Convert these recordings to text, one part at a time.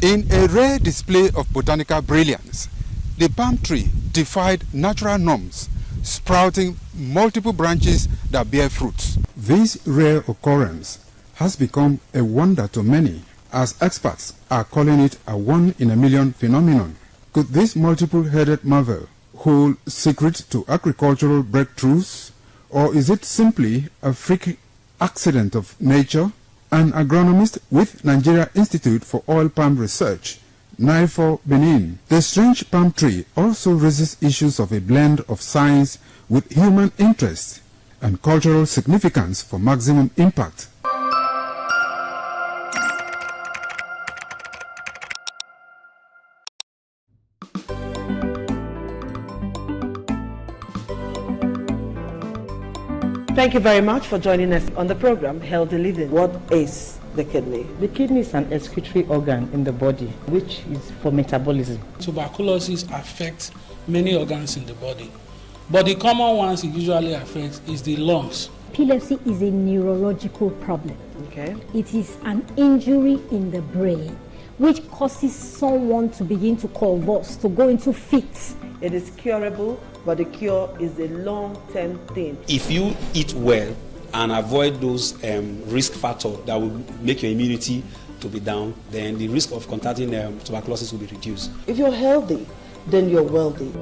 In a rare display of botanical brilliance, the palm tree defied natural norms, sprouting multiple branches that bear fruits. This rare occurrence has become a wonder to many, as experts are calling it a one-in-a-million phenomenon. Could this multiple-headed marvel hold secrets to agricultural breakthroughs, or is it simply a freak accident of nature? An agronomist with Nigeria Institute for Oil Palm Research, NIFOR Benin. The strange palm tree also raises issues of a blend of science with human interest and cultural significance for maximum impact. Thank you very much for joining us on the program Healthy Living. What is the kidney? The kidney is an excretory organ in the body, which is for metabolism. Tuberculosis affects many organs in the body, but the common ones it usually affects is the lungs. Epilepsy is a neurological problem. Okay. It is an injury in the brain which causes someone to begin to convulse, to go into fits. It is curable, but the cure is a long-term thing. If you eat well and avoid those risk factors that will make your immunity to be down, then the risk of contracting tuberculosis will be reduced. If you're healthy, then you're wealthy.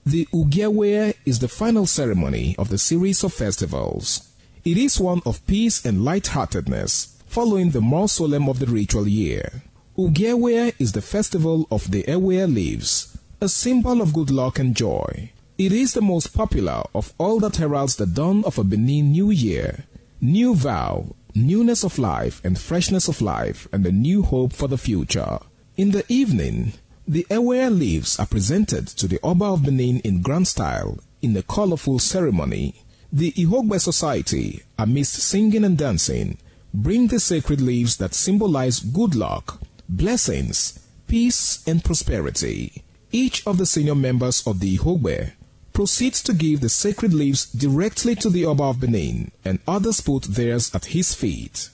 The Ugewe is the final ceremony of the series of festivals. It is one of peace and lightheartedness, following the more solemn of the ritual year. Ugewe is the festival of the Ewe leaves, a symbol of good luck and joy. It is the most popular of all that heralds the dawn of a Benin New Year, new vow, newness of life and freshness of life, and a new hope for the future. In the evening, the Ewe leaves are presented to the Oba of Benin in grand style in a colorful ceremony. The Ihogbe Society, amidst singing and dancing, bring the sacred leaves that symbolize good luck, blessings, peace, and prosperity. Each of the senior members of the Ihogbe proceeds to give the sacred leaves directly to the Oba of Benin, and others put theirs at his feet.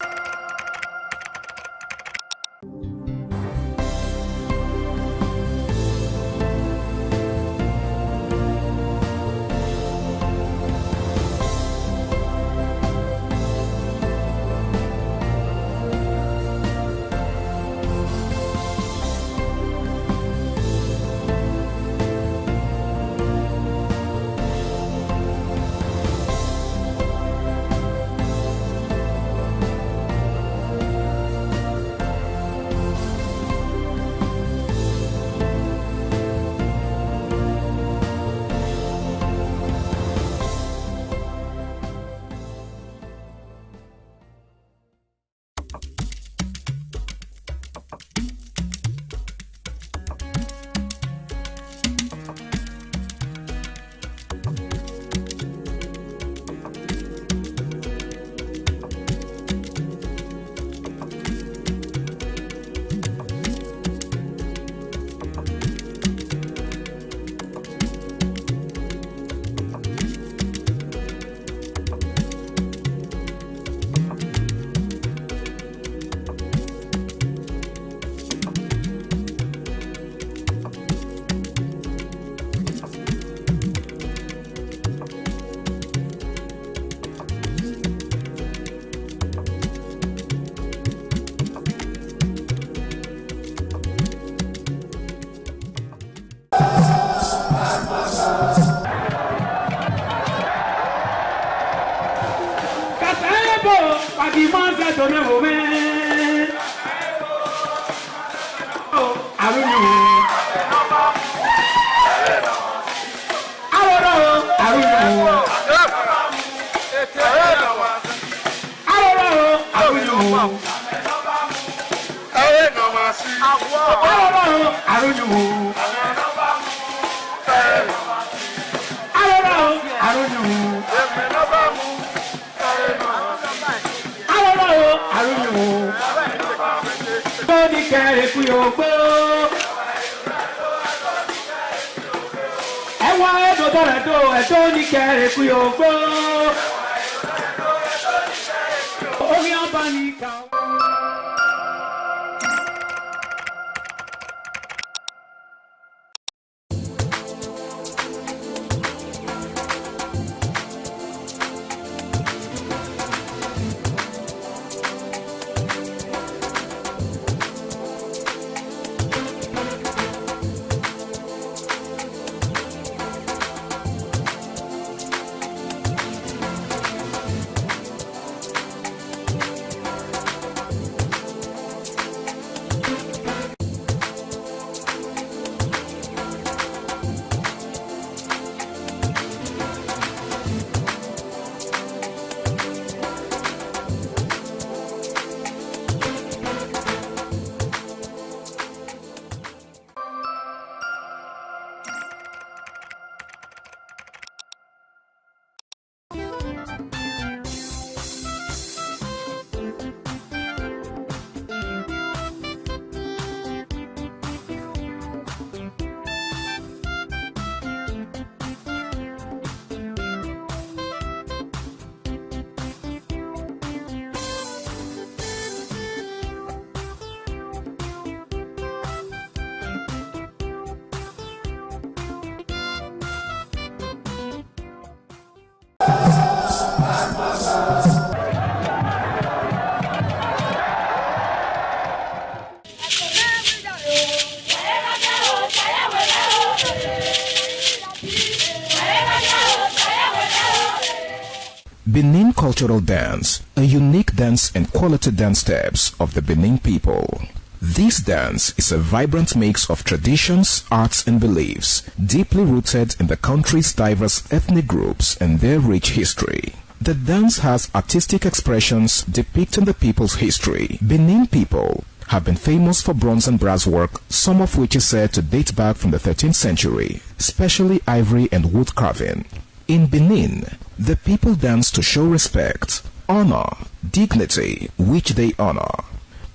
Benin Cultural Dance, a unique dance and quality dance steps of the Benin people. This dance is a vibrant mix of traditions, arts and beliefs, deeply rooted in the country's diverse ethnic groups and their rich history. The dance has artistic expressions depicting the people's history. Benin people have been famous for bronze and brass work, some of which is said to date back from the 13th century, especially ivory and wood carving. In Benin, the people dance to show respect, honor, dignity, which they honor.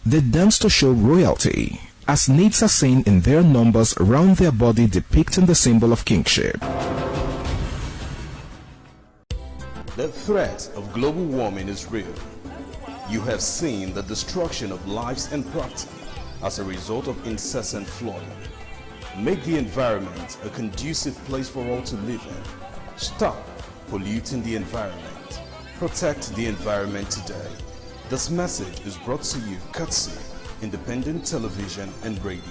They dance to show royalty, as naids are seen in their numbers around their body depicting the symbol of kingship. The threat of global warming is real. You have seen the destruction of lives and property as a result of incessant flooding. Make the environment a conducive place for all to live in. Stop polluting the environment. Protect the environment today. This message is brought to you courtesy Independent Television and Radio.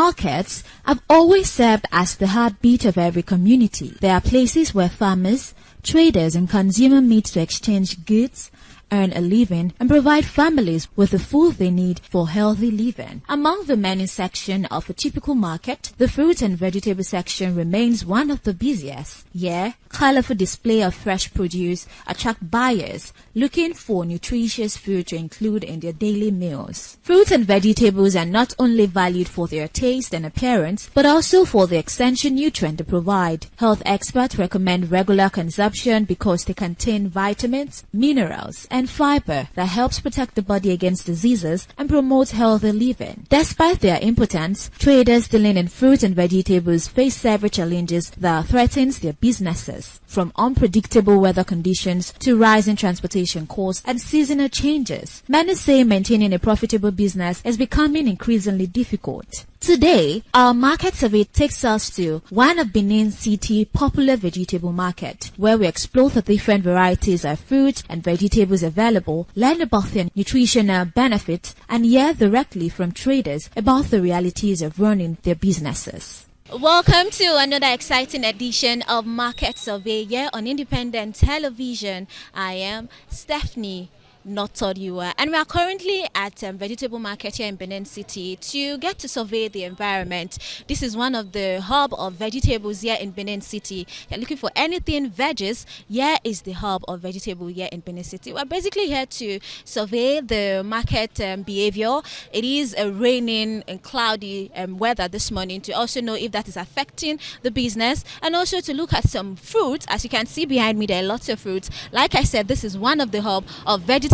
Markets have always served as the heartbeat of every community. They are places where farmers, traders, and consumers meet to exchange goods, earn a living, and provide families with the food they need for healthy living. Among the many sections of a typical market, the fruit and vegetable section remains one of the busiest. Here, colorful display of fresh produce attract buyers looking for nutritious food to include in their daily meals. Fruits and vegetables are not only valued for their taste and appearance, but also for the essential nutrient they provide. Health experts recommend regular consumption because they contain vitamins, minerals, and fiber that helps protect the body against diseases and promote healthy living. Despite their importance, traders dealing in fruit and vegetables face several challenges that threatens their businesses, from unpredictable weather conditions to rising transportation costs and seasonal changes. Many say maintaining a profitable business is becoming increasingly difficult. Today, our market survey takes us to one of Benin City's popular vegetable market, where we explore the different varieties of fruit and vegetables available, learn about their nutritional benefits, and hear directly from traders about the realities of running their businesses. Welcome to another exciting edition of Market Survey here on Independent Television. I am Stephanie Notodiwa, and we are currently at vegetable market here in Benin City to get to survey the environment. This is one of the hub of vegetables here in Benin City. You're looking for anything veggies, here is the hub of vegetable here in Benin City. We're basically here to survey the market behavior. It is a raining and cloudy weather this morning, to also know if that is affecting the business, and also to look at some fruit. As you can see behind me, there are lots of fruits. Like I said, this is one of the hub of vegetables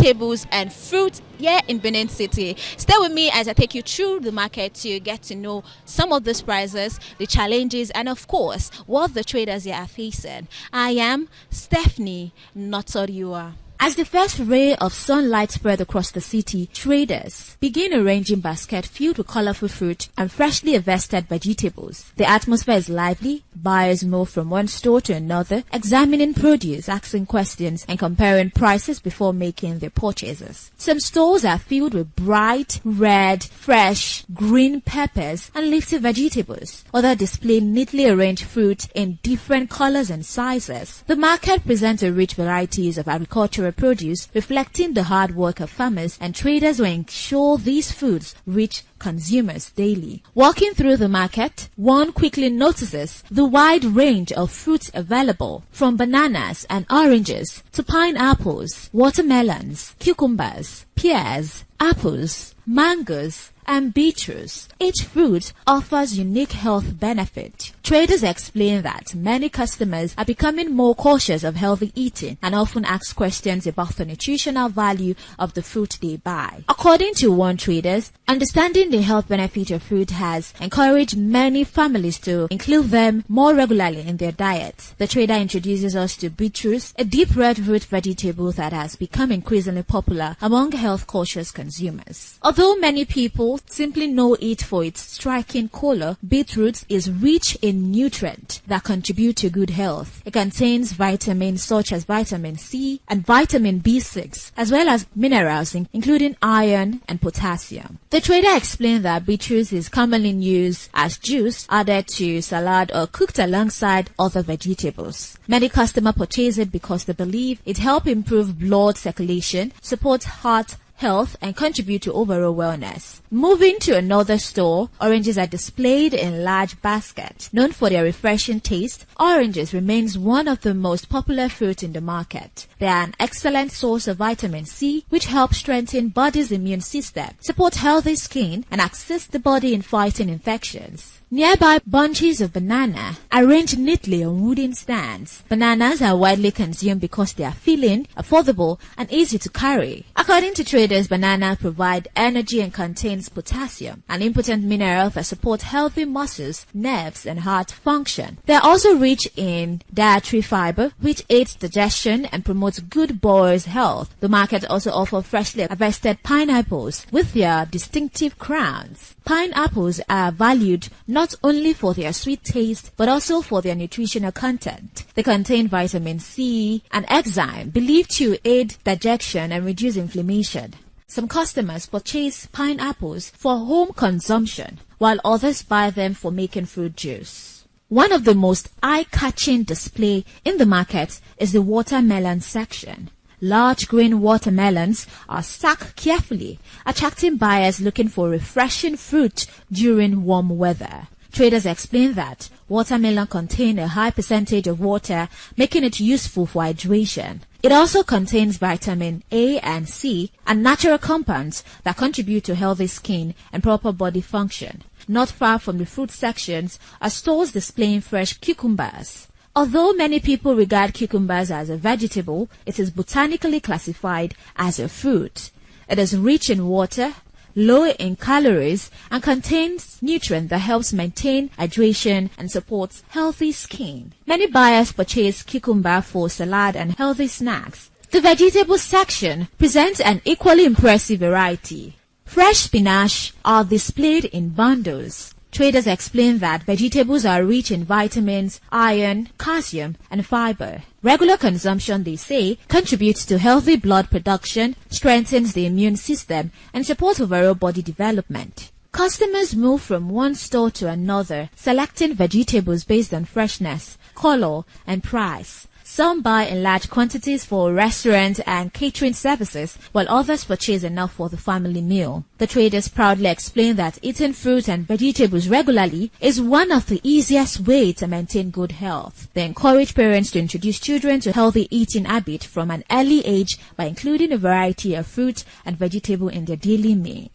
and fruit here in Benin City. Stay with me as I take you through the market to get to know some of these prices, the challenges, and of course, what the traders here are facing. I am Stephanie Notodiwa. As the first ray of sunlight spread across the city, traders begin arranging baskets filled with colorful fruit and freshly harvested vegetables. The atmosphere is lively. Buyers move from one store to another, examining produce, asking questions, and comparing prices before making their purchases. Some stores are filled with bright, red, fresh, green peppers and leafy vegetables. Others display neatly arranged fruit in different colors and sizes. The market presents a rich varieties of agricultural produce, reflecting the hard work of farmers and traders who ensure these foods reach consumers daily. Walking through the market, one quickly notices the wide range of fruits available, from bananas and oranges to pineapples, watermelons, cucumbers, pears, apples, mangoes, and beetroots. Each fruit offers unique health benefit. Traders explain that many customers are becoming more cautious of healthy eating and often ask questions about the nutritional value of the fruit they buy. According to one trader, understanding the health benefit of fruit has encouraged many families to include them more regularly in their diet. The trader introduces us to beetroots, a deep red root vegetable that has become increasingly popular among health-conscious consumers. Although many people simply know it for its striking color, beetroot is rich in nutrients that contribute to good health. It contains vitamins such as vitamin C and vitamin B6, as well as minerals including iron and potassium. The trader explained that beetroot is commonly used as juice, added to salad, or cooked alongside other vegetables. Many customers purchase it because they believe it helps improve blood circulation, support heart health, and contribute to overall wellness. Moving to another store, oranges are displayed in large baskets. Known for their refreshing taste, oranges remains one of the most popular fruits in the market. They are an excellent source of vitamin C, which helps strengthen body's immune system, support healthy skin, and assist the body in fighting infections. Nearby bunches of banana arranged neatly on wooden stands. Bananas are widely consumed because they are filling, affordable, and easy to carry. According to traders, bananas provide energy and contains potassium, an important mineral that supports healthy muscles, nerves, and heart function. They are also rich in dietary fiber, which aids digestion and promotes good bore's health. The market also offers freshly harvested pineapples with their distinctive crowns. Pineapples are valued not only for their sweet taste, but also for their nutritional content. They contain vitamin C, an enzyme believed to aid digestion and reduce inflammation. Some customers purchase pineapples for home consumption, while others buy them for making fruit juice. One of the most eye-catching display in the market is the watermelon section. Large green watermelons are stacked carefully, attracting buyers looking for refreshing fruit during warm weather. Traders explain that watermelon contain a high percentage of water, making it useful for hydration. It also contains vitamin A and C and natural compounds that contribute to healthy skin and proper body function. Not far from the fruit sections are stores displaying fresh cucumbers. Although many people regard cucumbers as a vegetable, it is botanically classified as a fruit. It is rich in water, low in calories, and contains nutrients that helps maintain hydration and supports healthy skin. Many buyers purchase cucumber for salad and healthy snacks. The vegetable section presents an equally impressive variety. Fresh spinach are displayed in bundles. Traders explain that vegetables are rich in vitamins, iron, calcium, and fiber. Regular consumption, they say, contributes to healthy blood production, strengthens the immune system, and supports overall body development. Customers move from one store to another, selecting vegetables based on freshness, color, and price. Some buy in large quantities for restaurant and catering services, while others purchase enough for the family meal. The traders proudly explain that eating fruit and vegetables regularly is one of the easiest ways to maintain good health. They encourage parents to introduce children to healthy eating habits from an early age by including a variety of fruit and vegetable in their daily meal.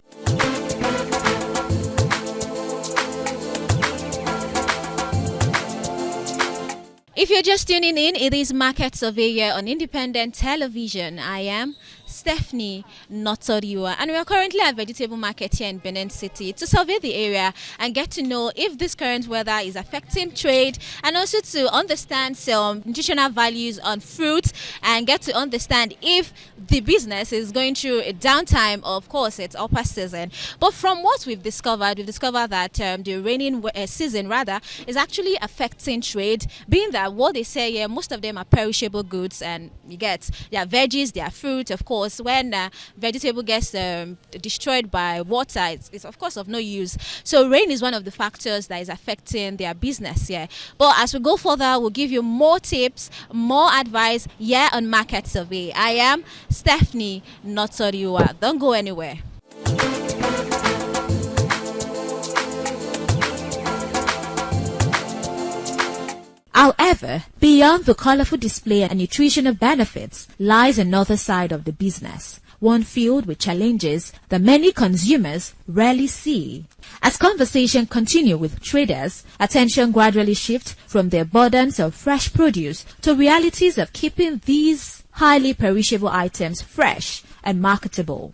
If you're just tuning in, it is Market Surveyor on Independent Television. I am Stephanie Notoriwa, and we are currently at Vegetable Market here in Benin City to survey the area and get to know if this current weather is affecting trade, and also to understand some nutritional values on fruit and get to understand if the business is going through a downtime. Of course, it's upper season, but from what we've discovered that the raining season is actually affecting trade, being that what they say here, most of them are perishable goods, and you get their veggies, their fruit. Of course, when vegetable gets destroyed by water, it's of course of no use. So rain is one of the factors that is affecting their business here. But as we go further, we'll give you more tips, more advice here on Market Survey. I am Stephanie Notoriwa. Don't go anywhere. However, beyond the colorful display and nutritional benefits lies another side of the business, one filled with challenges that many consumers rarely see. As conversation continue with traders, attention gradually shifts from the abundance of fresh produce to realities of keeping these highly perishable items fresh and marketable.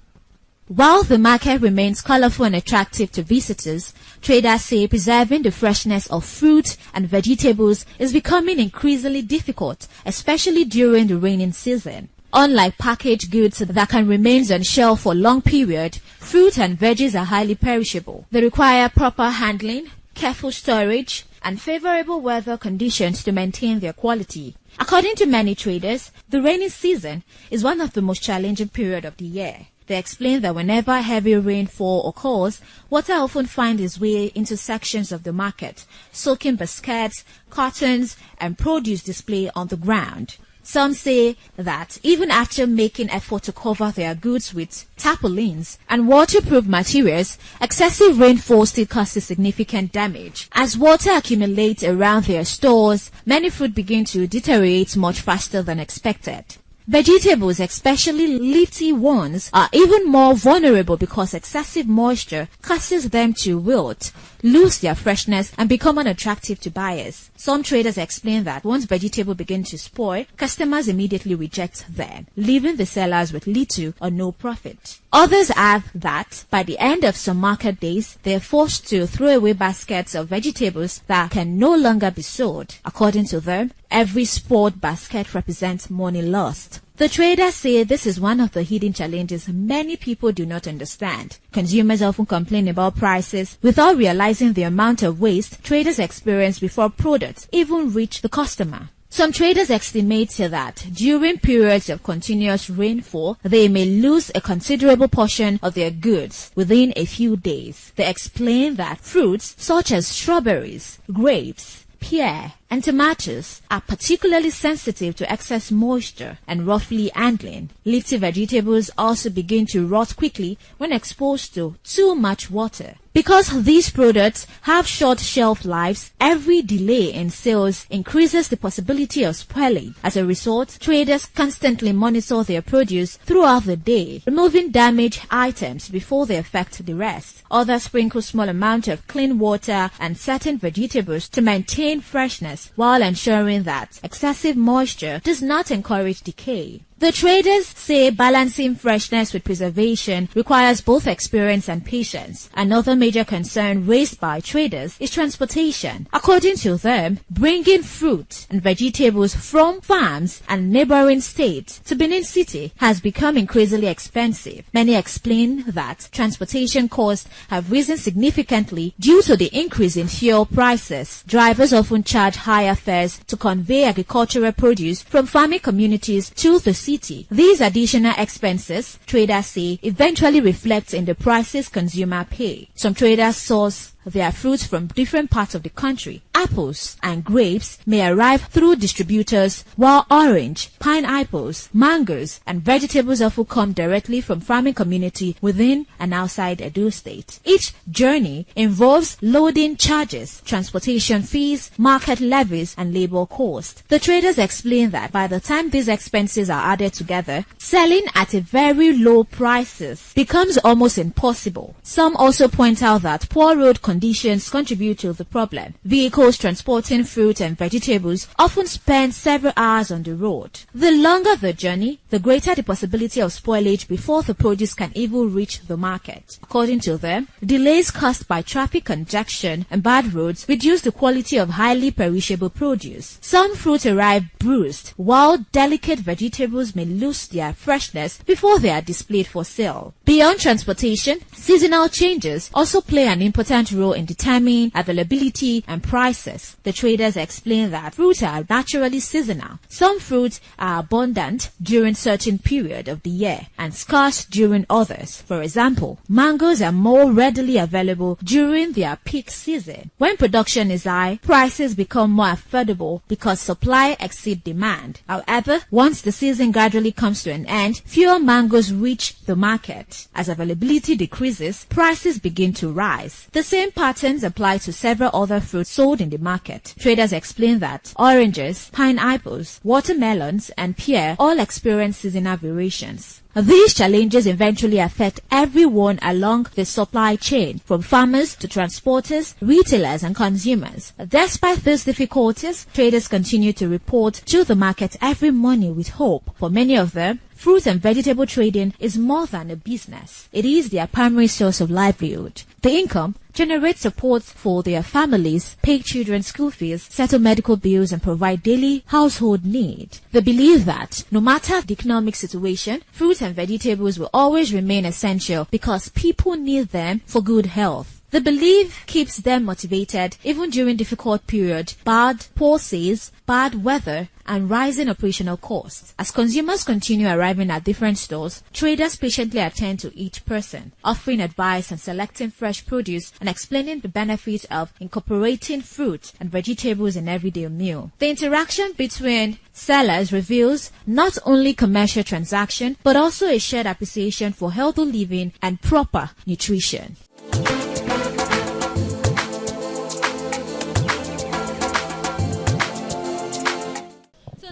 While the market remains colorful and attractive to visitors, traders say preserving the freshness of fruit and vegetables is becoming increasingly difficult, especially during the raining season. Unlike packaged goods that can remain on shelf for a long period, fruit and veggies are highly perishable. They require proper handling, careful storage, and favorable weather conditions to maintain their quality. According to many traders, the rainy season is one of the most challenging periods of the year. They explain that whenever heavy rainfall occurs, water often finds its way into sections of the market, soaking baskets, cartons, and produce display on the ground. Some say that even after making effort to cover their goods with tarpaulins and waterproof materials, excessive rainfall still causes significant damage. As water accumulates around their stores, many fruit begin to deteriorate much faster than expected. Vegetables, especially leafy ones, are even more vulnerable because excessive moisture causes them to wilt, lose their freshness, and become unattractive to buyers. Some traders explain that once vegetables begin to spoil, customers immediately reject them, leaving the sellers with little or no profit. Others add that by the end of some market days, they are forced to throw away baskets of vegetables that can no longer be sold. According to them, every spoiled basket represents money lost. The traders say this is one of the hidden challenges many people do not understand. Consumers often complain about prices without realizing the amount of waste traders experience before products even reach the customer. Some traders estimate that during periods of continuous rainfall, they may lose a considerable portion of their goods within a few days. They explain that fruits such as strawberries, grapes, pear, and tomatoes are particularly sensitive to excess moisture and roughly handling. Leafy vegetables also begin to rot quickly when exposed to too much water. Because these products have short shelf lives, every delay in sales increases the possibility of spoiling. As a result, traders constantly monitor their produce throughout the day, removing damaged items before they affect the rest. Others sprinkle small amounts of clean water and certain vegetables to maintain freshness while ensuring that excessive moisture does not encourage decay. The traders say balancing freshness with preservation requires both experience and patience. Another major concern raised by traders is transportation. According to them, bringing fruit and vegetables from farms and neighboring states to Benin City has become increasingly expensive. Many explain that transportation costs have risen significantly due to the increase in fuel prices. Drivers often charge higher fares to convey agricultural produce from farming communities to the city. These additional expenses, traders say, eventually reflect in the prices consumers pay. Some traders source their fruits from different parts of the country. Apples and grapes may arrive through distributors, while orange, pineapples, mangoes, and vegetables often come directly from farming community within and outside Edo State. Each journey involves loading charges, transportation fees, market levies, and labor costs. The traders explain that by the time these expenses are added together, selling at a very low prices becomes almost impossible. Some also point out that poor road conditions contribute to the problem. Vehicles transporting fruit and vegetables often spend several hours on the road. The longer the journey, the greater the possibility of spoilage before the produce can even reach the market. According to them, delays caused by traffic congestion and bad roads reduce the quality of highly perishable produce. Some fruit arrive bruised, while delicate vegetables may lose their freshness before they are displayed for sale. Beyond transportation, seasonal changes also play an important role in determining availability and prices. The traders explain that fruits are naturally seasonal. Some fruits are abundant during certain period of the year and scarce during others. For example, mangoes are more readily available during their peak season. When production is high, prices become more affordable because supply exceeds demand. However, once the season gradually comes to an end, fewer mangoes reach the market. As availability decreases, prices begin to rise. The same patterns apply to several other fruits sold in the market. Traders explain that oranges, pineapples, watermelons, and pear all experience seasonal variations. These challenges eventually affect everyone along the supply chain, from farmers to transporters, retailers, and consumers. Despite these difficulties, traders continue to report to the market every morning with hope. For many of them, fruit and vegetable trading is more than a business. It is their primary source of livelihood. The income generates support for their families, pay children's school fees, settle medical bills, and provide daily household needs. They believe that no matter the economic situation, fruits and vegetables will always remain essential because people need them for good health. The belief keeps them motivated even during difficult periods, poor sales, bad weather, and rising operational costs. As consumers continue arriving at different stores, traders patiently attend to each person, offering advice on selecting fresh produce and explaining the benefits of incorporating fruit and vegetables in everyday meal. The interaction between sellers reveals not only commercial transaction, but also a shared appreciation for healthy living and proper nutrition.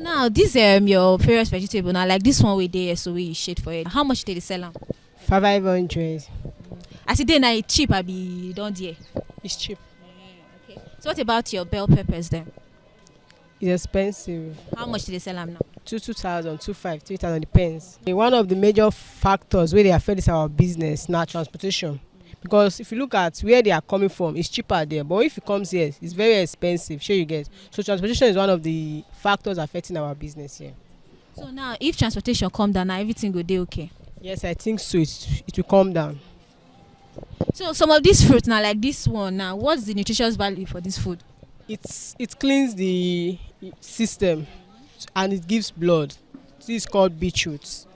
Now, this your favorite vegetable. Now, like this one we did, so we shade for it. How much did they sell them? 500. As it did, now it's cheap. I be don't dear. It's cheap. Okay. So what about your bell peppers then? It's expensive. How much did they sell them now? 2,000, 2,500, 3,000 depends. One of the major factors where they affect is our business now, transportation. Because if you look at where they are coming from, it's cheaper there. But if it comes here, it's very expensive. Sure you get. So transportation is one of the factors affecting our business here. So now, if transportation come down, now everything will be okay? Yes, I think so. It will come down. So some of these fruits now, like this one now, what's the nutritious value for this food? It cleans the system and it gives blood. This is called beetroot. So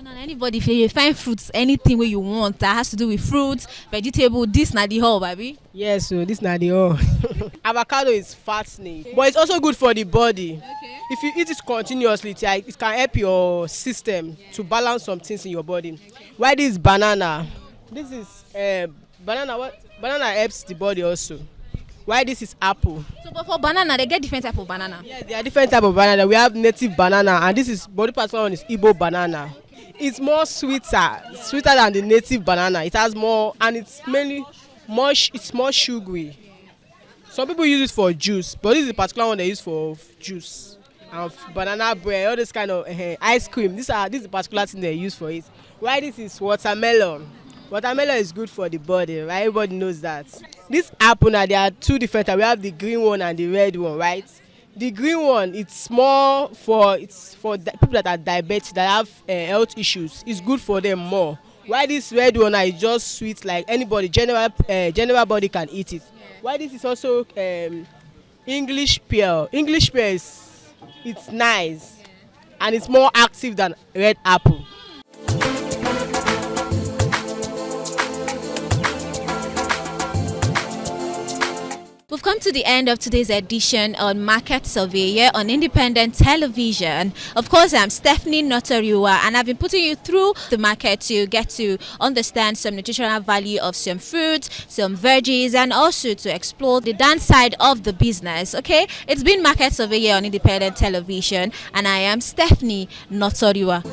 now anybody, if you find fruits, anything where you want that has to do with fruits, vegetable, this na the whole, baby. Yes, so this na the whole. Avocado is fattening, but it's also good for the body. Okay. If you eat it continuously, it can help your system to balance some things in your body. Why this banana? This is banana. Banana helps the body also. Why this is apple? So but for banana, they get different type of banana. Yeah, there are different type of banana. We have native banana, and this is body part one is Igbo banana. It's more sweeter than the native banana. It has more, and it's mainly more. It's more sugary. Some people use it for juice, but this is the particular one they use for juice and banana bread, all this kind of ice cream. This is the particular thing they use for it. Why this is watermelon? Watermelon is good for the body, right? Everybody knows that. This apple now, there are two different types. We have the green one and the red one, right? The green one, it's more for people that are diabetic, that have health issues. It's good for them more. Why this red one is just sweet, like anybody, general body can eat it. Why this is also English pear. English pear it's nice and it's more active than red apple. We've come to the end of today's edition on Market Surveyor on Independent Television. Of course, I'm Stephanie Notoriwa, and I've been putting you through the market to get to understand some nutritional value of some fruits, some veggies, and also to explore the downside of the business. Okay, it's been Market Surveyor on Independent Television, and I am Stephanie Notoriwa.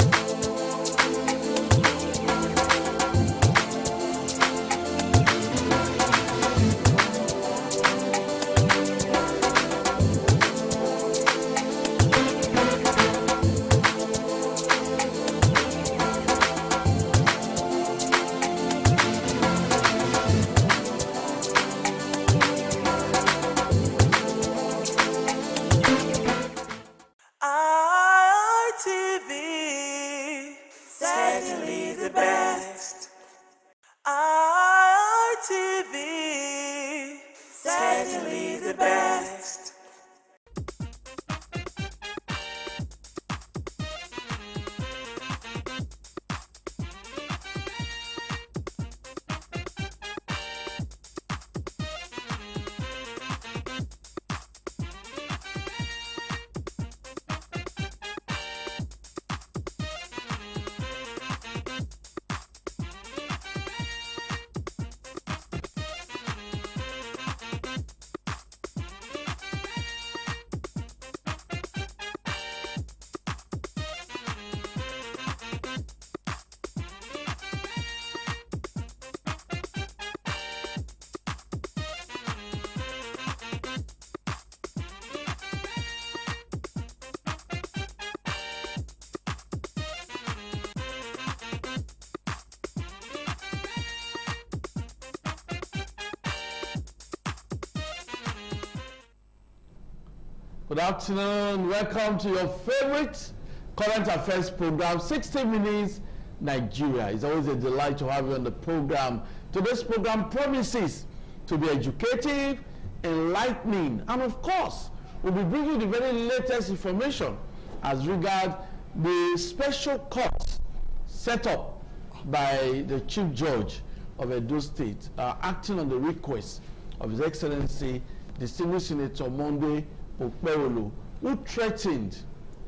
Good afternoon. Welcome to your favorite current affairs program, 60 Minutes Nigeria. It's always a delight to have you on the program. Today's program promises to be educative, enlightening, and of course, we'll be bringing you the very latest information as regards the special court set up by the Chief Judge of Edo State, acting on the request of His Excellency, Distinguished Senator Monday Okpebholo, who threatened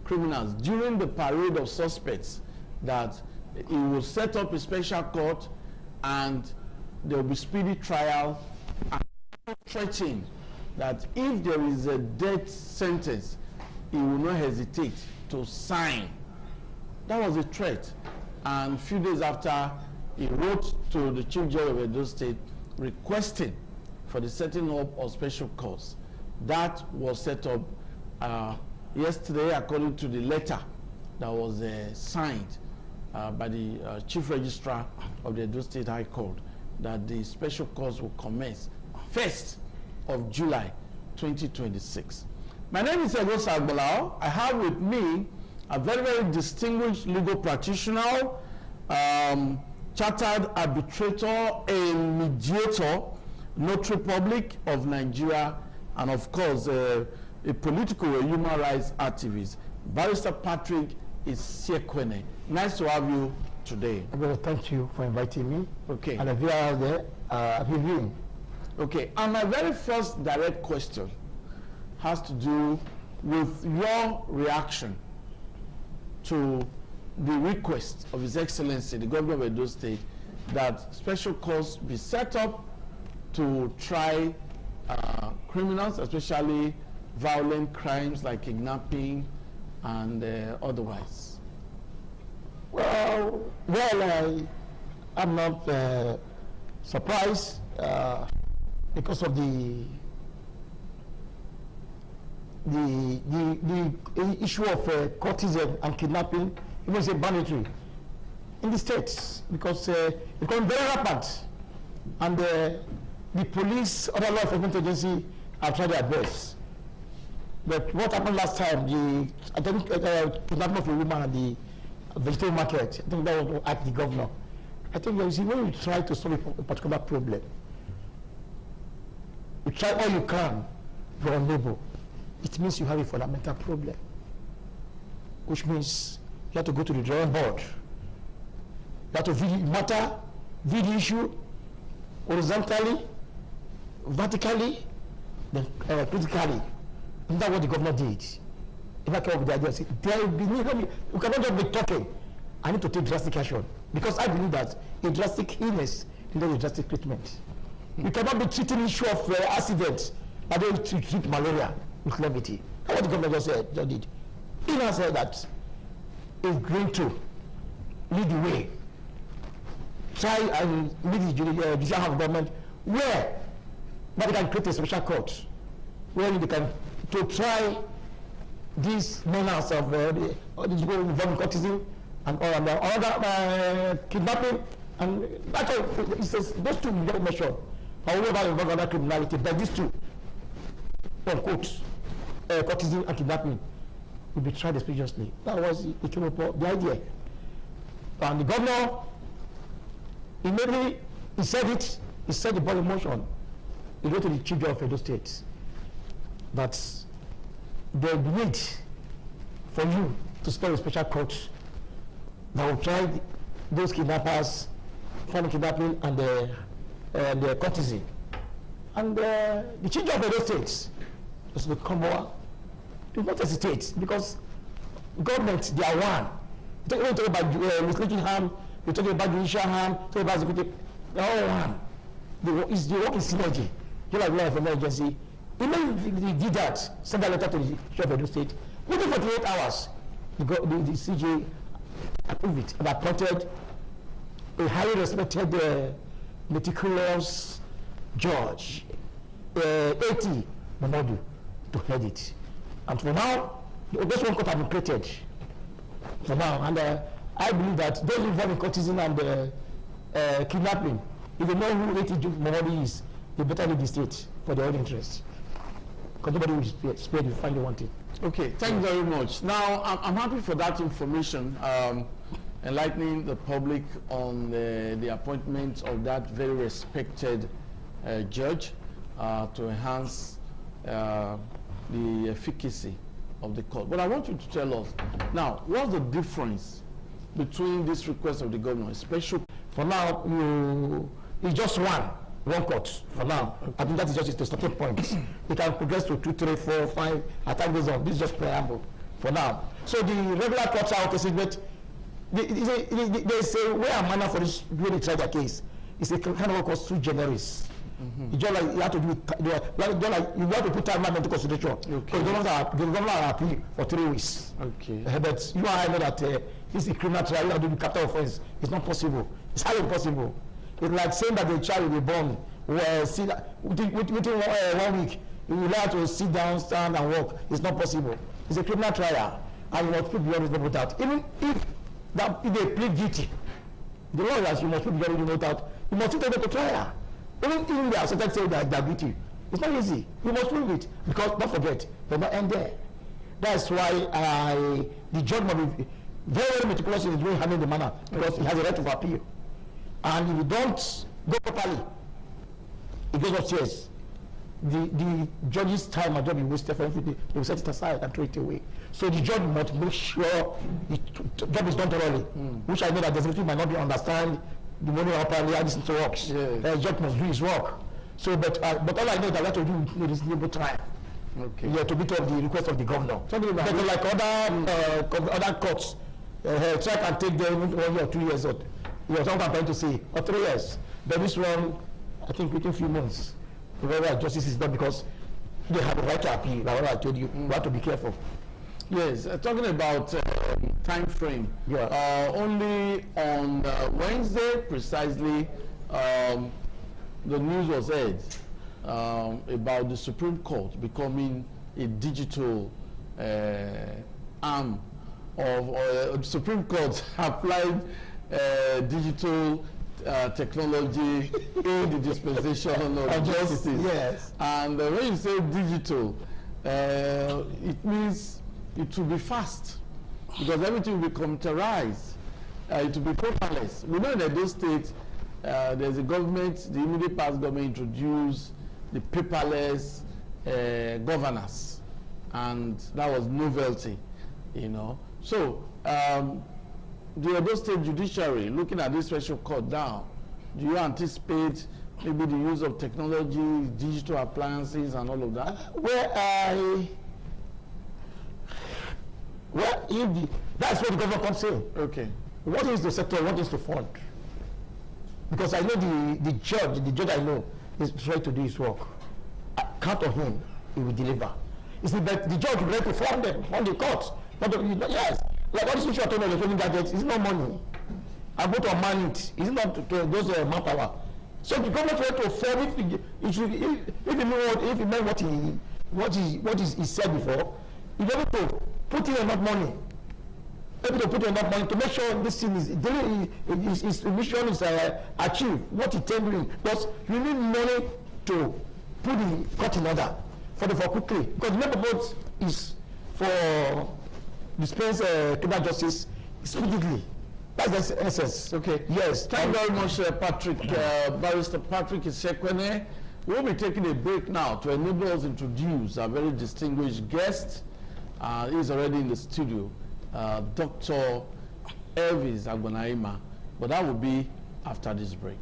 criminals during the parade of suspects that he will set up a special court and there will be speedy trial, and threatened that if there is a death sentence, he will not hesitate to sign. That was a threat, and a few days after, he wrote to the Chief Judge of Edo State requesting for the setting up of special courts. That was set up yesterday, according to the letter that was signed by the Chief Registrar of the Edo State High Court, that the special courts will commence 1st of July 2026. My name is Ego Sagbalao. I have with me a very, very distinguished legal practitioner, chartered arbitrator and mediator, Notary Public of Nigeria, and of course a political or human rights activist. Barrister Patrick Isiekwene, nice to have you today. Well, thank you for inviting me. Okay. And if you are there, reviewing. Okay, and my very first direct question has to do with your reaction to the request of His Excellency, the Governor of Edo State, that special courts be set up to try criminals, especially violent crimes like kidnapping and otherwise. Well, I'm not surprised because of the issue of courtesan and kidnapping. It was a banditry in the states because it became very rampant, and the police, other law enforcement agency have tried their best. But what happened last time, I think kidnapping of a woman at the vegetable market, I think that was at the governor. I think you see, when you try to solve a particular problem, you try all you can for a neighbor. It means you have a fundamental problem, which means you have to go to the drawing board. You have to view the issue horizontally, vertically, then critically. And that's what the governor did. If I came up with the idea, there will be we cannot just be talking. I need to take drastic action because I believe that a drastic illness needs a drastic treatment. You cannot be treating issue of accidents, but then treat malaria with levity. That's what the governor just did. He now said that he's going to lead the way. Try and lead the judicial arm of government where they can create a special court where they can to try these menace of involving courtesan and other kidnapping, and that's all. It says those two don't measure. However, involve other criminality, but these two, quote, courtesan and kidnapping, will be tried expeditiously. That was the idea. And the governor, immediately, he said it. He set the ball in motion. He wrote to the Chief Judge of Edo State that there will be need for you to spare a special court that will try those kidnappers, foreign kidnapping, and the courtesan. And the Chief Judge of Edo State, Mr. Komboa, do not hesitate because government, they are one. We're talking about misleading harm, we're talking about judicial harm, we're talking about executive, they're all one. The work is synergy. Just like law enforcement agency. Even they did that, sent a letter to the Chief of Edo State. Within 48 hours, the CJ approved it and appointed a highly respected, meticulous judge, A.T. Momodu, to head it. And for now, this one court has been created. For now, and I believe that those involved in courtesan and kidnapping, if they know who A.T. Momodu is, they better leave the state for their own interests. Because nobody will spare if you find they want it. Okay, thank you very much. Now, I'm happy for that information, enlightening the public on the appointment of that very respected judge to enhance the efficacy of the court. But I want you to tell us, now, what's the difference between this request of the governor, special? For now, it's just one court for now. Okay. I think that is just the starting point. We can progress to 2, 3, 4, 5, as time goes on. This is just preamble for now. So the regular courts are okay, but there's a way and manner for this when they try their case. It's a kind of what called sui generis. It's just like you have to do you have to put time into consideration. Okay. So the government are appeal for 3 weeks. Okay. But you and I know that this is a criminal trial. You have to do capital offense. It's not possible. It's highly impossible. It's like saying that the child will be born within 1 week. You will have to sit down, stand, and walk. It's not possible. It's a criminal trial, and you must put beyond reasonable doubt. Even if they plead guilty, the lawyers, you must put beyond reasonable doubt. You must take them to trial. Even they are certain say that they are guilty. It's not easy. You must prove it because don't forget, they're not end there. That's why the judge must be very, very meticulous in doing handling the manner because he has a right of appeal. And if you don't go properly, it goes upstairs. the judge's time might not be wasted for everything. They will set it aside and throw it away. So the judge must make sure the job is done thoroughly, which I know that the executive might not be understand the money properly how this works. The judge must do his work. So, but all I know that I have to do is labor time. Okay. Yeah, to meet up the request of the governor. Talking about like other courts, try can take them 1 year or 2 years. Or something I'm trying to say, or 3 years. But this one, I think within a few months, whoever justice is done, because they have the right to appeal. Like what I told you, we have to be careful. Yes, talking about time frame. Yeah. Only on Wednesday, precisely, the news was aired about the Supreme Court becoming a digital arm of Supreme Court applied digital technology in the dispensation of justice. Yes. And when you say digital, it means it will be fast, because everything will be computerized. It will be paperless. We know that those states, there's a government, the immediate past government introduced the paperless governance, and that was novelty, you know. So the Edo State Judiciary, looking at this special court now, do you anticipate maybe the use of technology, digital appliances, and all of that? That's what the government comes in. Okay. What is the sector? What is the fund? Because I know the judge I know is trying to do his work. Count on him, he will deliver. You see, but the judge will to fund them on the court. Yes, like all this issue of telling gadgets, it's not money. I go to man it. It's not those manpower. So the government will to fund if he meant what he said before, he able to put in enough money. Able to put in enough money to make sure this thing his mission is achieved, what he's tendering. Because you need money to put the court in order for quickly. Because the member vote is for dispense criminal justice speedily. That's the essence. Okay. Yes. Thank you very much, Patrick. Barrister Patrick Isekwene. We'll be taking a break now to enable us introduce our very distinguished guest. He's already in the studio, Dr. Elvis Agbonaima. But that will be after this break.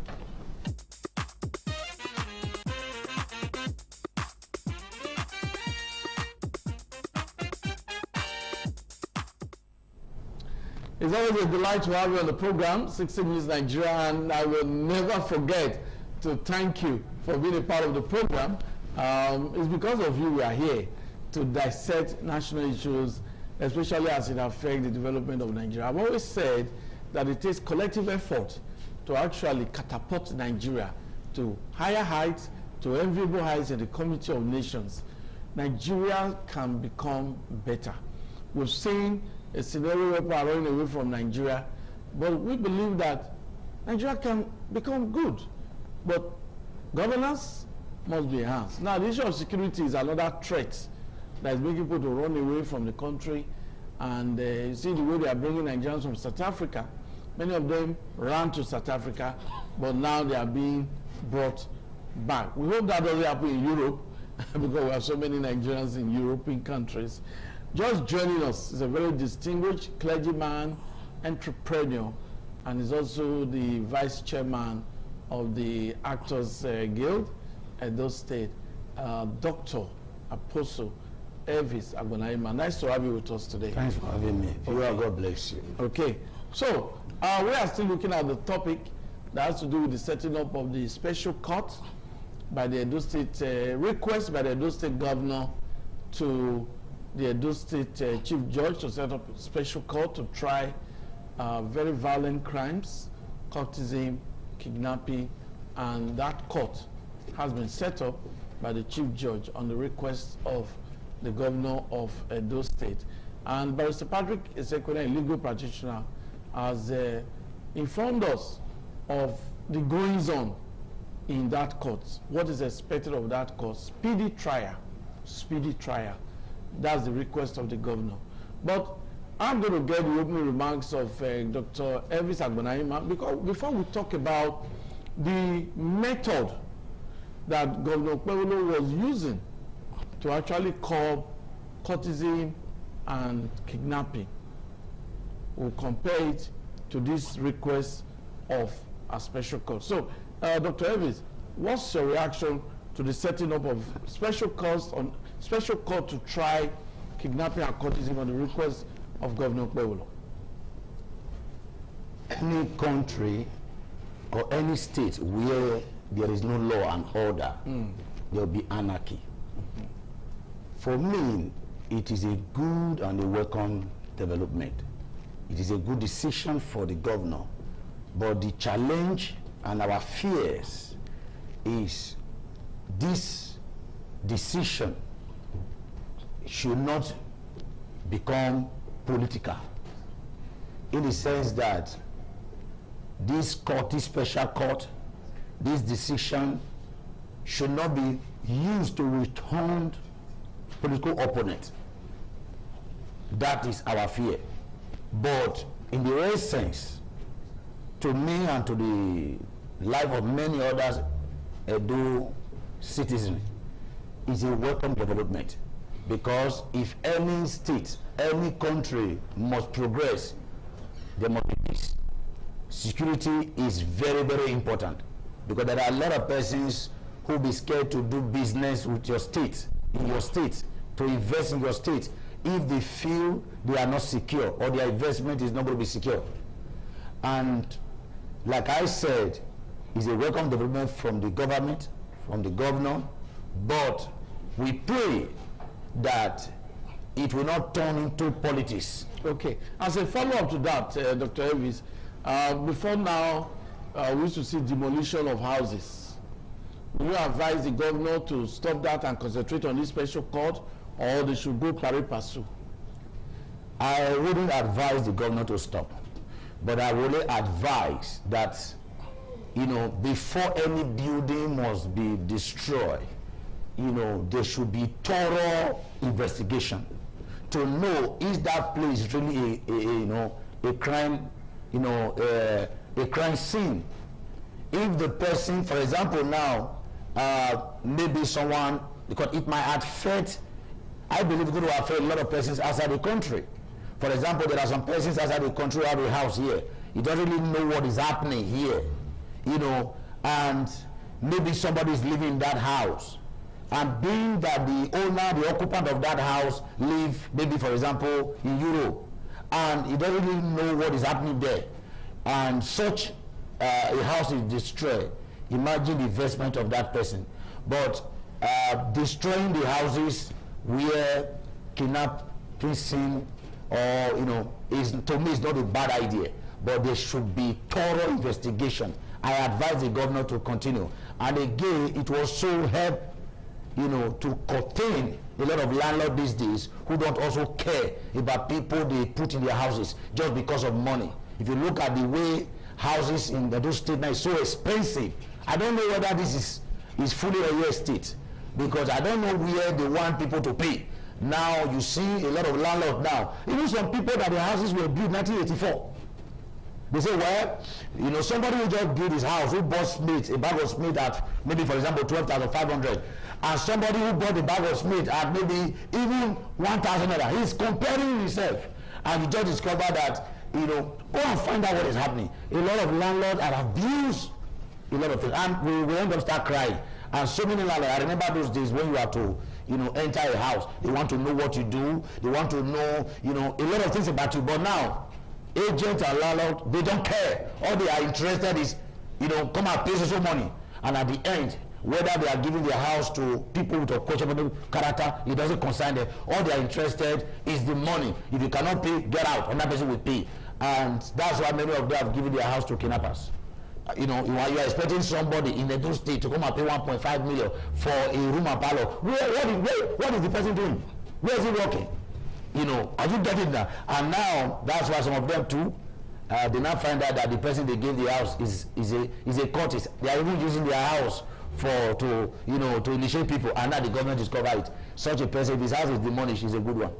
It's always a delight to have you on the program, 60 Minutes Nigeria, and I will never forget to thank you for being a part of the program. It's because of you we are here to dissect national issues, especially as it affects the development of Nigeria. I've always said that it takes collective effort to actually catapult Nigeria to higher heights, to enviable heights in the community of nations. Nigeria can become better. We've seen a scenario where people are running away from Nigeria, but we believe that Nigeria can become good, but governance must be enhanced. Now, the issue of security is another threat that is making people to run away from the country, and you see the way they are bringing Nigerians from South Africa. Many of them ran to South Africa, but now they are being brought back. We hope that doesn't happen in Europe, because we have so many Nigerians in European countries. Just joining us is a very distinguished clergyman, entrepreneur, and is also the vice chairman of the Actors Guild at Edo State, Dr. Apostle Elvis Agbonaima. Nice to have you with us today. Thanks for having me. Well, God bless you. Okay, so we are still looking at the topic that has to do with the setting up of the special court by the Edo State, request by the Edo State governor to the Edo State Chief Judge to set up a special court to try very violent crimes, cultism, kidnapping, and that court has been set up by the Chief Judge on the request of the governor of Edo State. And Barrister Patrick Isekwene, a legal practitioner, has informed us of the goings-on in that court. What is expected of that court? Speedy trial. Speedy trial. That's the request of the governor. But I'm going to get the opening remarks of Dr. Elvis Agbonaima, because before we talk about the method that Governor Okpebholo was using to actually curb courtesan and kidnapping. We'll compare it to this request of a special court. So, Dr. Elvis, what's your reaction to the setting up of special court to try kidnapping and courtesan on the request of Governor Okpebholo? Any country or any state where there is no law and order, there will be anarchy. For me, it is a good and a welcome development. It is a good decision for the governor. But the challenge and our fears is this decision should not become political, in the sense that this court, this special court, this decision should not be used to return political opponents. That is our fear. But in the real sense, to me and to the life of many others Edo citizens, is a welcome development. Because if any state, any country must progress, there must be peace. Security is very, very important, because there are a lot of persons who be scared to do business with your state, in your state, to invest in your state, if they feel they are not secure or their investment is not going to be secure. And like I said, it's a welcome development from the government, from the governor, but we pray that it will not turn into politics. Okay. As a follow-up to that, Dr. Elvis, before now, we used to see demolition of houses. Will you advise the governor to stop that and concentrate on this special court, or they should go pari passu? I wouldn't advise the governor to stop, but I would advise that, you know, before any building must be destroyed, you know, there should be thorough investigation to know, is that place really a crime, a crime scene. If the person, for example, now maybe someone, because it might affect, I believe it's going to affect a lot of persons outside the country. For example, there are some persons outside the country who have a house here. He doesn't really know what is happening here, you know, and maybe somebody is living in that house. And being that the owner, the occupant of that house live, maybe for example, in Europe, and he doesn't really know what is happening there, and such a house is destroyed, imagine the investment of that person. But destroying the houses where kidnapping scene, or is, to me, is not a bad idea, but there should be thorough investigation. I advise the governor to continue. And again, it will also help, to contain a lot of landlords these days who don't also care about people they put in their houses just because of money. If you look at the way houses in those states now is so expensive, I don't know whether this is fully a real estate, because I don't know where they want people to pay. Now you see a lot of landlords now, even some people that their houses were built in 1984. They say, well, somebody who just built his house, who bought Smith, a bag of Smith at maybe, for example, 12,500, and somebody who bought a bag of Smith at maybe even 1,000 naira. He's comparing himself, and you just discover that, go and find out what is happening. A lot of landlords are abused a lot of things, and we end up start crying. And so many landlords, I remember those days when you have to, enter a house, they want to know what you do, they want to know, a lot of things about you. But now, agents and landlords, they don't care. All they are interested is, come and pay some money. And at the end, whether they are giving their house to people with a questionable character, it doesn't concern them. All they are interested is the money. If you cannot pay, get out, and that person will pay. And that's why many of them have given their house to kidnappers. You are expecting somebody in the state to come and pay 1.5 million for a room and parlor. What is the person doing? Where is he working? Are you getting that? And now that's why some of them too, they now find out that the person they gave the house is a cultist. They are even using their house to initiate people, and now the government discover it. Such a person, if his house is demolished, is a good one.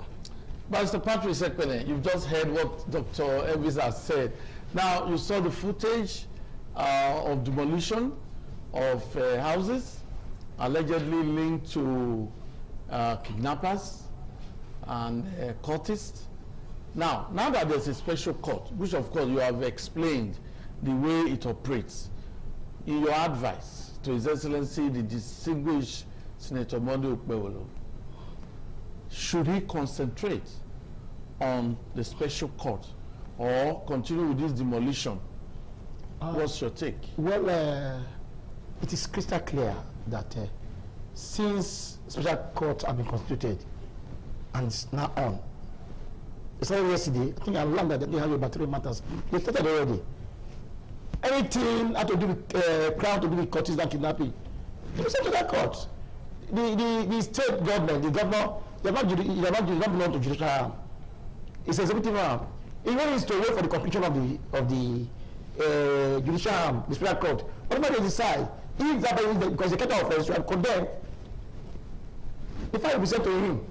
But Mr. Patrick Sekpene, you've just heard what Dr. Elvis has said. Now you saw the footage of demolition of houses, allegedly linked to kidnappers and cultists. Now that there's a special court, which of course you have explained the way it operates, in your advice to His Excellency the distinguished Senator Monday Okpebholo, should he concentrate on the special court or continue with this demolition? What's your take? Well, it is crystal clear that since special courts have been constituted and it's now on, it's not yesterday, I think I learned that they have about 3 matters. They started already. Anything had to do with crown to do with cultists and kidnapping, they sent to that court. The state government, the governor, they don't belong to judicial arm. It's executive arm. It needs to wait for the completion of the judicial arm, the special court. Whatever they decide, if that is because the capital offense, you have condemned, the file will be sent to him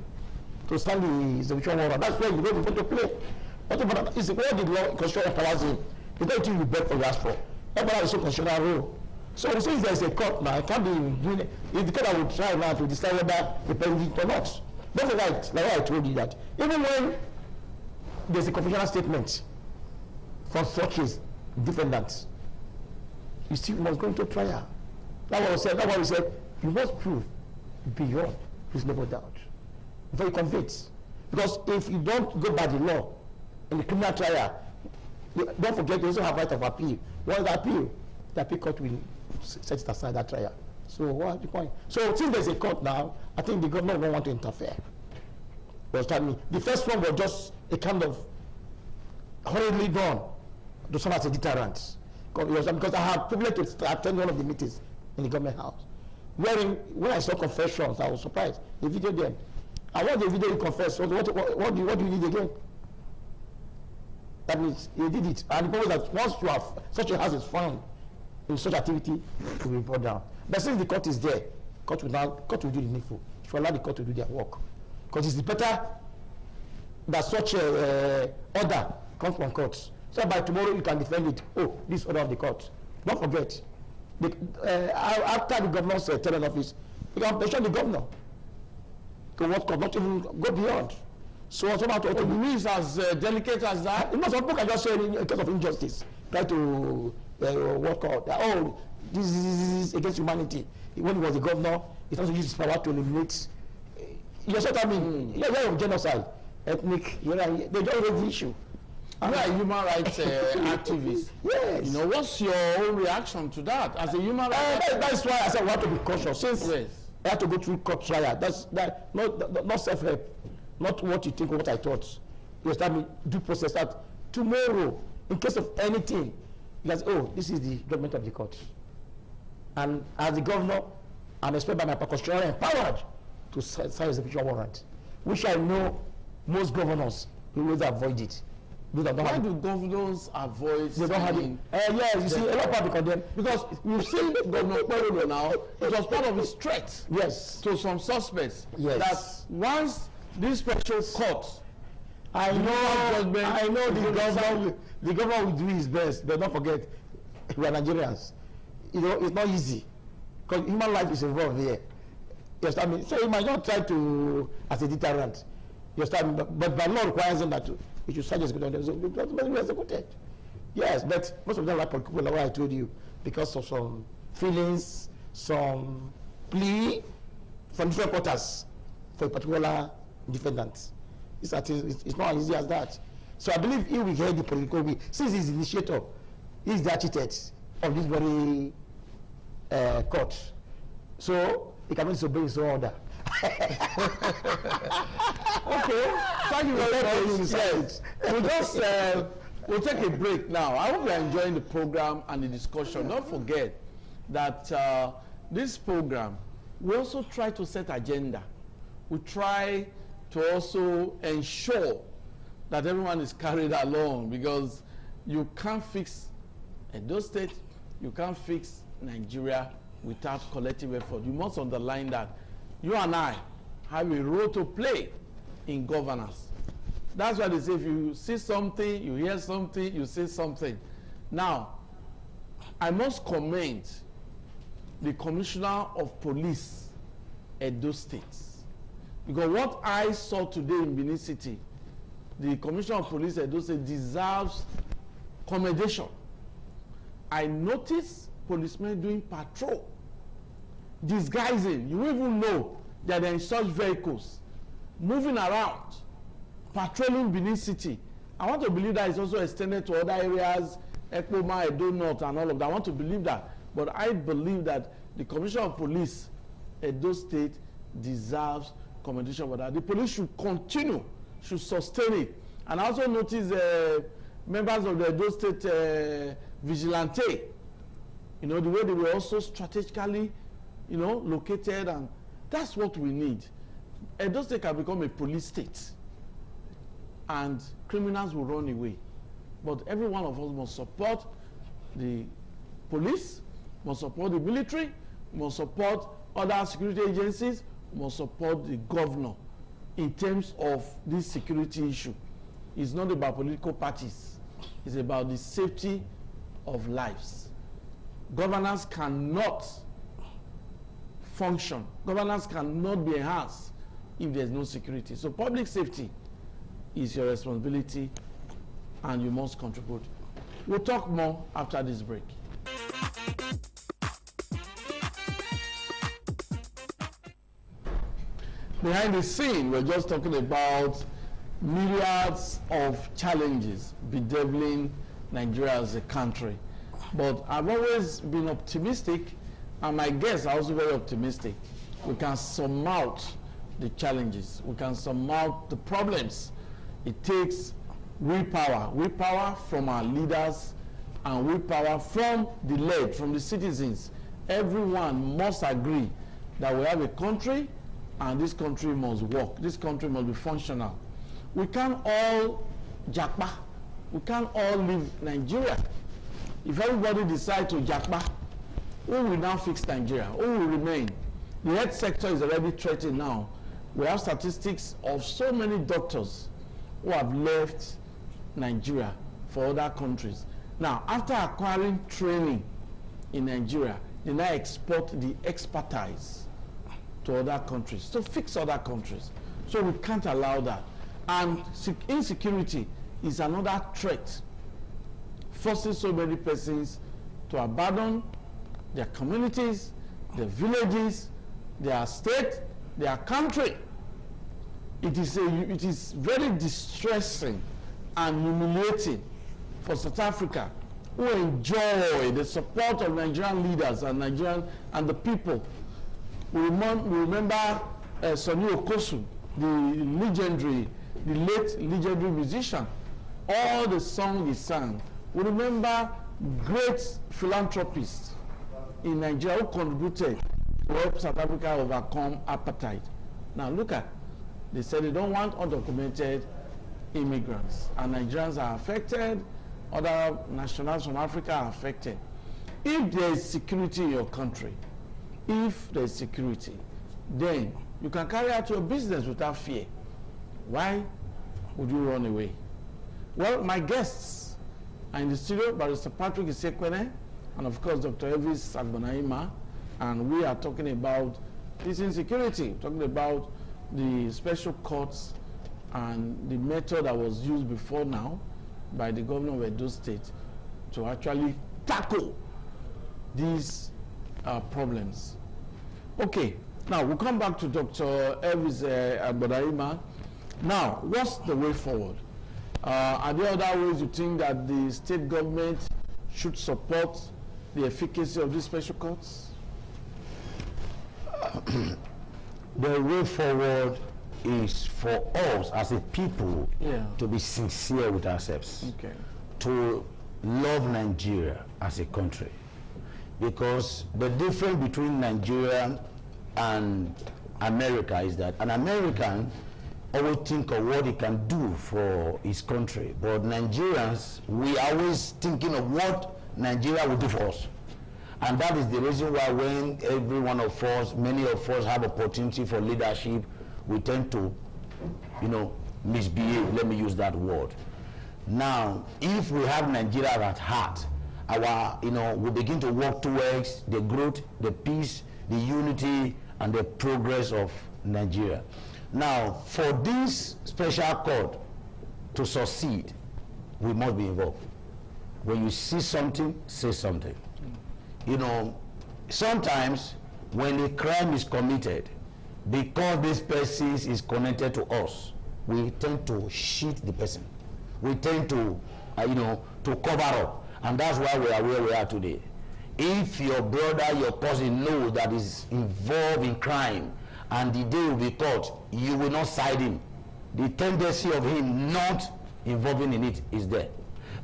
to stand the execution warrant. That's where you go to play. What is where the law constitution empowers him. It's not you beg for, you ask for. Everybody is so constitutional rule. So since there is a court now, it can't be doing it. It's the court that will try now to decide whether the president or not. Don't forget, like I told you that even when there's a confessional statement from such as defendants, you still must go into trial. That's what we said. You must prove beyond reasonable doubt before you convict. Because if you don't go by the law in the criminal trial, don't forget you also have right of appeal. Once the appeal court will set it aside that trial. So what's the point? So since there's a court now, I think the government don't want to interfere. The first one was just a kind of hurriedly done to serve as a deterrent. Because I had privilege to attend one of the meetings in the government house. When I saw confessions, I was surprised. They videoed them. And what the video you confess, what do you need again? That means he did it. And the problem is that once you have such a house is found in such activity, it will be brought down. But since the court is there, court will do the needful. It will allow the court to do their work. Because it's better that such a order comes from courts. So by tomorrow you can defend it. Oh, this order of the court. Don't forget, after the governor's tenant office, you can petition the governor to what court, not even go beyond. So it means as delicate as that. You know, some people can just say in a case of injustice, try to work out that, oh, this is against humanity. When he was the governor, he also used his power to eliminate. You know what I mean? Yeah, genocide, ethnic. They don't raise the issue. You are a human rights activist. Yes. You know, what's your own reaction to that as a human rights? That's why I said we have to be cautious. Since I have to go through court trial, not self-help. Not what you think or what I thought. You start me due process that tomorrow, in case of anything, you guys, oh, this is the judgment of the court. And as the governor, I'm expected by my constitutional empowered to sign execution warrant, which I know most governors will always avoid it. Why do governors avoid? They don't have it. Yes, you see, a lot of people condemn because you've seen Governor Okpebholo now. It was part of his threat. Yes. To some suspects. Yes. That once this special court, I know the governor will do his best, but don't forget, we are Nigerians. You know, it's not easy because human life is involved here. Yes, I mean, so you might not try to as a deterrent. Yes, I mean, but by law requires them that you should start executed. Yes, but most of them are political, like I told you, because of some feelings, some plea from different quarters for a particular defendant. It's not as easy as that. So I believe he will hear the political will. Since he's the initiator, he's the architect of this very court. So he can disobey his own order. Okay, thank you very much. Yes. We'll take a break now. I hope you are enjoying the program and the discussion. Don't forget that this program, we also try to set agenda. We try to also ensure that everyone is carried along, because you can't fix Edo State, you can't fix Nigeria without collective effort. You must underline that you and I have a role to play in governance. That's why they say if you see something, you hear something, you say something. Now, I must commend the Commissioner of Police, Edo State. Because what I saw today in Benin City, the Commissioner of Police, Edo State, deserves commendation. I noticed policemen doing patrol, disguising. You won't even know that they're in such vehicles, moving around, patrolling Benin City. I want to believe that it's also extended to other areas, Ekpoma, Edo North, and all of that. I want to believe that. But I believe that the Commissioner of Police, Edo State, deserves commendation for that. The police should continue, should sustain it. And I also noticed members of the Edo State vigilante, you know, the way they were also strategically, you know, located, and that's what we need. Edo State can become a police state, and criminals will run away. But every one of us must support the police, must support the military, must support other security agencies, must support the governor in terms of this security issue. It's not about political parties. It's about the safety of lives. Governance cannot function. Governance cannot be enhanced if there's no security. So public safety is your responsibility, and you must contribute. We'll talk more after this break. Behind the scene, we're just talking about myriads of challenges bedeviling Nigeria as a country. But I've always been optimistic, and my guests are also very optimistic. We can surmount the challenges. We can surmount the problems. It takes willpower from our leaders, and willpower from the led, from the citizens. Everyone must agree that we have a country, and this country must work. This country must be functional. We can't all japa. We can't all leave Nigeria. If everybody decides to japa, who will now fix Nigeria? Who will remain? The health sector is already threatened now. We have statistics of so many doctors who have left Nigeria for other countries. Now, after acquiring training in Nigeria, they now export the expertise to other countries, to fix other countries. So we can't allow that. And insecurity is another threat, forcing so many persons to abandon their communities, their villages, their state, their country. It is very distressing and humiliating for South Africa, who enjoy the support of Nigerian leaders and the people. We remember Sonny Okosu, the late legendary musician. All the songs he sang. We remember great philanthropists in Nigeria who contributed to help South Africa overcome apartheid. Now look at, they said they don't want undocumented immigrants, and Nigerians are affected, other nationals from Africa are affected. If there is security in your country, if there is security, then you can carry out your business without fear. Why would you run away? Well, my guests are in the studio, Barrister Patrick Isekwene, and of course Dr. Elvis Agbonaima, and we are talking about this insecurity, talking about the special courts and the method that was used before now by the governor of Edo State to actually tackle these problems. Okay, now we'll come back to Dr. Elvis Agbonaima. Now, what's the way forward? Are there other ways you think that the state government should support the efficacy of these special courts? The way forward is for us as a people to be sincere with ourselves, to love Nigeria as a country. Because the difference between Nigeria and America is that an American always think of what he can do for his country, but Nigerians, we are always thinking of what Nigeria will do for us. And that is the reason why when every one of us, many of us have opportunity for leadership, we tend to, misbehave, let me use that word. Now, if we have Nigeria at heart, our, we begin to work towards the growth, the peace, the unity, and the progress of Nigeria. Now, for this special court to succeed, we must be involved. When you see something, say something. Sometimes when a crime is committed, because this person is connected to us, we tend to cheat the person. We tend to, to cover up. And that's why we are where we are today. If your brother, your cousin knows that is involved in crime, and the day will be caught, you will not side him. The tendency of him not involving in it is there.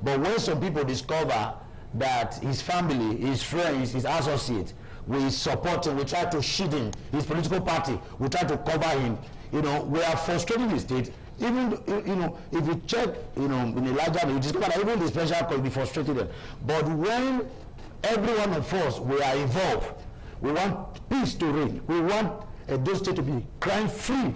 But when some people discover that his family, his friends, his associates, we support him, we try to shield him, his political party, we try to cover him, we are frustrating the state. Even, if you check, in a larger, you discover that even the special court will be frustrating them. But when every one of us, we are involved, we want peace to reign, we want those states to be crime-free.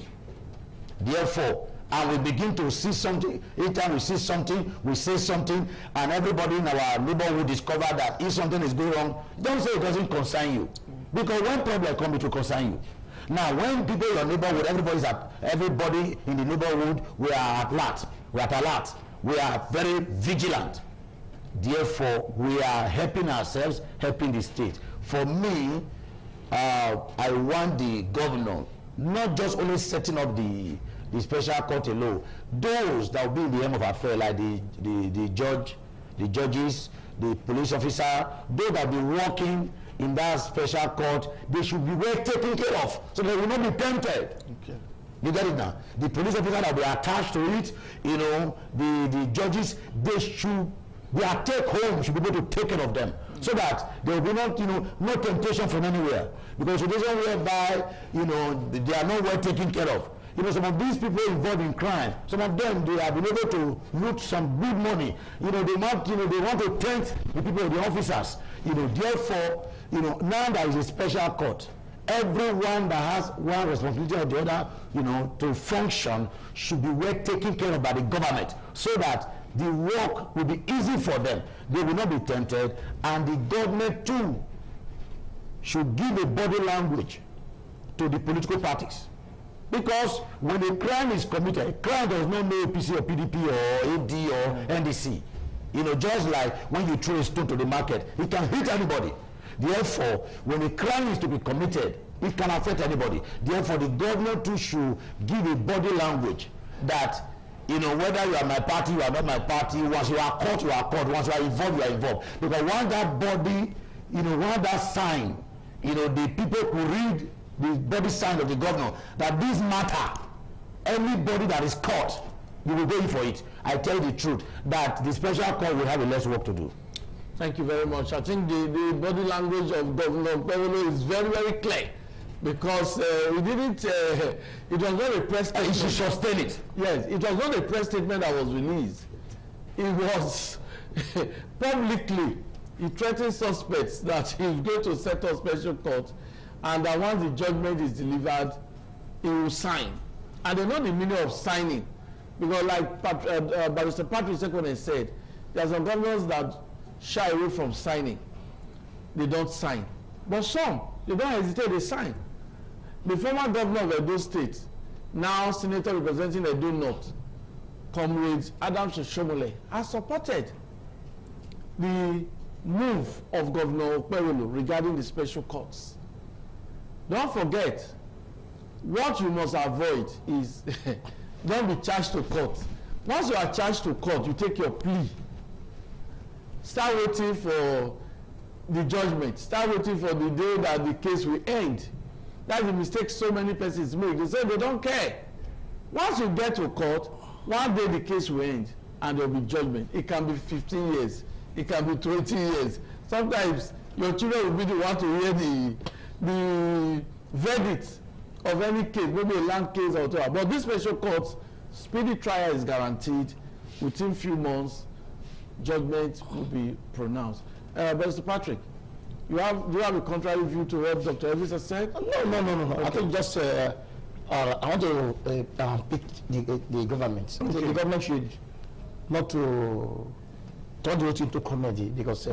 Therefore, and we begin to see something, each time we see something, we say something, and everybody in our neighborhood discover that if something is going wrong, don't say it doesn't concern you. Because when problem comes, it will concern you. Now, when people in your neighborhood, everybody in the neighborhood, we are alert. We are alert. We are very vigilant. Therefore, we are helping ourselves, helping the state. For me, I want the governor not just only setting up the special court alone, those that will be in the aim of affair, like the judges, the police officer, those that will be working in that special court, they should be well taken care of, so they will not be tempted. Okay. You get it now? The police officer that will be attached to it, the judges, they should, their take home should be able to take care of them, so that there will be not, no temptation from anywhere. Because situation whereby, they are not well taken care of. Some of these people involved in crime, some of them, they have been able to loot some good money. They want to tempt the people, the officers. Therefore, now there is a special court. Everyone that has one responsibility or the other, to function should be well taken care of by the government, so that the work will be easy for them. They will not be tempted, and the government too should give a body language to the political parties. Because when a crime is committed, crime does not know APC or PDP or AD or NDC. Just like when you throw a stone to the market, it can hit anybody. Therefore, when a crime is to be committed, it can affect anybody. Therefore, the government too should give a body language that, whether you are my party, you are not my party, once you are caught, you are caught, once you are involved, you are involved. Because once that body, once that sign, the people who read the body sign of the governor, that this matter, anybody that is caught, you will go in for it. I tell you the truth, that the special court will have a less work to do. Thank you very much. I think the body language of Governor Okpebholo is very, very clear, because we didn't, it was not a press statement. You should sustain it. Yes, it was not a press statement that was released. It was publicly, he threatened suspects that he's going to set up special court, and that once the judgment is delivered, he will sign. And they know the meaning of signing, because like Barrister Patrick Sekwene said, there are some governors that shy away from signing. They don't sign. But some, they don't hesitate, they sign. The former governor of Edo State, now senator representing Edo North, Comrade Adams Oshiomhole, has supported the move of Governor Okpebholo regarding the special courts. Don't forget, what you must avoid is don't be charged to court. Once you are charged to court, you take your plea. Start waiting for the judgment. Start waiting for the day that the case will end. That's the mistake so many persons make. They say they don't care. Once you get to court, one day the case will end and there will be judgment. It can be 15 years. It can be 20 years. Sometimes your children will be the one to hear the verdict of any case, maybe a land case or whatever. But this special court, speedy trial is guaranteed. Within few months, judgment will be pronounced. Mr. Patrick, do you have a contrary view to what Dr. Elvis has said? No. Okay. I think just I want to pick the government. Okay. The government should not to turn the whole thing into comedy because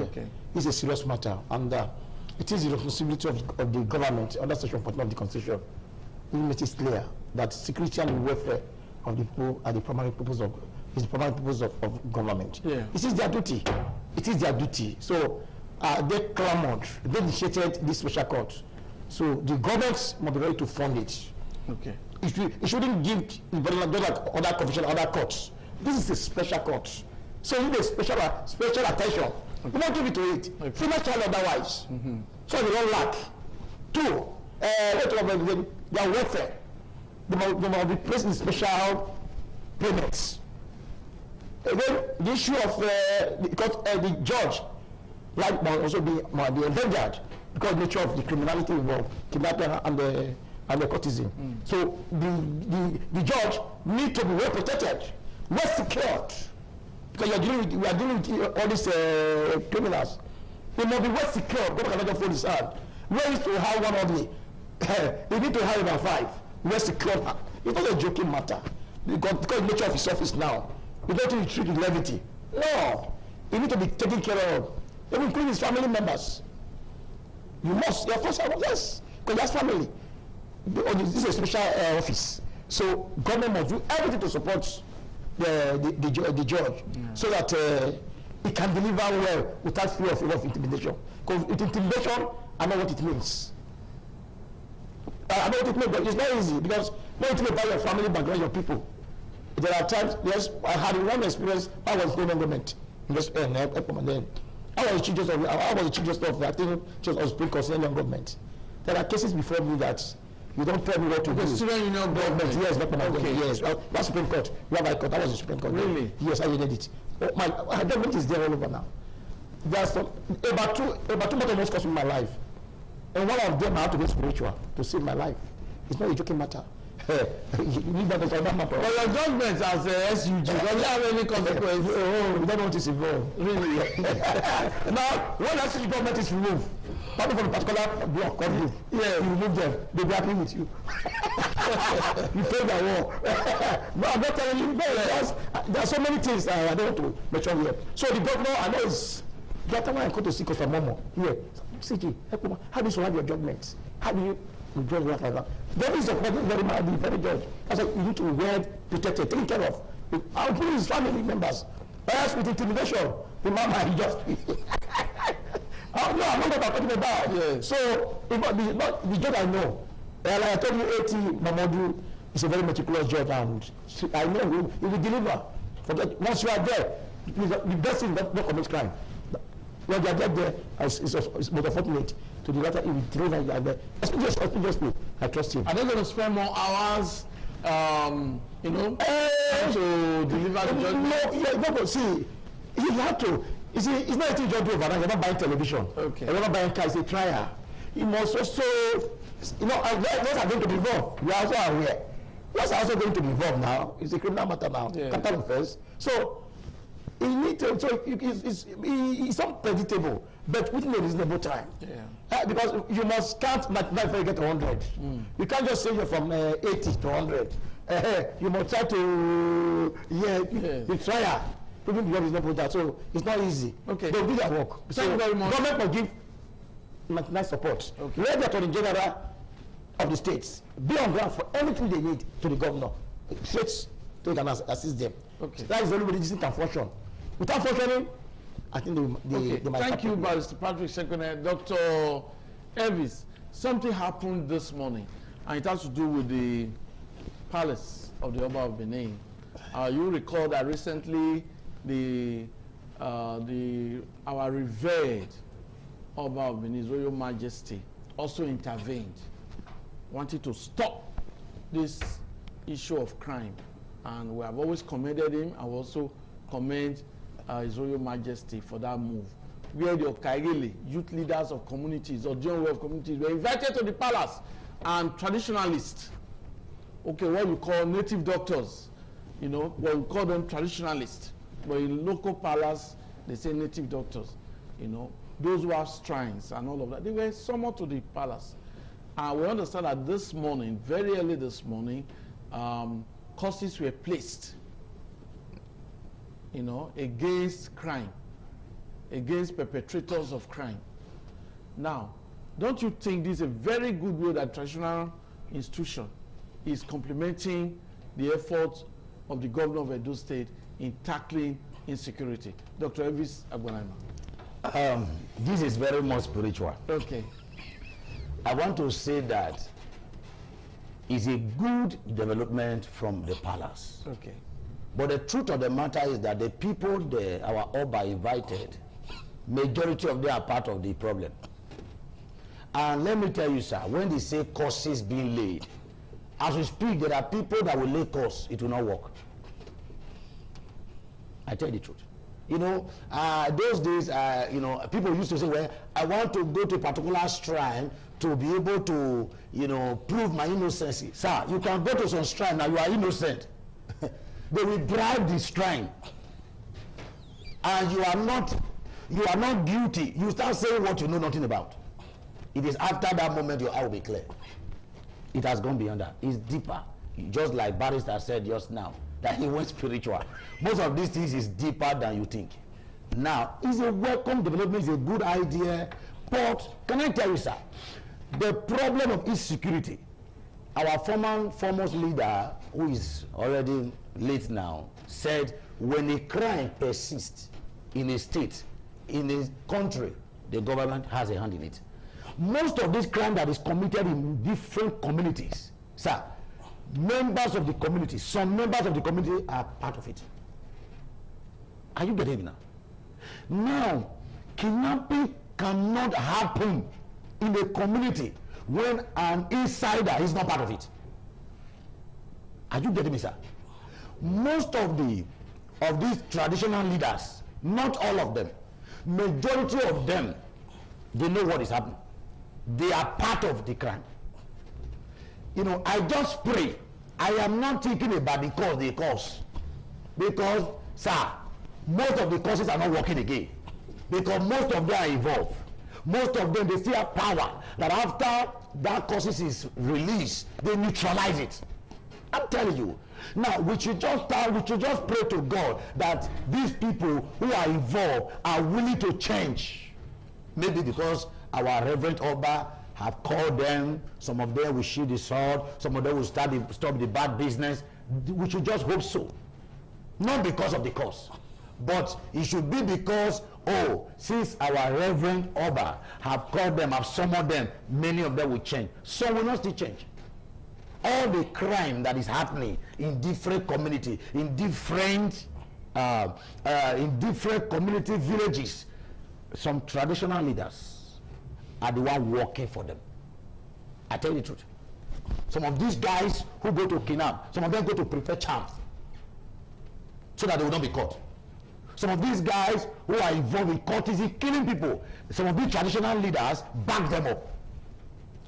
it's a serious matter, and it is the responsibility of the government under Section 14 of the Constitution. It makes it clear that security and welfare of the people are the primary purpose of government. Yeah. It is their duty. It is their duty. So they clamored, they initiated this special court. So the government must be ready to fund it. Okay. It shouldn't give like other convention, other courts. This is a special court. So you need a special attention. Okay. You don't give it to it. Okay. Finish child otherwise. So they don't lack. Two, their welfare. They must be placed in special payments. Again, the issue of the judge must also be endangered because of the nature of the criminality involved, kidnapping and the courtesan. So the judge needs to be well protected, well secured, because we are dealing with all these criminals. They must be well secured. God cannot afford his hand. Where is to have one only? We need to have about 5. Well secured. It's not a joking matter because the nature of his office now. You don't need to treat with levity. No, you need to be taken care of, even including his family members. You must, of course, yes, because that's family. This is a special office, so government must do everything to support the judge, so that he can deliver well without fear of intimidation. Because intimidation, I know what it means. I know what it means, but it's not easy because not intimidate by your family background, your people. There are times, yes, I had one experience. I was in government. I was the chief justice of I think just of Supreme Court Union government. There are cases before me that you don't tell me what to do. Student Union government. Yes, not government. Yes, that's Supreme Court. You have High Court. That was the Supreme Court. Really? Yes, I did it. My government is there all over now. There's about two most costs in my life, and one of them I have to be spiritual to save my life. It's not a joking matter. Well, your judgment as a SUG doesn't have any consequence. We don't know what is involved. Really? Now, when I see the government is removed, probably from a particular block or group, you remove them, they'll be happy with you. You pay the war. No, I'm not telling you, there are so many things I don't want to mention here. So the governor, I know is, that time I go to see Costa Momo here. CG, how do you survive your judgment? How do you judge like that? That is a problem very judge. I said, you need to be well protected, taken care of. I'll put his family members. Else with intimidation, the man might just no, I'm not talking about. Yes. So the judge I know, like I told you, A.T. Mamadou is a very meticulous judge, and I know he will deliver. For that, once you are there, the best thing not commit crime. When you are there, it's more fortunate to the latter, he will deliver there. Expeditiously, I trust him. Are they going to spend more hours, to deliver the judgment? No, see, you have to. You see, it's not a thing you do overnight. You're not buying television. Okay. You're not buying cars. It's a trial. You must also, those are going to be involved. You are also aware. Those are also going to be involved now. It's a criminal matter now. Capital offense. So, you need to. So it's unpredictable, but within a reasonable time. Yeah. Because you must count before you get 100. You can't just say you're from 80 to 100. You must try to the trial. People beyond is not put that, so it's not easy. Okay. They'll do their work. Thank you very much. Government will give nice support. Okay. Let the Attorney General of the states be on ground for anything they need to the governor. States to can assist them. Okay. That is the only way this thing can function. Without functioning, I think they might. Thank you, Mr. Patrick Sekwene. Dr. Elvis, something happened this morning, and it has to do with the palace of the Oba of Benin. You recall that recently our revered Oba of Benin, His Royal Majesty, also intervened, wanted to stop this issue of crime, and we have always commended him. I also commend His Royal Majesty for that move. Where the Okaigele, youth leaders of communities or general of communities, were invited to the palace, and traditionalists, what we call native doctors, what we call them traditionalists, but in local palace they say native doctors, those who have shrines and all of that, they were summoned to the palace. And we understand that this morning, very early this morning, curses were placed, against crime against perpetrators of crime. Now, don't you think this is a very good way that traditional institution is complementing the efforts of the governor of Edo State in tackling insecurity? Dr. Elvis Agbonaima. This is very much spiritual. Okay. I want to say that it's a good development from the palace. Okay. But the truth of the matter is that the people there, our Oba invited, majority of them are part of the problem. And let me tell you, sir, when they say courses being laid, as we speak, there are people that will lay course, it will not work. I tell you the truth. You know, those days, you know, people used to say, well, I want to go to a particular shrine to be able to, you know, prove my innocence. Sir, you can go to some shrine now, you are innocent. They will bribe the shrine. And you are not guilty. You start saying what you know nothing about. It is after that moment your eye will be clear. It has gone beyond that. It's deeper. Just like Barrister said just now, that he went spiritual. Most of these things is deeper than you think. Now, it's a welcome development, it's a good idea, but can I tell you, sir, the problem of insecurity, our foremost leader, who is already late now, said when a crime persists in a state, in a country, the government has a hand in it. Most of this crime that is committed in different communities, sir, members of the community, some members of the community are part of it. Are you getting me now? Now, kidnapping cannot happen in a community when an insider is not part of it. Are you getting me, sir? Most of these traditional leaders, not all of them, majority of them, they know what is happening. They are part of the crime. You know, I just pray. I am not thinking about the cause they cause. Because, sir, most of the causes are not working again. Because most of them are involved. Most of them, they still have power that after that causes is released, they neutralize it. I'm telling you. Now, we should just pray to God that these people who are involved are willing to change. Maybe because our Reverend Oba have called them, some of them will sheathe the sword, some of them will stop the bad business. We should just hope so. Not because of the cause, but it should be because, oh, since our Reverend Oba have called them, have summoned them, many of them will change. Some will not still change. All the crime that is happening in different community, in different community villages, some traditional leaders are the one working for them. I tell you the truth. Some of these guys who go to kidnap, some of them go to prepare charms so that they will not be caught. Some of these guys who are involved in courtesy, killing people, some of these traditional leaders back them up.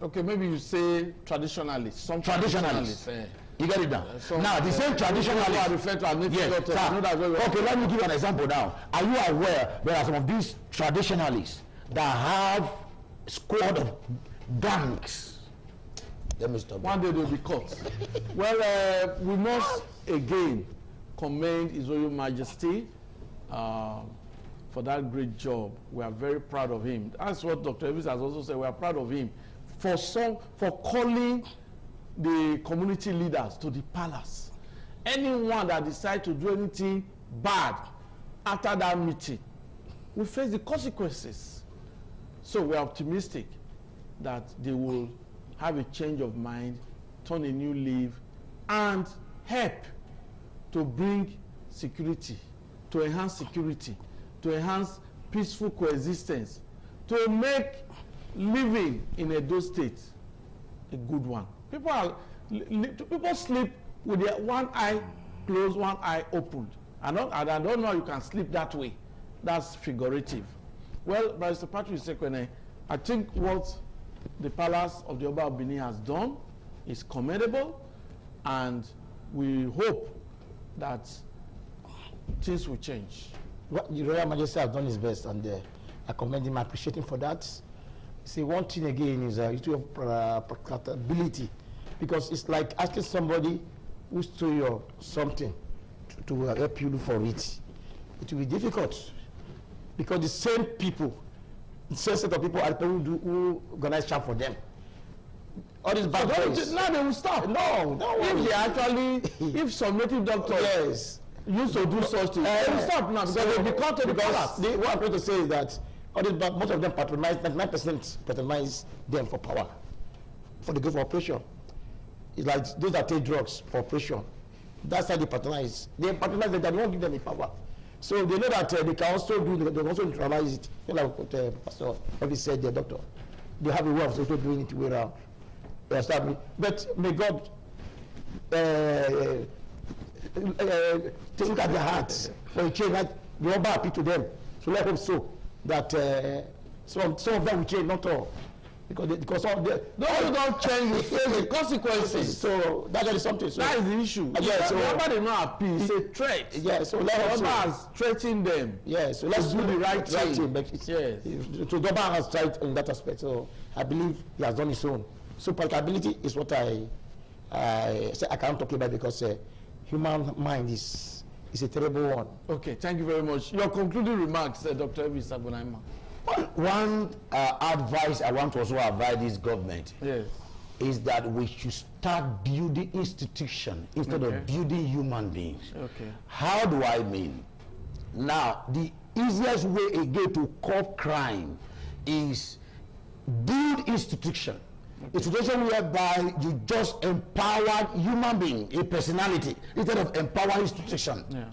Okay, maybe you say traditionalists. Some traditionalists. You get it now. Now, the same traditionalists. Yes, okay, let me give you an example now. Are you aware there are some of these traditionalists that have squad of gangs? Let me stop. One day they'll be caught. Well, we must again commend His Royal Majesty for that great job. We are very proud of him. That's what Dr. Elvis has also said. We are proud of him for calling the community leaders to the palace. Anyone that decides to do anything bad after that meeting will face the consequences. So we are optimistic that they will have a change of mind, turn a new leaf, and help to bring security, to enhance security, to enhance peaceful coexistence, to make living in Edo State a good one. People sleep with their one eye closed, one eye opened. I don't know how you can sleep that way. That's figurative. Well, Mr. Patrick Sekweneh, I think what the Palace of the Oba of Benin has done is commendable, and we hope that things will change. What the Royal Majesty has done his best, and I commend him, I appreciate him for that. See, one thing again is issue of practicability, because it's like asking somebody who stole your something to help you look for it. It will be difficult. because the same people, the same set of people are the people who organize sham for them. All these bad boys. Now they will stop. No, don't worry. If they actually, if some native doctors used to do such things, they will stop now because they will be caught to the palace. What I'm trying to say is that all these most of them patronize, 99% patronize them for power, for the good for operation. It's like those that take drugs for operation. That's how they patronize. They patronize them, they won't give them the power. So they know that they can also do, they can also neutralize it. You know, like what Pastor Elvis said, the doctor. They have a way of also doing it way around. But may God take look at their hearts for a change. That the Oba happy to them. So let hope so that some of them will change, not all. Because all the don't change, you face the consequences. So that is something. So that is the issue. Yeah, so nobody not appeal. It's a threat. Yeah, so let us threaten them. Yeah, so let's do the right thing. Yes. So Doba has tried in that aspect. So I believe he has done his own. So palatability is what I can't talk about because human mind is a terrible one. Okay, thank you very much. Your concluding remarks, Dr. Elvis Agbonaima. One advice I want to also advise this government is that we should start building institutions instead of building human beings. Okay. How do I mean? Now, the easiest way again to curb crime is build institution. A situation whereby you just empower human being, a personality, instead of empower institution. Yeah.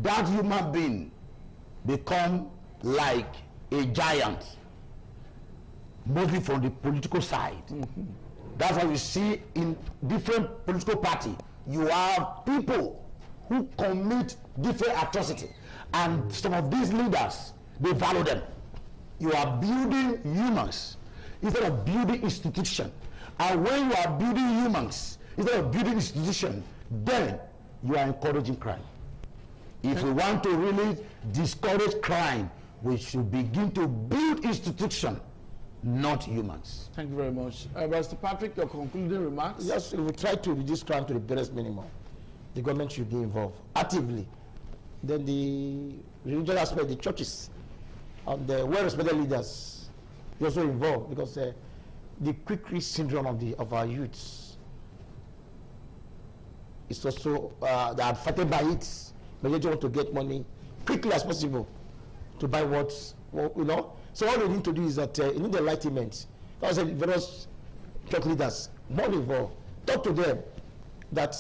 That human being become like a giant, mostly from the political side. That's why you see in different political party, you have people who commit different atrocity, and some of these leaders, they value them. You are building humans instead of building institution. And when you are building humans instead of building institution, then you are encouraging crime. If we want to really discourage crime, we should begin to build institution, not humans. Thank you very much. Mr. Patrick, your concluding remarks? Yes, if we try to reduce crime to the barest minimum, the government should be involved actively. Then the religious aspect, the churches, and the well-respected leaders, be also involved, because the quick reach syndrome of our youths is also they are affected by it. But they just want to get money quickly as possible to buy what you know. So all we need to do is that you need enlightenment. That's why various church leaders more involved. Talk to them that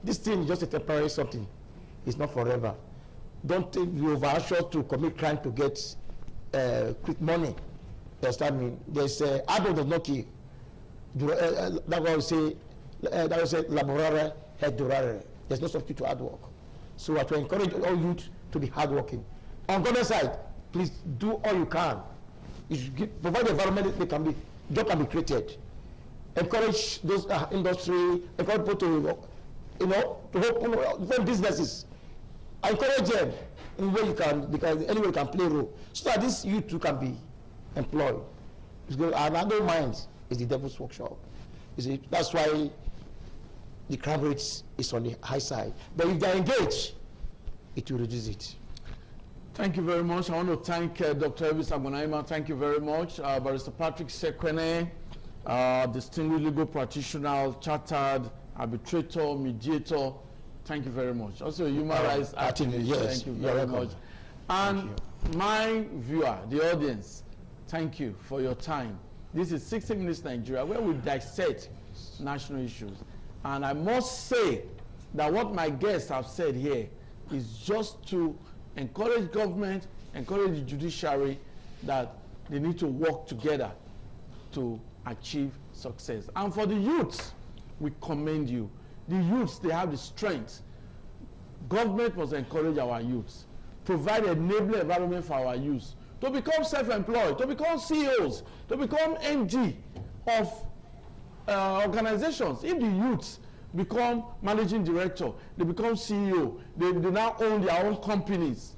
this thing is just a temporary something. It's not forever. Don't be overanxious to commit crime to get quick money. Understand me? There's Adam does not kill. That will say laborare et durare. There's no substitute to hard work. So I to encourage all youth to be hardworking. On the other side, please do all you can. You should provide the environment that job can be created. Encourage those industry, encourage people to, to open businesses. Encourage them in where you can, because anywhere you can play a role, so that this youth too can be employed. Another mind is the devil's workshop. You see, that's why the crime rate is on the high side. But if they are engaged, it will reduce it. Thank you very much. I want to thank Dr. Elvis Agbonaima. Thank you very much. Barrister Patrick Sekwene, distinguished legal practitioner, chartered arbitrator, mediator. Thank you very much. Also a human rights activist. Yes, thank you very much. And my viewer, the audience, thank you for your time. This is 60 Minutes Nigeria, where we dissect national issues. And I must say that what my guests have said here is just to encourage government, encourage the judiciary, that they need to work together to achieve success. And for the youths, we commend you. The youths, they have the strength. Government must encourage our youths, provide an enabling environment for our youths to become self-employed, to become CEOs, to become MD of organizations. If the youths become managing director, they become CEO, they now own their own companies,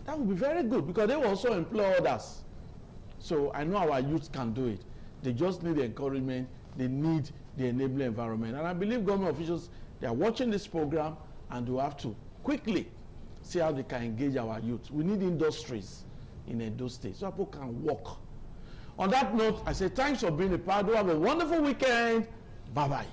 that would be very good, because they will also employ others. So I know our youths can do it. They just need the encouragement, they need the enabling environment. And I believe government officials, they are watching this program, and they have to quickly see how they can engage our youth. We need industries in Edo State so people can work. On that note, I say thanks for being a part. Do have a wonderful weekend. Bye-bye.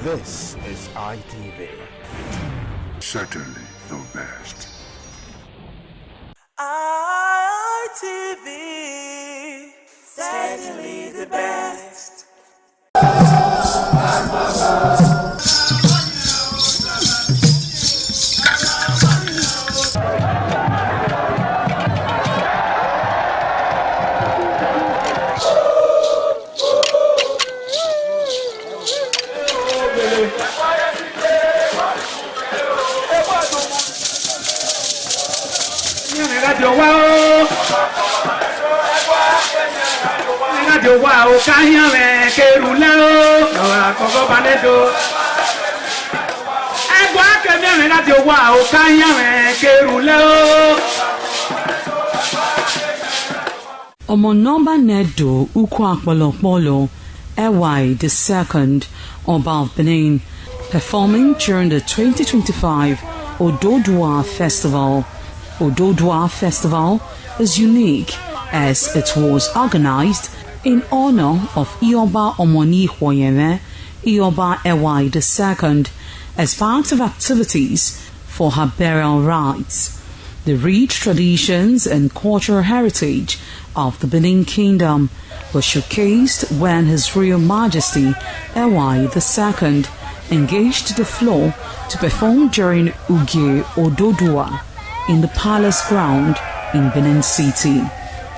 This is ITV. Certainly the best. ITV. Certainly the best. Omonomba Nedo Ukwakwalopolo Ewai II, Oba of Benin, performing during the 2025 Ododua Festival. Ododua Festival is unique as it was organized in honor of Ioba Omoni Hwoyeme, Ioba Ewai II, as part of activities for her burial rites. The rich traditions and cultural heritage of the Benin Kingdom was showcased when His Royal Majesty Ewai II engaged the floor to perform during Ugie Ododua in the palace ground in Benin City.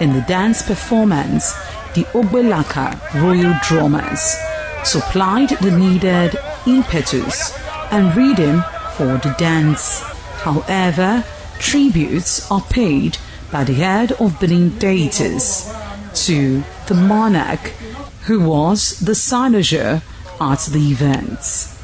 In the dance performance, the Ogbelaka royal drummers supplied the needed impetus and rhythm for the dance. However, tributes are paid by the head of Benin deities to the monarch, who was the cynosure at the events.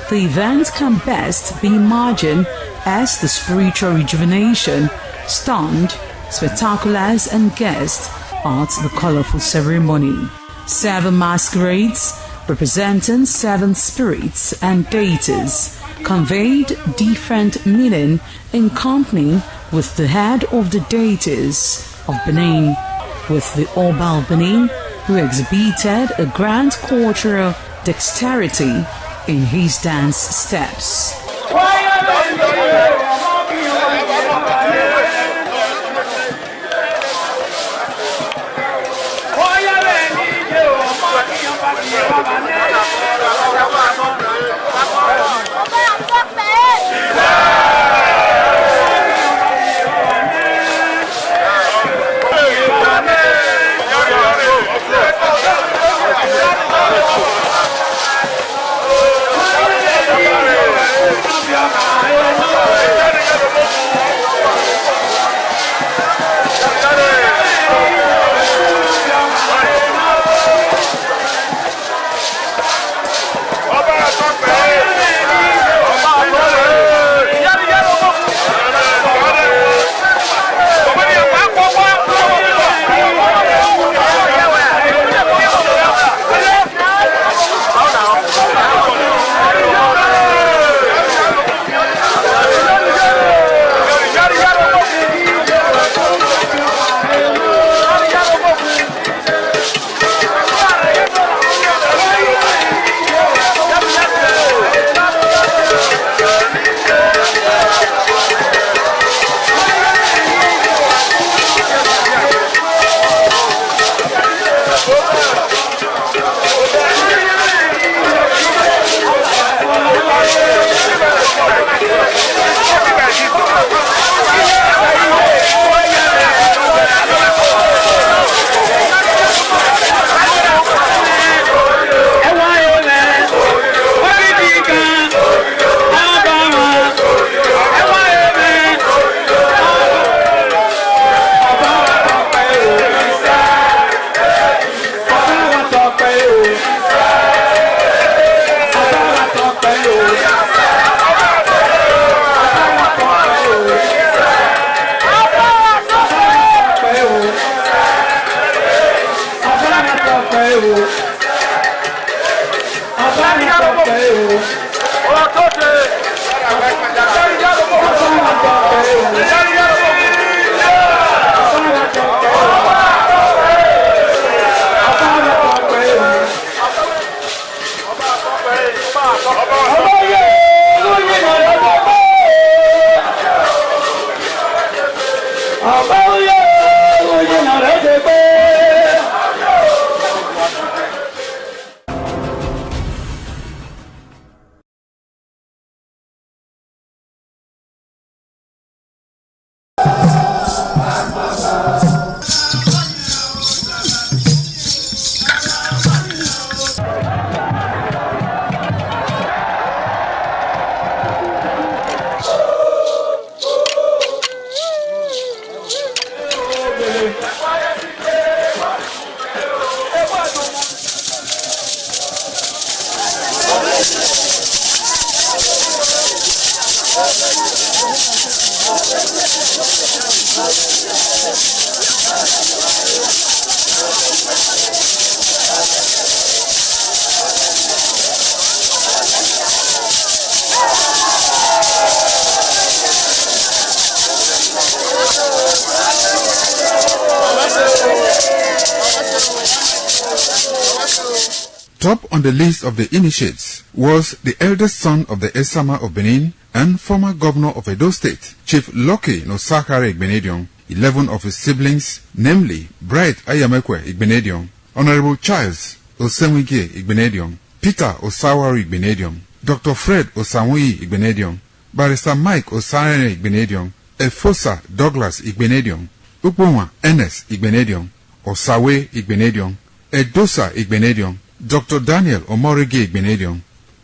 The event can best be imagined as the spiritual rejuvenation, stunned, spectaculars and guests at the colorful ceremony. 7 masquerades representing 7 spirits and deities conveyed different meaning in company with the head of the deities of Benin, with the Oba of Benin, who exhibited a grand cultural dexterity in his dance steps. Yeah. Top on the list of the initiates was the eldest son of the Esama of Benin and former governor of Edo State, Chief Lucky Nosakare Igbenedion. 11 of his siblings, namely Bright Ayamekwe Igbenedion, Honorable Charles Osenwige Igbenedion, Peter Osawari Igbenedion, Dr. Fred Osanwi Igbenedion, Barrister Mike Osarene Igbenedion, Efosa Douglas Igbenedion, Upoma Ernest Igbenedion, Osawe Igbenedion, Edosa Igbenedion, Dr. Daniel Omorige Igbenedion,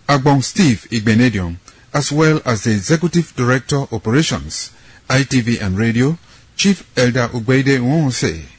Agbon Steve Igbenedion, as well as the Executive Director Operations, ITV and Radio, Chief Elder Ugbeide Nwonse.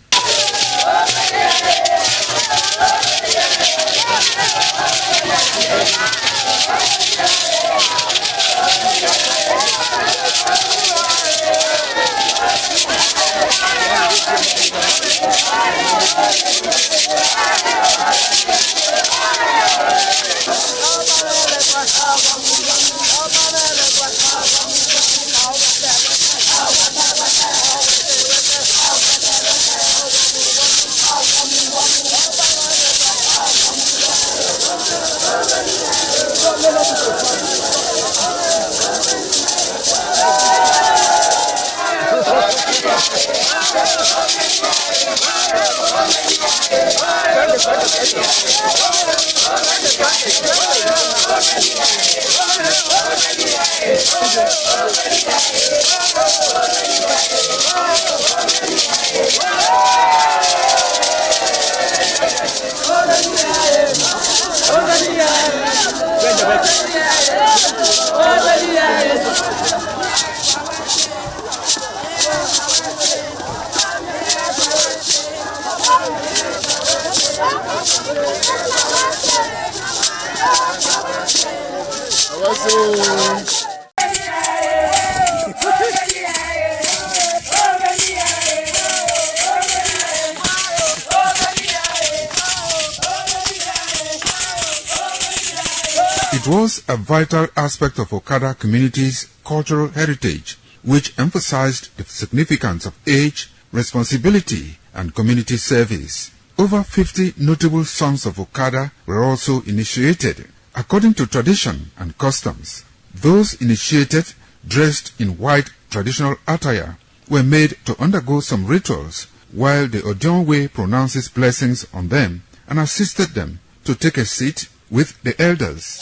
It was a vital aspect of Okada community's cultural heritage, which emphasized the significance of age, responsibility, and community service. Over 50 notable sons of Okada were also initiated. According to tradition and customs, those initiated, dressed in white traditional attire, were made to undergo some rituals, while the Odionwe pronounces blessings on them and assisted them to take a seat with the elders.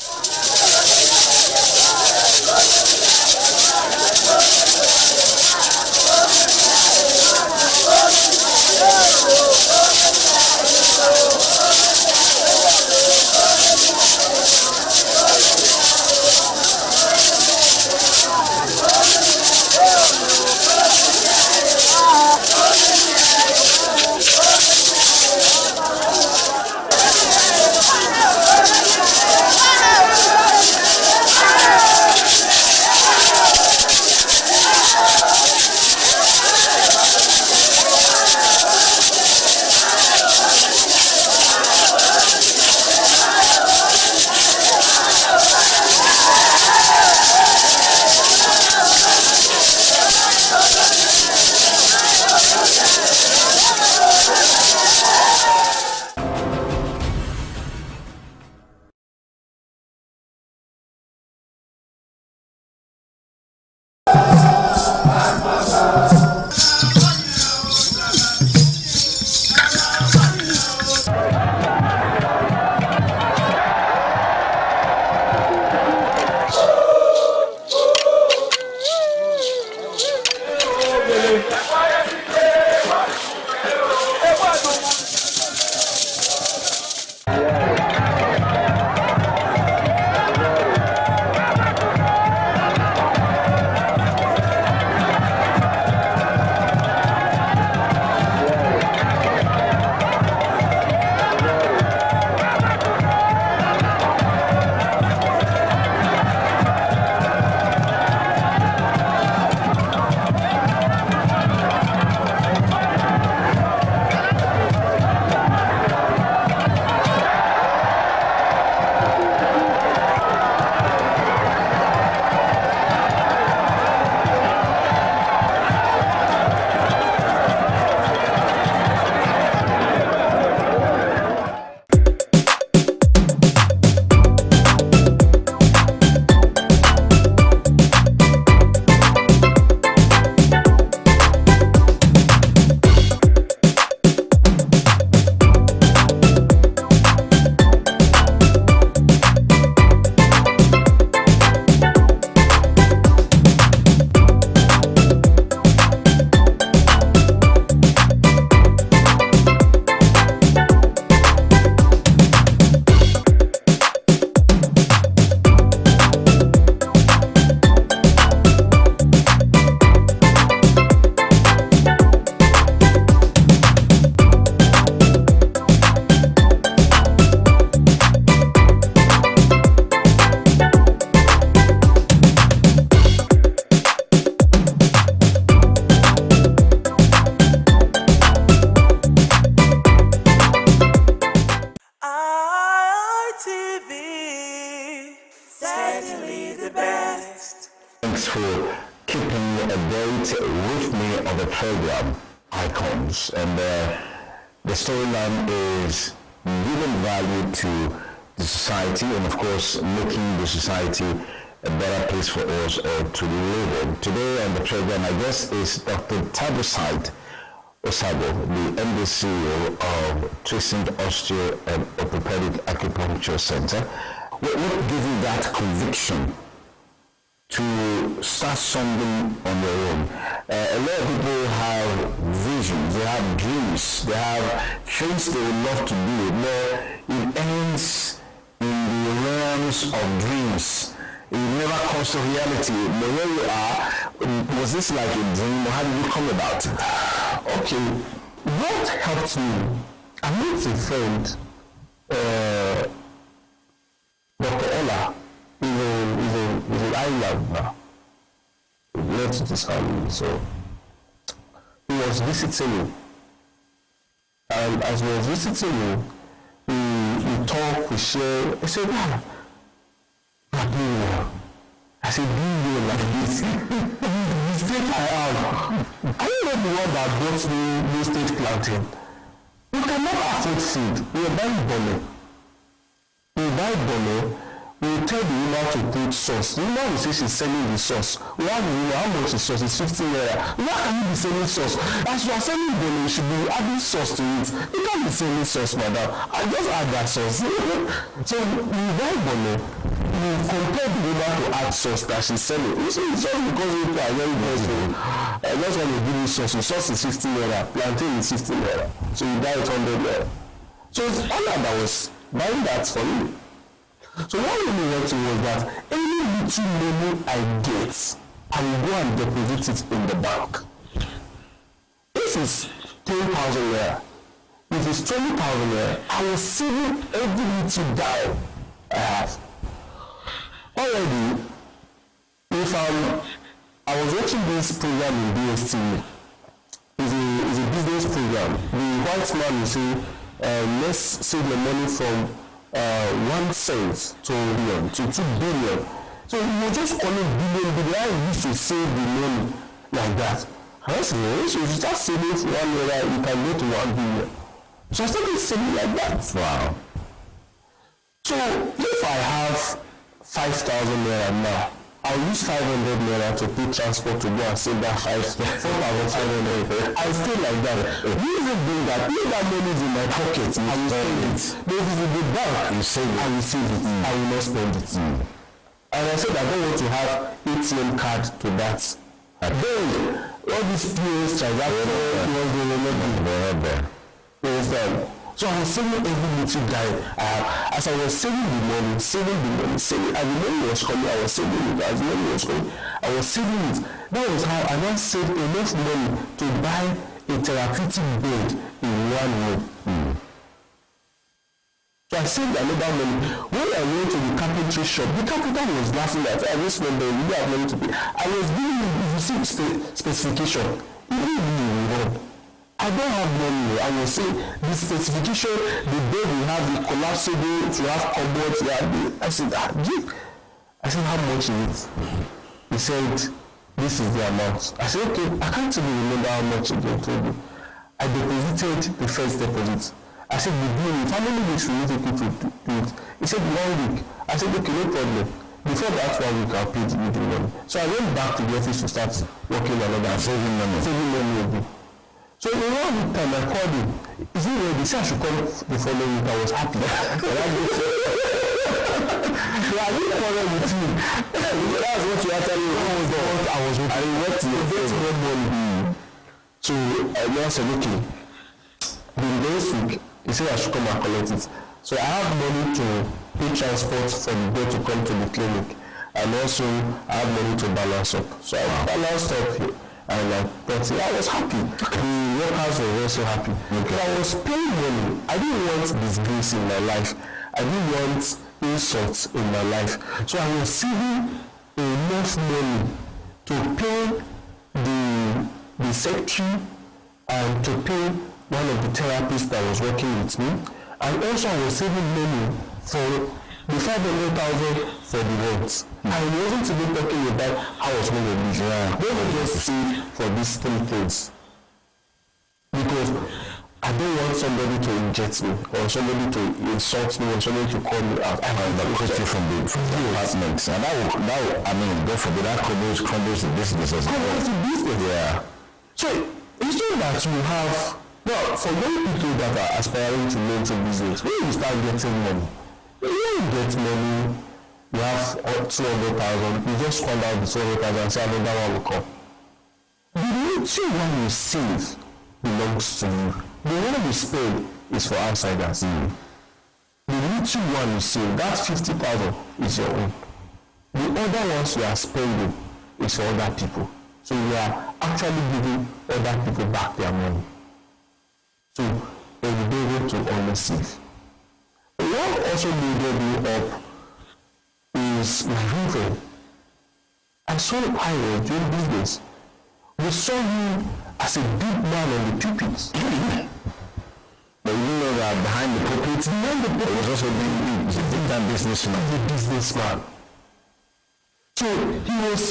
a date with me on the program, Icons, and the storyline is giving value to the society and, of course, making the society a better place for us to live in. Today on the program, I guess, is Dr. Taburside Osabo, the MD CEO of Twisted Osteo and Orthopedic Acupuncture Center. What gave you that conviction to start something on your own? A lot of people have visions, they have dreams, they have things they would love to do, but it ends in the realms of dreams. It never comes to reality. The way you are, was this like a dream, or how did you come about it? Okay, what helped me? I met a friend, Dr. Ola, is an island now. He left with his family, so he was visiting me. And as he was visiting me, we talked, we shared. I said, I'm doing well. I said, doing well like this. The mistake I have. I don't know the one that brought me new stage planting. We cannot afford food. We are buying bone. We buy bone. We tell the woman to put sauce. The woman will say she's selling the sauce. One will how much is sauce? It's 15 naira. Why can you be selling sauce? As you are selling bone, you should be adding sauce to it. You can't be selling sauce, madam. I just add that sauce. So we buy bone. We compare the woman to add sauce that she's selling. You see, it's just because people are very grateful. That's why they give you sauce. The sauce is 15 naira. Plantain is 15 naira. So you buy it 100 naira. So it's all that was buying that for me. So what we went to was that any little money I get, I will go and deposit it in the bank. If it's 10,000 naira, if it's 20,000 naira, I will save every little dime I have. Already, if I was watching this program in DSTV, it's a business program. The white man will say, let's save the money from 1 cent to 2 billion. So you're just calling billion, but I used to save the money like that. I said, so if you start saving for 1 naira, you can go to 1 billion. So I started saving like that. Wow. So if I have 5,000 naira now, I'll use 500 naira to pay transport to go and save that 4,500 naira. I'll stay like that. You even do that. If that money is in my pocket, I will spend it. But if it's in the bank, you save it. I will save it. I will not spend it. And I said I don't want to have ATM card to that. Then all these POS transactions was the remedy. You understand? So I was saving every little dime. As I was saving the money, as the money was coming, I was saving it. As the money was coming, I was saving it. That was how I now saved enough money to buy a therapeutic bed in 1 room. So I saved another money. When I went to the carpentry shop, the carpenter was laughing at I just went there, you don't have money to pay. I was giving him the specification. Even we run. I don't have money. I will say the specification, the bed we have, the collapsible, to have cupboards. I said, how much is it? He said, this is the amount. I said, okay, I can't even remember how much again told me. I deposited the first deposit. I said, how many weeks will you take you to do it? He said, 1 week. I said, okay, no problem. Before that 1 week, I'll pay the money. So I went back to the office to start working on another saving money again. So in 1 week time, I called him. Is he ready? He said I should come the following week. I was happy. I didn't quarrel with him. That's what you actually want. I was with him. I went to the money. So I said, okay. The next week, he said I should come and collect it. So I have money to pay transport from there to come to the clinic. And also, I have money to balance up. So I balanced up here. And I was happy. The workers were also happy. Because I was paying money. I didn't want disgrace in my life. I didn't want insults in my life. So I was saving enough money to pay the secretary and to pay one of the therapists that was working with me. And also I was saving money for the 500,000 for the rent. And he wasn't even talking about how I was going to live. Yeah. They will just say for these three things. Because I don't want somebody to inject me, or somebody to insult me, or somebody to call me out. I want to quit you from the apartment. And that will, I mean, God forbid, that crumbles the business as well. Crumbles the business, yeah. So, it's not that you have, well, for many people that are aspiring to learn to business, when you start getting money, when you get money, you have 200,000, you just squander out the 200,000 and say another one will come. The little one you save belongs to you. The one you spend is for outsiders. The little one you save, that 50,000 is your own. The other ones you are spending is for other people. So you are actually giving other people back their money. So you'll be able to always save. What also needed me up is my river. I saw I was doing business. We saw him as a big man on the pulpit. But you know that behind the pulpit, he was also being a big-time businessman. He's a businessman. So he was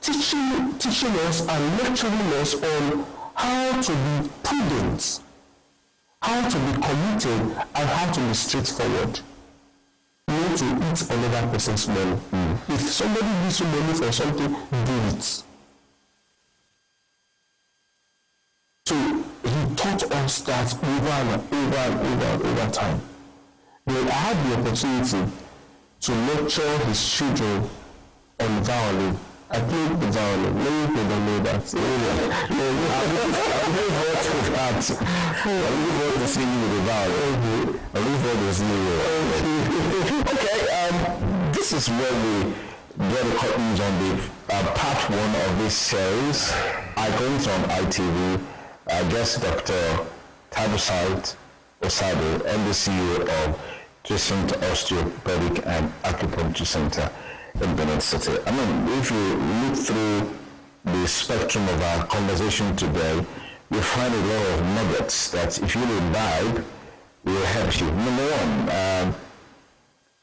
teaching us and lecturing us on how to be prudent, how to be committed, and how to be straightforward. Not to eat another person's money. If somebody gives you money for something, do it. So he taught us that over time. When I had the opportunity to lecture his children on violin, I played the violin. Many people don't know that. I'm looking forward to that. I'm looking forward to seeing you with the violin. I'm looking forward to seeing you. Okay, this is where we get the curtains on the part one of this series. Icons on ITV. Guest Dr. Tabusai Osado, and the CEO of Crescent Osteopathic and Acupuncture Center in Benin City. I mean, if you look through the spectrum of our conversation today, you'll find a lot of nuggets that, if you imbibe, will help you. Number one,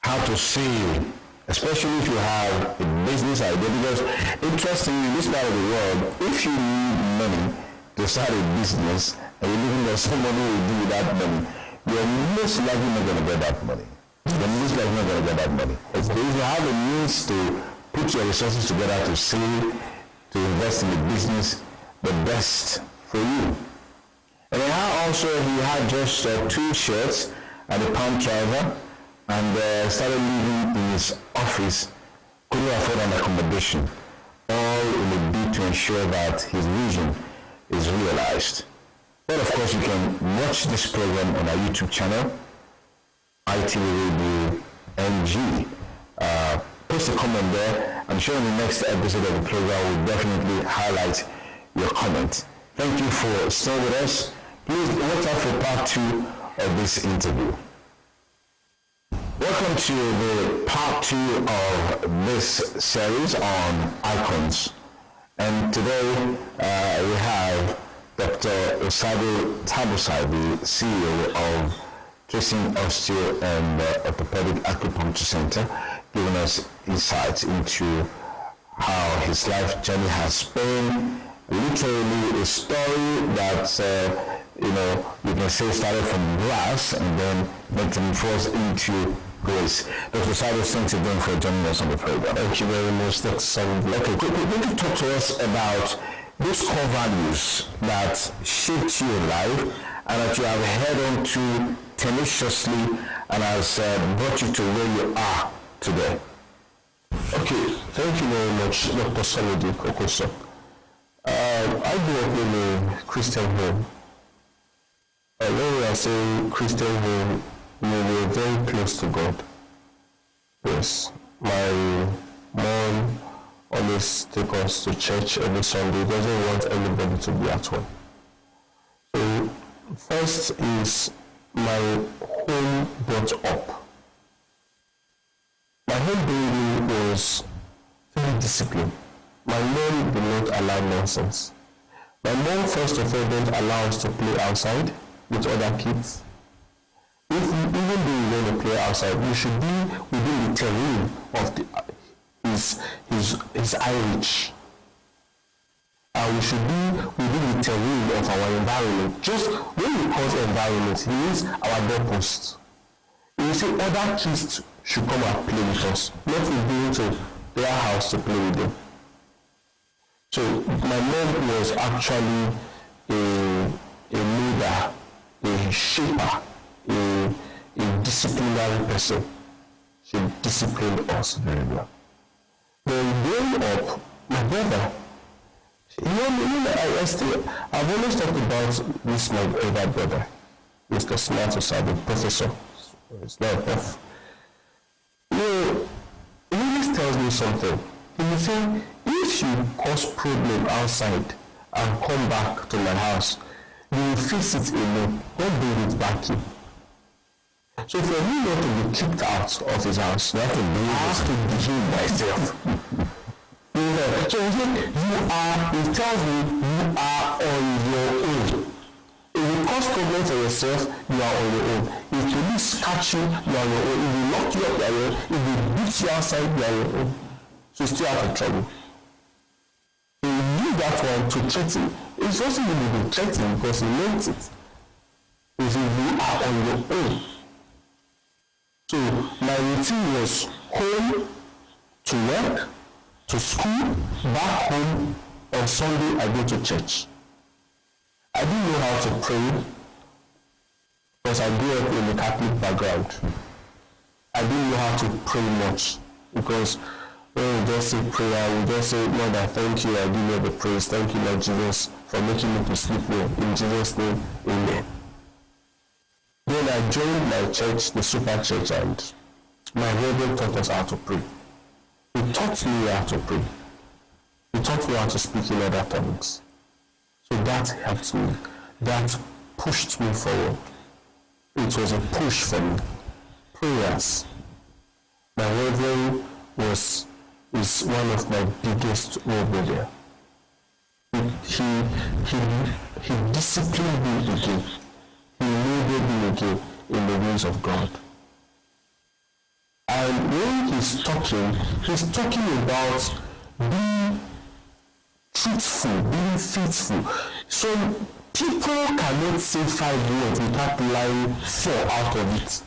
how to save, especially if you have a business idea, because interestingly, in this part of the world, if you need money to start a business and you're looking for somebody who will do that money, you're most likely not going to get that money. You're most likely not going to get that money. If you have a means to put your resources together to save, to invest in the business, the best for you. And then also he had just 2 shirts and a palm trouser, and started living in his office, couldn't afford an accommodation, all in a bid to ensure that his vision is realized. But of course, you can watch this program on our YouTube channel, ITV Radio NG. Post a comment there. I'm sure in the next episode of the program will definitely highlight your comment. Thank you for staying with us. Please watch out for part 2 of this interview. Welcome to the part 2 of this series on icons. And today we have Dr. Osado Tabusai, the CEO of Crescent Osteo and Orthopedic Acupuncture Center, giving us insights into how his life journey has been. Literally a story that, you can say started from grass and then metamorphosed into grace. Dr. Osado, thanks again for joining us on the program. Thank you very much, Dr. Sam. Okay, quickly talk to us about those core values that shaped your life and that you have held on to tenaciously and has brought you to where you are today. Okay, thank you very much, Dr. Samedi Kokoso. I grew up in a Christian home. When we are saying Christian home, we were very close to God. Yes, my mom always take us to church every Sunday. Doesn't want anybody to be at home. So first is my home brought up. My home building was very disciplined. My mom did not allow nonsense. My mom first of all didn't allow us to play outside with other kids. Even though we want to play outside, we should be within the terrain of is Irish. And we should be within the terrain of our environment. Just when we cause environment, it means our doorpost. We say other kids should come and play with us, not we go to their house to play with them. So my mom was actually a leader, a shaper, a disciplinary person. She disciplined us very well. Then growing up, my brother, I've always talked about this, my older brother, Mr. Smart Osabe, professor. It's not enough. He always tells me something. He will say, if you cause problem outside and come back to my house, you will face it alone. Don't bring it back in. So for me not to be kicked out of his house, I have to behave myself. So he tells me you are on your own. If you cause problem for yourself, you are on your own. If police catch you, you are on your own. If you lock you up, you are on your own. If they beat you outside, you are on your own. So you still out of trouble. So you use that one to threaten. It's also going to be threatening because he meant it. If you are on your own. So my routine was home, to work, to school, back home. On Sunday, I go to church. I didn't know how to pray because I grew up in a Catholic background. I didn't know how to pray much because when we just say prayer, we just say, Lord, I thank you, I give you the praise. Thank you, Lord Jesus, for making me to sleep well. In Jesus' name, amen. Then I joined my church, the Super Church, and my reverend taught us how to pray. He taught me how to pray. He taught me how to speak in other tongues. So that helped me. That pushed me forward. It was a push for me. Prayers. My reverend is one of my biggest role models. He disciplined me again. He molded me again in the ways of God. And when he's talking about being truthful, being faithful. So people cannot say 5 words without lying 4 out of it.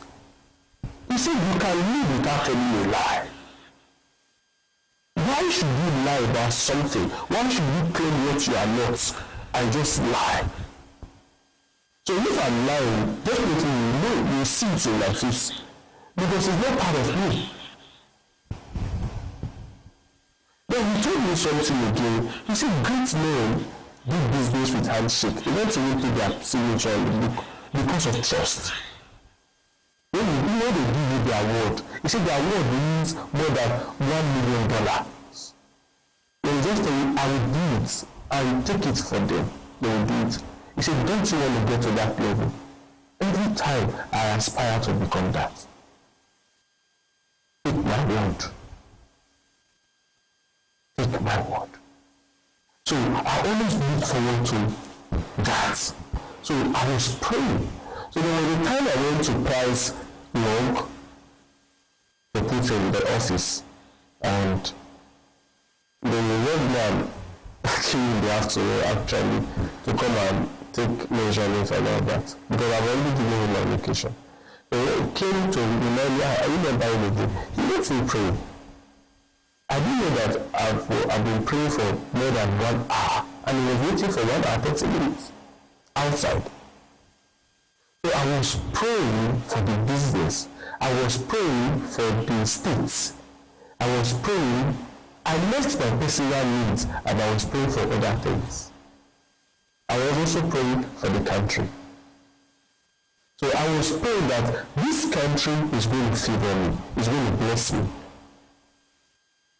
He said you can live without telling a lie. Why should you lie about something? Why should you claim what you are not and just lie? So if I'm lying, definitely you see it in my face because it's not part of me. Then he told me something again. He said, great men do business with handshake. They don't even put their signature on the book because of trust. When they give you their word, he said their word means more than $1 million. They will just tell you, I will do it. I will take it for them. They will do it. He said, don't you want to get to that level? Every time I aspire to become that. Take my word. Take my word. So I always look forward to that. So I was praying. So there was a time I went to Price Long, they put in the office, and the red man came in the afternoon actually to come and take measurements and all that, because I've already given him my location. So he came to remind me, I remember anything. He let me pray. I didn't know that I've been praying for more than 1 hour, and he was waiting for 1 hour 30 minutes outside. So I was praying for the business. I was praying for the states. I was praying. I left my personal needs and I was praying for other things. I was also praying for the country. So I was praying that this country is going to favor me, is going to bless me.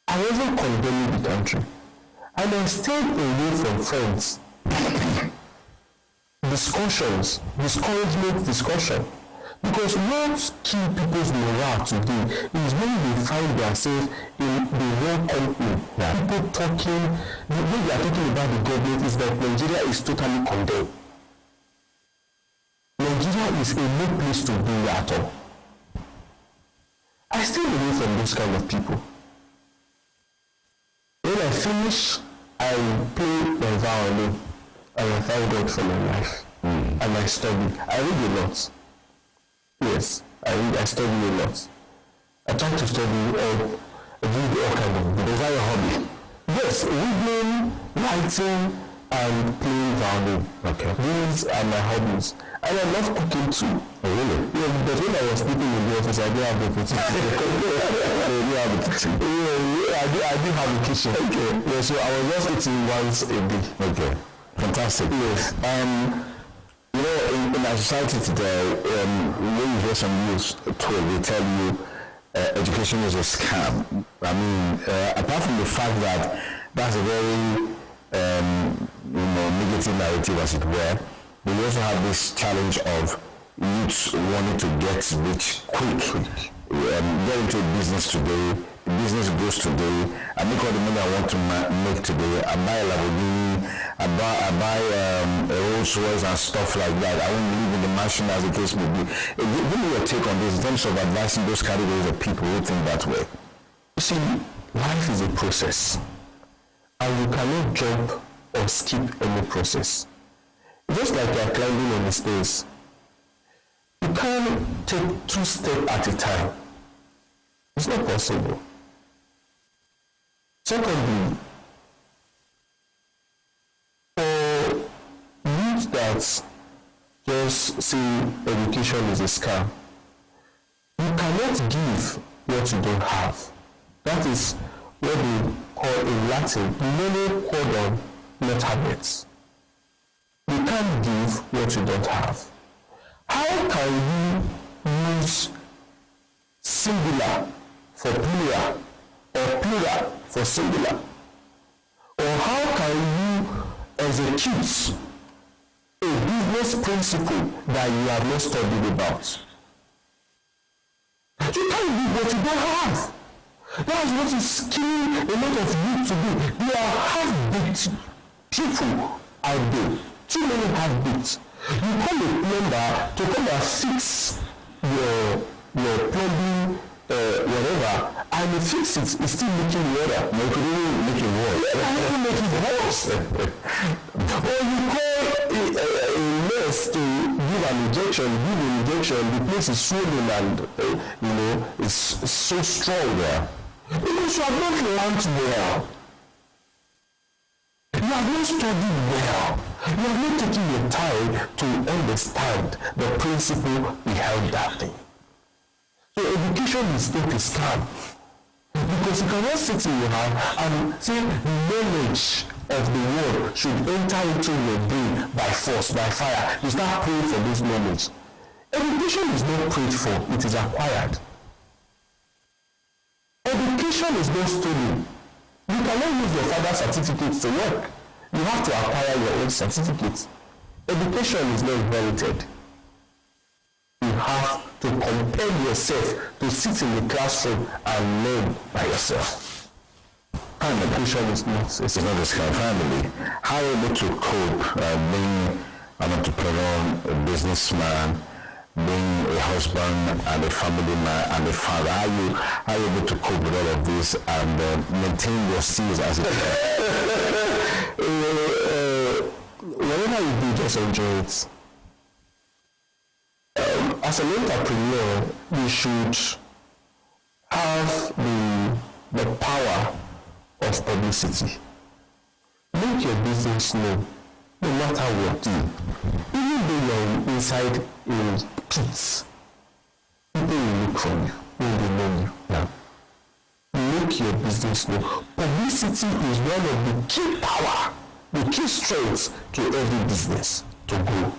I wasn't condemning the country. And I stayed away from friends. Discussions, discouragement discussion. Because what kills people's morale today is when they find themselves in the wrong company. People talking, the way they are talking about the government is that Nigeria is totally condemned. Nigeria is a no place to be at all. I stay away from those kind of people. When I finish, I play my violin and I thank God for my life. And I study. I read a lot. Yes, I study a lot. I try to study do all kind of. Is that your hobby? Yes, reading, writing, and playing violin. Okay. These are my hobbies. And I love cooking too. Oh, really? Yeah, but when I was sleeping in the office, I didn't have the kitchen. I do have a kitchen. Okay. Yeah, so I was just eating once a day. Okay. Fantastic. Yes. You know, in our society today, when you hear some news told, they tell you education is a scam. I mean, apart from the fact that that's a very negative narrative, as it were, we also have this challenge of youths wanting to get rich quick. Get into a business today, the business goes today, I make all the money I want to make today, I buy a Lamborghini, I buy a Rolls Royce and stuff like that. I won't live in the mansion, as the case may be. Give me your take on this in terms of advising those categories of people who think that way. You see, life is a process, and you cannot jump or skip any process. Just like you are climbing on the stairs, you can't take 2 steps at a time. It's not possible. Secondly, for youth that just say education is a scam, you cannot give what you don't have. That is what they call in Latin, mono quodon not habet. You can't give what you don't have. How can you use singular for plural or plural for singular? Or how can you execute a business principle that you have not studied about? You can't do what you don't have. That's what is killing a lot of youth today. They are half-baked people out there. Too many half-baked. You call a plumber to come and fix your plumbing, whatever, and you fix it, it's still leaking water. No, you could even make it worse. You can even make it worse. Or you call a nurse to give an injection, the place is swollen and, it's so strong there. Because you have not learned well. You have not studied well. You have not taken your time to understand the principle behind that thing. So education is not a scam. Because you cannot sit in your house and say knowledge of the world should enter into your brain by force, by fire. You start praying for this knowledge. Education is not prayed for, it is acquired. Education is not stolen. You cannot use your father's certificate to work. You have to acquire your own certificate. Education is not inherited. You have to compel yourself to sit in the classroom and learn by yourself. And education is not a scam. Family, how are you able to cope being an entrepreneur, a businessman, being a husband and a family man and a father? How are you able to cope with all of this and maintain your skills as a whatever you do, just enjoy it. As an entrepreneur, you should have the power of publicity. Make your business known, no matter what. Even though you're inside a pit, people will look for you when they know you. Yeah. Make your business known. Publicity is one of the key power, the key strengths to every business to grow.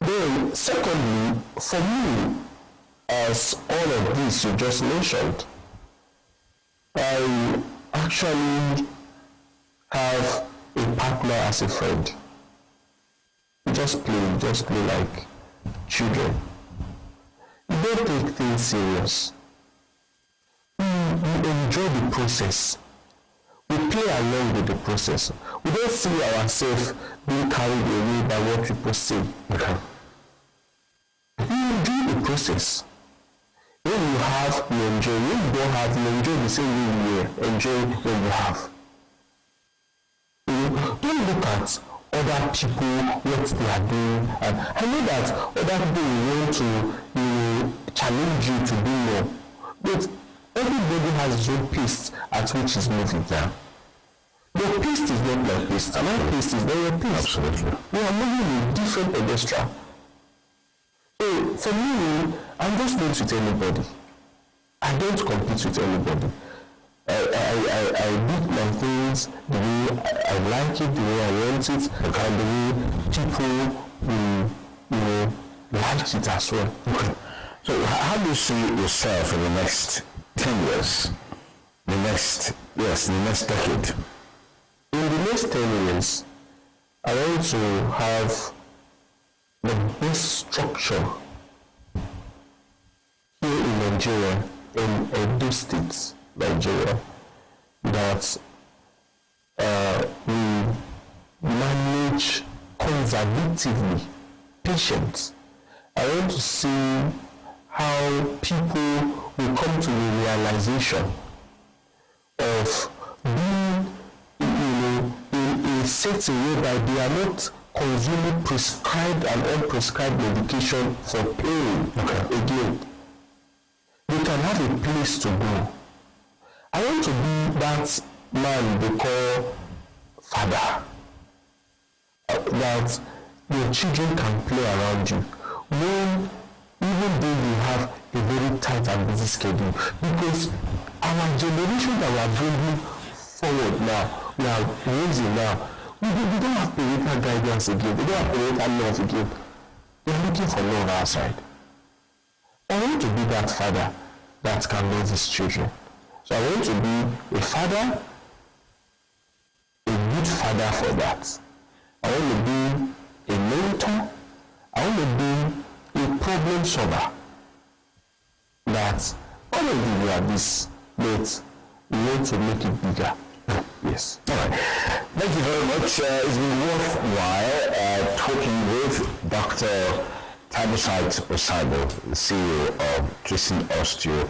Then, secondly, for me, as all of this you just mentioned, I actually have a partner as a friend. We just play like children. You don't take things serious. We enjoy the process. We play along with the process. We don't see ourselves being carried away by what people say. Okay. You enjoy the process. When you have, you enjoy. When you don't have, you enjoy the same way you enjoy when you have. Don't look at other people, what they are doing. And I know that other people want to challenge you to do more. But everybody has his own pace at which he's moving down. Your pace is not my pace. And my pace is not your pace. Absolutely. We are moving with different pedestrian. So for me, I'm just not with anybody. I don't compete with anybody. I do my things the way I like it, the way I want it, and the way people will like it as well. Okay. So how do you see yourself in the next 10 years? The next decade? In the next 10 years, I want to have the best structure here in Nigeria, in Edo State, Nigeria, that we manage conservatively patients. I want to see how people will come to the realization of being, in a setting whereby they are not consuming prescribed and unprescribed medication for pain again. They can have a place to go. I want to be that man they call father. That your children can play around you. Even though you have a very tight and busy schedule. Because our generation that we are bringing forward now, we are raising now, we don't have parental guidance again. We don't have parental love again. We are looking for love outside. I want to be that father that can love his children. So I want to be a father, a good father for that. I want to be a mentor. I want to be a problem solver. That not only we are this, but we want to make it bigger. Yes. All right. Thank you very much. It's been worthwhile talking with Dr. Taibosite Osaibo, the CEO of Tristan Osteo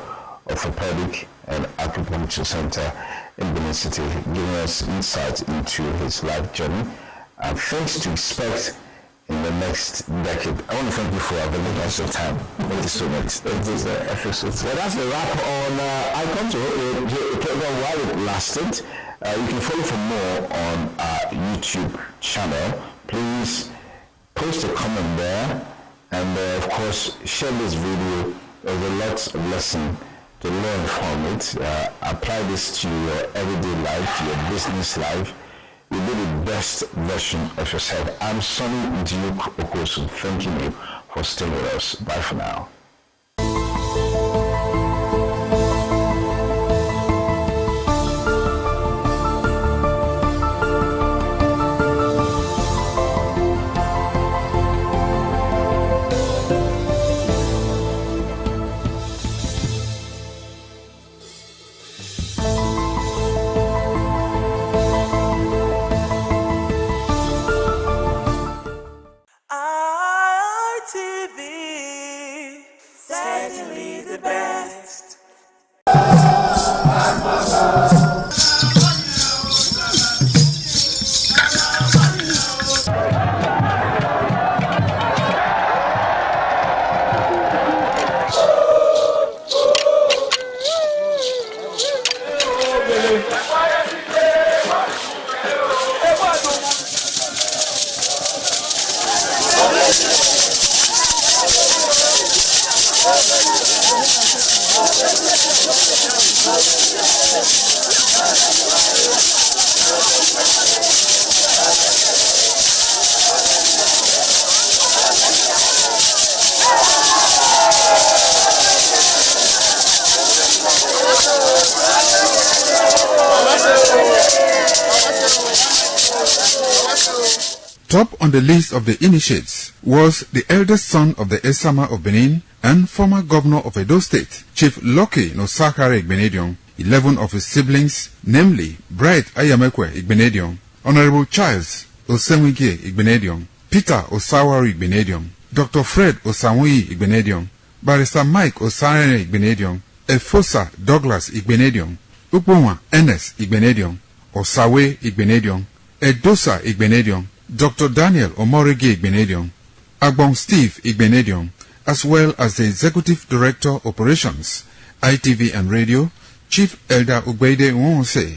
Orthopedic and Acupuncture Center in Benin City, giving us insight into his life journey and things to expect in the next decade. I want to thank you for having us your time. Thank you so much. Well, that's a wrap on Icon to the program while it lasted. You can follow for more on our YouTube channel. Please post a comment there, and of course share this video. There's a lot of lesson to learn from it. Apply this to your everyday life, to your business life. You be the best version of yourself. I'm Sonny Duke Okosu, thanking you for staying with us. Bye for now. ITV, certainly the best. Top on the list of the initiates was the eldest son of the Esama of Benin and former governor of Edo State, Chief Lucky Nosakare Igbenedion. 11 of his siblings, namely Bright Ayamekwe Igbenedion, Honorable Charles Osenwike Igbenedion, Peter Osawari Igbenedion, Dr. Fred Osanwi Igbenedion, Barrister Mike Osarene Igbenedion, Efosa Douglas Igbenedion, Upumwa Ernest Igbenedion, Osawe Igbenedion, Edosa Igbenedion, Dr. Daniel Omorige Igbenedion, Agbon Steve Igbenedion, as well as the Executive Director Operations, ITV and Radio, Chief Elder Ugbeide Nwonse.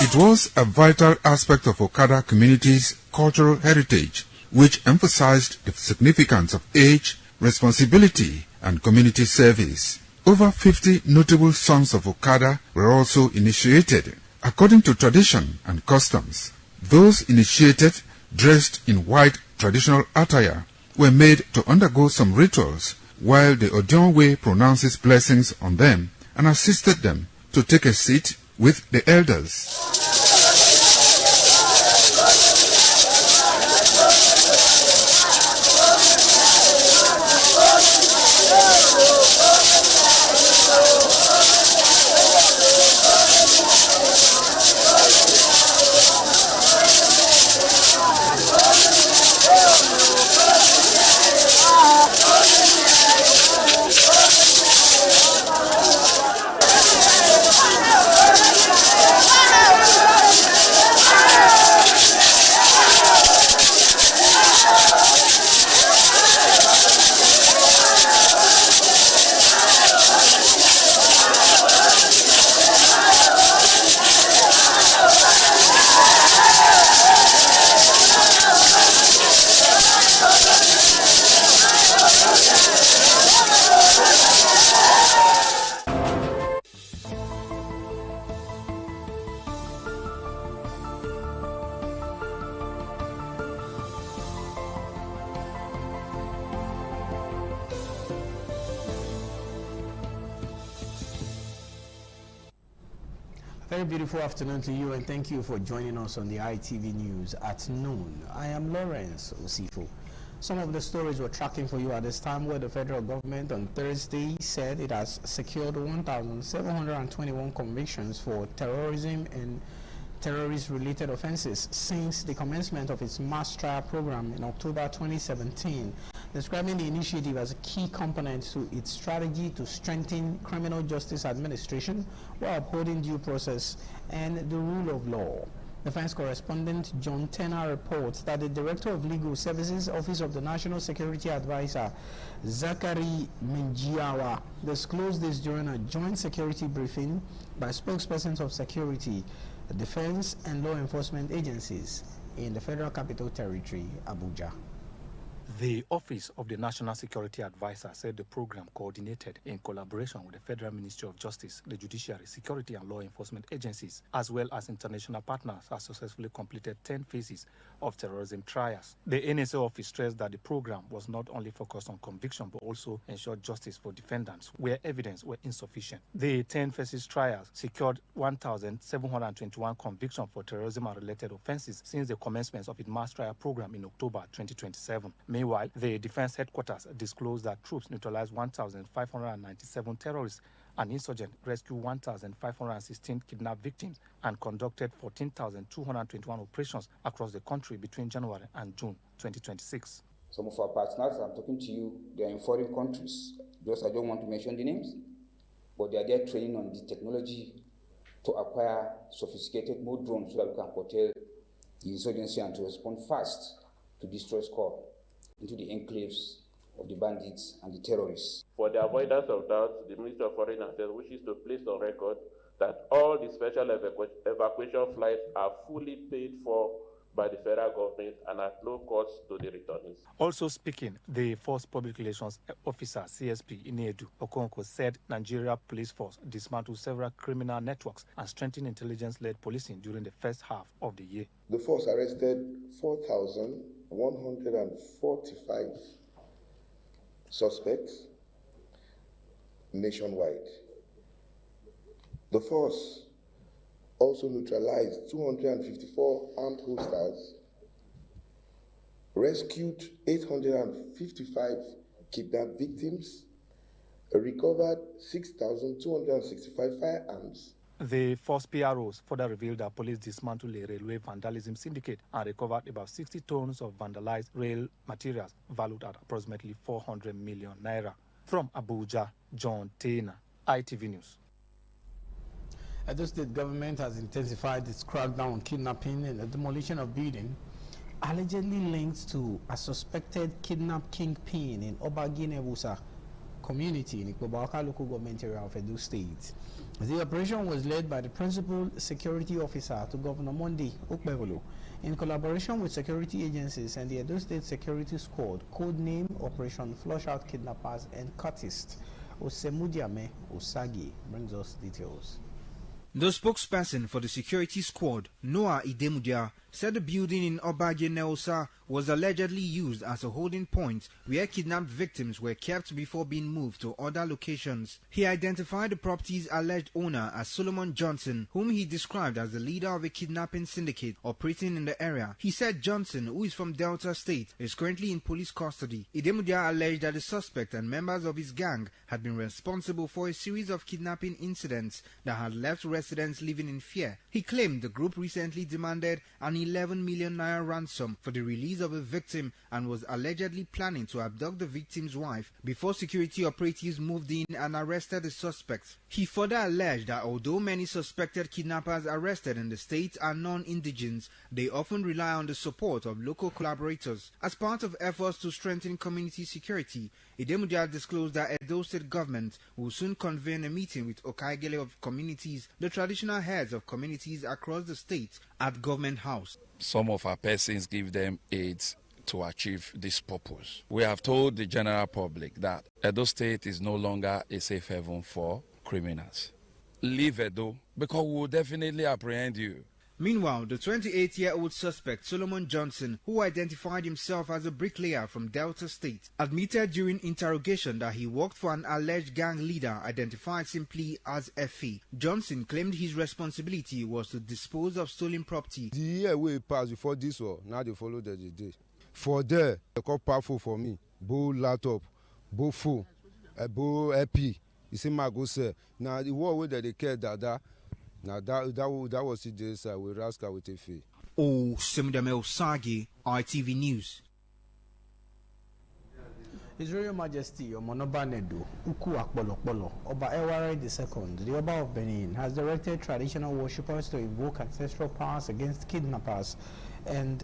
It was a vital aspect of Okada community's cultural heritage, which emphasized the significance of age, responsibility, and community service. Over 50 notable sons of Okada were also initiated. According to tradition and customs, those initiated, dressed in white traditional attire, were made to undergo some rituals, while the Odionwe pronounces blessings on them and assisted them to take a seat with the elders. Very beautiful afternoon to you, and thank you for joining us on the ITV News at noon. I am Lawrence Osifo. Some of the stories we're tracking for you at this time, where the federal government on Thursday said it has secured 1,721 convictions for terrorism and terrorist-related offenses since the commencement of its mass trial program in October 2017, describing the initiative as a key component to its strategy to strengthen criminal justice administration while upholding due process and the rule of law. Defense correspondent John Tenner reports that the Director of Legal Services, Office of the National Security Advisor, Zachary Minjiawa, disclosed this during a joint security briefing by spokespersons of security, defense and law enforcement agencies in the Federal Capital Territory, Abuja. The Office of the National Security Advisor said the program, coordinated in collaboration with the Federal Ministry of Justice, the Judiciary, Security and Law Enforcement Agencies, as well as international partners, has successfully completed 10 phases of terrorism trials. The NSA office stressed that the program was not only focused on conviction but also ensured justice for defendants where evidence were insufficient. The 10 phases trials secured 1,721 convictions for terrorism and related offenses since the commencement of its mass trial program in October 2027. Meanwhile, the Defense Headquarters disclosed that troops neutralized 1,597 terrorists and insurgents, rescued 1,516 kidnapped victims, and conducted 14,221 operations across the country between January and June 2026. Some of our partners, I'm talking to you, they are in foreign countries. Just I don't want to mention the names, but they are there training on the technology to acquire sophisticated mode drones so that we can curtail the insurgency and to respond fast to destroy score into the enclaves of the bandits and the terrorists. For the avoidance of doubt, the Ministry of Foreign Affairs wishes to place on record that all the special evacuation flights are fully paid for by the federal government and at no cost to the returnees. Also speaking, the Force Public Relations Officer, CSP Inedu Okonkwo, said Nigeria Police Force dismantled several criminal networks and strengthened intelligence-led policing during the first half of the year. The force arrested 4,145 suspects nationwide. The force also neutralized 254 armed holsters, rescued 855 kidnapped victims, recovered 6,265 firearms. The force PROs further revealed that police dismantled a railway vandalism syndicate and recovered about 60 tons of vandalized rail materials valued at approximately 400 million naira. From Abuja, John Taylor, ITV News. The state government has intensified its crackdown on kidnapping and the demolition of buildings allegedly linked to a suspected kidnap kingpin in Obagine-Wusa community in Ikobawaka local government area of Edo State. The operation was led by the principal security officer to Governor Monday Okpebolo in collaboration with security agencies and the Edo State Security Squad, codenamed Operation Flush Out Kidnappers and Cultists. Osemudiame Osagi brings us details. The spokesperson for the security squad, Noah Idemudia, said the building in Obagine-Wusa was allegedly used as a holding point where kidnapped victims were kept before being moved to other locations. He identified the property's alleged owner as Solomon Johnson, whom he described as the leader of a kidnapping syndicate operating in the area. He said Johnson, who is from Delta State, is currently in police custody. Idemudia alleged that the suspect and members of his gang had been responsible for a series of kidnapping incidents that had left residents living in fear. He claimed the group recently demanded an 11 million naira ransom for the release of a victim and was allegedly planning to abduct the victim's wife before security operatives moved in and arrested the suspect. He further alleged that although many suspected kidnappers arrested in the state are non-indigens, they often rely on the support of local collaborators. As part of efforts to strengthen community security, Idemudia disclosed that Edo State government will soon convene a meeting with Okaigele of communities, the traditional heads of communities across the state, at Government House. Some of our persons give them aids to achieve this purpose. We have told the general public that Edo State is no longer a safe haven for criminals. Leave Edo because we will definitely apprehend you. Meanwhile, the 28-year-old suspect Solomon Johnson, who identified himself as a bricklayer from Delta State, admitted during interrogation that he worked for an alleged gang leader identified simply as Effie. Johnson claimed his responsibility was to dispose of stolen property. The year we passed before this one, now they follow the day. For there, they call powerful for me. Bo laptop, bo phone, bo EP. You see my go say. Now the war that they care that. Now that was it. This we rascal with a fee. Oh, Simdame Osagi, ITV News. His Royal Majesty Omonoba Nedo Uku Akpolokpolo Oba Eware II, the Oba of Benin, has directed traditional worshippers to invoke ancestral powers against kidnappers and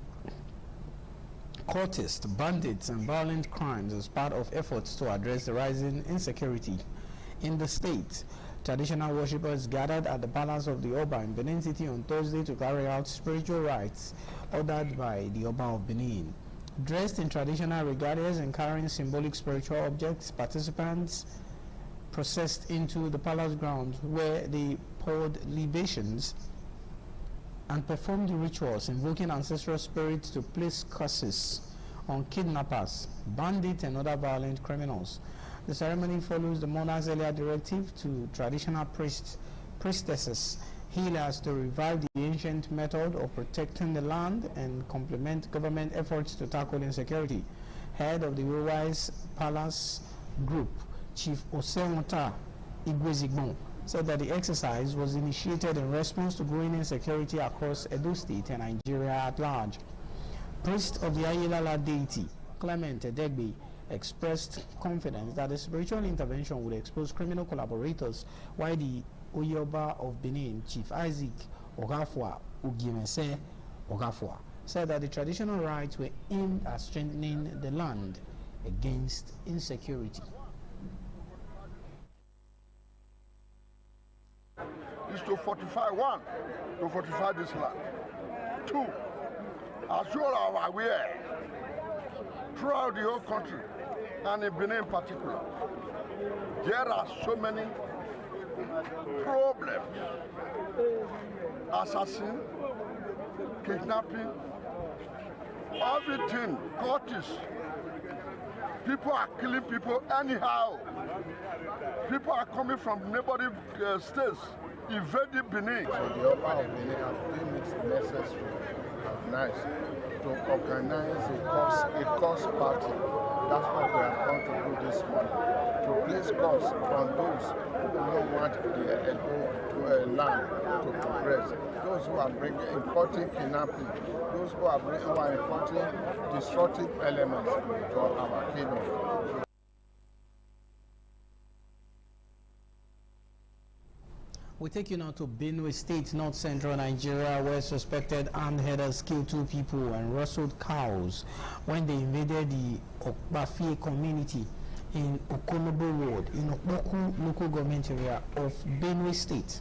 cultists, bandits, and violent crimes as part of efforts to address the rising insecurity in the state. Traditional worshippers gathered at the palace of the Oba in Benin City on Thursday to carry out spiritual rites ordered by the Oba of Benin. Dressed in traditional regalias and carrying symbolic spiritual objects, participants processed into the palace grounds where they poured libations and performed rituals invoking ancestral spirits to place curses on kidnappers, bandits, and other violent criminals. The ceremony follows the monarch's earlier directive to traditional priestesses, healers to revive the ancient method of protecting the land and complement government efforts to tackle insecurity. Head of the Owais Palace Group, Chief Osewota Igwezigbon, said that the exercise was initiated in response to growing insecurity across Edo State and Nigeria at large. Priest of the Ayelala deity, Clement Edegbe, expressed confidence that the spiritual intervention would expose criminal collaborators, while the Oyoba of Benin, Chief Isaac Ogafwa Ugimese Ogafwa, said that the traditional rites were aimed at strengthening the land against insecurity. Is to fortify one, to fortify this land. Two, as you are aware, throughout the whole country, and in Benin in particular, there are so many problems. Assassin, kidnapping, everything, cultists. People are killing people anyhow. People are coming from neighboring states, invading Benin. So the Oba of Benin has deemed it necessary and nice to organize a cause party. That's what we have come to do this morning, to place curse on those who don't want the Edo land to progress, those who are importing kidnapping, those who are importing destructive elements to our kingdom. We take you now to Benue State, north central Nigeria, where suspected armed headers killed 2 people and rustled cows when they invaded the Okbafie community in Okonobo Road in Okboku local government area of Benue State.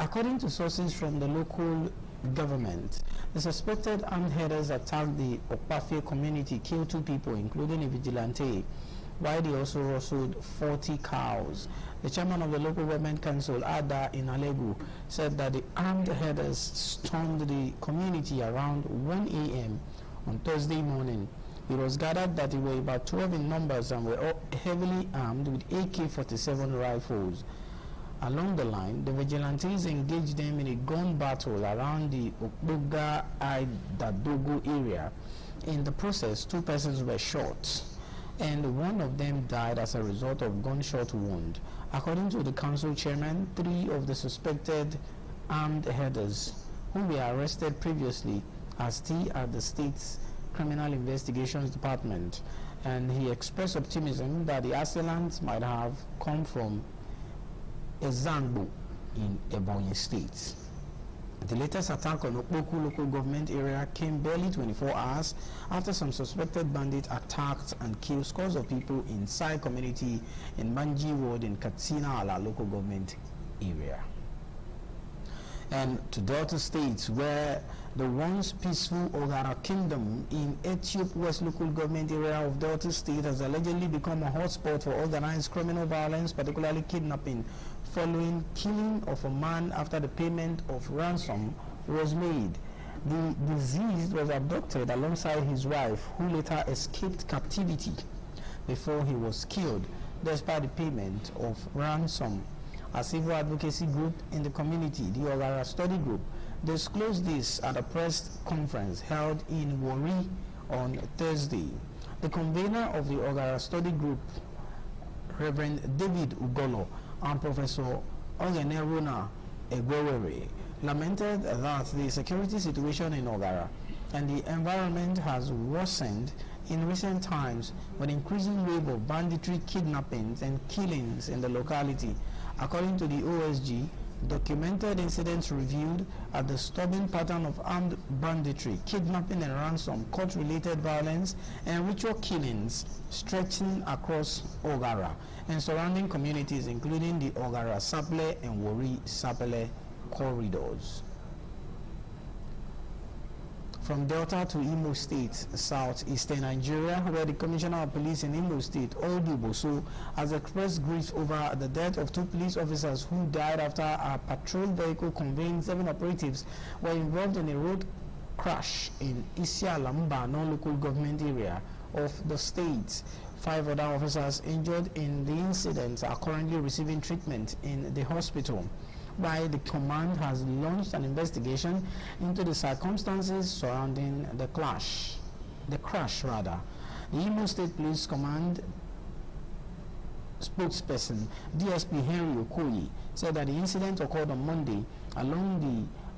According to sources from the local government, the suspected armed headers attacked the Okbafie community, killed 2 people, including a vigilante, while they also rustled 40 cows. The chairman of the local government council, Ada Inalegu, said that the armed headers stormed the community around 1 a.m. on Thursday morning. It was gathered that they were about 12 in numbers and were all heavily armed with AK-47 rifles. Along the line, the vigilantes engaged them in a gun battle around the Okboga Aidadogo area. In the process, 2 persons were shot, and 1 of them died as a result of gunshot wound. According to the council chairman, 3 of the suspected armed headers who were arrested previously are still at the state's criminal investigations department, and he expressed optimism that the assailants might have come from Ezangbo in Ebonyi State. The latest attack on Okboku local government area came barely 24 hours after some suspected bandits attacked and killed scores of people in Sai community in Manji Ward in Katsina Ala local government area. And to Delta States, where the once peaceful Ogara Kingdom in Etiop West local government area of Delta State has allegedly become a hotspot for organized criminal violence, particularly kidnapping, following killing of a man after the payment of ransom was made. The deceased was abducted alongside his wife, who later escaped captivity before he was killed, despite the payment of ransom. A civil advocacy group in the community, the Ogara Study Group, disclosed this at a press conference held in Warri on Thursday. The convener of the Ogara Study Group, Reverend David Ugolo, and Professor Ogeneruna Egwewere, lamented that the security situation in Ogara and the environment has worsened in recent times with increasing wave of banditry, kidnappings, and killings in the locality. According to the OSG, documented incidents reviewed a disturbing pattern of armed banditry, kidnapping and ransom, court-related violence, and ritual killings stretching across Ogara and surrounding communities, including the Ogara Sapele and Warri Sapele corridors. From Delta to Imo State, southeastern Nigeria, where the Commissioner of Police in Imo State, Oldu Boso, has expressed grief over the death of 2 police officers who died after a patrol vehicle conveying 7 operatives were involved in a road crash in Isia Lamba, non-local government area of the state. 5 other officers injured in the incident are currently receiving treatment in the hospital, while the command has launched an investigation into the circumstances surrounding the crash. The Imo State Police Command spokesperson DSP Henry Okoye said that the incident occurred on Monday along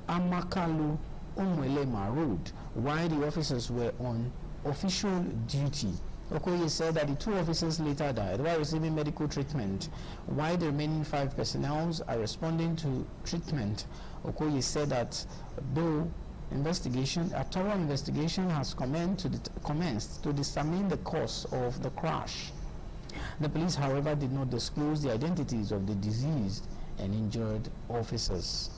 the Amakalu Umwelema Road while the officers were on official duty. Okoye said that the 2 officers later died while receiving medical treatment, while the remaining 5 personnel are responding to treatment. Okoye said that though a thorough investigation has commenced to determine the cause of the crash. The police, however, did not disclose the identities of the deceased and injured officers.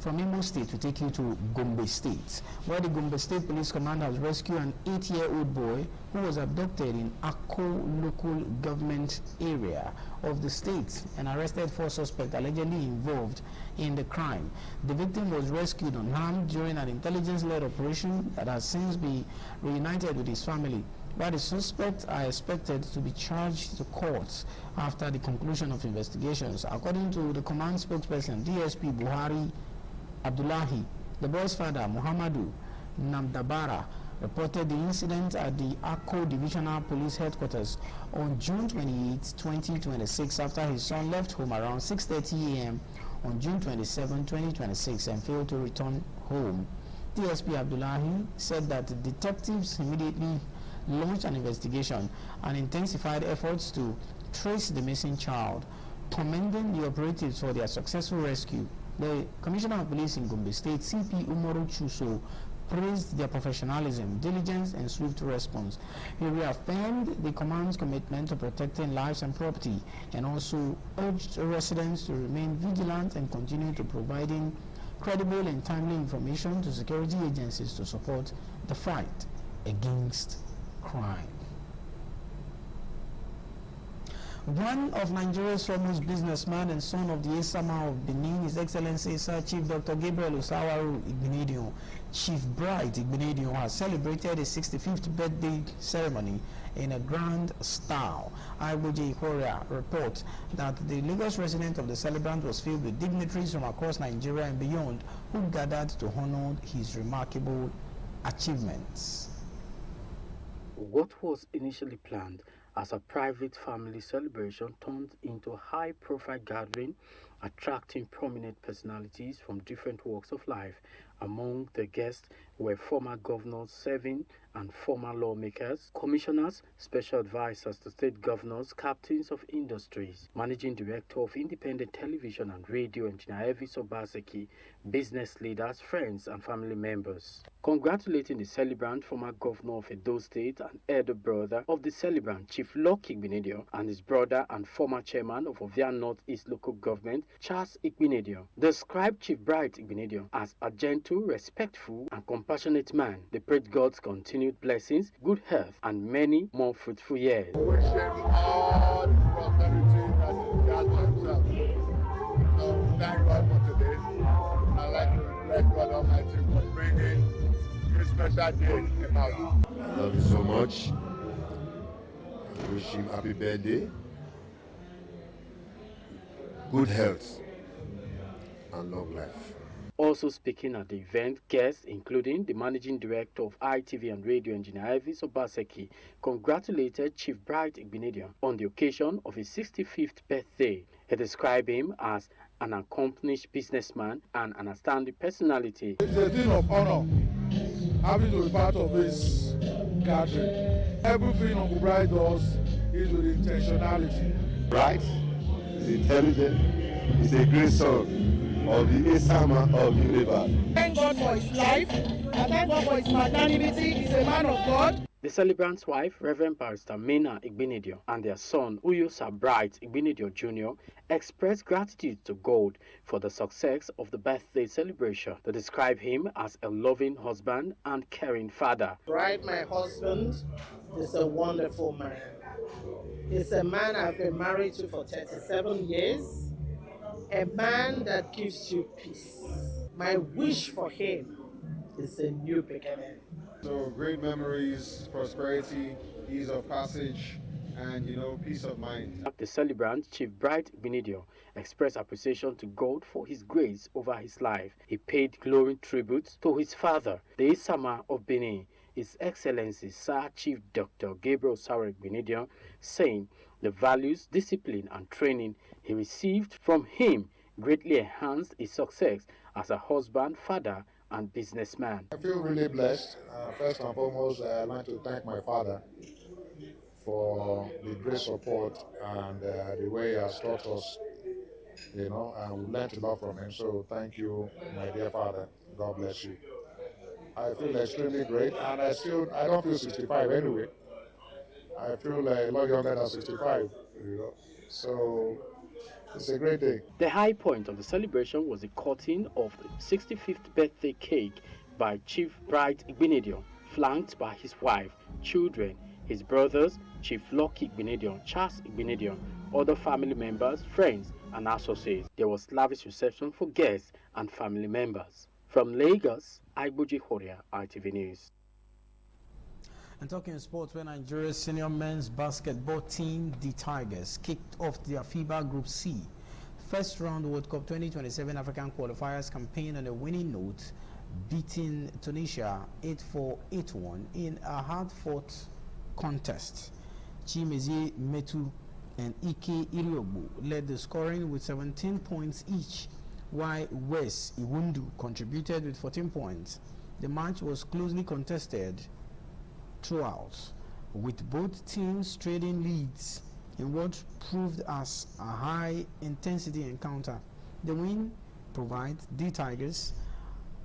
From Imo State, we take you to Gombe State, where the Gombe State Police Command has rescued an 8-year-old boy who was abducted in Akko local government area of the state and arrested 4 suspects allegedly involved in the crime. The victim was rescued unharmed during an intelligence-led operation that has since been reunited with his family, while the suspects are expected to be charged to court after the conclusion of investigations. According to the command spokesperson, DSP Buhari Abdullahi, the boy's father, Muhammadu Namdabara, reported the incident at the Akko Divisional Police Headquarters on June 28, 2026, after his son left home around 6:30 a.m. on June 27, 2026 and failed to return home. DSP Abdullahi said that the detectives immediately launched an investigation and intensified efforts to trace the missing child, commending the operatives for their successful rescue. The Commissioner of Police in Gombe State, CP Umaru Chuso, praised their professionalism, diligence, and swift response. He reaffirmed the command's commitment to protecting lives and property, and also urged residents to remain vigilant and continue to providing credible and timely information to security agencies to support the fight against crime. One of Nigeria's foremost businessman and son of the Esama of Benin, His Excellency Sir Chief Dr. Gabriel Osawaru Igbenedion, Chief Bright Igbenedion, has celebrated his 65th birthday ceremony in a grand style. Iboje Ikoria reports that the Lagos resident of the celebrant was filled with dignitaries from across Nigeria and beyond who gathered to honor his remarkable achievements. What was initially planned as a private family celebration turned into a high-profile gathering, attracting prominent personalities from different walks of life. Among the guests were former governors serving and former lawmakers, commissioners, special advisors to state governors, captains of industries, managing director of independent television and radio, Engineer Elvis Obaseki, business leaders, friends, and family members. Congratulating the celebrant, former governor of Edo State and elder brother of the celebrant, Chief Lucky Igbenedion, and his brother and former chairman of Ovia North-East Local Government, Charles Igbenedion, described Chief Bright Igbenedion as a gentle, respectful, and compassionate man. They prayed God's continued blessings, good health, and many more fruitful years. We wish them all the prosperity that they got themselves. So thank God for today. I'd like to bless God Almighty for bringing this special day about. I love you so much. I wish him happy birthday, good health, and long life. Also speaking at the event, guests including the managing director of ITV and radio, Engineer Elvis Obaseki, congratulated Chief Bright Igbenedion on the occasion of his 65th birthday. He described him as an accomplished businessman and an outstanding personality. It's a thing of honor having to be part of this gathering. Everything Uncle Bright does is with intentionality. Bright, he's intelligent, he's a great son of the Esama of the universe. Thank God for his life. I thank God for his magnanimity. He's a man of God. The celebrant's wife, Reverend Barrister Mena Igbinidio, and their son, Uyosa Bright Igbinidio Jr., expressed gratitude to God for the success of the birthday celebration. They describe him as a loving husband and caring father. Bright, my husband, is a wonderful man. He's a man I've been married to for 37 years, a man that gives you peace. My wish for him is a new beginning. So great memories, prosperity, ease of passage, and peace of mind. The celebrant, Chief Bright Igbinidio, expressed appreciation to God for his grace over his life. He paid glowing tribute to his father, the Isama of Benin, His Excellency Sir Chief Dr. Gabriel Sarah Igbinidio, saying the values, discipline, and training he received from him greatly enhanced his success as a husband, father, and businessman. I feel really blessed. First and foremost, I'd like to thank my father for the great support and the way he has taught us, and we learned a lot from him. So thank you, my dear father. God bless you. I feel extremely great, and I don't feel 65 anyway. I feel a lot younger than 65, So it's a great day. The high point of the celebration was the cutting of the 65th birthday cake by Chief Bright Igbinidio, flanked by his wife, children, his brothers, Chief Lucky Igbinidio, Charles Igbinidio, other family members, friends, and associates. There was lavish reception for guests and family members. From Lagos, Aibuji Horia, ITV News. And talking sports, when Nigeria's senior men's basketball team, the Tigers, kicked off their FIBA Group C first round World Cup 2027 African qualifiers campaign on a winning note, beating Tunisia 8-4, 8-1 in a hard-fought contest. Chimezi Metu and Ike Iriobu led the scoring with 17 points each, while Wes Iwundu contributed with 14 points. The match was closely contested throughout, with both teams trading leads in what proved as a high-intensity encounter. The win provides the Tigers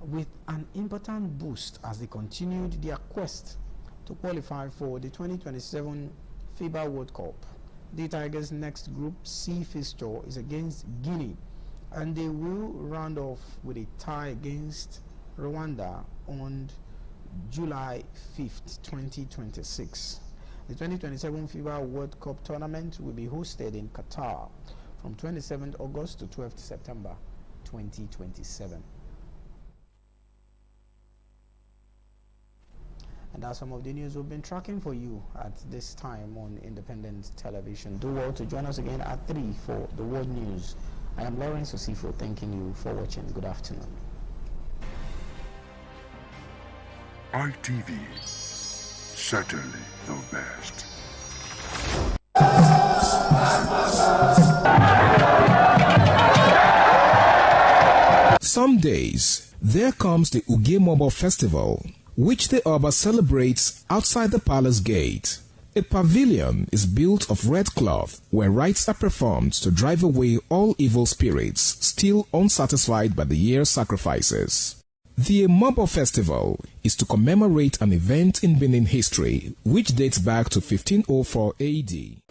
with an important boost as they continued their quest to qualify for the 2027 FIBA World Cup. The Tigers' next Group C fixture is against Guinea, and they will round off with a tie against Rwanda on July 5th, 2026. The 2027 FIBA World Cup tournament will be hosted in Qatar from 27th August to 12th September 2027. And that's some of the news we've been tracking for you at this time on Independent Television. Do well to join us again at 3 for the World News. I am Lawrence Osifo, thanking you for watching. Good afternoon. ITV, certainly the best. Some days, there comes the Ugemobo Festival, which the Oba celebrates outside the palace gate. A pavilion is built of red cloth where rites are performed to drive away all evil spirits still unsatisfied by the year's sacrifices. The Emobo Festival is to commemorate an event in Benin history which dates back to 1504 AD.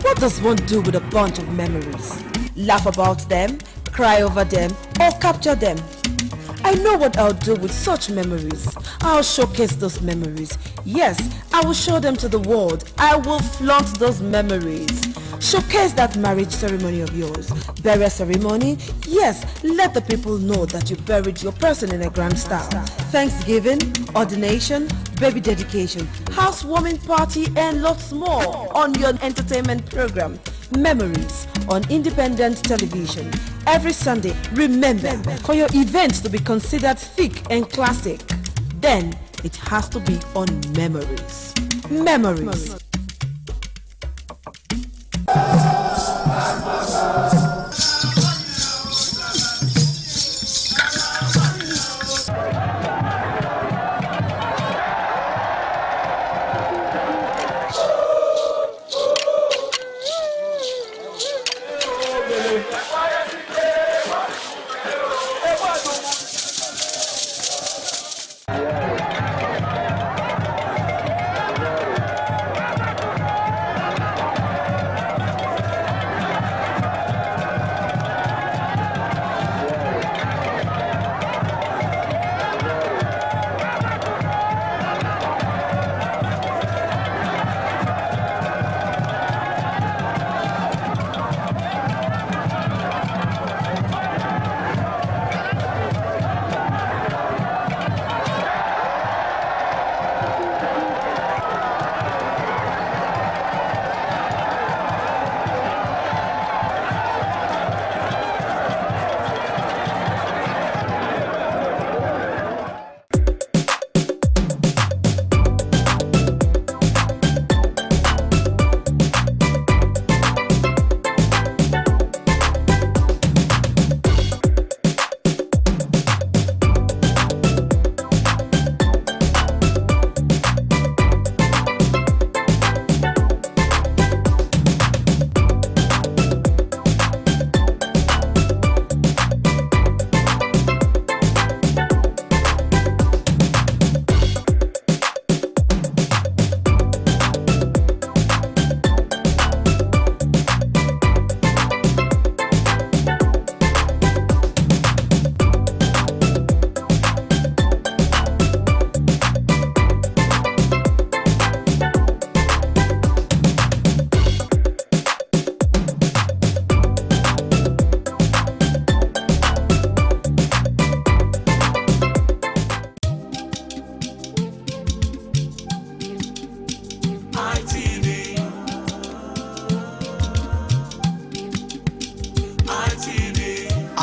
What does one do with a bunch of memories? Laugh about them, cry over them, or capture them? I know what I'll do with such memories. I'll showcase those memories. Yes, I will show them to the world. I will flaunt those memories. Showcase that marriage ceremony of yours. Burial ceremony? Yes, let the people know that you buried your person in a grand style. Thanksgiving, ordination, baby dedication, housewarming party, and lots more on your entertainment program, Memories, on Independent Television. Every Sunday, remember, for your events to be considered thick and classic, then it has to be on Memories. Memories.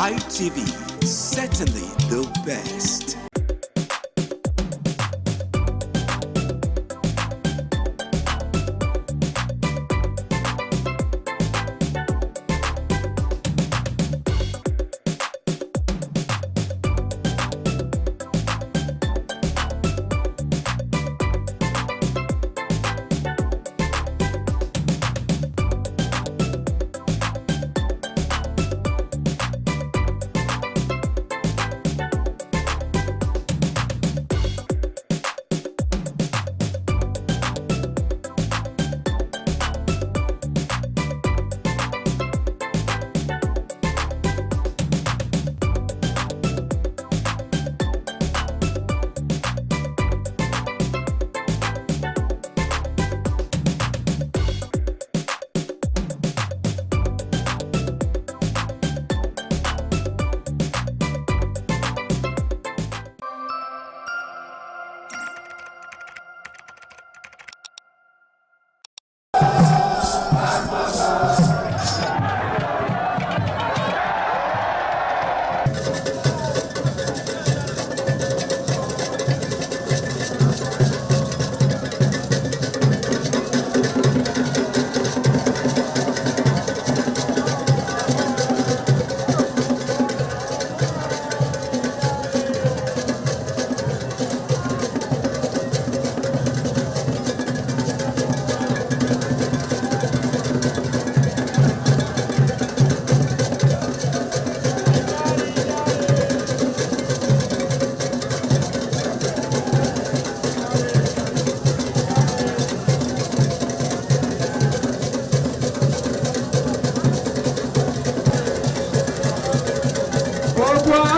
ITV, certainly the best.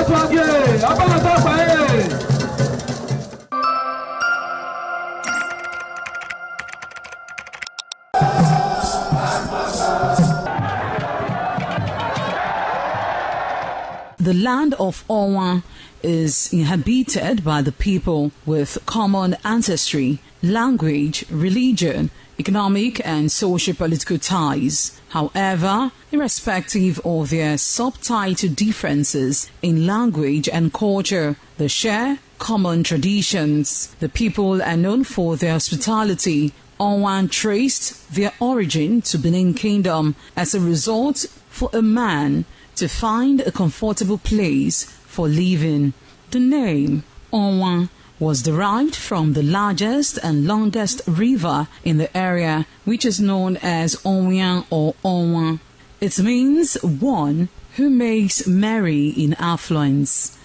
The land of Owa is inhabited by the people with common ancestry, language, religion, economic and socio-political ties. However, irrespective of their subtitle differences in language and culture, they share common traditions. The people are known for their hospitality. Owa traced their origin to Benin Kingdom. As a result, for a man to find a comfortable place for living, the name Owa was derived from the largest and longest river in the area, which is known as Onwian or Onwa. It means one who makes merry in affluence.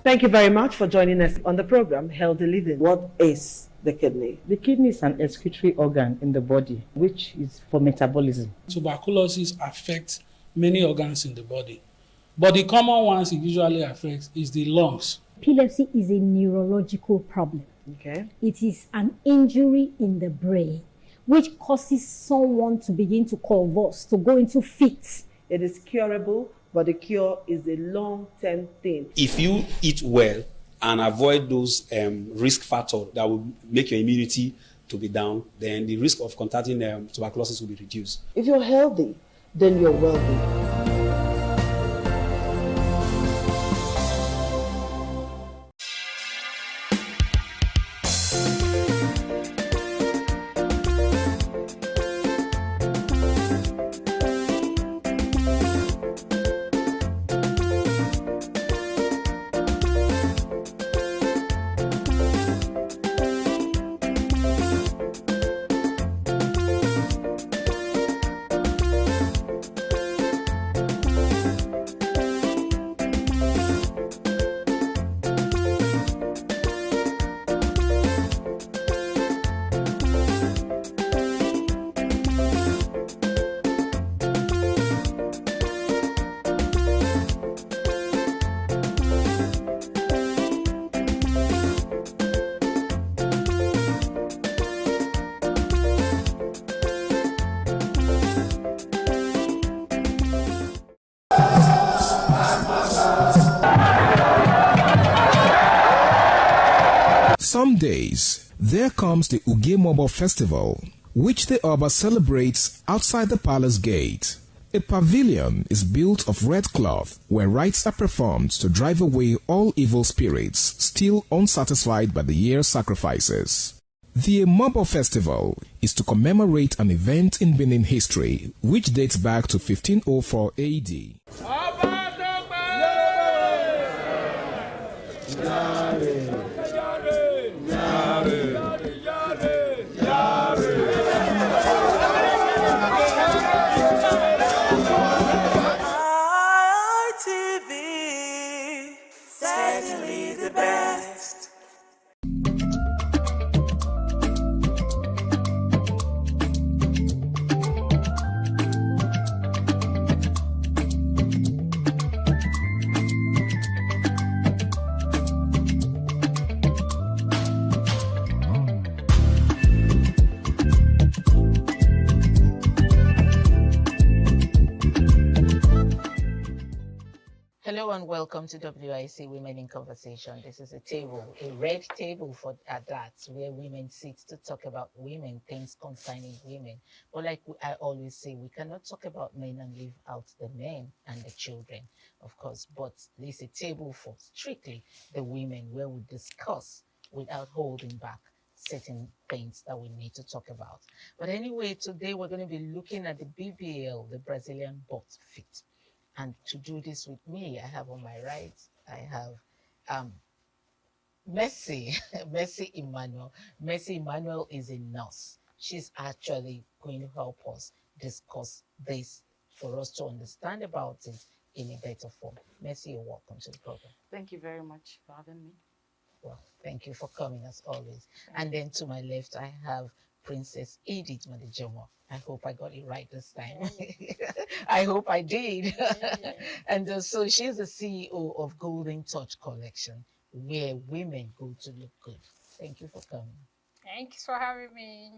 Thank you very much for joining us on the program Healthy Living. What is the kidney? The kidney is an excretory organ in the body, which is for metabolism. Tuberculosis affects many organs in the body, but the common ones it usually affects is the lungs. Epilepsy is a neurological problem. Okay. It is an injury in the brain, which causes someone to begin to convulse, to go into fits. It is curable, but the cure is a long-term thing. If you eat well and avoid those risk factors that will make your immunity to be down, then the risk of contracting tuberculosis will be reduced. If you're healthy, then you're wealthy. Some days, there comes the Ugemobo Festival, which the Oba celebrates outside the palace gate. A pavilion is built of red cloth where rites are performed to drive away all evil spirits still unsatisfied by the year's sacrifices. The Ugemobo Festival is to commemorate an event in Benin history which dates back to 1504 AD. ITV, certainly the best. Hello and welcome to WIC Women in Conversation. This is a table, a red table for that, where women sit to talk about women, things concerning women. But like I always say, we cannot talk about men and leave out the men and the children, of course. But this is a table for strictly the women, where we discuss without holding back certain things that we need to talk about. But anyway, today we're going to be looking at the BBL, the Brazilian butt fit. And to do this with me, I have on my right, I have Mercy Emmanuel. Mercy Emmanuel is a nurse. She's actually going to help us discuss this for us to understand about it in a better form. Mercy, you're welcome to the program. Thank you very much for having me. Well, thank you for coming as always. And then to my left, I have Princess Edith Madejemo. I hope I got it right this time. I hope I did. And so she's the CEO of Golden Touch Collection, where women go to look good. Thank you for coming. Thanks for having me.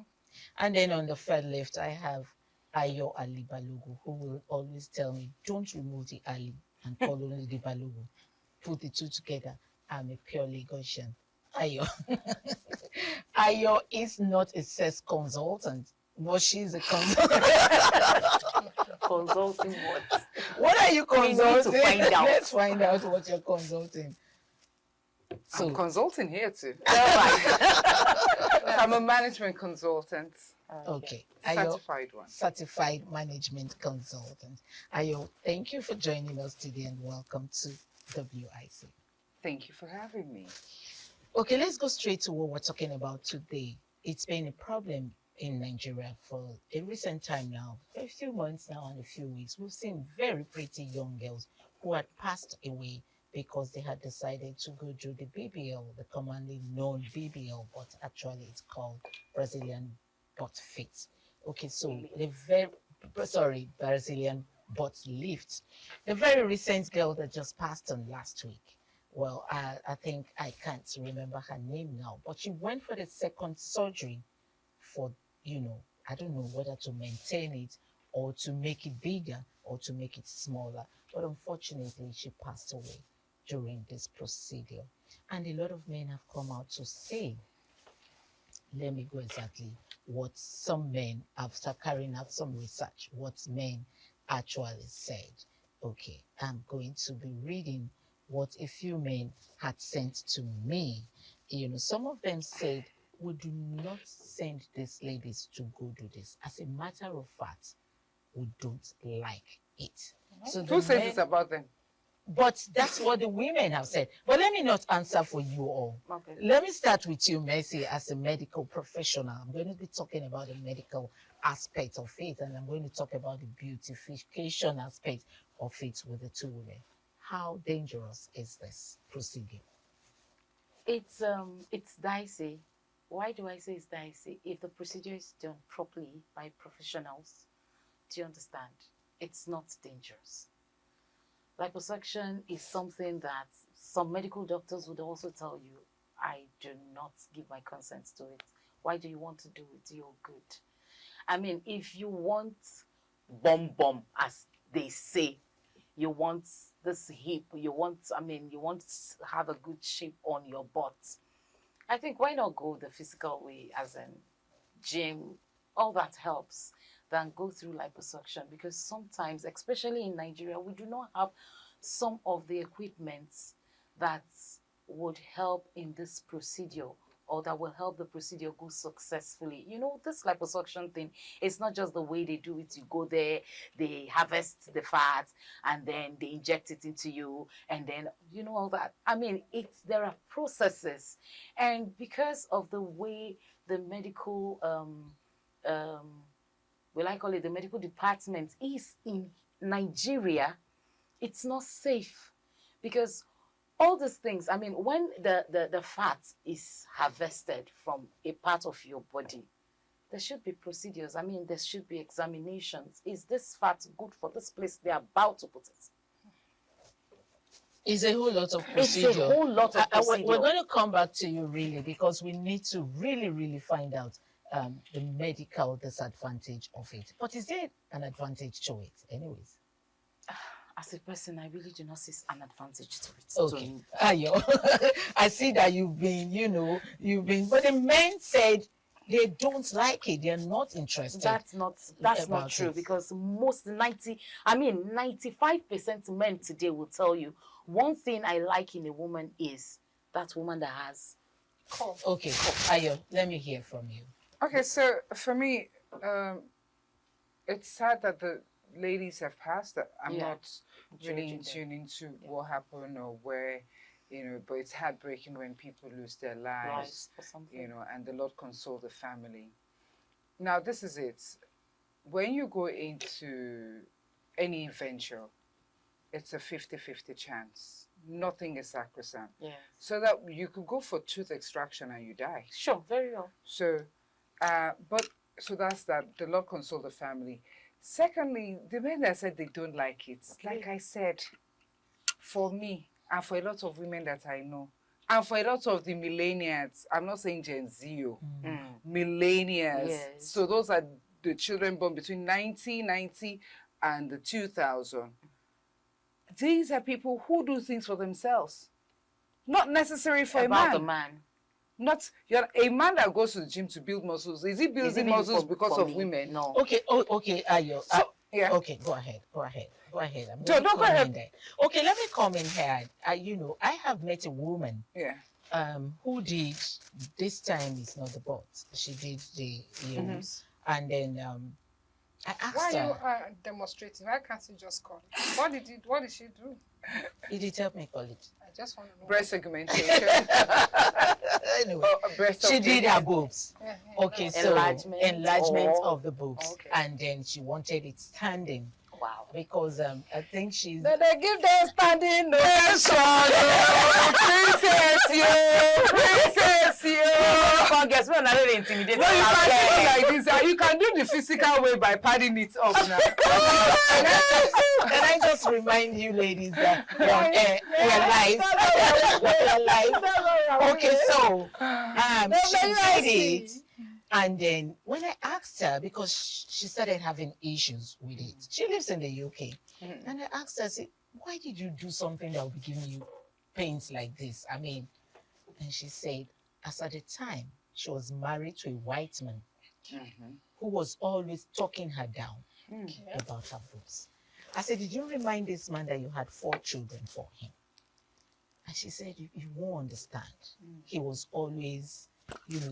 And then on the third left, I have Ayo Ali Balogu, who will always tell me, don't remove the Ali and call only the Balogu. Put the two together. I'm a pure Lagosian. Ayo. Ayo is not a sex consultant, but she's a consultant. Consulting what? What are you consulting? We need to find out. Let's find out what you're consulting. So, I'm consulting here too. I'm a management consultant. Okay. Certified one. Certified management consultant. Ayo, thank you for joining us today and welcome to WIC. Thank you for having me. Okay, let's go straight to what we're talking about today. It's been a problem in Nigeria for a recent time now, a few months now and a few weeks. We've seen very pretty young girls who had passed away because they had decided to go through the BBL, the commonly known BBL, but actually it's called Brazilian butt fit. Okay, so Brazilian butt lift. The very recent girl that just passed on last week. Well, I think I can't remember her name now, but she went for the second surgery for, I don't know whether to maintain it or to make it bigger or to make it smaller. But unfortunately, she passed away during this procedure. And a lot of men have come out to say, let me go exactly what some men, after carrying out some research, what men actually said. Okay, I'm going to be reading what a few men had sent to me. Some of them said, we do not send these ladies to go do this. As a matter of fact, we don't like it. So who says it's about them? But that's what the women have said. But let me not answer for you all. Okay. Let me start with you, Mercy, as a medical professional. I'm going to be talking about the medical aspect of it, and I'm going to talk about the beautification aspect of it with the two women. How dangerous is this procedure? It's dicey. Why do I say it's dicey? If the procedure is done properly by professionals, do you understand? It's not dangerous. Liposuction is something that some medical doctors would also tell you, I do not give my consent to it. Why do you want to do it? You're good. I mean, if you want bomb, as they say, you want this hip, you want to have a good shape on your butt. I think why not go the physical way, as in gym, all that helps, than go through liposuction, because sometimes, especially in Nigeria, we do not have some of the equipments that would help in this procedure, or that will help the procedure go successfully. This liposuction thing, it's not just the way they do it. You go there, they harvest the fat, and then they inject it into you, and then, all that. I mean, there are processes. And because of the way the medical, the medical department is in Nigeria, it's not safe. Because all these things, I mean, when the fat is harvested from a part of your body, there should be procedures. I mean, there should be examinations. Is this fat good for this place they're about to put it? It's a whole lot of procedure. It's a whole lot of procedure. We're going to come back to you, really, because we need to really find out the medical disadvantage of it. But is there an advantage to it, anyways? As a person, I really do not see an advantage to it. Okay. Ayo, I see that you've been, but the men said they don't like it. They're not interested. That's not true, because 95% men today will tell you, one thing I like in a woman is that woman that has curve. Okay, Ayo, let me hear from you. Okay, so for me, it's sad that the ladies have passed. I'm not really in tune into what happened or where, but it's heartbreaking when people lose their lives, and the Lord console the family. Now, this is it. When you go into any venture, it's a 50-50 chance. Nothing is sacrosanct. Yeah. So that you could go for tooth extraction and you die. Sure, very well. So But so that's that. The Lord console the family. Secondly, the men that said they don't like it, like I said, for me and for a lot of women that I know, and for a lot of the millennials, I'm not saying Gen Z, millennials. Yes. So those are the children born between 1990 and the 2000. These are people who do things for themselves, not necessary for About a the man. Not a man that goes to the gym to build muscles. Is he building muscles because of women? No. Okay. Oh, okay. Ayo. So, yeah. Okay. Go ahead. I'm Don't go ahead. in there. Okay. Let me come in here. I have met a woman. Yeah. Who did this time is not the butt. She did the ears, and then I asked Why her. are you demonstrating? Why can't you just call it? What did she do? He did help me call it. I just want to know. Breast augmentation. Anyway, she did her boobs. Okay, so enlargement of the boobs, and then she wanted it standing. Wow. Because I think she's. They give them standing Princess, Come guess we're not really intimidated. No, you can do it like this. You can do the physical way by padding it up now. Can I just remind you, ladies, that we're live. Okay, so she did it. And then when I asked her, because she started having issues with it, she lives in the UK. And I asked her, I said, why did you do something that will be giving you pains like this? I mean, and she said, as at the time, she was married to a white man who was always talking her down about her boobs. I said, did you remind this man that you had 4 children for him? And she said, you won't understand. He was always,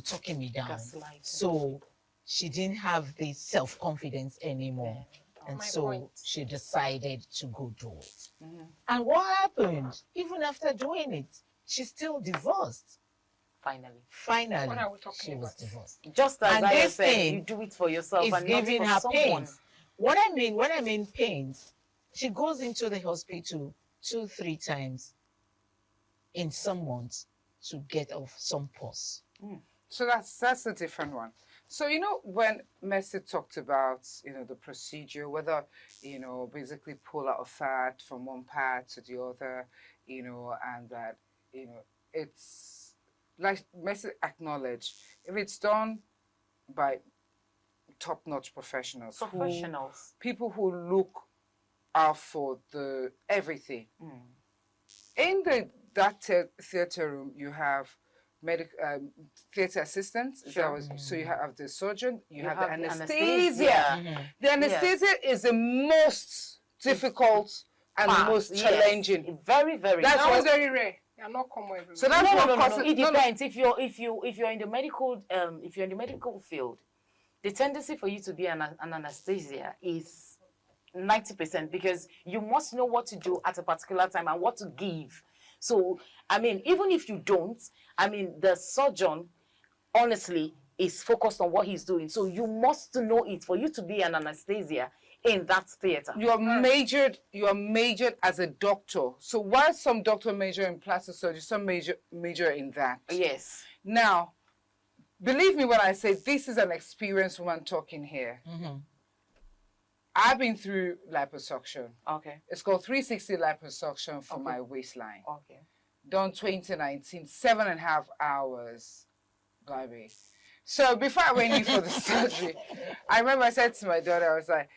talking me down. So she didn't have the self-confidence anymore. And so she decided to go do it. And what happened? Even after doing it, she's still divorced. Finally, what are we talking she about? was divorced. Just as And I this said, thing you do it for yourself is and not giving for her someone. pains. When I mean pains, she goes into the hospital 2-3 times in some months to get off some pus. So that's a different one. So, when Mercy talked about, the procedure, whether, basically pull out a fat from one part to the other, and that, it's like Mercy acknowledged, if it's done by top-notch professionals, people who look out for the everything. In that theater room, you have theater assistants. So you have the surgeon, you have the anesthesia. The anesthesia is the most difficult and the most challenging. Very, very. That's That was very rare. They are not common everywhere. So that's what causes. It depends. If you're in the medical field, the tendency for you to be an anesthesia is 90% because you must know what to do at a particular time and what to give. So, even if you don't, the surgeon, honestly, is focused on what he's doing. So you must know it for you to be an anesthesia in that theater. You are majored as a doctor. So while some doctors major in plastic surgery, some major in that. Yes. Now, believe me when I say this is an experienced woman talking here. I've been through liposuction. Okay. It's called 360 liposuction for my waistline. Okay. Done 2019, 7.5 hours. Blimey. So before I went in for the surgery, I remember I said to my daughter, I was like,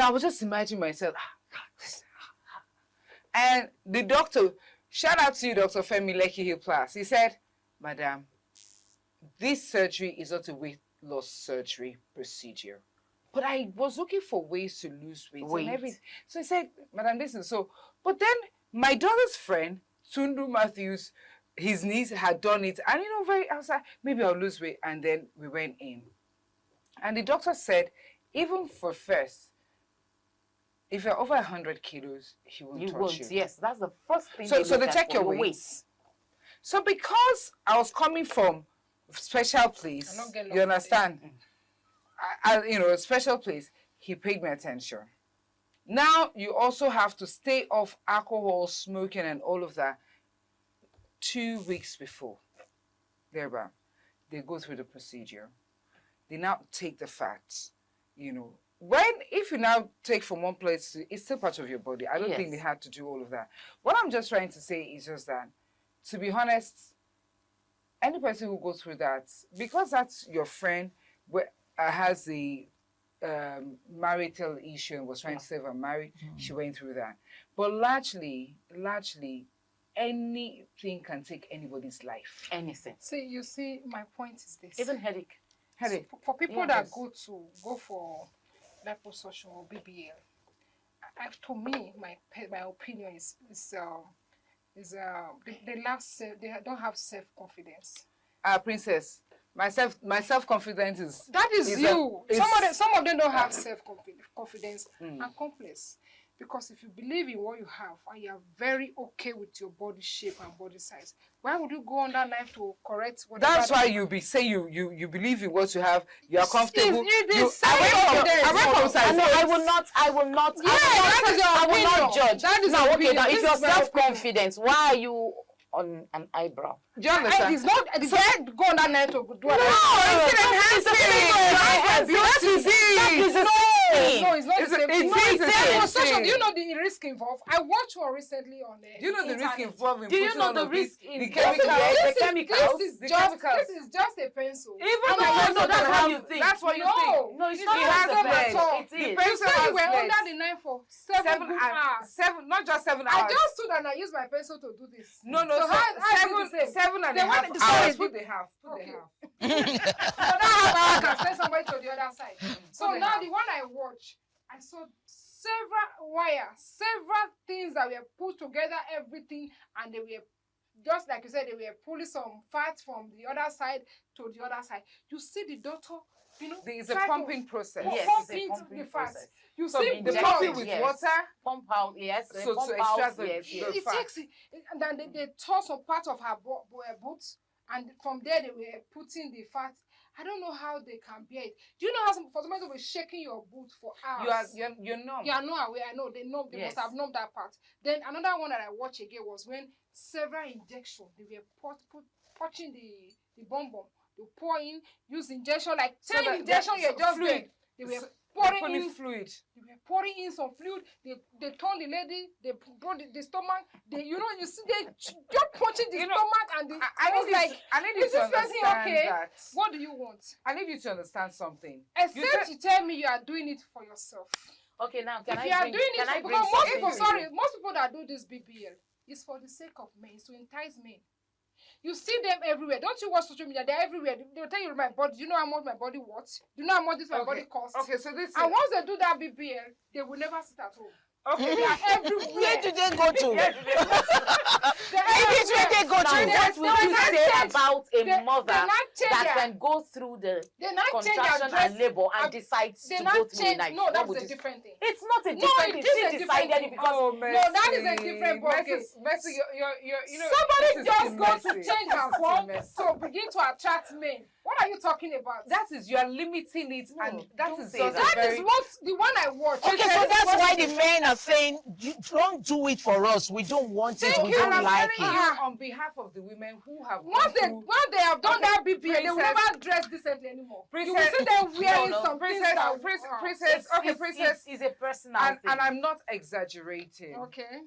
I was just imagining myself. And the doctor, shout out to you, Dr. Femi Lekki Hill Plus. He said, Madam, this surgery is not a weight loss surgery procedure. But I was looking for ways to lose weight and everything. So I said, Madam, listen. So, but then my daughter's friend, Tundu Matthews, his niece had done it. And, I was like, maybe I'll lose weight. And then we went in. And the doctor said, even for first, if you're over 100 kilos, he won't touch you. Yes, that's the first thing. So they check your weight. So because I was coming from special place, you understand? A special place, he paid me attention. Now you also have to stay off alcohol, smoking, and all of that 2 weeks before. They go through the procedure. they now take the fat, you know. If you now take from one place, it's still part of your body. I don't think they had to do all of that. What I'm just trying to say is just that, to be honest, any person who goes through that, because that's your friend, has the marital issue and was trying to save her marriage, she went through that. But largely, anything can take anybody's life. Anything. You see, my point is this. Even headache. So for people that go for liposuction or BBL, to me, my opinion is they don't have self-confidence. Princess, my self-confidence is... That is you. Some of them don't have self-confidence and complex. Because if you believe in what you have and you are very okay with your body shape and body size, why would you go on that knife to correct whatever? That's why you believe in what you have. You are comfortable. I will not judge. That is now, okay, now if you're self-confident, why are you on an eyebrow? Do you understand? It's not go on that night to do it. No, it's not the same thing. Do you know the risk involved? I watched one recently on there. Do you know the risk involved in Do you know the risk in the chemicals? This is just a pencil. Even though that's how you think. That's what you think. No, it's not at all. The pencil you were under the knife for 7 good hours. Not just 7 hours. I just stood and I used my pencil to do this. No, so 7 and a half hours. Put the half. So that I can send somebody to the other side. So now the one I watched, I saw several wires, several things that were put together, everything, and they were just like you said, they were pulling some fat from the other side to the other side. You see the doctor, you know, there is a pumping process. Yes, it's a pumping process. You so see the pumping with water, pump out, yes. So to extract the it fat. takes it, and then they tore some part of her boots, and from there they were putting the fat. I don't know how they can bear it. Do you know how for somebody to be shaking your boot for hours? You're numb. You are not aware. I know they know. They must have known that part. Then another one that I watched again was when several injections. They were touching the bomb. They pour in, use injection like 10 injections. You just did. They were pouring in fluid. They were pouring in some fluid. They told the lady. They brought the stomach. You see they just punching the stomach and the. I need you to understand that. What do you want? I need you to understand something. Except you tell me you are doing it for yourself. Okay, now most people that do this BBL is for the sake of men, it's to entice men. You see them everywhere. Don't you watch social media? They're everywhere. They'll tell you my body. Do you know how much my body worth? Do you know how much my body costs? Okay, so this. And once they do that BBL, they will never sit at home. Okay, they are everywhere. Where do they go to? Where they go to? What would you say about a mother that can go through the contraction and labor and decides to go through a knife? No, that's a different thing. It's not a different thing. She decided it because no, that is a different ballgame. Somebody just got to change her form to begin to attract men. What are you talking about? That is, you are limiting it, and that is what the one I watched. Okay, so that's why the men are saying, don't do it for us. We don't want it. We don't like it. On behalf of the women who have once they have done that BBL, they will never dress decently anymore. You will see them wearing some princess. Okay, princess is a personal thing. And I'm not exaggerating. Okay.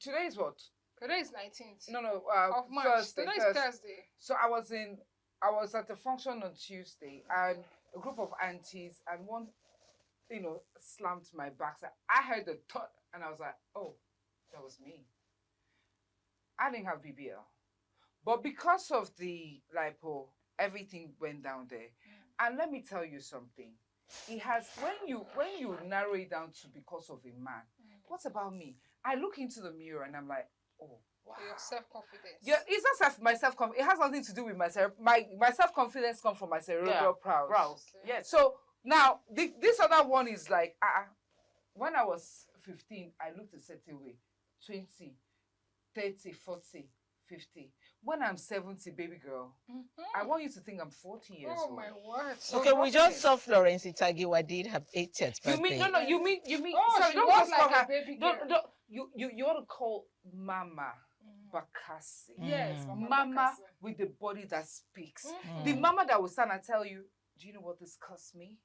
Today is what? Today is 19th. No, of March. Thursday. Today is Thursday. So I was at a function on Tuesday, and a group of aunties, and one, slammed my back. So I heard the thud, and I was like, oh, that was me. I didn't have BBL. But because of the lipo, everything went down there. And let me tell you something. It has, when you narrow it down to because of a man, what about me? I look into the mirror and I'm like, oh, wow. Your self-confidence. Yeah, it's not my self-confidence. It has nothing to do with myself. My self-confidence comes from my cerebral brows. Yes. So now this other one is like, when I was 15, I looked a certain way. 20, 30, 40, 50. When I'm 70, baby girl, I want you to think I'm 40 years old. Oh my word. Okay, we just saw Florence Itagiwa did her 80th birthday. You mean. Oh, sorry, she was like a baby girl. You ought to call Mama. Bakassi. Yes, Mama with the body that speaks. Mm-hmm. The mama that will stand and tell you, do you know what this cost me?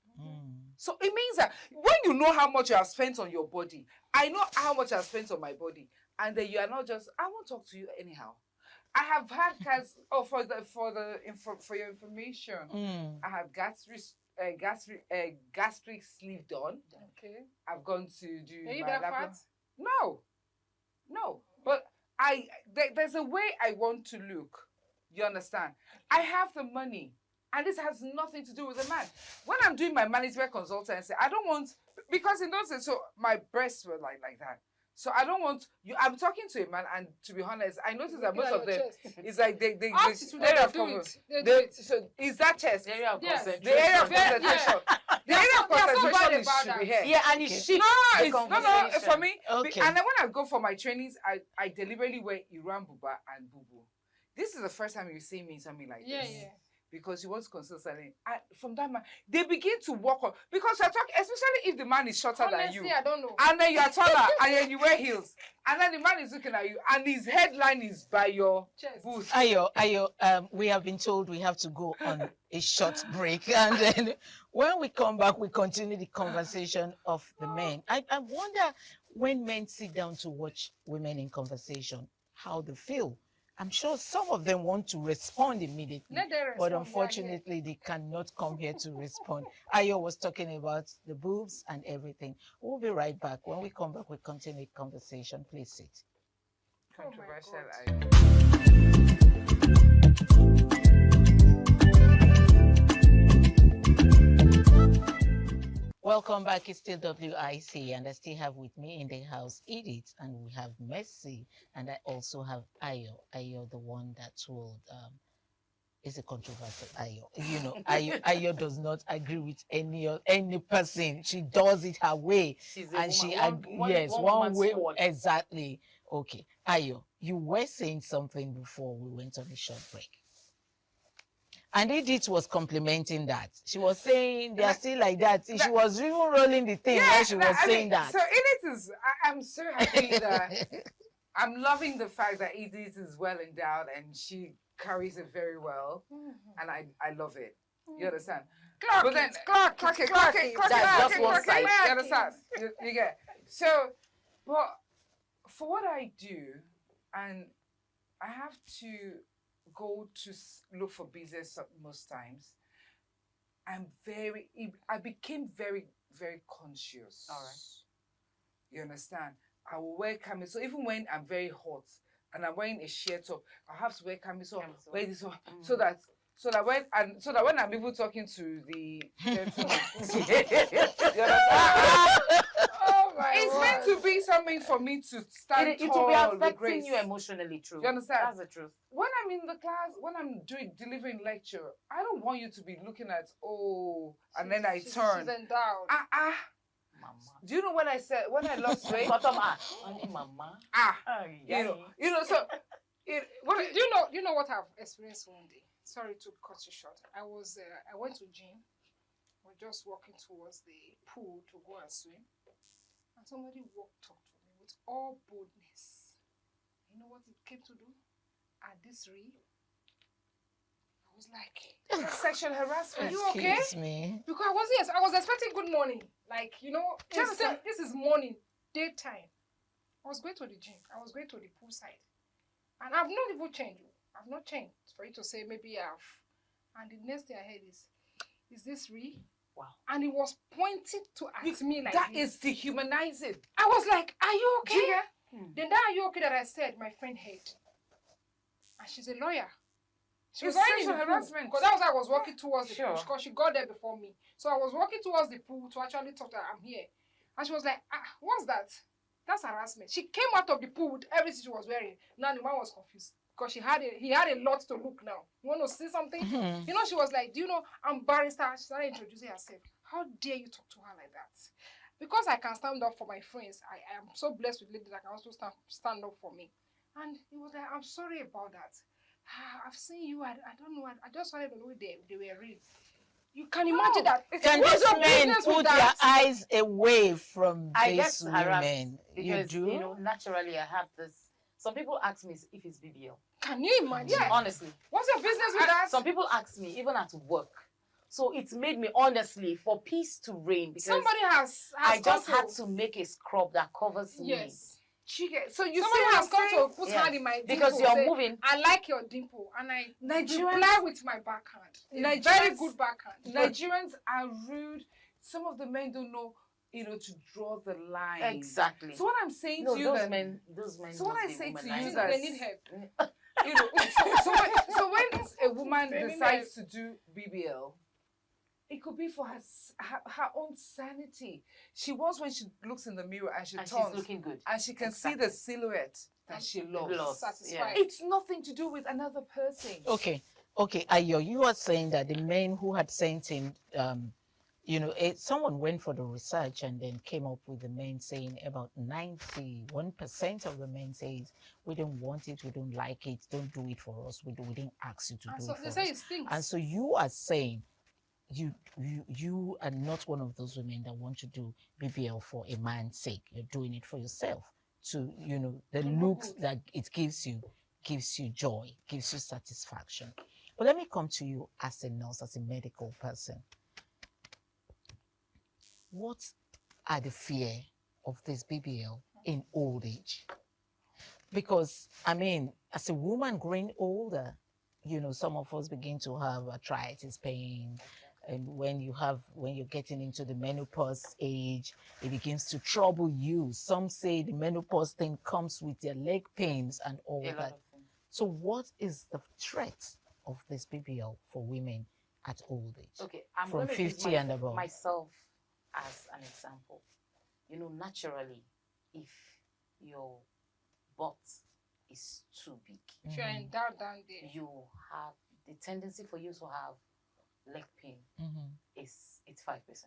So it means that when you know how much you have spent on your body, I know how much I've spent on my body, and then you are not just, I won't talk to you anyhow. I have had for your information, I have gastric sleeve done. Okay. I've gone to do Are you my that lab- fat? No, but there's a way I want to look. You understand? I have the money, and this has nothing to do with the man. When I'm doing my management consultancy, I don't want, because in those days, so my breasts were like that. So I don't want you. I'm talking to a man, and to be honest, I noticed that most of them, it's like they do it. So is that chest? The area of Yes. concentration. The area of concentration. The area of concentration about should be that. here. Yeah, and it shifts No, the it's, no, conversation. for me. Okay. And then when I go for my trainings, I deliberately wear Iran Buba and Bubu. This is the first time you see me in something like Yeah, this. yeah. Because you want to consult something. From that man, they begin to walk on. Because you're talking, especially if the man is shorter than Honestly, you. I don't know. And then you're taller, and then you wear heels. And then the man is looking at you, and his headline is by your booth. Ayo, we have been told we have to go on a short break. And then when we come back, we continue the conversation of the men. I wonder when men sit down to watch women in conversation, how they feel. I'm sure some of them want to respond immediately, Let them but respond, unfortunately, they cannot come here to respond. Ayo was talking about the boobs and everything. We'll be right back. When we come back, we continue the conversation. Please sit. Controversial. Welcome back. It's still WIC, and I still have with me in the house Edith, and we have Mercy, and I also have Ayo. Ayo, the one that told is a controversial Ayo. You know, Ayo does not agree with any person. She does it her way. She's a and woman, she one one way sword. exactly. Okay, Ayo, you were saying something before we went on a short break. And Edith was complimenting that. She was saying they are still like that. She was even rolling the thing when she was saying that. So Edith is, I'm so happy that I'm loving the fact that Edith is well endowed and she carries it very well. And I love it. You understand? Clock it. That's just one side. You understand? You get. So, but for what I do, and I have to go to look for business most times, I became very, very conscious. All right. You understand? I will wear camisole. So even when I'm very hot and I'm wearing a sheer top, I have to wear camisole. Wear this one, so that when I'm even talking to the gentleman, you understand? It's meant to be something for me to stand It will tall be with affecting grace. you emotionally, true. You understand? That's the truth. When I'm in the class, when I'm delivering lecture, I don't want you to be looking at, and then I turn. She's endowed. Mama. Do you know what I said when I lost weight? Bottom only mama. You know, so Do you know what I've experienced one day? Sorry to cut you short. I went to gym. We're just walking towards the pool to go and swim. And somebody walked up to me with all boldness. You know what it came to do? At this reel, I was like, sexual harassment. Are you okay? Excuse me. Because I was expecting good morning. Like, this is morning, daytime. I was going to the gym. I was going to the poolside. And I've not even changed. I've not changed for you to say maybe I've. And the next thing I heard is this real? Wow. And he was pointing at me like that this. is dehumanizing. I was like, are you okay? Yeah. Then that are you okay that I said my friend heard. And she's a lawyer. She was It's already in the sexual pool. harassment. Because that was how I was walking towards the Sure. pool. Because she got there before me. So I was walking towards the pool to actually talk to her. I'm here. And she was like, what's that? That's harassment. She came out of the pool with everything she was wearing. Now the man was confused. Because he had a lot to look now. You want to see something? Mhm. You know, she was like, do you know, I'm barrister. She started introducing herself. How dare you talk to her like that? Because I can stand up for my friends. I am so blessed with ladies that can also stand up for me. And he was like, I'm sorry about that. I've seen you. I don't know. I just wanted to know they were real. You can imagine that. Can What's these your men business with put that? their eyes away from I these get harassed women? You because do? naturally I have this Some people ask me if it's BBL. Can you imagine? Yeah. Honestly. What's your business with that? Some people ask me, even at work. So it's made me, honestly, for peace to reign. Because somebody has I just had to make a scrub that covers me. Yes. So you somebody see has come to put hand in my dimple. Because you're moving. I like your dimple. And I reply with my backhand. Very good backhand. Nigerians are rude. Some of the men don't know, to draw the line. Exactly. So what I'm saying to you those men. So what I say to you is they need help. So when a woman decides to do BBL, it could be for her own sanity. She wants when she looks in the mirror and she's looking good. And she can see the silhouette that she loves. Satisfied. It's nothing to do with another person. Okay, Ayo, you are saying that the men who had sent him, someone went for the research and then came up with the men saying about 91% of the men says, we don't want it, we don't like it, don't do it for us, we didn't ask you to do it for us. Say it stinks. And so you are saying, you are not one of those women that want to do BBL for a man's sake. You're doing it for yourself. To the looks that it gives you joy, gives you satisfaction. But let me come to you as a nurse, as a medical person. What are the fear of this BBL in old age? Because as a woman growing older, some of us begin to have arthritis pain. And when you're getting into the menopause age, it begins to trouble you. Some say the menopause thing comes with their leg pains and all that. So what is the threat of this BBL for women at old age? Okay, I'm from going to 50 use and above. myself as an example. Naturally, if your butt is too big, if you're endowed down there, you have the tendency for you to have leg pain. It's 5%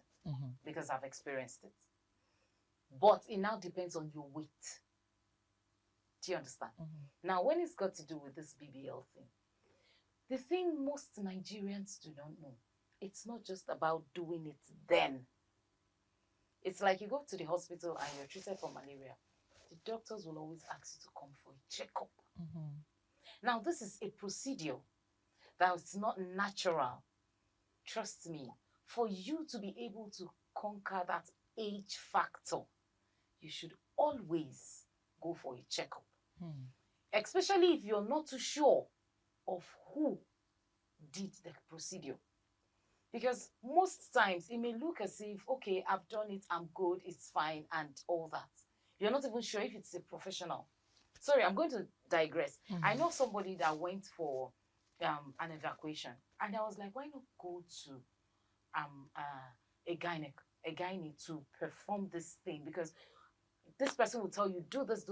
because I've experienced it. But it now depends on your weight. Do you understand? Now, when it's got to do with this BBL thing, the thing most Nigerians do not know, it's not just about doing it then. It's like you go to the hospital and you're treated for malaria. The doctors will always ask you to come for a checkup. Now, this is a procedure that's not natural. Trust me, for you to be able to conquer that age factor, you should always go for a checkup. Especially if you're not too sure of who did the procedure. Because most times it may look as if, okay, I've done it, I'm good, it's fine, and all that. You're not even sure if it's a professional. Sorry, I'm going to digress. I know somebody that went for an evacuation, and I was like, why not go to a gynae to perform this thing? Because this person will tell you, do this,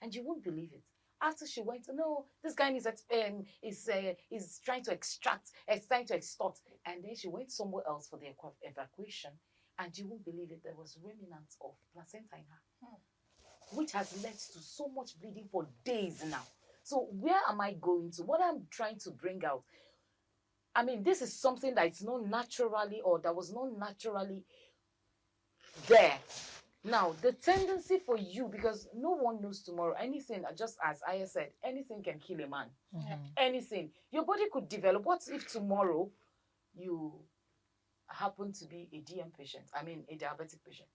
and you won't believe it. After she went, no, this guy is trying to extract, is trying to extort. And then she went somewhere else for the evacuation, and you won't believe it, there was remnants of placenta in her, which has led to so much bleeding for days now. So where am I going to? What I'm trying to bring out, this is something that is not naturally, or that was not naturally there. Now, the tendency for you, because no one knows tomorrow, anything, just as I said, anything can kill a man. Anything. Your body could develop. What if tomorrow you happen to be a DM patient, a diabetic patient,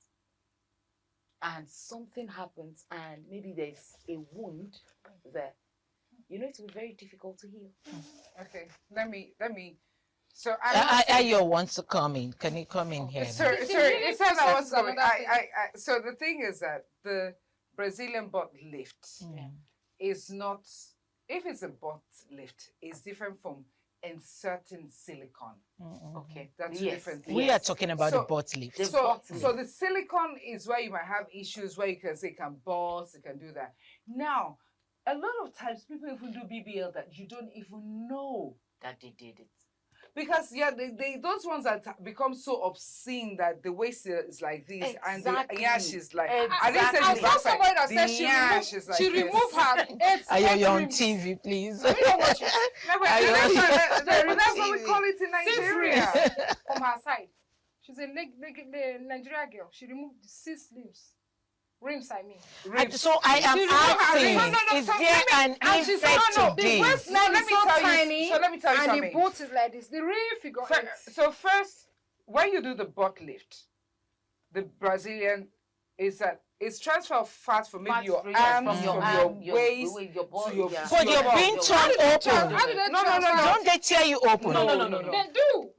and something happens and maybe there's a wound there? It will be very difficult to heal. Okay, let me. So Ayo wants to come in. Can you come in here? Sorry. It says I was coming. So the thing is that the Brazilian butt lift is not. If it's a butt lift, it's different from inserting silicone. Okay, that's different things. We are talking about the butt lift. So the silicone is where you might have issues where you can say it can burst, it can do that. Now, a lot of times people even do BBL that you don't even know that they did it. Because they those ones that become so obscene that the waist is like this, and the yash is like. I saw somebody that said she removed her. You're on TV, please. That's what we call it in Nigeria. From her side, she's a Nigeria girl. She removed the 6 limbs, Rims, I mean. So I am asking, is there an effect to The this? waistline is so tiny, so let me tell you and something. the boat is like this. The real figure eight. So first, when you do the butt lift, the Brazilian is that it's transfer of fat from maybe your arms, from your waist to your feet. But you're being torn open. No. Don't they tear you open? No. They do.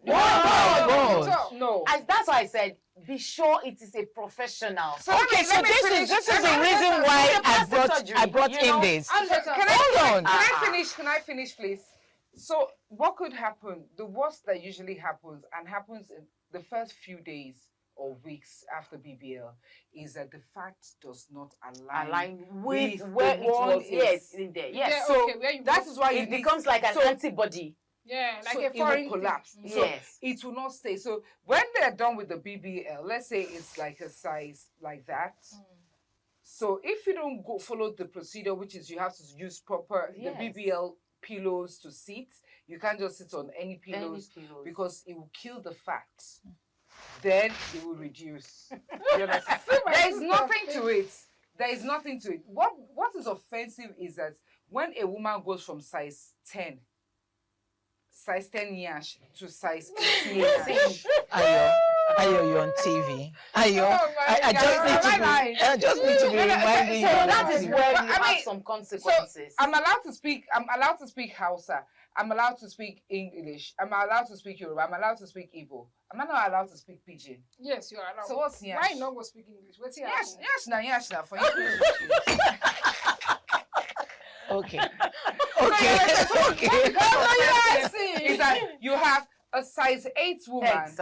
No. That's why I said, be sure it is a professional. Okay, so this is the reason why I brought in this. Hold on. Can I finish, please? So what could happen? The worst that usually happens in the first few days or weeks after BBL is that the fat does not align with where it was. Yes, in there. Yes. So that is why it becomes like an antibody. Yeah, like so a foreign it will collapse. thing. So it will not stay. So when they're done with the BBL, let's say it's like a size like that. So if you don't follow the procedure, which is you have to use proper the BBL pillows to sit, you can't just sit on any pillows because it will kill the fat. Then it will reduce. You understand? There is nothing to it. There is nothing to it. What is offensive is that when a woman goes from size 10 yash to size 18 yash. Ayo, you're on TV. Ayo, I just need to be reminding you. So that is where you have some consequences. So I'm allowed to speak Hausa. I'm allowed to speak English. I'm allowed to speak Yoruba. I'm allowed to speak Igbo. Am I not allowed to speak Pidgin? Yes, you are allowed. So what's yash? Why not go speak English? What's yash? Yash na for you. Okay. Is that you have a size 8 woman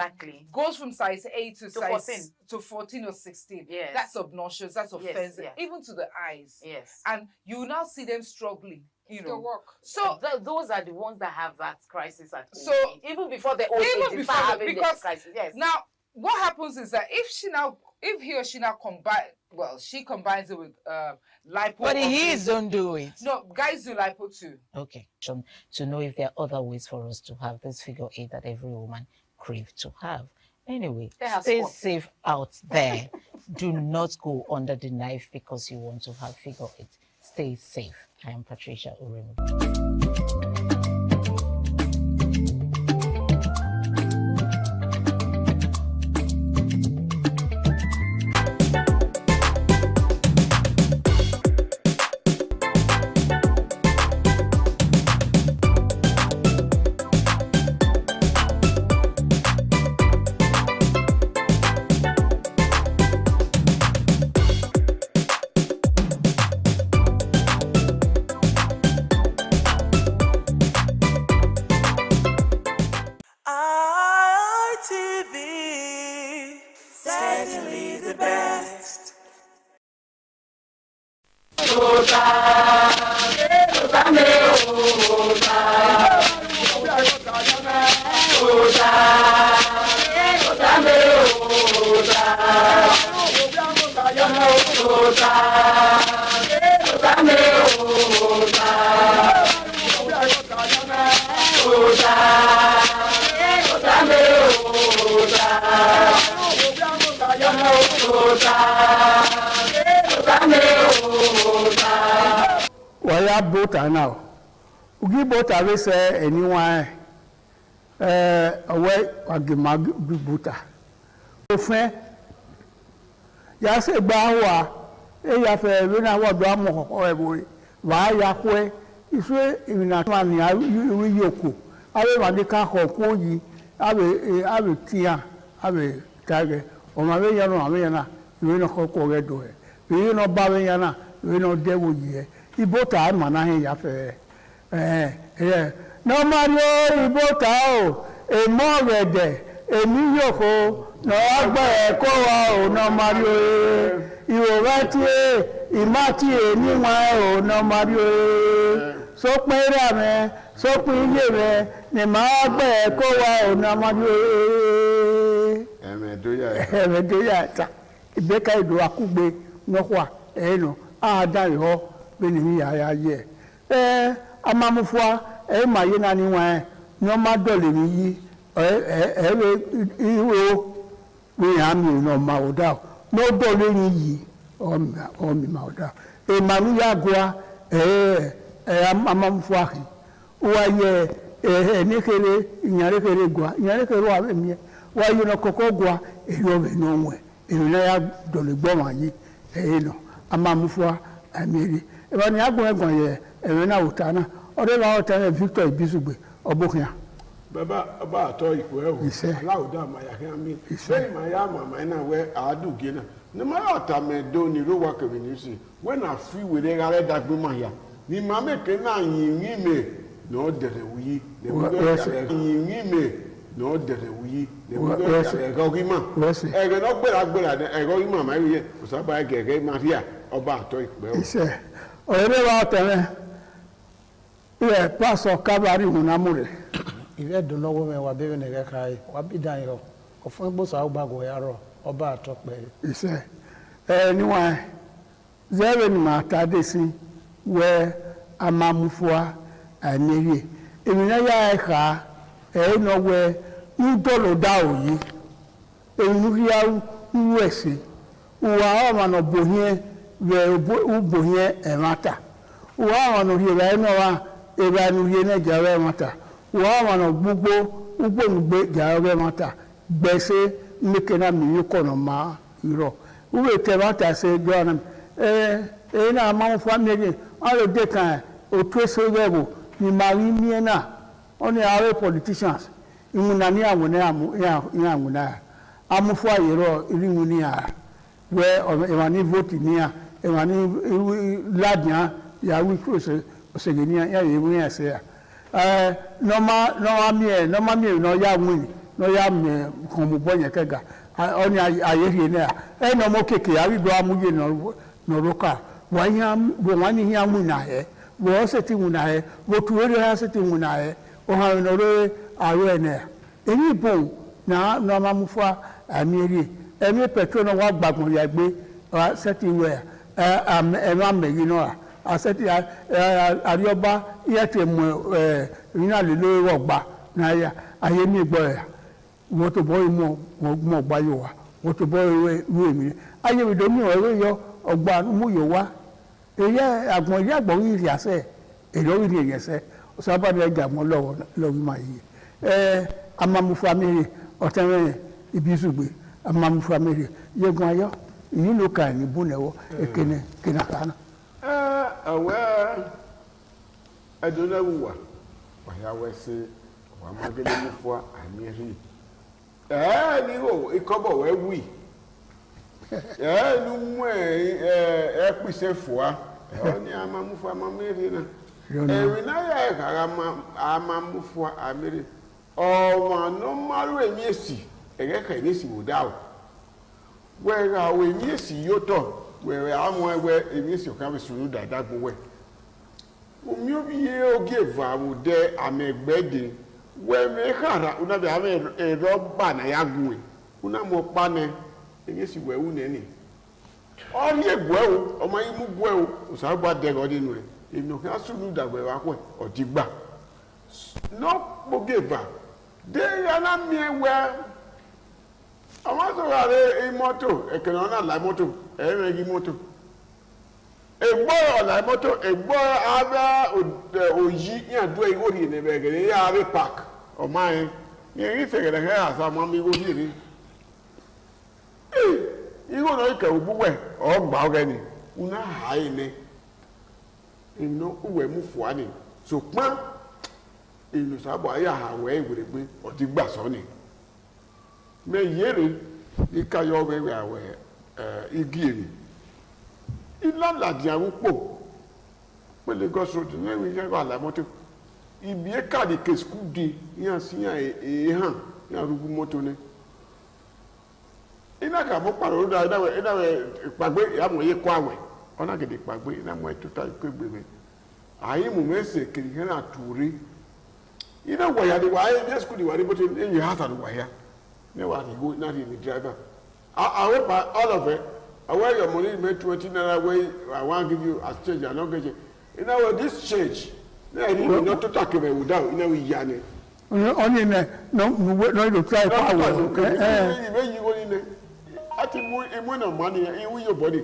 goes from size 8 to size 14 or 16. Yes. That's obnoxious. That's offensive, even to the eyes. Yes. And you now see them struggling. You know, work. So those are the ones that have that crisis at so even before the old age, they start having this crisis. Yes. Now, what happens is that if he or she now combines it with lipo. But he don't do it. No, guys do lipo too. Okay. To know if there are other ways for us to have this figure 8 that every woman craves to have. Anyway, stay safe out there. Do not go under the knife because you want to have figure 8. Stay safe. I am Patricia Uremu. ITV, certainly the best. Waya bota now. Ugi bota we say anyone away agima bota. Ofen ya se gba wa e ya fe we na wa do amo ko e bo wa ya ko e ife ina ma ni wi yoko awe ma de ka ko ko yi awe tia awe tage o ma we ya no ame ya na we no ko ko ge do e we no ba we ya na we no de wo yi ibota mana he ya fe no mario ibota o e mo rede emi yoko no agba ko wa o no mario ìrora tí ìmá tí ní wọn o no mario so pin ra me so pin ye me ni ma gba ko wa o no mario emedoya ta ibeka ido akugbe no kwa no ada ho beni ya ye amamufua ma ye na ni wọn no ma dole mi yi iwo we am no ma oda no dole ni yi omi mauda e manu ya gwa amamfu ahi wa ye nekere nyare kere gwa nyare kere wa mie wa ye no koko gwa e yo be no nwe e na ya dole gbo manyi no amamfu amiri e ba ni agbo egon ye e na utana ore ba utana Victor Ibisugbe obokia baba aba ato ipo e o alauda ma ya kan mi say ma ya mama na we aduge na ni ma ota me do ni ro wa ke ni si when I free we dey gare dagbe ma ya ni ma me ke na yin me no dere wi le we yin me no dere wi le we go gi ma e ge no gbera e go gi ma ma wi o sa ba ge Maria oba ato ipo e o ise ore wa tele ile paso kabari unamure ive do lowo me wa bebe ne ga kai wa bidan yo ofun gbo so agbago ya ro oba atope ise niwa zero ni mata desi we amamufua aniri emina ya ka no we ndolo da oyi enu ya uwese uwa ma no bohie we ubohie emata uwa ma no ri ba no wa e ba nu ri na jawe mata wa no gbogbo ugbo jawe mata gbese mekena mi yukono ma iro uwe te mata se jona na ma family all the time o twese webo ni mari mi na oni our politicians imuna ni awon ya amufu ayero irimu ni a we e ma ni vote ni a e ma ni ladnya ya wi twese osegeni ya yewu ya se ya no ya win no ya me komo bonye kega oni ayeri na no mo keke ari do amuye no roka wani hi amu na he wo se ti mu na he wo tuere ha se ti mu na he o ha no re awe na eni bon na no mamufa amieri emi petrol no wa gbagbon ya gbe se ti we ma me yi no aseti arioba yete mo ina le lo rogba na ya aye mi gbo ya wo to boy mo gba yo wa wo to boy we mi aye mi do mi o yo ogba mu yo wa eye agbon ya gbo ri ase e lo ri yese o sa ba de ga mo lo ma yi amamu family otenwe Ibisugbe amamu family yegun ayo yi lo ka ni bunewo ekene kinakana awe adona wuwa wa ya wese wa magele mufua amiri ni o ikobo we wi nu mu pise fua ni amamufua amiri na ewi na ya ka amamufua amiri o ma no maru emiesi ege ka emiesi wodawo we ga we emiesi yoto we amwe we emisi o kan suru dada gbo we omi obi ye oge va wo de amegbede we me kara una be ame roba na ya gwe una mo pa ne emisi we wu ne ni o ni egwe o ma imu gwe o sa gba de go dinu re emi o kan suru dagbe wa ko o ti gba no oge va de ya na mi we àwọn sọ̀rọ̀ rẹ̀ mọ́tò ẹ̀kẹ̀rẹ̀ ọ̀nà àlàmọ́tò ẹ̀rẹ̀ igi mọ́tò ẹ̀gbọ́ àlàmọ́tò ẹ̀gbọ́ ara òyí ní àdúrà ìwòrì ìnẹ̀bẹ̀gẹ̀rẹ̀ yà rí park ọ̀má ẹ̀ ní èyí fẹ̀gẹ̀rẹ̀ rẹ̀ àṣà mọ́ mi ìwòrì rí ìwò náà ìkẹ̀wò gbúgbẹ̀ ọgbà ọ̀rẹ́ ni una àáyé ni ìnà ìwẹ̀ mú fùá ni ṣùgbọ́n ìlú sábà ayé àwẹ̀ ìwèrègbè ọ̀dí gbà sọ́ ni me yere ikayo wewe awe igiri ila la di awupo pe Lagos road na wi je ala moto ibi e ka de ke school de yan si yan han yan rubu moto ni ina ka mo paro da we pagbe ya mo ye ko awe ona gede pagbe na mo tuta ko gbere ayi mu mese kiri na turi ina wa ya de wa ye school di wa de moto en you have to wa ya me wa go na the driver I will buy all of it. I wear your money make 20 naira way I want to give you as change. I not get it. You know this change. No, not to talk about without. You know we yarn. Only no to try power. When you go in there, I think more money in your body.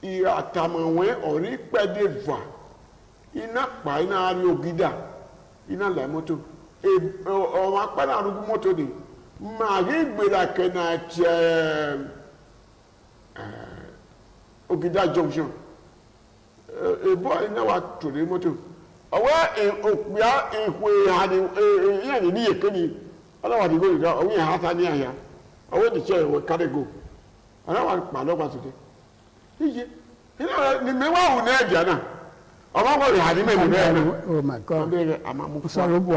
ira tamawe ori pede va ina pa ina ari ogida ina la moto o ma pa na rugu moto ni ma ri gbera ke na che ogida junction boy ina wa to the moto awa okpia ekwe ha ni ya ni yekeni ala wa di go ga o yin ha ta ni aya awo di che we carry go ala wa pa lo pa today iye ina ni me wa hu na eja na o ma ko ri ha ni me ni be oh my god be amamu sorry boy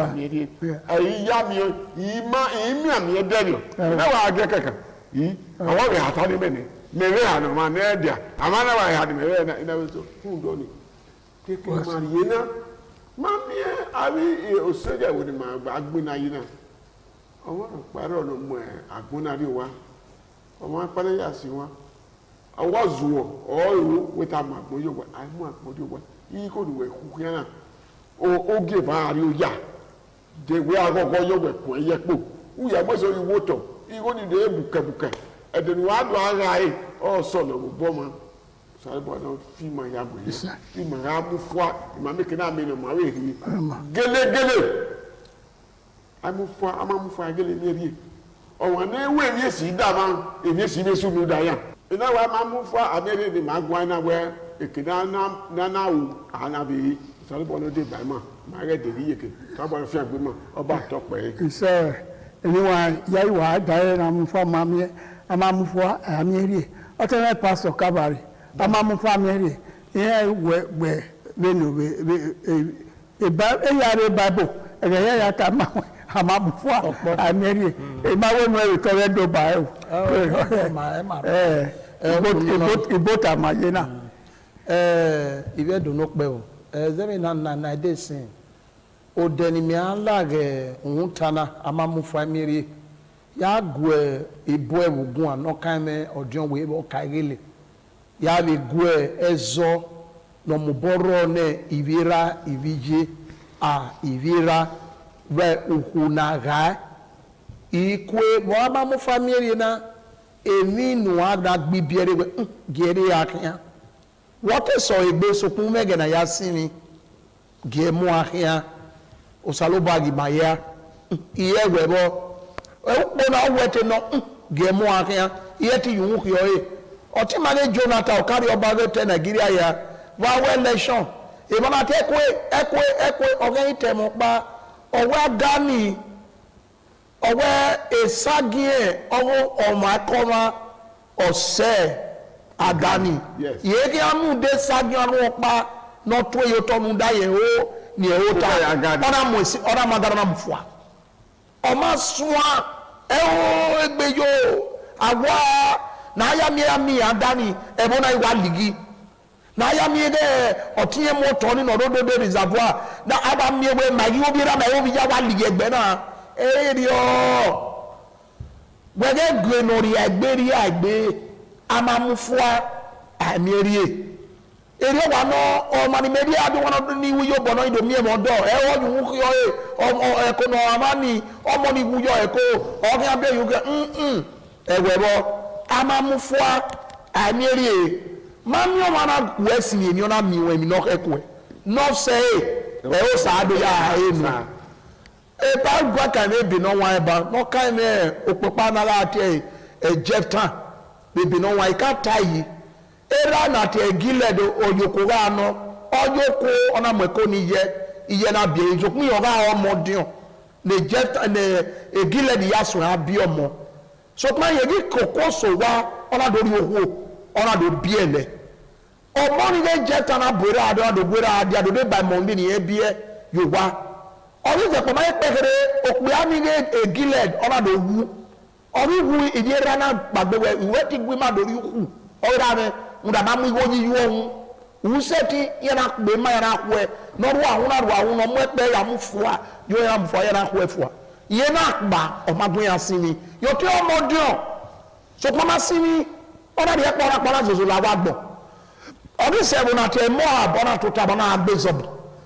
ayi ya mi imi ami e de ni na wa age kaka yi awo ri ha ta ni me ni me re ha no ma na eja amana wa ha ni me re na ina we so hu do ni keke mariena mami abi osoja wo ni ma agbina yi na owo paro no mo agbona ri wa omo pale ya si wa owo zuwo o with am agboyo wa ai mu agboyo wa yi ko ni we ku yan na o ge ba ri o ya de we agogo yo we ko eye po u ya mo so yi woto yi ko ni de buke edenu wa do ara e o so lo bo mo so bo no fi ma ya bo yi fi ma ga mu fwa ma me kina me no ma we ri gele amu fwa gele mi ri o wa na we wi si da ma emi si be su nu da ya ina wa ma mu fwa abere ni ma gwa na we ekina na wu ana bi so bo no de ba ma re de ri yeke ka bo fi agbe mo oba to pe ise anyone ya wa da na mu fwa ma mi ama mu fwa ami ri o te na pastor kabari ama mu fwa mi ri ye we no e ba e ya re bible e ya ta ma ama mu fwa ami ri e ma wo no e to re do ba ibota ma ye na ibe do no pe o zemi na dey sin o deni mi ala ge untana ama mu family ya gwe ibo ebugun anokan me odion we o kaigele ya le gwe ezo no muboro ne ivira ivije ivira we ukunaga ikwe mo ama mu family na emi nu ada gbibiere we gere akia what so egbe sokun mege na ya sini ge mu akia osaloba gi maya iye webo o na wete no ge mu akia iye ti yun ki oye o ti mane Jonathan o carry oba wete Nigeria ya wa election e bona te ekwe ogen itemo pa owa dani owe esagie owo omakoma ose adani ye ki amu de sagi anu pa no to yo to mu da ye o ni e o ta ona mo si ona madara na mfua o ma soa e o egbeyo agwa na ya mi adani e bo na iwa ligi na ya mi de otinye moto ni no do de reservoir na aba mi we magi obi ra ma yo bi ya wa ligi egbe na eri o wege gbe nori agberi agbe amamufua amierie eri wa no o mani meri adu wona ni wuyo bono ido mi e mo do e o yu ku yo e o eko no amani o mo ni wuyo eko o ga be yu ge ewebo amamufua amierie mami o mana wesi ni ona mi we mi no eko no say e o sa do ya e nu e ba gwa kan e bi no wan ba no kan me opopa na la te e jeftan be bi no wan ka tai era na te Gilead oyoko ga no oyoko ona meko ni iye na bi ejokun yo ga omodion le jeftan ne e Gilead ya so ha bi omo so plan ye gi kokoso wa ona do ri owo ona do bi ele omo ni ge jeftan na bora ado de by monday ni e bi e yo wa oni je ko mai pekere okpe ami ge Gilead ona do wu oni wu ijera na gbagbe we ti gbe ma do ri ku ora me nda ma mu iwo yi yo hu wu seti ye na gbe ma ya na ku e no ru ahun no mo pe ya mu fua yo ya mu fua ya na ku e fua ye na gba o ma gun ya sini yo ti o mo dio so ko ma sini ona de pora zozo la wa gbo oni se bo na te mo abona to ta bona agbezob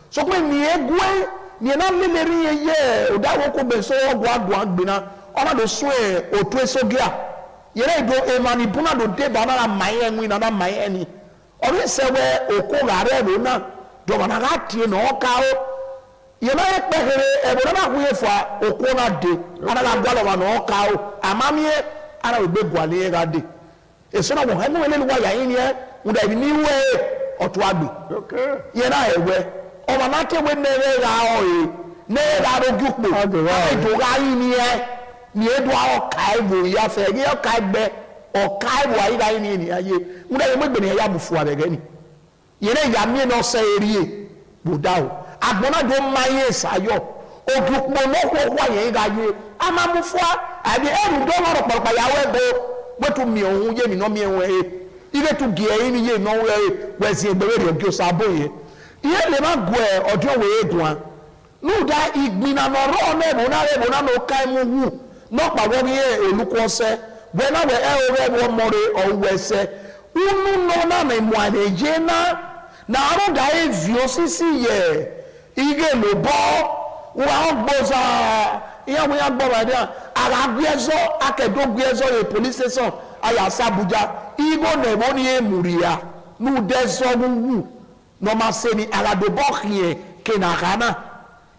so ko ni egwe ni na leleri ye odawo ko be so ogwa gbina ona do so e otu esogia yere do emani buna do de bana na mai enwi na mai eni ori sewe okogare no na do na gatie no okao ye na ekpekere ebo na ku yefa okona de ana la gwalo wa no okao amamie ana ogbe gwale ga de eso na wo he no ele wa ya yin ye wo da bi ni we oto agbe ye na ewe o ma na ke we nere ga o e nere rogupo do ga yin ni e ni edu awo kai bo ya fe ye kai gbe o kai bo ayi ga yin ni aye wo da ye mo gbe ni ya bufu abege ni ye na ya mi no se erie budao agbona do maye sayo ogupo no ko kwa ye ga ye amamufua abi eru do lo papa ya we bo tu mi ohun ye mi no mi enwe ile tu gi e ni ye no we si egbe re ogi osabo ye iye le ma gwe odo we edun nu da igbina no ro na no kai mu hu no pa wo ni oluko se we na we wo more o we se unu no na me mu aneje na aro da e vi osisi ye ige lo bo wa gboza iya we agbo ba dia ara gbezo akedo gbezo e police station aya sabuja igo na mo ni emuria nu dezo wu no ma se ni ara do bo khie ke na kana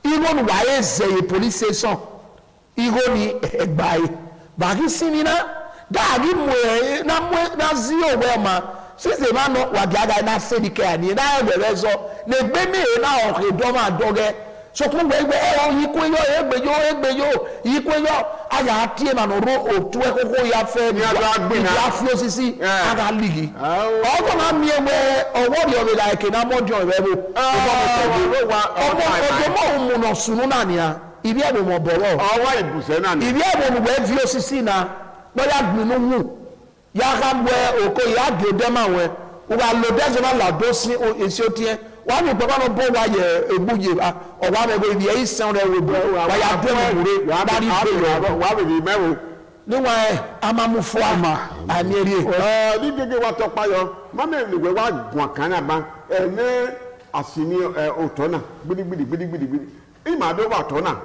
igo nu wa eze e police station igo ni egbai ba ki sinina da gi mwe na zio we ma sise ma no wa gaga na se ni ke ani na e rezo ne gbe mi na o ke do ma doge so kun gbe e o yiku yo egbe yo yiku yo aya tie ma no ro otu e koko ya fe ni ya fi osisi aga ligi o ko na mi ewe owo ri o be like na mojo e bo o mo no sunu na ni a ibi e bo mo boro owo ibuse na ni ibi e bo mo gbe fi osisi na boya gbinu mu ya ka gbe oko ya gede ma we o ga lo deje na la do si esi otie wa ni baba no bo wa ye ebuye o wa me go bi e san re we bo wa ya do mo re ba ri be wa be bi mewo ni wa amamufu ama anieri ni gege wa to payo ma me ni we wa gun kan na ba ne asini otona gbidi i ma do wa tona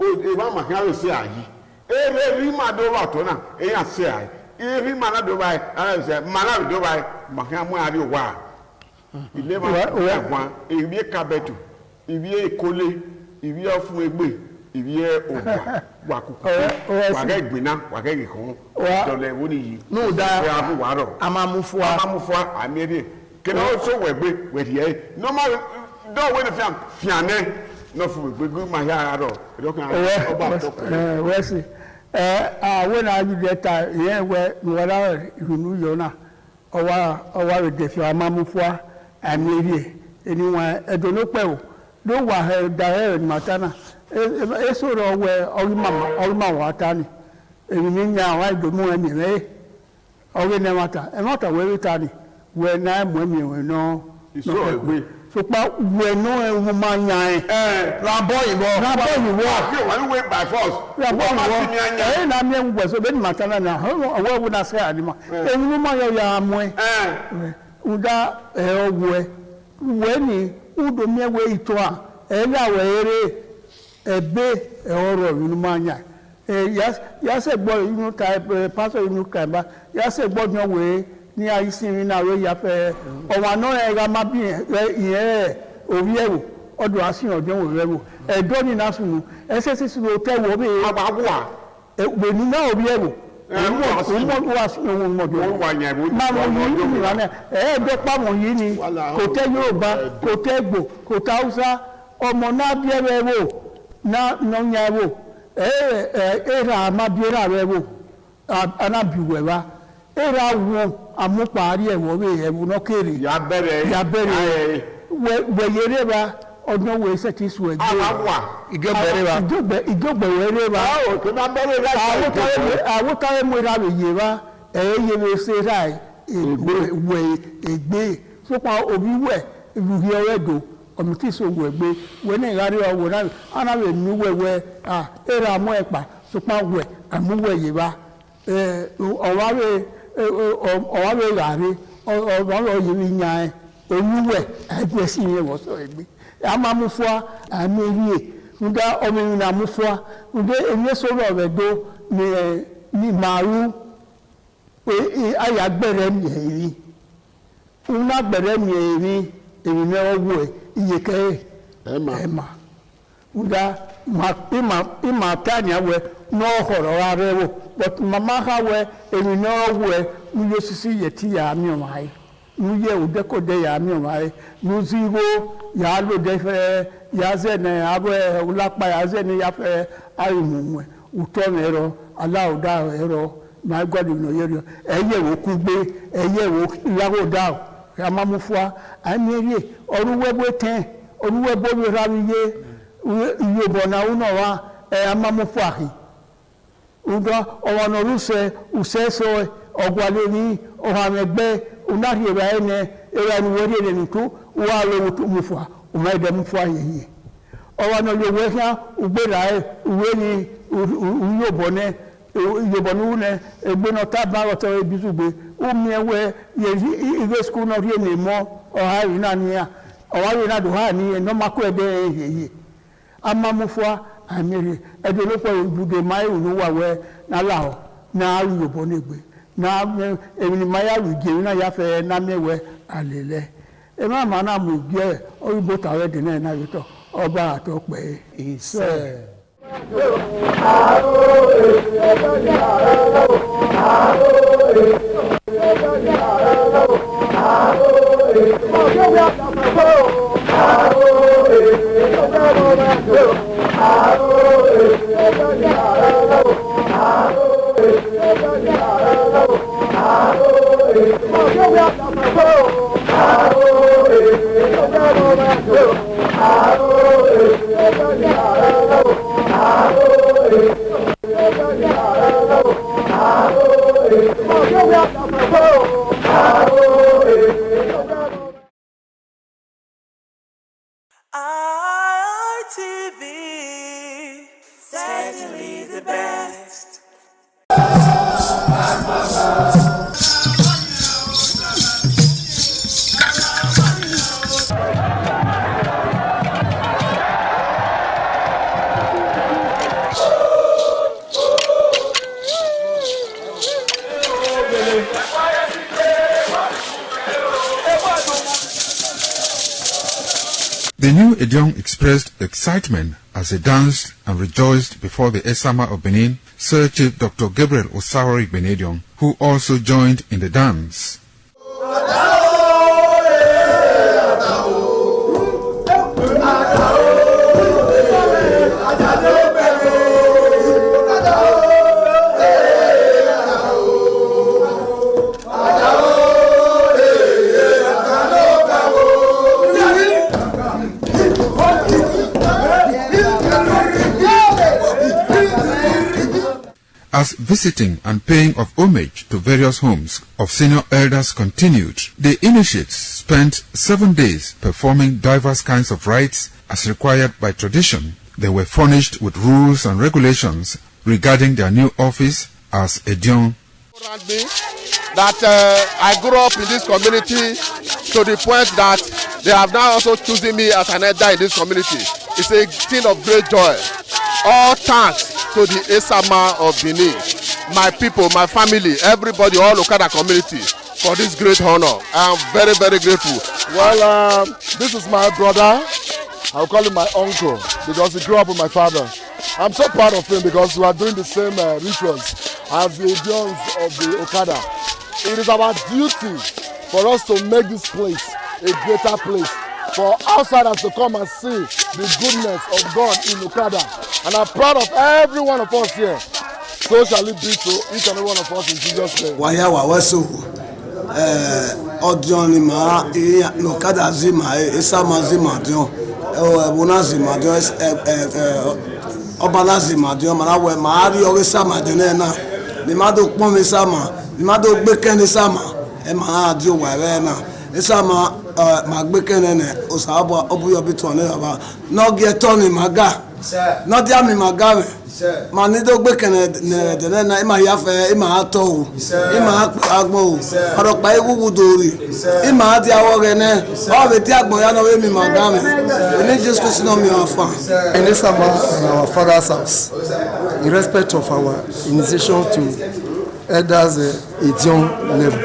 o e wa ma kan se ayi ri ma do wa tona e ya se ayi ri ma na do ba ara se ma na do ba ma kan mu ari wa ile ma wa ebi kabetu ibi ekole ibi ofun egbe ibi ogba wa kuku wa ga gbina wa ga ikun dole wo ni yi no da ya bu wa ro amamufua amere ke no so wegbe we die no ma do we ni fiane no fu gbegu ma ya ro do kan oba to we si we na ju deta ye we no ra irunu yo na owa we de fi amamufua amiri eniwa edono pe o lo wa he da he matana e so ro we orima wa tani emi ni nya wa idomu emi re ori ne mata e mata we tani we na mu emi we no iso egbe so pa we no e wu ma nya rabo yiwo ki wa we by force rabo yiwo na mi en gbo so be matana na owo wu na se anima emi mo yo ya mu uda ogwe weni udo miewe ito a ela were ebe oro inu manya ya se gbo inu ka pastor inu ka ba ya se gbo nyo we ni ayisin na we ya fe o wa no e ga ma bi iye owi ewo odo asin ojo we ewo edo ni na sunu ese sisi lo te wo be agbawa we ni na owi ewo mo wa si ohun mo do wa yan bo ma mo yi ni wa na do pa mo yi ni kò tẹ Yorùbá kò tẹ Igbo kò tẹ Hausa ọmọ na bi ere wo na no nya wo era ma bi era re wo ana bi we wa era wo amupari e wo we e wo no kere ya bere we yere ba ọdún wo ise ti su egbe igobere wa igobere wa o to na bere la awo tawe mo ra we ye wa ye we se rai egbe so pa obi we iruhi oredo omiti so wo egbe we ni gari owo na ana we nu wewe era mo epa so pa we amuwe ye wa owa we gari owa ye wi nya onuwe egbe si ye wo so egbe amamufua amerie nda omi na mufua nde enye so ro redo ni maru aya gbere mi eri una gbere mi emi me owo iyeke ema uda ma tanya we no horo arewo but mama ha we emi me owo mu yosisi yeti ya mi omai mu ye udeko de ya mi omai mu zigo ya lo de fe ya ze ne abe ulapa ya ze ne ya fe arimu uto mero ala uda ero my God no yero eye wo kugbe eye wo lawo da amamufua amere oruwe boten oruwe bo rawiye yobo na uno wa amamufua hi uga owano ruse useso ogwale ni ohamegbe unari ba ene era ni wori ni tu wa lo mufua umaide mufua yeye owano yowe ha ugbera uwe ni uyobo ne yobonu ne egbeno taba oto ebizugbe umiewe ye igwe school no rie ne mo o ha ri na ni ya o wa ri na do ha ni no mako ede yeye amamufua amere edolopo ibude mai unu wa we na lao na yobonu egbe na emi mai aruje na ya fe na mewe alele e ma ma na mu gbe oyibo tawe de na yoto oba atope ise ITV, certainly the best. The new Edion expressed excitement as they danced and rejoiced before the Esama of Benin, Sir Chief Dr. Gabriel Osawari Benedion, who also joined in the dance. As visiting and paying of homage to various homes of senior elders continued, the initiates spent 7 days performing diverse kinds of rites as required by tradition. They were furnished with rules and regulations regarding their new office as Edion. That I grew up in this community to the point that they have now also chosen me as an elder in this community. It's a thing of great joy. All thanks to the Esama of Benin, my people, my family, everybody, all Okada community for this great honor. I am very, very grateful. Well, this is my brother. I'll call him my uncle because he grew up with my father. I'm so proud of him because we are doing the same rituals as the Edions of the Okada. It is our duty for us to make this place a greater place, for outsiders to come and see the goodness of God in Okada. And I'm proud of every one of us here. So shall it be to each and every one of us in Jesus' name. Odion ma Okada zima Esama zima dion Bona zima dion Obala zima dion marawe maari o Esama dion na ni mado pon Esama ni mado gbeken Esama e ma adi o wa na Esama ma gbeken ne o sa obuyo bitu ne baba no get on maga no dia mi maga ma ni do gbeken ne na e ma ya fe e ma ato e ma agbon oro pa ewu dori e ma adi awo re ne o be ti agbon ya no we mi maga me we need just to know me afa in Esama, in our father's house, in respect of our initiation to elders Edion level,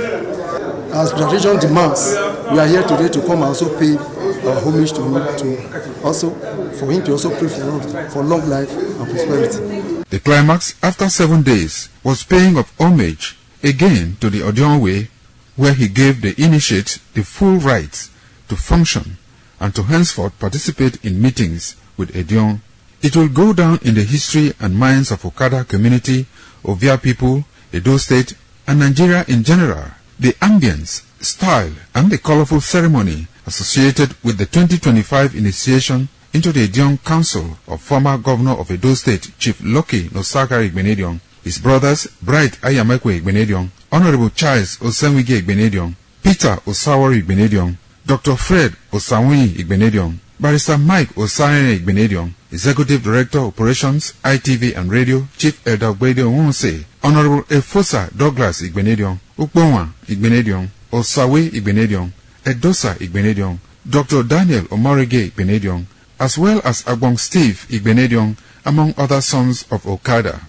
as tradition demands, we are here today to come and also pay homage to him, for him to also pray for us for long life and prosperity. The climax after 7 days was paying of homage again to the Odion way, where he gave the initiate the full rights to function and to henceforth participate in meetings with Edion. It will go down in the history and minds of Okada community, Ovia people, Edo State, and Nigeria in general. The ambience, style, and the colorful ceremony associated with the 2025 initiation into the Edion Council of former Governor of Edo State, Chief Lucky Nosaka Igbenedion, his brothers Bright Ayamekwe Igbenedion, Honorable Charles Osenwige Igbenedion, Peter Osawori Igbenedion, Dr. Fred Osawuni Igbenedion, Barrister Mike Osane Igbenedion, Executive Director Operations, ITV and Radio, Chief Elder Ogbedio Wonse, Honorable Efosa Douglas Igbenedion, Ukponwa Igbenedion, Osawe Igbenedion, Edosa Igbenedion, Dr. Daniel Omorige Igbenedion, as well as Agbong Steve Igbenedion, among other sons of Okada.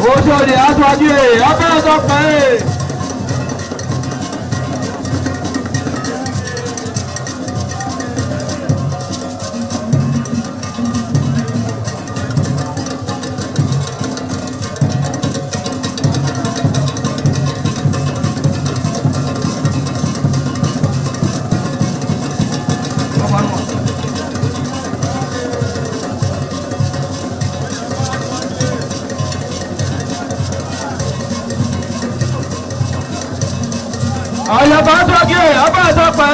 Ojúde aṣáájú ẹ̀ ọbẹ̀ sọ pé. Àyàbá sọ́kì ẹ̀ ọbẹ̀ sọ pé.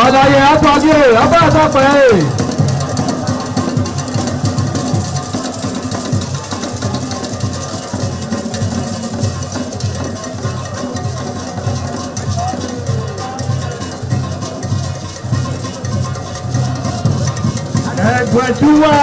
Àlàyé àtọ́jú ẹ̀ ọbẹ̀ sọ pé. Ẹgbẹ̀dúwà.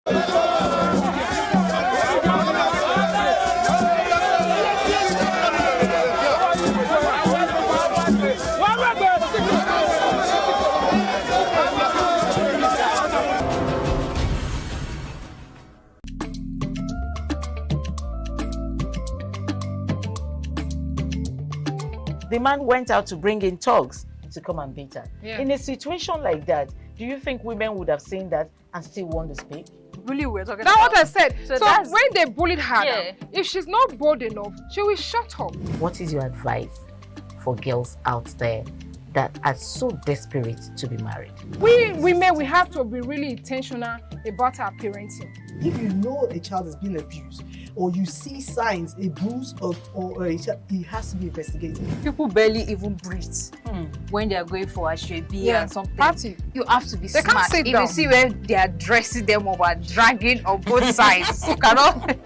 The man went out to bring in thugs to come and beat her. Yeah. In a situation like that, do you think women would have seen that and still want to speak? Really, we're talking That's about... what I said. So So that's- when they bullied her, Yeah. if she's not bold enough, she will shut up. What is your advice for girls out there that are so desperate to be married? We women, we have to be really intentional about our parenting. If you know a child is being abused, or you see signs, a bruise or a child, it has to be investigated. People barely even breathe when they are going for a shrebi and something. Party. You have to be They can't smart. sit If down. you see where they are dressing them or are dragging on both sides, you cannot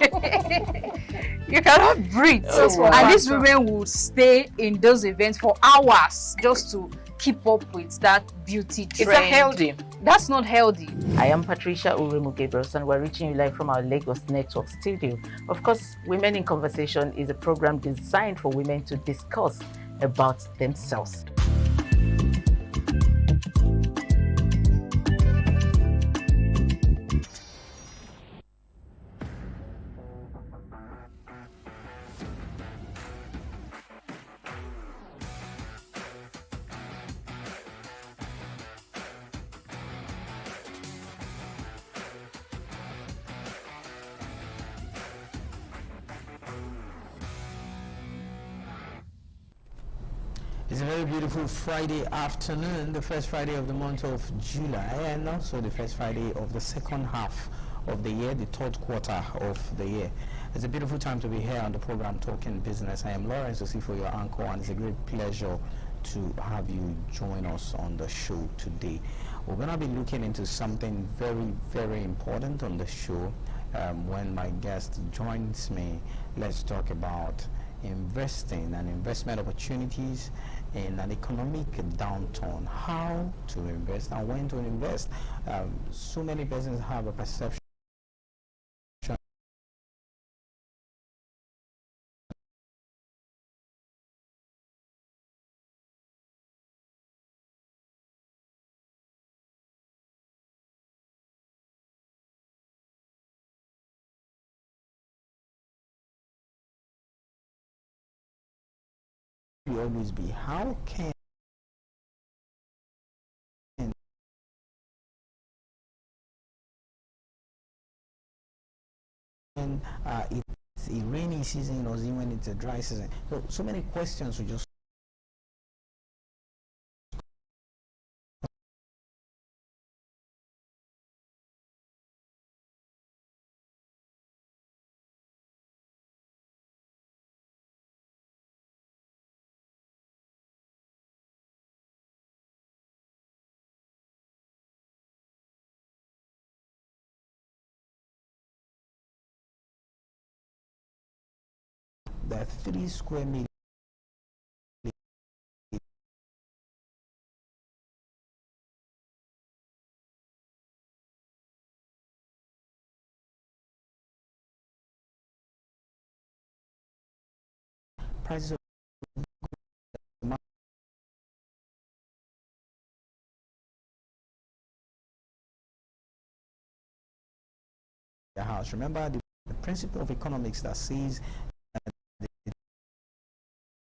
you cannot breathe. That's what And these matters. women will stay in those events for hours just to keep up with that beauty trend. Is that healthy? That's not healthy. I am Patricia Uremu Gabriels, and we're reaching you live from our Lagos Network studio. Of course, Women in Conversation is a program designed for women to discuss about themselves. It's a very beautiful Friday afternoon, the first Friday of the month of July, and also the first Friday of the second half of the year, the third quarter of the year. It's a beautiful time to be here on the program Talking Business. I am Lawrence Osifo, your anchor, and it's a great pleasure to have you join us on the show today. We're going to be looking into something very, very important on the show. When my guest joins me, let's talk about investing and investment opportunities in an economic downturn, how to invest and when to invest. So many persons have a perception will always be, how can it's a rainy season or even when it's a dry season. So many questions we just that 3 square meters prices of the house. Remember the principle of economics that says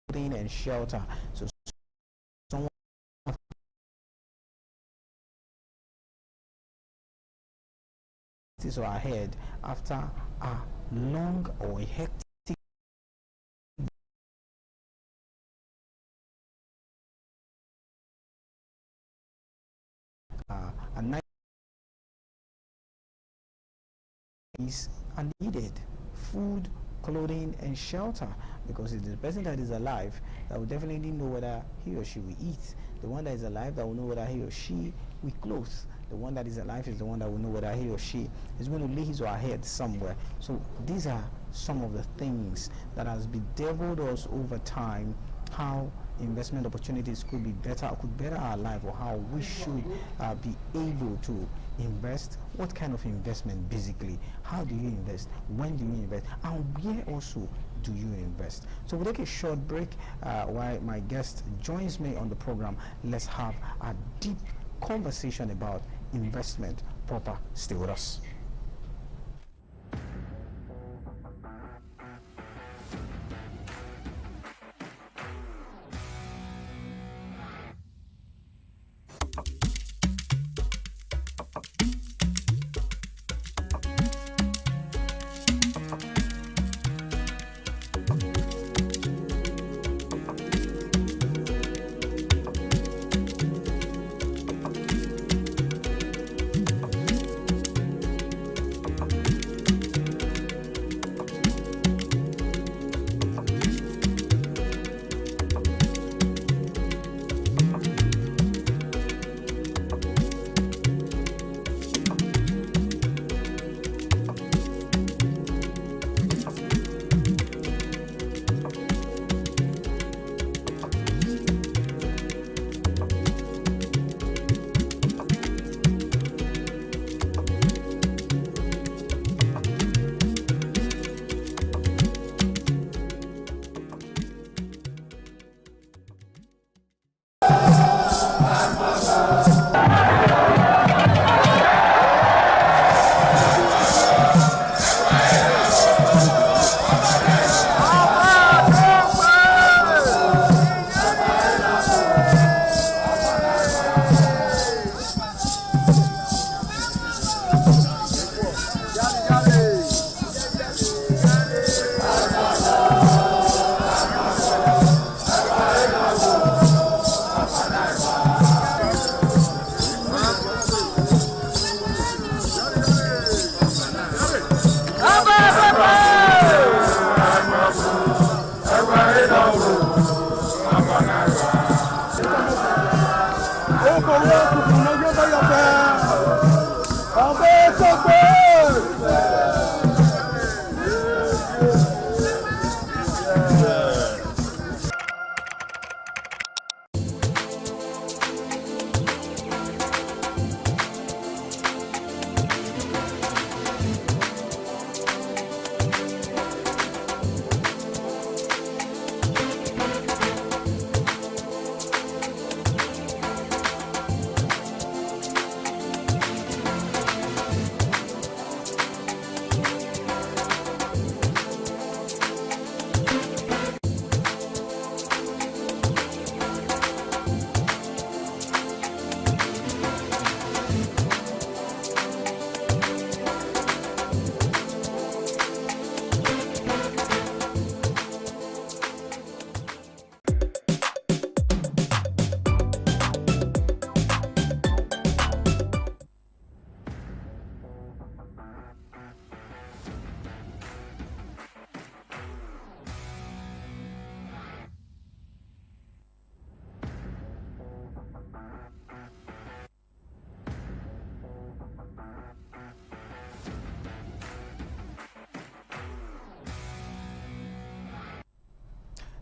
clothing and shelter. So someone is ahead after a long or a hectic a night is needed. Food, clothing and shelter, because it's the person that is alive that will definitely know whether he or she will eat. The one that is alive that will know whether he or she will clothe. The one that is alive is the one that will know whether he or she is going to lay his or her head somewhere. So these are some of the things that has bedeviled us over time, how investment opportunities could be better, could better our life, or how we should be able to invest? What kind of investment basically? How do you invest? When do you invest? And where also do you invest? So we'll take a short break while my guest joins me on the program. Let's have a deep conversation about investment proper. Stay with us.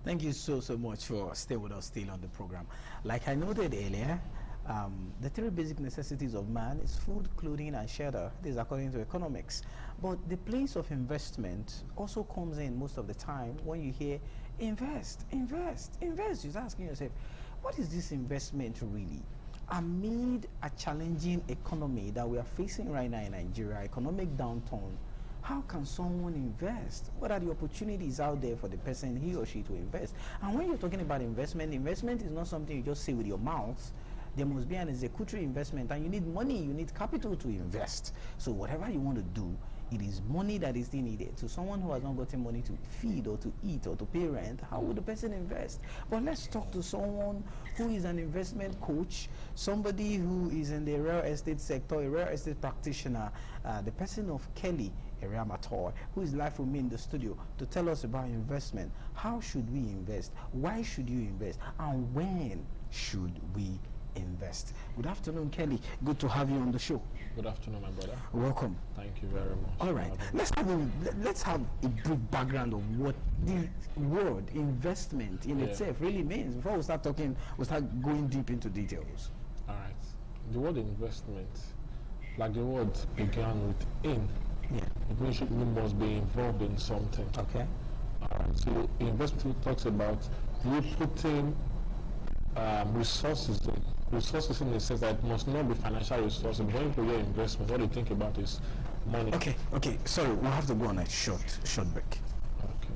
Thank you so much for staying with us still on the program. Like I noted earlier, the three basic necessities of man is food, clothing, and shelter. This is according to economics. But the place of investment also comes in most of the time when you hear invest, invest, invest. You're asking yourself, what is this investment really? Amid a challenging economy that we are facing right now in Nigeria, economic downturn, how can someone invest? What are the opportunities out there for the person, he or she, to invest? And when you're talking about investment, investment is not something you just say with your mouth. There must be an executory investment, and you need money, you need capital to invest. So whatever you want to do, it is money that is still needed. So someone who has not gotten money to feed or to eat or to pay rent, how would the person invest? But let's talk to someone who is an investment coach, somebody who is in the real estate sector, a real estate practitioner, the person of Kelly Eriamator, who is live with me in the studio to tell us about investment. How should we invest? Why should you invest? And when should we invest? Good afternoon, Kelly. Good to have you on the show. Good afternoon, my brother. Welcome. Thank you very much. All right, let's have a brief background of what the word investment in itself really means before we start talking. We start going deep into details. All right. The word investment Like the word began with in. Yeah. It means we must be involved in something. Okay. Alright. So investment talks about you putting resources in. Resources in the sense that it must not be financial resources. When you put your investment, what you think about is money. Okay. Sorry, we'll have to go on a short break. Okay.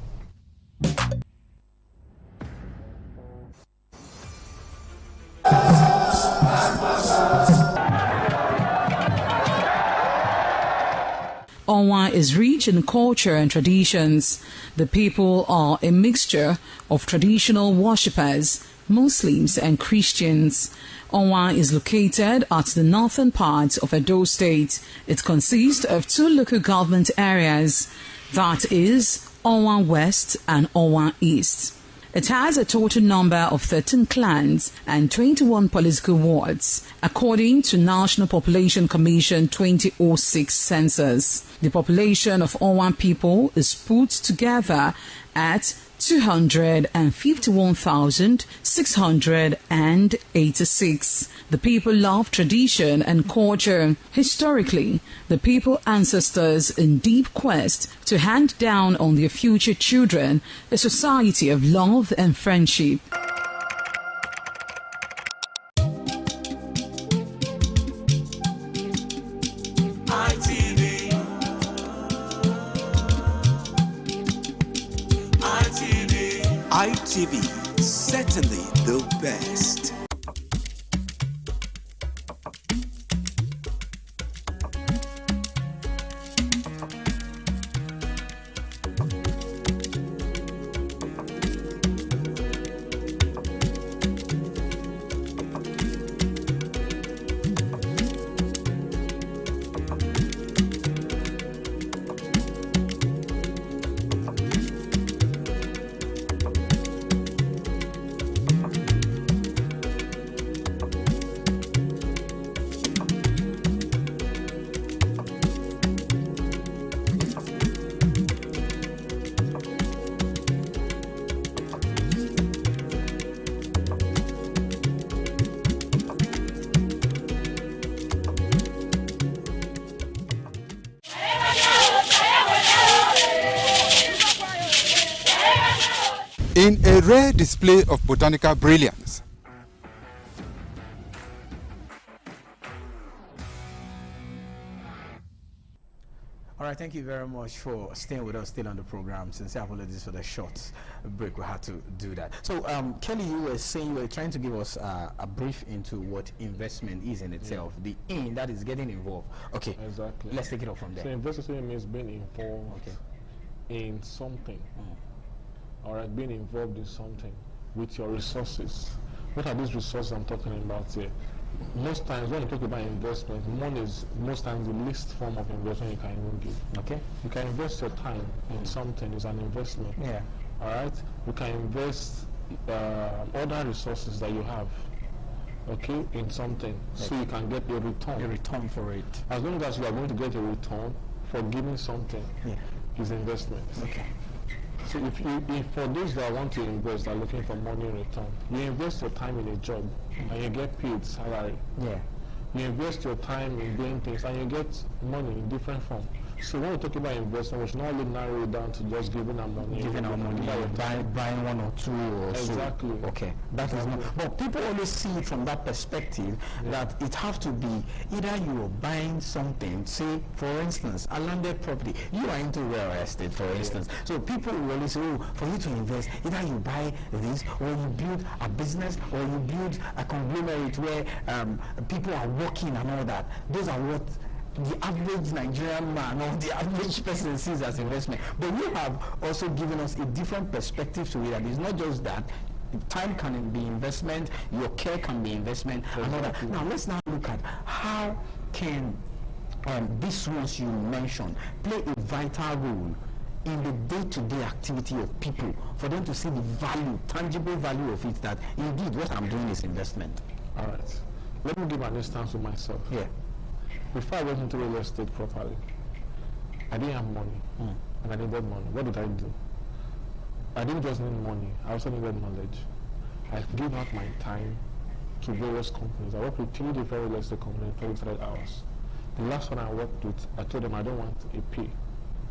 Onwa is rich in culture and traditions. The people are a mixture of traditional worshippers, Muslims and Christians. Onwa is located at the northern part of Edo State. It consists of 2 local government areas, that is Onwa West and Onwa East. It has a total number of 13 clans and 21 political wards, according to National Population Commission 2006 census. The population of Onwa people is put together at 251,686. The people love tradition and culture. Historically, the people ancestors in deep quest to hand down on their future children a society of love and friendship. ITV, certainly the best. In a rare display of botanical brilliance, All right, thank you very much for staying with us still on the program. Sincere apologies for the short break. We had to do that. So, Kelly, you were saying you were trying to give us a brief into what investment is in itself. The in that is getting involved. Okay, exactly. Let's take it off from there. So, investment means being involved in something. All right, being involved in something with your resources. What are these resources I'm talking about here? Most times when you talk about investment, money is most times the least form of investment you can even give. Okay. You can invest your time in something, it's an investment. Yeah. All right. You can invest other resources that you have, okay, in something, so you can get a return. A return for it. As long as you are going to get a return for giving something, is investment. Okay. So if for those that want to invest, are looking for money in return, you invest your time in a job and you get paid salary. Yeah. You invest your time in doing things and you get money in different forms. So when we talk about investment, we should not only narrow it down to just giving our money. Giving our money, buying one or two or exactly. So. Okay, that is not. But people always see it from that perspective that it have to be either you are buying something. Say, for instance, a landed property. You are into real estate, for instance. So people will always say, oh, for you to invest, either you buy this or you build a business or you build a conglomerate where people are working and all that. Those are what the average Nigerian man or the average person sees as investment. But you have also given us a different perspective to it, and it's not just that. Time can be investment, your care can be investment, and all that. Now let's now look at how can these ones you mentioned play a vital role in the day-to-day activity of people, for them to see the value, tangible value of it, that indeed what I'm doing is investment. All right. Let me give an instance of myself. Yeah. Before I went into real estate properly, I didn't have money, and I needed money. What did I do? I didn't just need money, I also needed knowledge. I gave out my time to various companies. I worked with 3 different real estate companies for 3 hours. The last one I worked with, I told them I don't want a pay.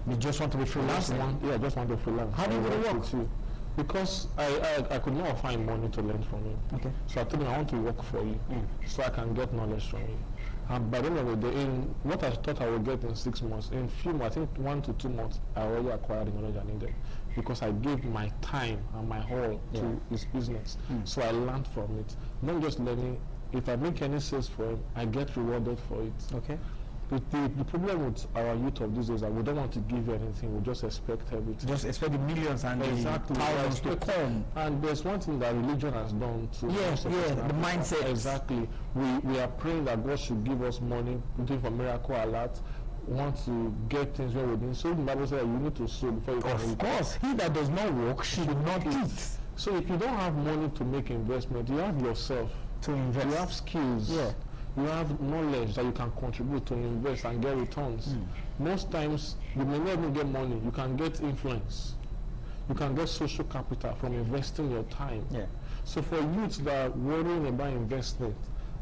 You just want to be freelancing? I just want to freelance. How do you work? With you. Because I could not find money to learn from you. Okay. So I told him I want to work for you, so I can get knowledge from you. And by the end of the day, in what I thought I would get in 6 months, in few months, I think 1 to 2 months, I already acquired the knowledge I needed. Because I gave my time and my all to his business. So I learned from it. Not just learning. If I make any sales for him, I get rewarded for it. Okay. The problem with our youth of these days is that we don't want to give you anything, we just expect everything. Just expect the millions and exactly. the thousands to come. And there's one thing that religion has done to the mindset. Exactly. We are praying that God should give us money, looking for miracle alert, want to get things where we need. So the Bible says that you need to sow before you can eat. Of course, he that does not work should not eat. So if you don't have money to make investment, you have yourself to invest. You have skills. Yeah. You have knowledge that you can contribute to invest and get returns. Most times, you may not even get money. You can get influence. You can get social capital from investing your time. Yeah. So for youths that are worrying about investment,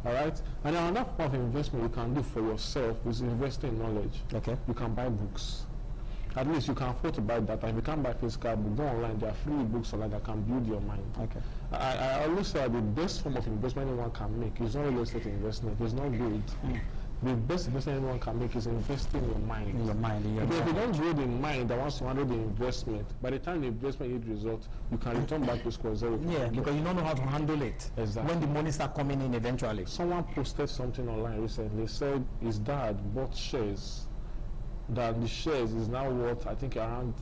all right, and another form of investment you can do for yourself is investing in knowledge. Okay. You can buy books. At least you can afford to buy data. If you can't buy physical book, go online. There are free books online that can build your mind. Okay. I always say the best form of investment anyone can make is not real estate investment. It's not good. The best investment anyone can make is investing in your mind. In your mind. Because if you don't grow the mind that wants to handle the investment, by the time the investment yields result, you can return back to square zero. Yeah, because you don't know how to handle it. Exactly. When the money start coming in eventually. Someone posted something online recently. Said his dad bought shares. That the shares is now worth, I think, around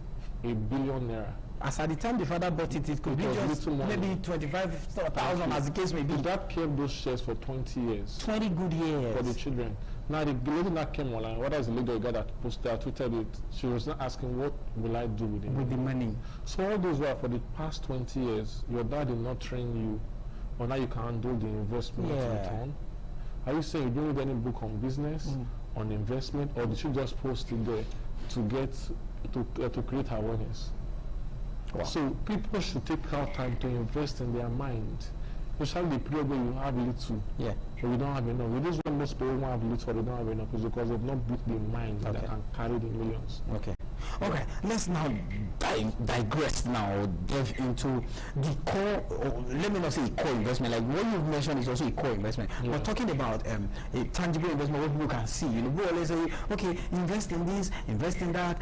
$1 billion. As at the time the father bought it, it could be just maybe 25,000 as the case may be. That kept those shares for 20 years. 20 good years. For the children. Now the lady that came online, what is the lady or guy that posted, tweeted it, she was not asking what will I do with it? With the money. So all those were for the past 20 years, your dad did not train you, or now you can handle the investment return. Are you saying you don't read any book on business, on investment, or did you just post it there to get to create awareness? Wow. So people should take out time to invest in their mind. Especially the period where you have little, but you don't have enough. With this one, most people who have little, they don't have enough, is because they've not built the mind that can carry the millions. Okay. Okay, let's now digress now, delve into the core, or let me not say core investment, like what you've mentioned is also a core investment. Yeah. We're talking about a tangible investment, what people can see. You know, we always say, okay, invest in this, invest in that.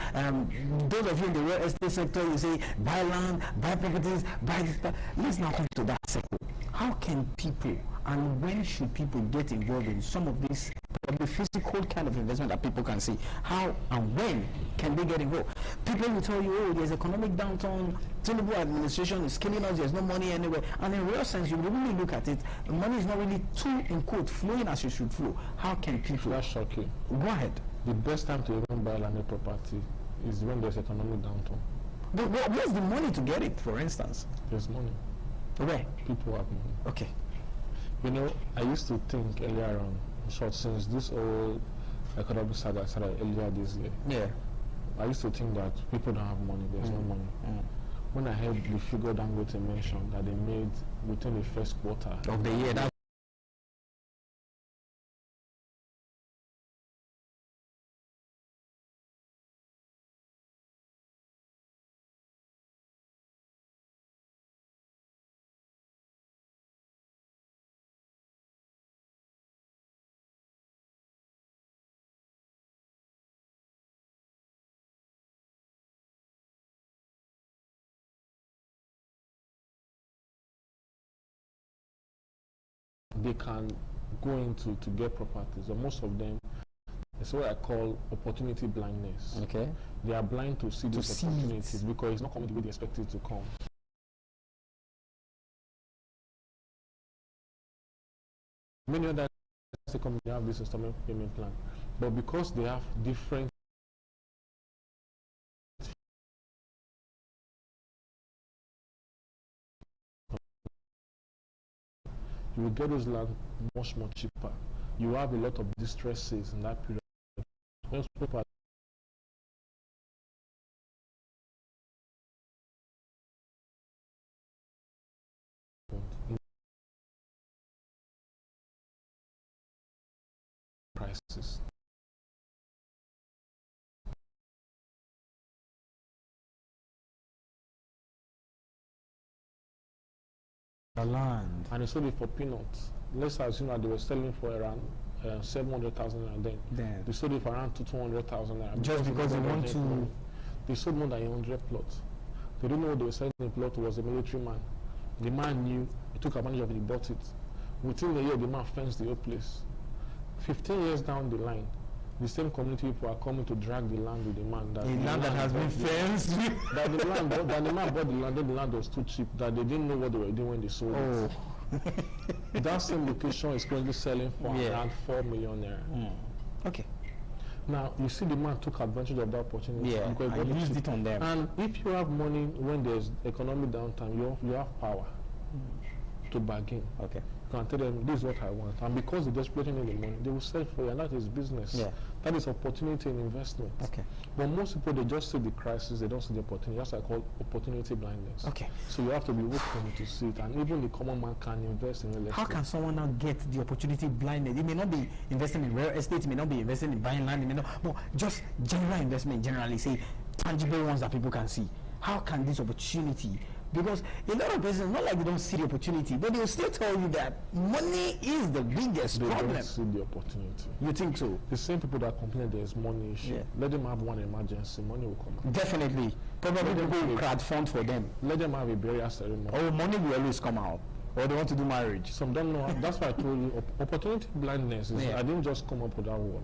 Those of you in the real estate sector, you say, buy land, buy properties, buy this, that. Let's now come to that sector. How can people and when should people get involved in some of these the physical kind of investment that people can see? How and when can they get involved? People will tell you, oh, there's economic downturn, Tinubu administration is killing us, there's no money anywhere. And in real sense, you really look at it, the money is not really too, in quote, flowing as it should flow. How can people? That's shocking. Go ahead. The best time to even buy landed property is when there's economic downturn. But where's the money to get it, for instance? There's money. Where? People have money. Okay. You know, I used to think earlier on, short since this whole economic saga started earlier this year. Yeah. I used to think that people don't have money, there's no money. When I heard the figure Dangote mentioned that they made within the first quarter of the year, that they can go into to get properties, and most of them, it's what I call opportunity blindness. Okay. They are blind to see those opportunities because it's not coming the way they expect it to come. Many other companies have this installment payment plan, but because they have different you will get those land much more cheaper. You have a lot of distresses in that period. Most people prices. The land. And they sold it for peanuts. Let's assume that they were selling for around 700,000 naira then. They sold it for around 200,000 naira. Just because they want to. They sold more than 100 plots. They didn't know what they were selling the plot was a military man. The man knew, he took advantage of it, he bought it. Within a year, the man fenced the whole place. 15 years down the line, the same community people are coming to drag the land with the man. That land that has been fenced. That the man bought, that the man bought the land, then the land was too cheap, that they didn't know what they were doing when they sold it. That same location is currently selling for around 4 million naira. Okay. Now, you see the man took advantage of that opportunity. Because I used it on them. And if you have money when there's economic downtime, you have power to bargain. Okay. You can tell them, this is what I want. And because they desperately need the money, they will sell for you, and that is business. That is opportunity in investment. Okay. But most people, they just see the crisis, they don't see the opportunity. That's what I call opportunity blindness. Okay. So you have to be open to see it, and even the common man can invest in real estate. How can someone now get the opportunity blindness? It may not be investing in real estate, it may not be investing in buying land, it may not, but just general investment, generally, say tangible ones that people can see. How can this opportunity? Because a lot of persons, not like they don't see the opportunity, but they will still tell you that money is the biggest problem. They don't see the opportunity. You think so? The same people that complain there's money issue, let them have one emergency, money will come out. Definitely. Probably people will crowdfund for them. Let them have a burial ceremony. Oh, money will always come out. Or they want to do marriage. Some don't know. That's why I told you, opportunity blindness is, I didn't just come up with that word.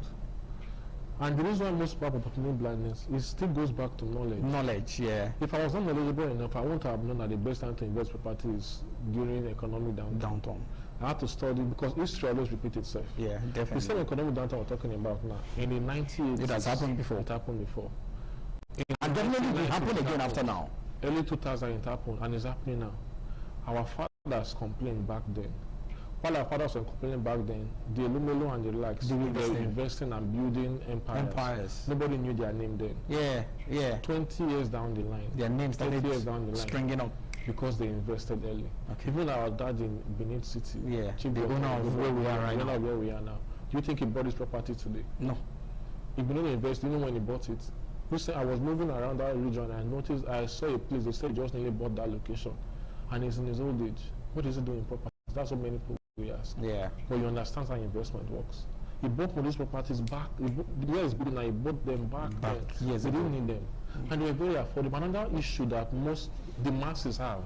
And the reason why most people have opportunity blindness, it still goes back to knowledge. Knowledge, yeah. If I was not knowledgeable enough, I wouldn't have known that the best time to invest property is during economic downturn. I had to study because history always repeats itself. Yeah, definitely. The same economic downturn we're talking about now, in the 1980s, it has happened before. It happened before. And definitely it will happen again after now. Early 2000 it happened, and it's happening now. Our fathers complained back then. While our fathers were complaining back then, the Elumelu and the likes, they were investing and building empires. Nobody knew their name then. Yeah. 20 years down the line, their names started stringing up because they invested early. Okay. Even our dad in Benin City, the owner of where we are right now. Where we are now. Do you think he bought his property today? No. He didn't invest. Even when he bought it, I was moving around that region and I noticed, I saw a place. They said he just nearly bought that location, and he's in his old age. What is he doing property? That's what many people. Yes. Yeah. But you understand how investment works. He bought these properties back. Where is building now? He bought them back then. Yes, they didn't need them, and they were very affordable. Another issue that the masses have.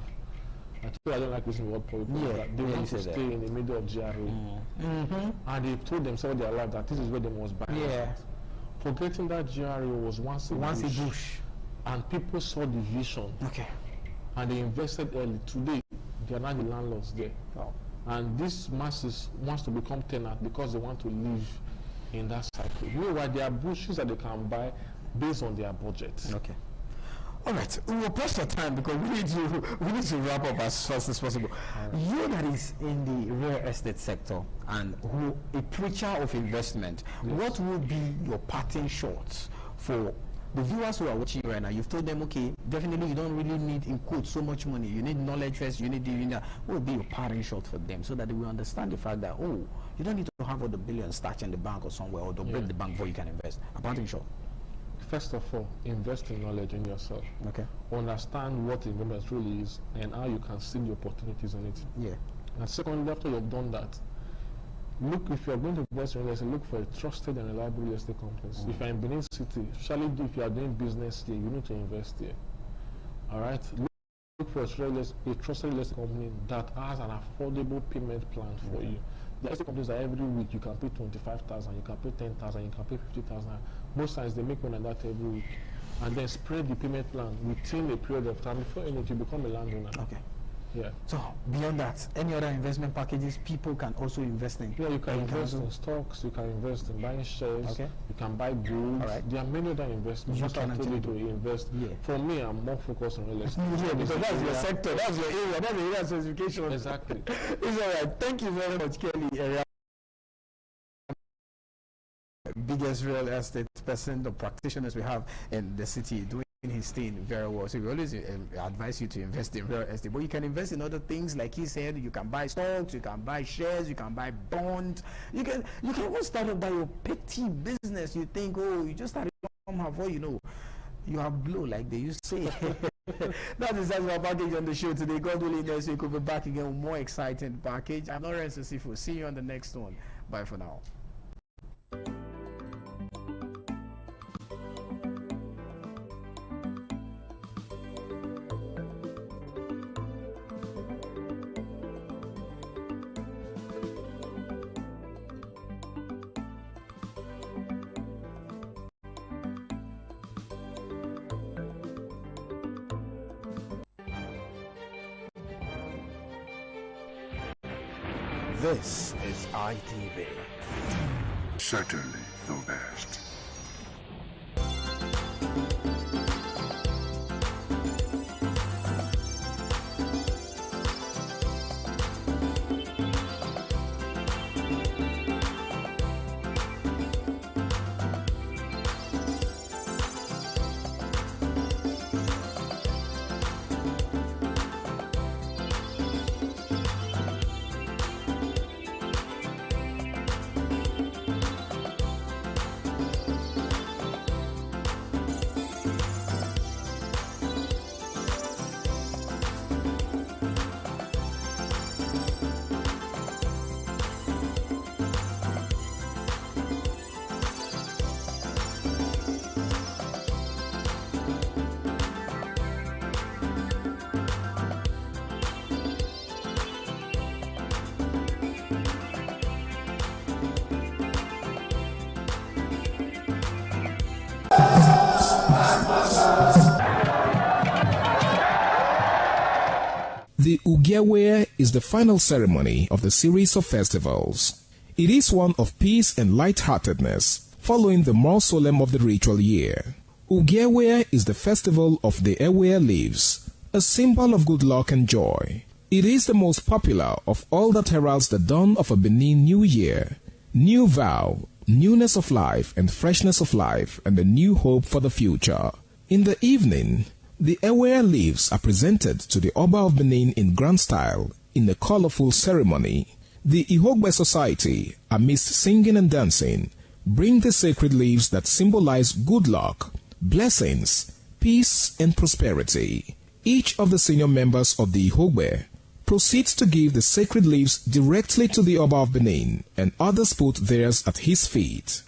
I don't like using the word poor people. They want to stay in the middle of GRA, and they told themselves their life that this is where they must buy. Forgetting that GRA was once a bush, and people saw the vision. Okay. And they invested early. Today, they are not the landlords there. Wow. And this masses wants to become tenant because they want to live in that cycle. Meanwhile, there are bushes that they can buy based on their budget. Okay. All right, we will press for time because we need to wrap up as fast as possible. You that is in the real estate sector and who a preacher of investment, what would be your parting shots for the viewers who are watching right now? You've told them, okay, definitely you don't really need, in quotes, so much money. You need knowledge first, you need that. What would be your parting shot for them so that they will understand the fact that, oh, you don't need to have all the billions stacked in the bank or somewhere, or don't break the bank before you can invest? A parting shot. First of all, invest in knowledge in yourself. Okay. Understand what investment really is and how you can see the opportunities in it. Yeah. And secondly, after you've done that, look, if you're going to invest in real estate, look for a trusted and reliable real estate companies. If you're in Benin City, especially if you are doing business here, you need to invest here. All right? Look for a trusted real estate company that has an affordable payment plan for you. The estate companies that every week you can pay 25,000, you can pay 10,000, you can pay 50,000. Most times they make money on that every week, and then spread the payment plan within a period of time before you become a landowner. Okay. Yeah. So beyond that, any other investment packages people can also invest in? Yeah, you can invest in stocks, you can invest in buying shares, you can buy goods. There are many other investments. You can actually to invest. For me, I'm more focused on real estate. Because that's your sector, that's your area, that's the area of specification. Exactly. It's all right. Thank you very much, Kelly. Biggest real estate person, the practitioners we have in the city doing his thing very well. So we always advise you to invest in real estate, but you can invest in other things. Like he said, you can buy stocks, you can buy shares, you can buy bonds, you can even start up by your petty business. You think, oh, you just started somehow, you know, you are blue, like they used to say. That is our package on the show today. God willing, next week we'll be back again with more exciting package. I'm Lawrence Osifo. See you on the next one. Bye for now. This is ITV. Certainly the best. The Ugewe is the final ceremony of the series of festivals. It is one of peace and lightheartedness, following the more solemn of the ritual year. Ugewe is the festival of the Ewe leaves, a symbol of good luck and joy. It is the most popular of all that heralds the dawn of a Benin New Year, new vow, newness of life and freshness of life, and a new hope for the future. In the evening, the Ewe leaves are presented to the Oba of Benin in grand style in a colorful ceremony. The Ihogbe Society, amidst singing and dancing, bring the sacred leaves that symbolize good luck, blessings, peace, and prosperity. Each of the senior members of the Ihogbe proceeds to give the sacred leaves directly to the Oba of Benin, and others put theirs at his feet.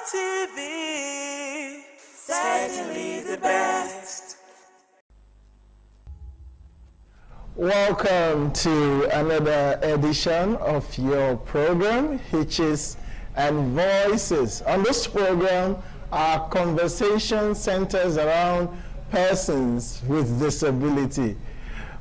ITV, certainly the best. Welcome to another edition of your program, Hitches and Voices. On this program, our conversation centers around persons with disability.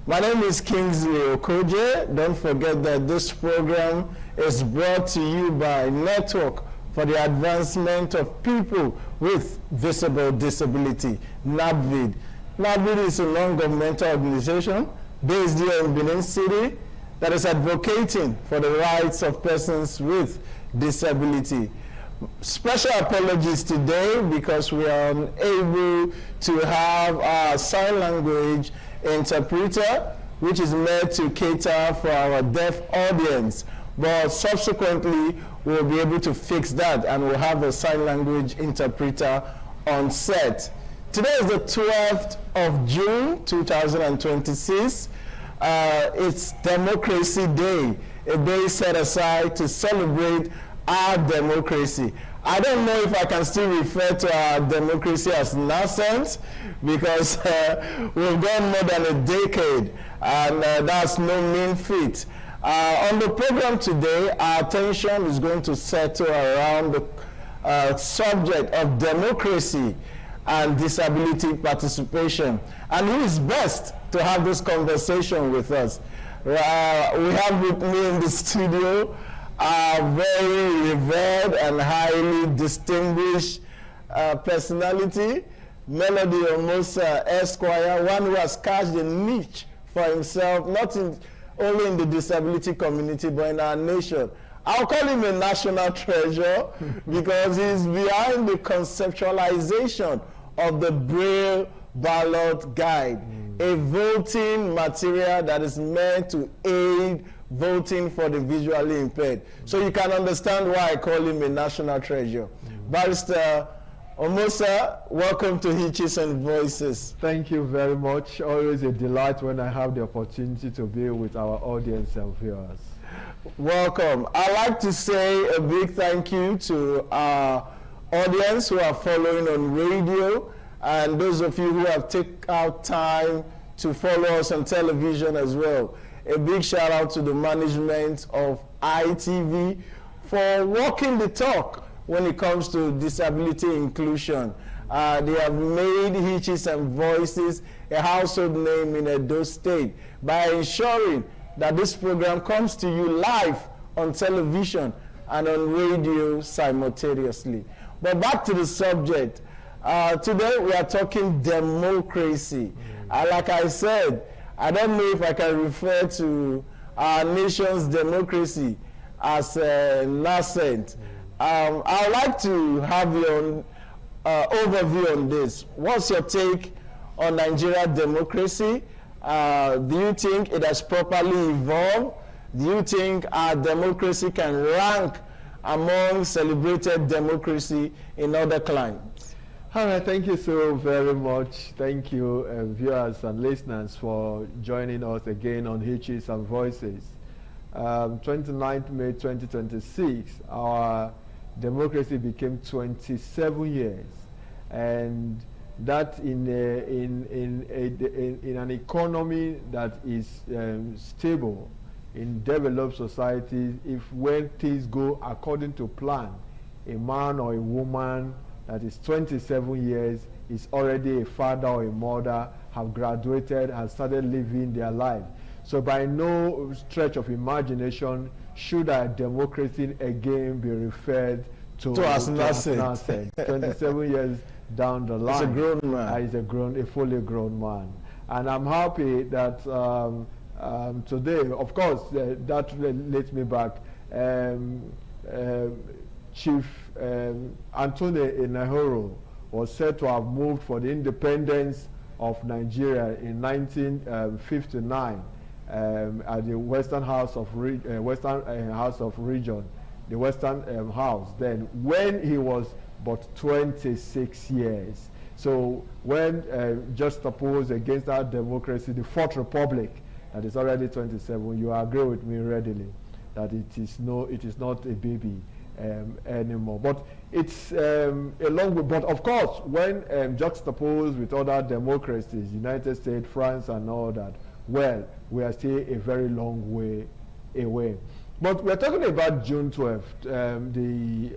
My name is Kingsley Okoje. Don't forget that this program is brought to you by Network for the Advancement of People with Visible Disability, NABVID. NABVID is a non-governmental organization based here in Benin City that is advocating for the rights of persons with disability. Special apologies today because we are unable to have our sign language interpreter, which is meant to cater for our deaf audience. But subsequently, we'll be able to fix that and we'll have a sign language interpreter on set. Today is the 12th of June, 2026. It's Democracy Day, a day set aside to celebrate our democracy. I don't know if I can still refer to our democracy as nascent because we've gone more than a decade and that's no mean feat. On the program today, our attention is going to settle around the subject of democracy and disability participation. And who is best to have this conversation with us? We have with me in the studio a very revered and highly distinguished personality, Melody Omosa Esquire, one who has cast a niche for himself, not only in the disability community, but in our nation. I'll call him a national treasure because he's behind the conceptualization of the Braille Ballot Guide, a voting material that is meant to aid voting for the visually impaired. So you can understand why I call him a national treasure. Barrister Omosa, welcome to Hitches and Voices. Thank you very much. Always a delight when I have the opportunity to be with our audience and viewers. Welcome. I'd like to say a big thank you to our audience who are following on radio and those of you who have taken out time to follow us on television as well. A big shout out to the management of ITV for walking the talk when it comes to disability inclusion. They have made Hitches and Voices a household name in Edo State by ensuring that this program comes to you live on television and on radio simultaneously. But back to the subject. Today we are talking democracy. Like I said, I don't know if I can refer to our nation's democracy as nascent. I'd like to have your overview on this. What's your take on Nigeria democracy? Do you think it has properly evolved? Do you think our democracy can rank among celebrated democracy in other climes? All right, thank you so very much. Thank you, viewers and listeners, for joining us again on Hitches and Voices. 29th May 2026, our democracy became 27 years, and that in an economy that is stable, in developed societies, if when things go according to plan, a man or a woman that is 27 years is already a father or a mother, have graduated, has started living their life. So by no stretch of imagination should our democracy again be referred to as nascent. 27 years down the line. He's a grown man. He's a fully grown man. And I'm happy that today, of course, that leads me back. Chief Anthony Enahoro was said to have moved for the independence of Nigeria in 1959 at the Western House of Region, the Western House. Then, when he was but 26 years. So when juxtaposed against our democracy, the Fourth Republic, that is already 27, you agree with me readily that it is not a baby anymore. But it's a long way. But of course, when juxtaposed with other democracies, United States, France, and all that, well, we are still a very long way away. But we're talking about June 12th, the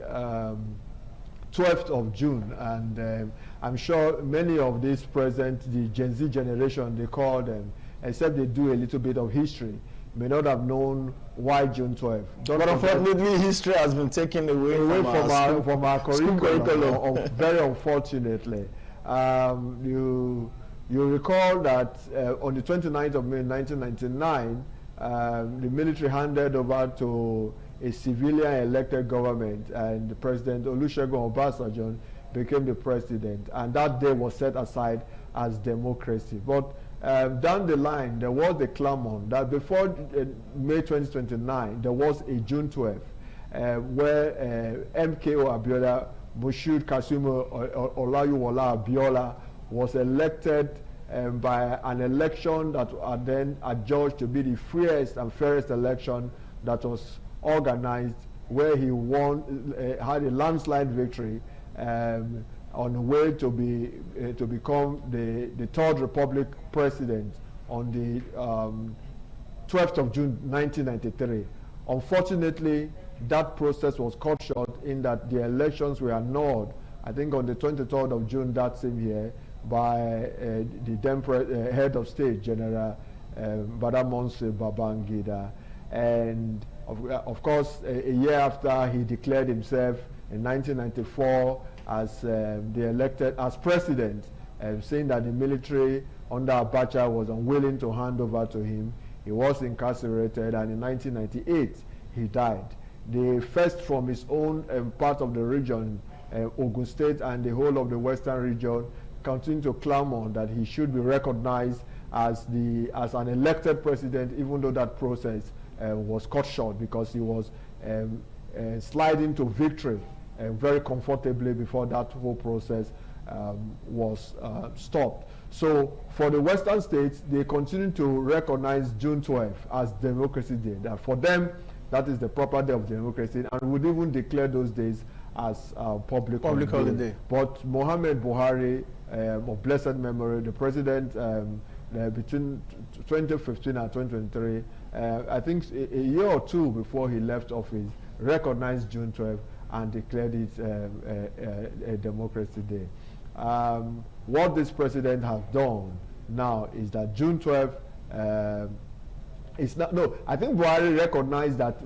12th of June, and I'm sure many of these present, the Gen Z generation, they call them, except they do a little bit of history. may not have known why June 12th. But unfortunately, history has been taken away from our curriculum. Very unfortunately. You recall that on the 29th of May 1999, the military handed over to a civilian elected government, and President Olusegun Obasanjo became the president, and that day was set aside as democracy. But down the line, there was a clamor that before May 2029, there was a June 12th, where MKO Abiola, Moshood Kasimu Olayiwola Abiola, was elected by an election that are then adjudged to be the freest and fairest election that was organized, where he won, had a landslide victory on the way to become the Third Republic president on the 12th of June 1993. Unfortunately, that process was cut short in that the elections were annulled, I think on the 23rd of June that same year, by the then head of state, General Badamasi Babangida. And of course, a year after, he declared himself in 1994 as as president, saying that the military under Abacha was unwilling to hand over to him. He was incarcerated, and in 1998 he died. The first from his own part of the region, Ogun State and the whole of the western region, continued to clamor that he should be recognized as an elected president, even though that process was cut short because he was sliding to victory very comfortably before that whole process was stopped. So for the Western states, they continue to recognize June 12th as Democracy Day. That for them, that is the proper day of democracy, and would even declare those days as public holiday. But Mohammed Buhari, of blessed memory, the president between 2015 and 2023, I think a year or two before he left office, recognized June 12th and declared it a Democracy Day. What this president has done now is that June 12th is not, no, I think Buhari recognized that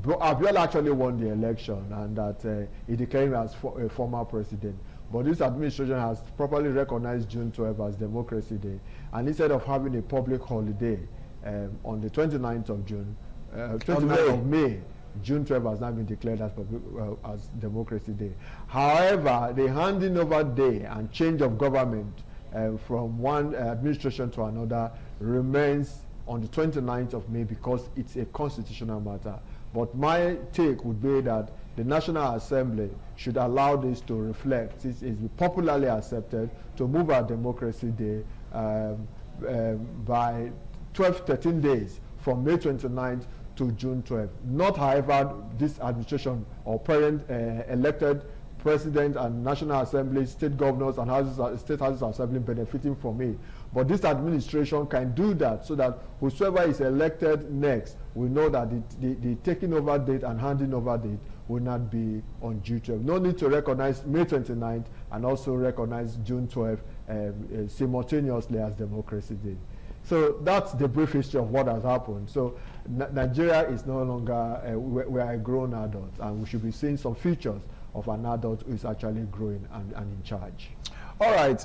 Abiola actually won the election and that he declared him as a former president. But this administration has properly recognized June 12th as Democracy Day. And instead of having a public holiday on the 29th of June, 29th of May, June 12th has now been declared as Democracy Day. However, the handing over day and change of government from one administration to another remains on the 29th of May because it's a constitutional matter. But my take would be that the National Assembly should allow this to reflect. This is popularly accepted to move our Democracy Day by 13 days from May 29th to June 12th. Not, however, this administration or parent elected president and National Assembly, state governors and state houses assembly benefiting from it. But this administration can do that so that whosoever is elected next will know that the taking over date and handing over date will not be on June 12th. No need to recognize May 29th and also recognize June 12th simultaneously as Democracy Day. So that's the brief history of what has happened. So Nigeria is no longer, we are a grown adult, and we should be seeing some features of an adult who is actually growing and in charge. All right,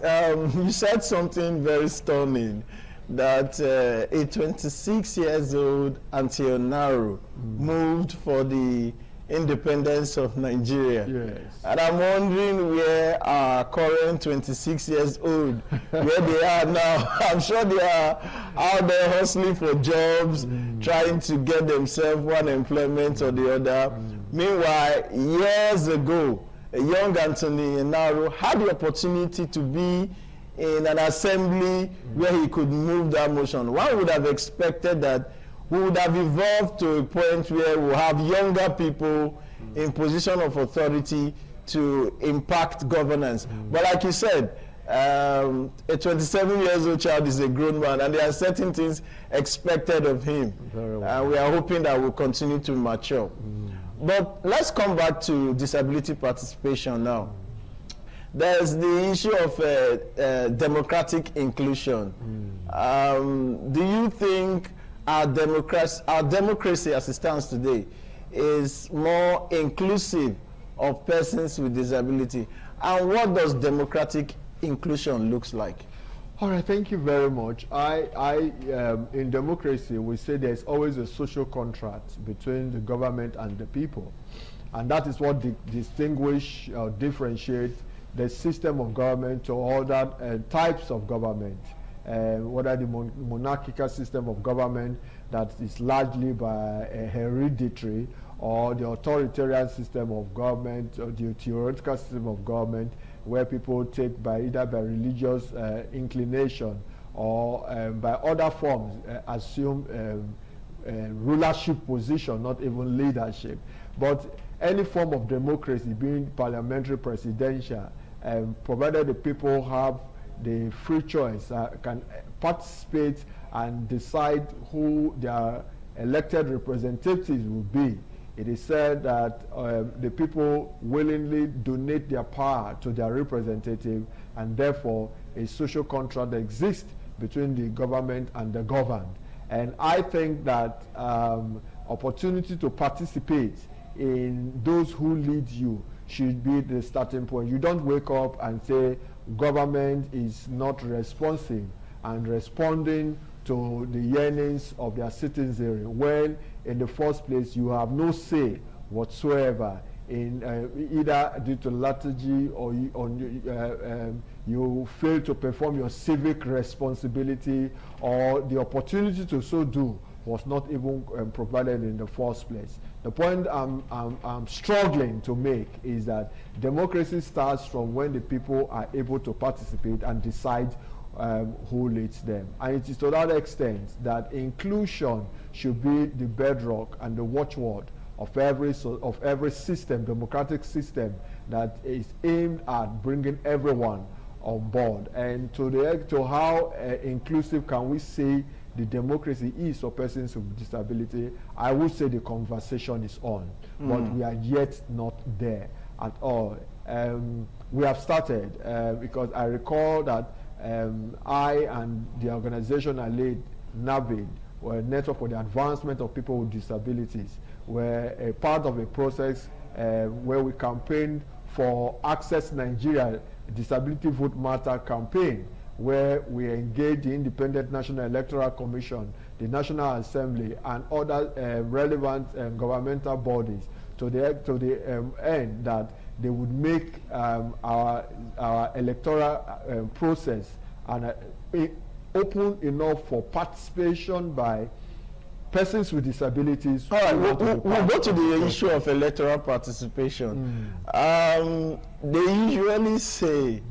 you said something very stunning, that a 26 years old Auntie Onaru moved for the independence of Nigeria. Yes. And I'm wondering where our current 26 years old, where they are now. I'm sure they are out there hustling for jobs, trying to get themselves one employment or the other. Meanwhile, years ago, a young Anthony Enaro had the opportunity to be in an assembly where he could move that motion. One would have expected that we would have evolved to a point where we have younger people in position of authority to impact governance. But like you said, a 27-year-old child is a grown man, and there are certain things expected of him. And we are hoping that we'll continue to mature. But let's come back to disability participation now. There's the issue of democratic inclusion. Do you think our democracy as it stands today is more inclusive of persons with disability? And what does democratic inclusion looks like? All right, thank you very much. In democracy, we say there's always a social contract between the government and the people. And that is what distinguish or differentiate the system of government to other types of government. Whether the monarchical system of government that is largely by hereditary, or the authoritarian system of government, or the theoretical system of government, where people take either by religious inclination or by other forms assume rulership position, not even leadership. But any form of democracy, being parliamentary, presidential, provided the people have the free choice, can participate and decide who their elected representatives will be. It is said that the people willingly donate their power to their representative, and therefore a social contract exists between the government and the governed. And I think that opportunity to participate in those who lead you should be the starting point. You don't wake up and say government is not responsive and responding to the yearnings of their citizenry, when in the first place you have no say whatsoever in either due to lethargy or you fail to perform your civic responsibility, or the opportunity to so do was not even provided in the first place. The point I'm struggling to make is that democracy starts from when the people are able to participate and decide who leads them. And it is to that extent that inclusion should be the bedrock and the watchword of every system, democratic system, that is aimed at bringing everyone on board. And to how inclusive can we say the democracy is for persons with disability, I would say the conversation is on, but we are yet not there at all. We have started because I recall that I and the organization I lead, NAVID, or a network for the advancement of people with disabilities, were a part of a process where we campaigned for Access Nigeria Disability Vote Matter campaign, where we engaged the Independent National Electoral Commission, the National Assembly, and other relevant governmental bodies to the end that they would make our electoral process and open enough for participation by persons with disabilities. All right, we'll go to the issue of electoral participation. They usually say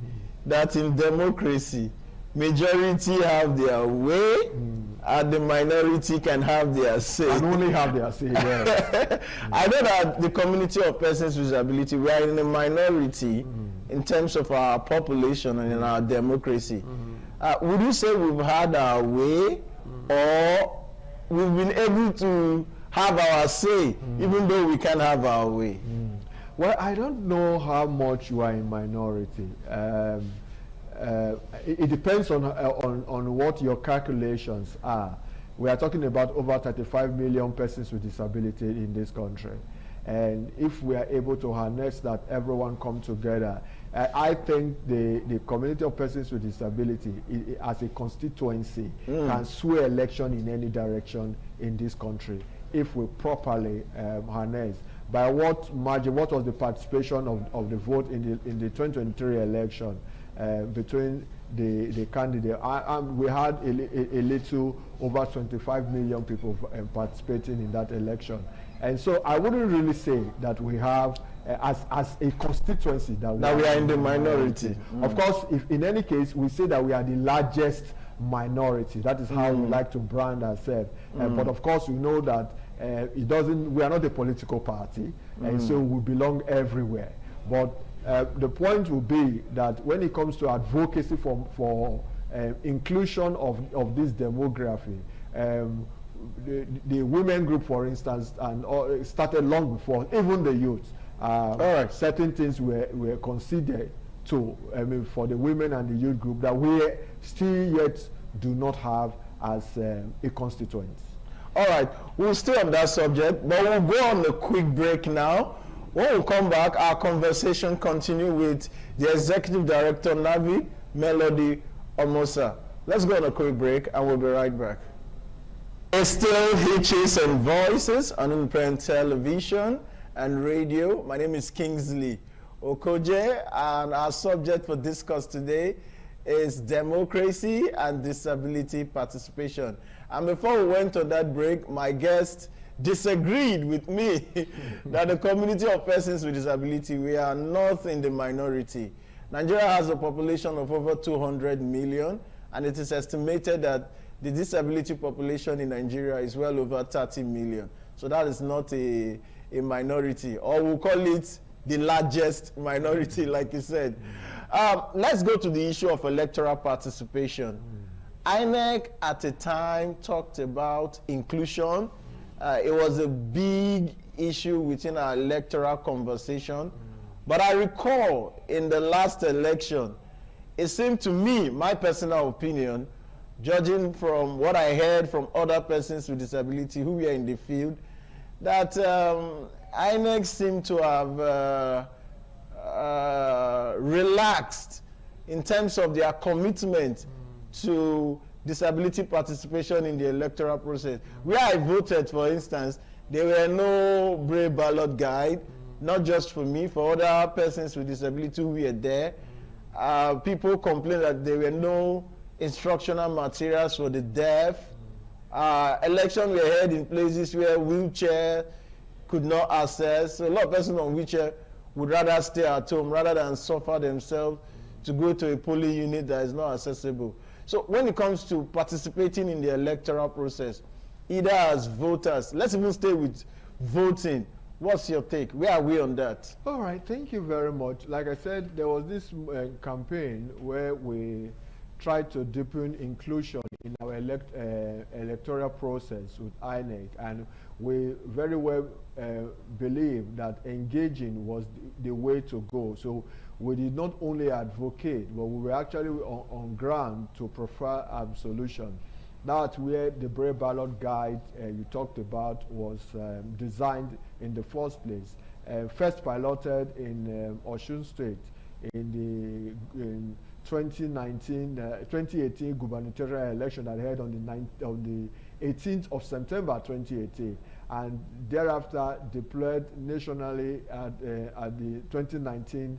that in democracy, majority have their way, and the minority can have their say. And only have their say, yeah. I know that the community of persons with disability, we are in a minority in terms of our population and in our democracy. Would you say we've had our way, or we've been able to have our say, even though we can't have our way? Well, I don't know how much you are in minority. It depends on what your calculations are. We are talking about over 35 million persons with disability in this country. And if we are able to harness that, everyone come together, I think the community of persons with disability as a constituency can sway election in any direction in this country if we properly harness. By what margin, what was the participation of the vote in the 2023 election between the candidate? We had a little over 25 million people participating in that election. And so I wouldn't really say that we have, as a constituency, that we are in the minority. Of course, if in any case we say that we are the largest minority, that is how we like to brand ourselves. But of course, we know that we are not a political party, and so we belong everywhere. But the point will be that when it comes to advocacy for inclusion of this demography, the women group, for instance, and started long before, even the youth. Certain things were considered for the women and the youth group that we're still yet do not have as a constituent. All right, we'll stay on that subject, but we'll go on a quick break now. When we come back, our conversation continue with the Executive Director, Navi Melody Omosa. Let's go on a quick break, and we'll be right back. It's still Hitches and Voices on Independent Television and Radio. My name is Kingsley Okoje, and our subject for discuss today is democracy and disability participation. And before we went on that break, my guest disagreed with me that the community of persons with disability, we are not in the minority. Nigeria has a population of over 200 million, and it is estimated that the disability population in Nigeria is well over 30 million. So that is not a minority, or we'll call it the largest minority, like you said. Let's go to the issue of electoral participation. INEC at a time talked about inclusion. It was a big issue within our electoral conversation. But I recall in the last election, it seemed to me, my personal opinion, judging from what I heard from other persons with disability who were in the field, that INEC seemed to have relaxed in terms of their commitment to disability participation in the electoral process. Where I voted, for instance, there were no brave ballot guide, not just for me, for other persons with disability who were there. People complained that there were no instructional materials for the deaf. Elections were held in places where wheelchair could not access. So a lot of persons on wheelchair would rather stay at home rather than suffer themselves to go to a polling unit that is not accessible. So when it comes to participating in the electoral process, either as voters, let's even stay with voting. What's your take? Where are we on that? All right, thank you very much. Like I said, there was this campaign where we tried to deepen inclusion in our electoral process with INEC, and we very well believe that engaging was the way to go. So we did not only advocate, but we were actually on ground to prefer a solution. That's where the Brave Ballot Guide you talked about was designed in the first place. First piloted in Osun State in 2018 gubernatorial election that held on the 18th of September 2018, and thereafter deployed nationally at the 2019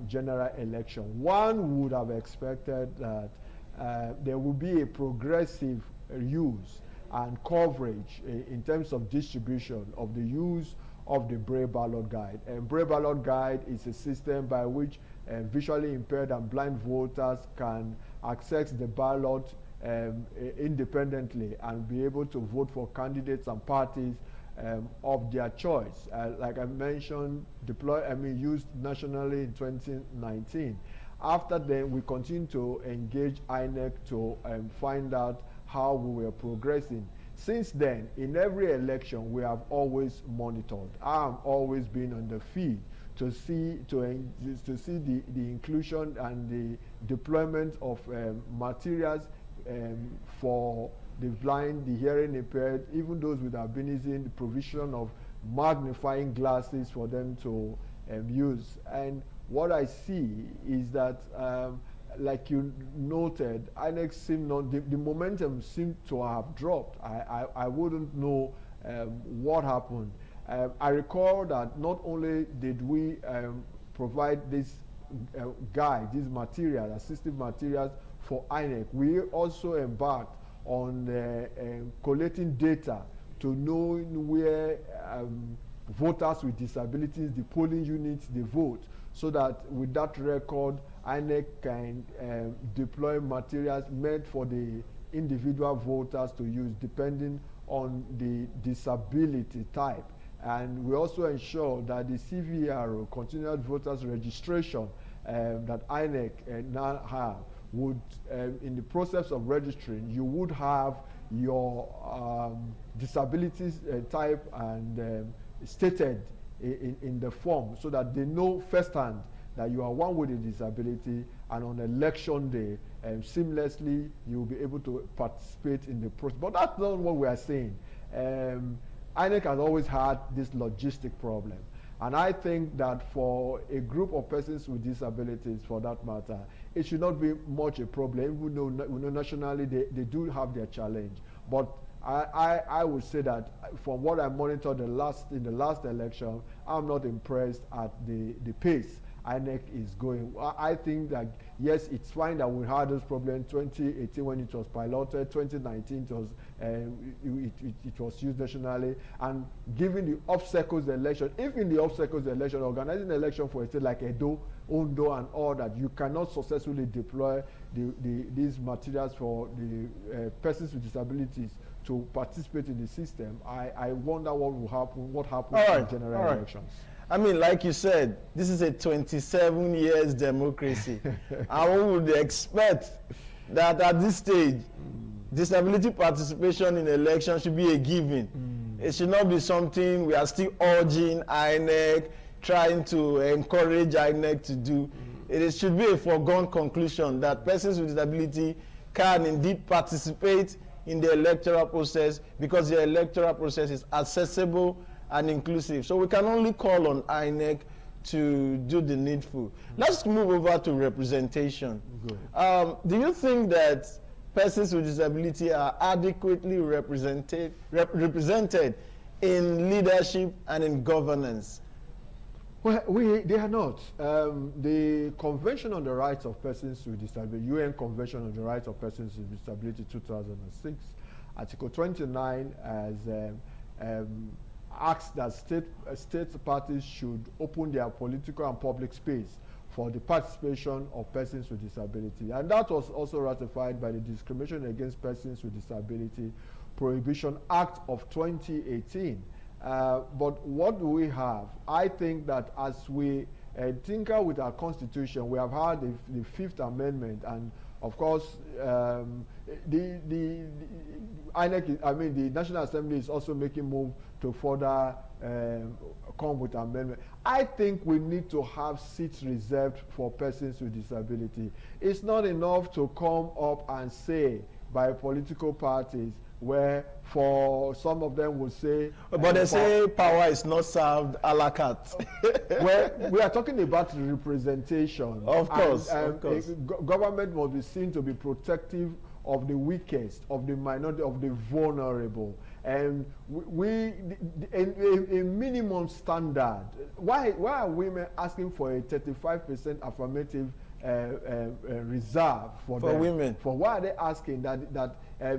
general election. One would have expected that there will be a progressive use and coverage in terms of distribution of the use of the Brave Ballot Guide. And Brave Ballot Guide is a system by which visually impaired and blind voters can access the ballot independently and be able to vote for candidates and parties of their choice. Like I mentioned, used nationally in 2019. After then, we continue to engage INEC to find out how we were progressing. Since then, in every election, we have always monitored. I have always been on the field to see the inclusion and the deployment of materials for the blind, the hearing impaired, even those with albinism, the provision of magnifying glasses for them to use. And what I see is that, like you noted, INEC seemed not, the momentum seemed to have dropped. I wouldn't know what happened. I recall that not only did we provide this guide, these materials, assistive materials for INEC, we also embarked on collecting data to know where voters with disabilities, the polling units, they vote, so that with that record, INEC can deploy materials meant for the individual voters to use depending on the disability type. And we also ensure that the CVRO, Continuous Voters Registration, that INEC now have, would, in the process of registering, you would have your disabilities type and stated in the form, so that they know firsthand that you are one with a disability and on election day, seamlessly you will be able to participate in the process. But that's not what we are saying. INEC has always had this logistic problem. And I think that for a group of persons with disabilities, for that matter, it should not be much a problem. Even though we know nationally they do have their challenge. But I would say that from what I monitored in the last election, I'm not impressed at the pace INEC is going. I think that yes, it's fine that we had this problem 2018 when it was piloted, 2019 it was it was used nationally, and given the obstacles the election, if in the obstacles the election, organizing the election for a state like Edo, Ondo and all that, you cannot successfully deploy these materials for the persons with disabilities to participate in the system. I wonder what happens in general elections. I mean, like you said, this is a 27 years democracy. And we would expect that at this stage, disability participation in elections should be a given. It should not be something we are still urging INEC, trying to encourage INEC to do. It should be a foregone conclusion that persons with disability can indeed participate in the electoral process, because the electoral process is accessible and inclusive. So we can only call on INEC to do the needful. Let's move over to representation. Do you think that persons with disability are adequately represented in leadership and in governance? Well, they are not. The Convention on the Rights of Persons with Disability, UN Convention on the Rights of Persons with Disability 2006, Article 29 asks that state parties should open their political and public space for the participation of persons with disability. And that was also ratified by the Discrimination Against Persons with Disability Prohibition Act of 2018. But what do we have? I think that as we tinker with our Constitution, we have had the Fifth Amendment, and of course, the National Assembly is also making move to further come with amendment. I think we need to have seats reserved for persons with disability. It's not enough to come up and say by political parties, where for some of them will say, but they say power is not served a la carte. Well, we are talking about representation. Of course, of course. Government must be seen to be protective of the weakest, of the minority, of the vulnerable. And a minimum standard. Why are women asking for a 35% affirmative reserve for them? Women? For why are they asking that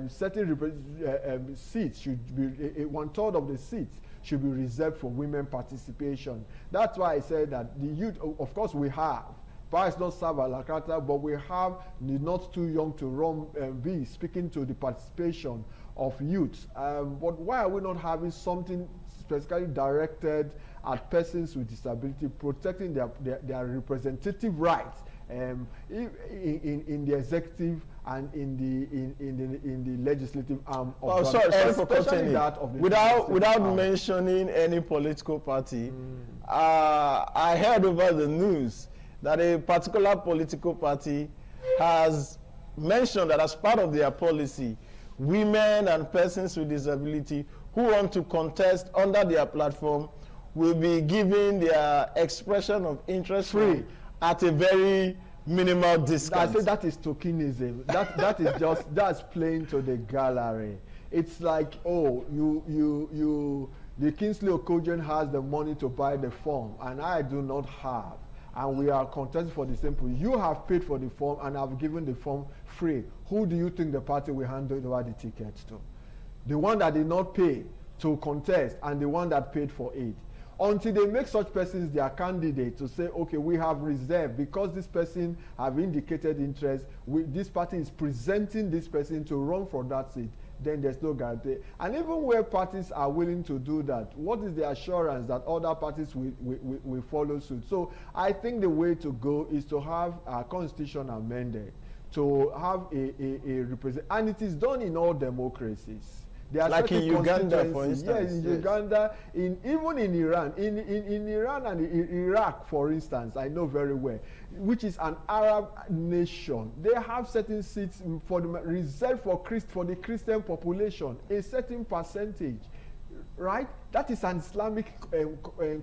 certain seats should be, 1/3 of the seats should be reserved for women participation? That's why I said that the youth, of course we have, perhaps not serve a la carte, but we have the not too young to run be speaking to the participation of youth. But why are we not having something specifically directed at persons with disability, protecting their representative rights in the executive and in the legislative arm of sorry for cutting in. Without mentioning any political party, I heard over the news that a particular political party has mentioned that as part of their policy, women and persons with disability who want to contest under their platform will be given their expression of interest free at a very minimal discount. I say that is tokenism. that is just, that's playing to the gallery. It's like, oh, the Kingsley Okojen has the money to buy the form and I do not have, and we are contesting for the same point. You have paid for the form and I've given the form free. Who do you think the party will hand over the tickets to? The one that did not pay to contest and the one that paid for it. Until they make such persons their candidate to say, okay, we have reserved because this person have indicated interest, this party is presenting this person to run for that seat, then there's no guarantee. And even where parties are willing to do that, what is the assurance that other parties will follow suit? So I think the way to go is to have our constitution amended, to have a represent, and it is done in all democracies. There are like in certain Uganda, for constituencies. instance. Yes, in Uganda, even in Iran, in Iran and Iraq, for instance, I know very well, which is an Arab nation. They have certain seats for the reserved for the Christian population, a certain percentage. Right? That is an Islamic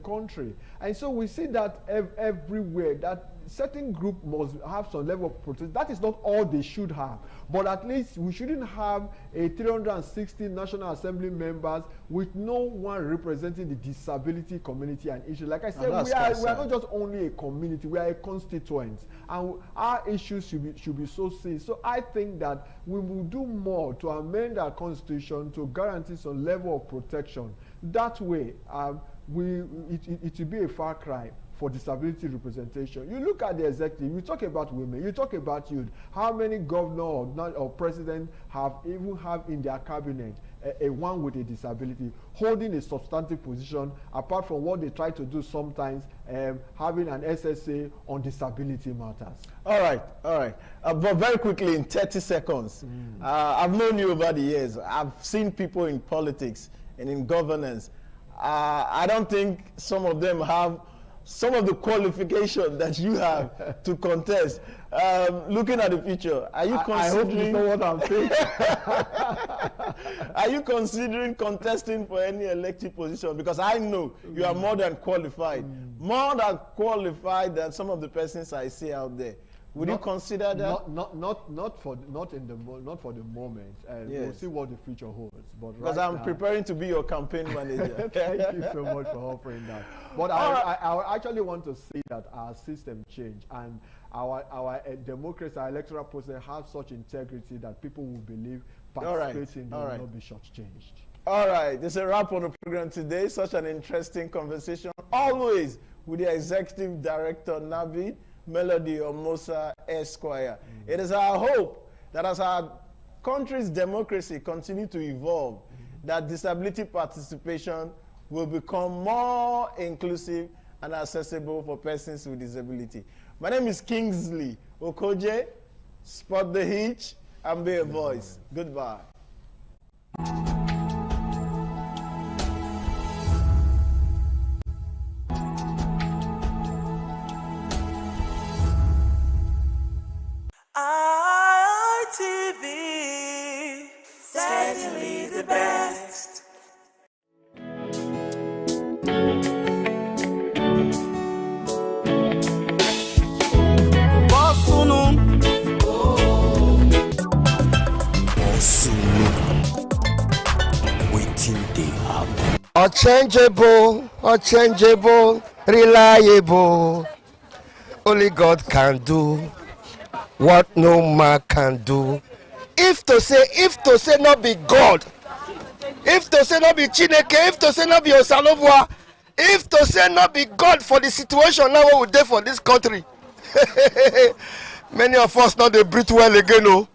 country. And so we see that everywhere, that certain group must have some level of protection. That is not all they should have. But at least we shouldn't have a 360 National Assembly members with no one representing the disability community and issues. Like I said, we are not just only a community, we are a constituent. And our issues should be so serious. So I think that we will do more to amend our constitution to guarantee some level of protection. That way, it will be a far cry for disability representation. You look at the executive, you talk about women, you talk about youth. How many governor or president have in their cabinet a one with a disability holding a substantive position, apart from what they try to do sometimes, having an SSA on disability matters? All right. But very quickly, in 30 seconds, I've known you over the years. I've seen people in politics and in governance. I don't think some of them have some of the qualifications that you have to contest. Looking at the future, are you considering? I hope you know what I'm saying. Are you considering contesting for any elected position? Because I know you are more than qualified, more than qualified than some of the persons I see out there. Would you consider that? Not for the moment. Yes. We'll see what the future holds. But because I'm preparing to be your campaign manager. Thank you so much for offering that. But I actually want to see that our system change and our democracy, our electoral process have such integrity that people will believe participating will not be shortchanged. All right, this is a wrap on the program today. Such an interesting conversation, always with the Executive Director, Navid Melody Omosa Esquire. It is our hope that as our country's democracy continue to evolve, that disability participation will become more inclusive and accessible for persons with disability. My name is Kingsley Okoje. Spot the hitch and be a voice. Goodbye. ITV, certainly the best. Unchangeable, reliable. Only God can do what no man can do. If to say not be God, if to say not be Chineke, if to say not be Osalovwa, if to say not be God for the situation now we dey for this country, many of us not dey breathe well again. No,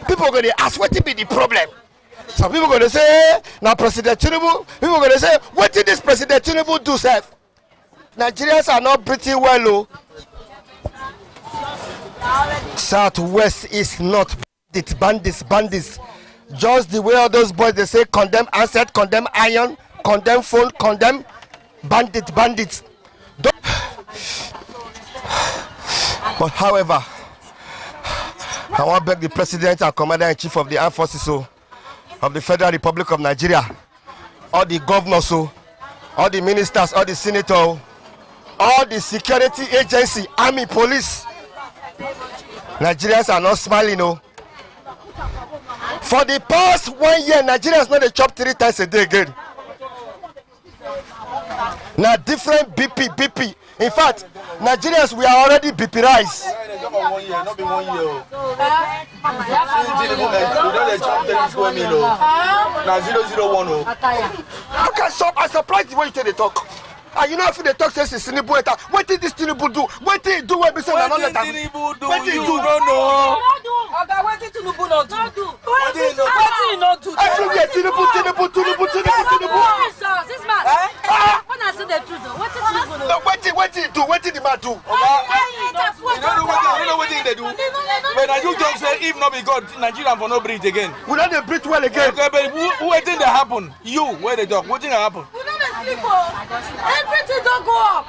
people gonna ask what be the problem. Some people gonna say now President Tinubu. People gonna say what did this President Tinubu do, sir? Nigerians are not breathing well. Southwest is not bandits. Just the way all those boys they say condemn asset, condemn iron, condemn phone, condemn bandits. But however, I want to beg the President and Commander-in-Chief of the Armed Forces of the Federal Republic of Nigeria, all the governors, all the ministers, all the senators, all the security agency, army, police. Nigerians are not smiling. For the past 1 year, Nigerians not they chop 3 times a day again. Now different BP. In fact, Nigerians we are already BP rise. Okay, so I'm surprised the way you tell the talk. And you know if they talk says Tinubu eta. What did this Tinubu do? What did he do when we say not let him? What did he do? No. Okay, what did Tinubu not do? What did he not do? Everywhere Tinubu. This man. When I say the truth, what did Tinubu do? What did he do? What did the man do? You don't know what they they do. But now you don't say if not be God, Nigerian for no breathe again. We not they breathe well again. Okay, but who think that happen? You, where they talk, what think that happen? We don't sleep. Everything don't go up.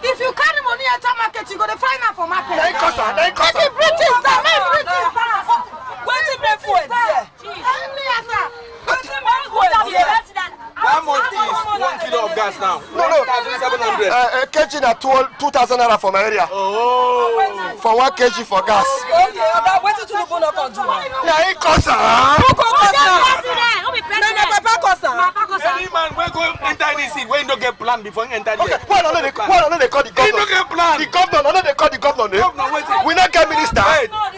If you carry money at a market, you go to find out for market. They cost her. British down. Waiting me for it. How much is 1 kilo of gas now? No. 1,700. Kg na 2,000 naira for my area. Oh. For 1 kg for gas. Okay, about waiting to the bone of country. Yeah, it costs her. Who costs Any man will go enter this seat when you don't get plan before you enter there. Okay, why don't they call the governor? You don't get plan. The governor, no, they call the governor. We not get minister.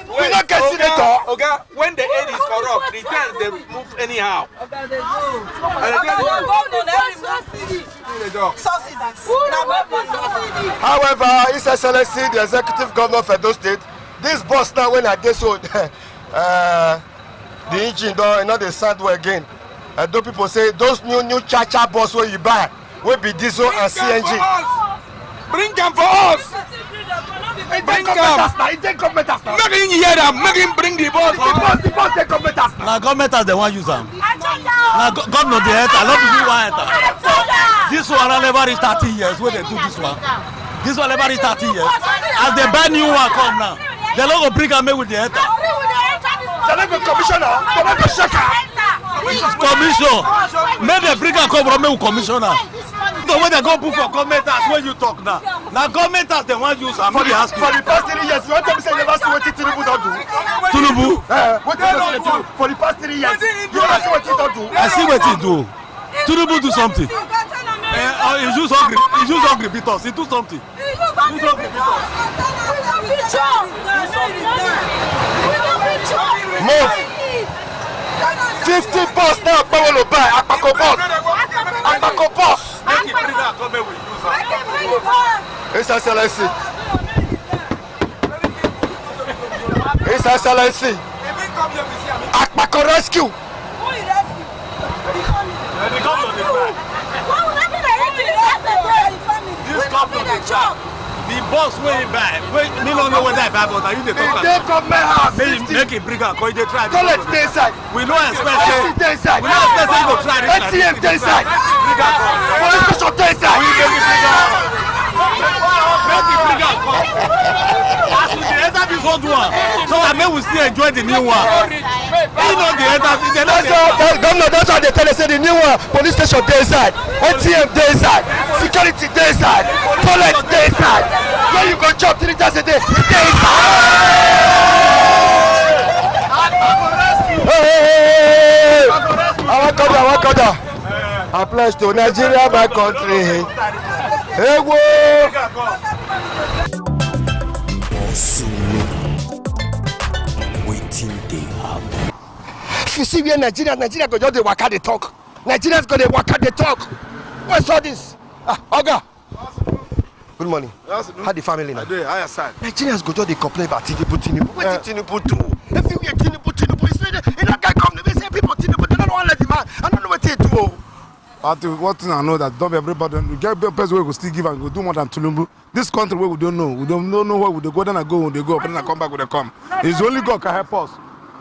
We not get senator. Okay, when the aid is corrupt, the things they move anyhow. However, His Excellency, the Executive Governor of Edo State, this bus now when I get so the engine don't not the sound well again. Those people say those new cha-cha bus where you buy will be diesel and CNG. Bring them for us. Bring them. Make him hear them. Make him bring the bus. The bus take government as now. Government as they want use them. Now government they enter. A lot of people want enter. This one never reach 30 years. Where they do this one? This one never reach 30 years. As they buy new one come now, they don't go bring and make with the enter. They don't go commissioner. They don't go shaker. Commission. Make the bring and come from me with commissioner. So when they go book for government as when you talk now. Now government as they want use am. For the past 3 years, you want to say you never see what Tinubu don't do. Tinubu? What you do for the past 3 years? You never see what he don't do. I see what he do. Tinubu do something. He use hungry beaters. He do something. He do something. Move. 50 bus now, Pawolo buy. Akpako bus. His Excellency. His Excellency. Akpako rescue. The boss wey he buy, me no know whether I buy, but you dey talk. They government house. Make it bring am, cause they try. Toilet dey inside. We no expect say. We no expect say go try. ATM dey inside. Police station dey inside. Make it bring am come. As we dey enter this old one, so that make we still enjoy the new one. He no dey enter. Governor, that's why they tell us say the new one. Police station dey inside. ATM dey inside. Security dey inside. Toilet dey inside. Where you go chop 3 times a day? Dey inside. Hey! I want I pledge to Nigeria, my country. Hey, whoa! Waiting they happen. If you see where Nigeria go just dey waka dey talk. Nigerians go dey waka dey talk. What's all this? Oga. Good morning. How the family now? Nigerians go just dey complain about Tinubu. What did Tinubu do? If you hear Tinubu, he said that guy come they say people Tinubu, they don't want to let him out. I don't know what he do. One thing I know that don't everybody we get person where we still give and we do more than Tinubu. This country where we don't know where we go, then I go when they go, then I come back when they come. It's only God can help us.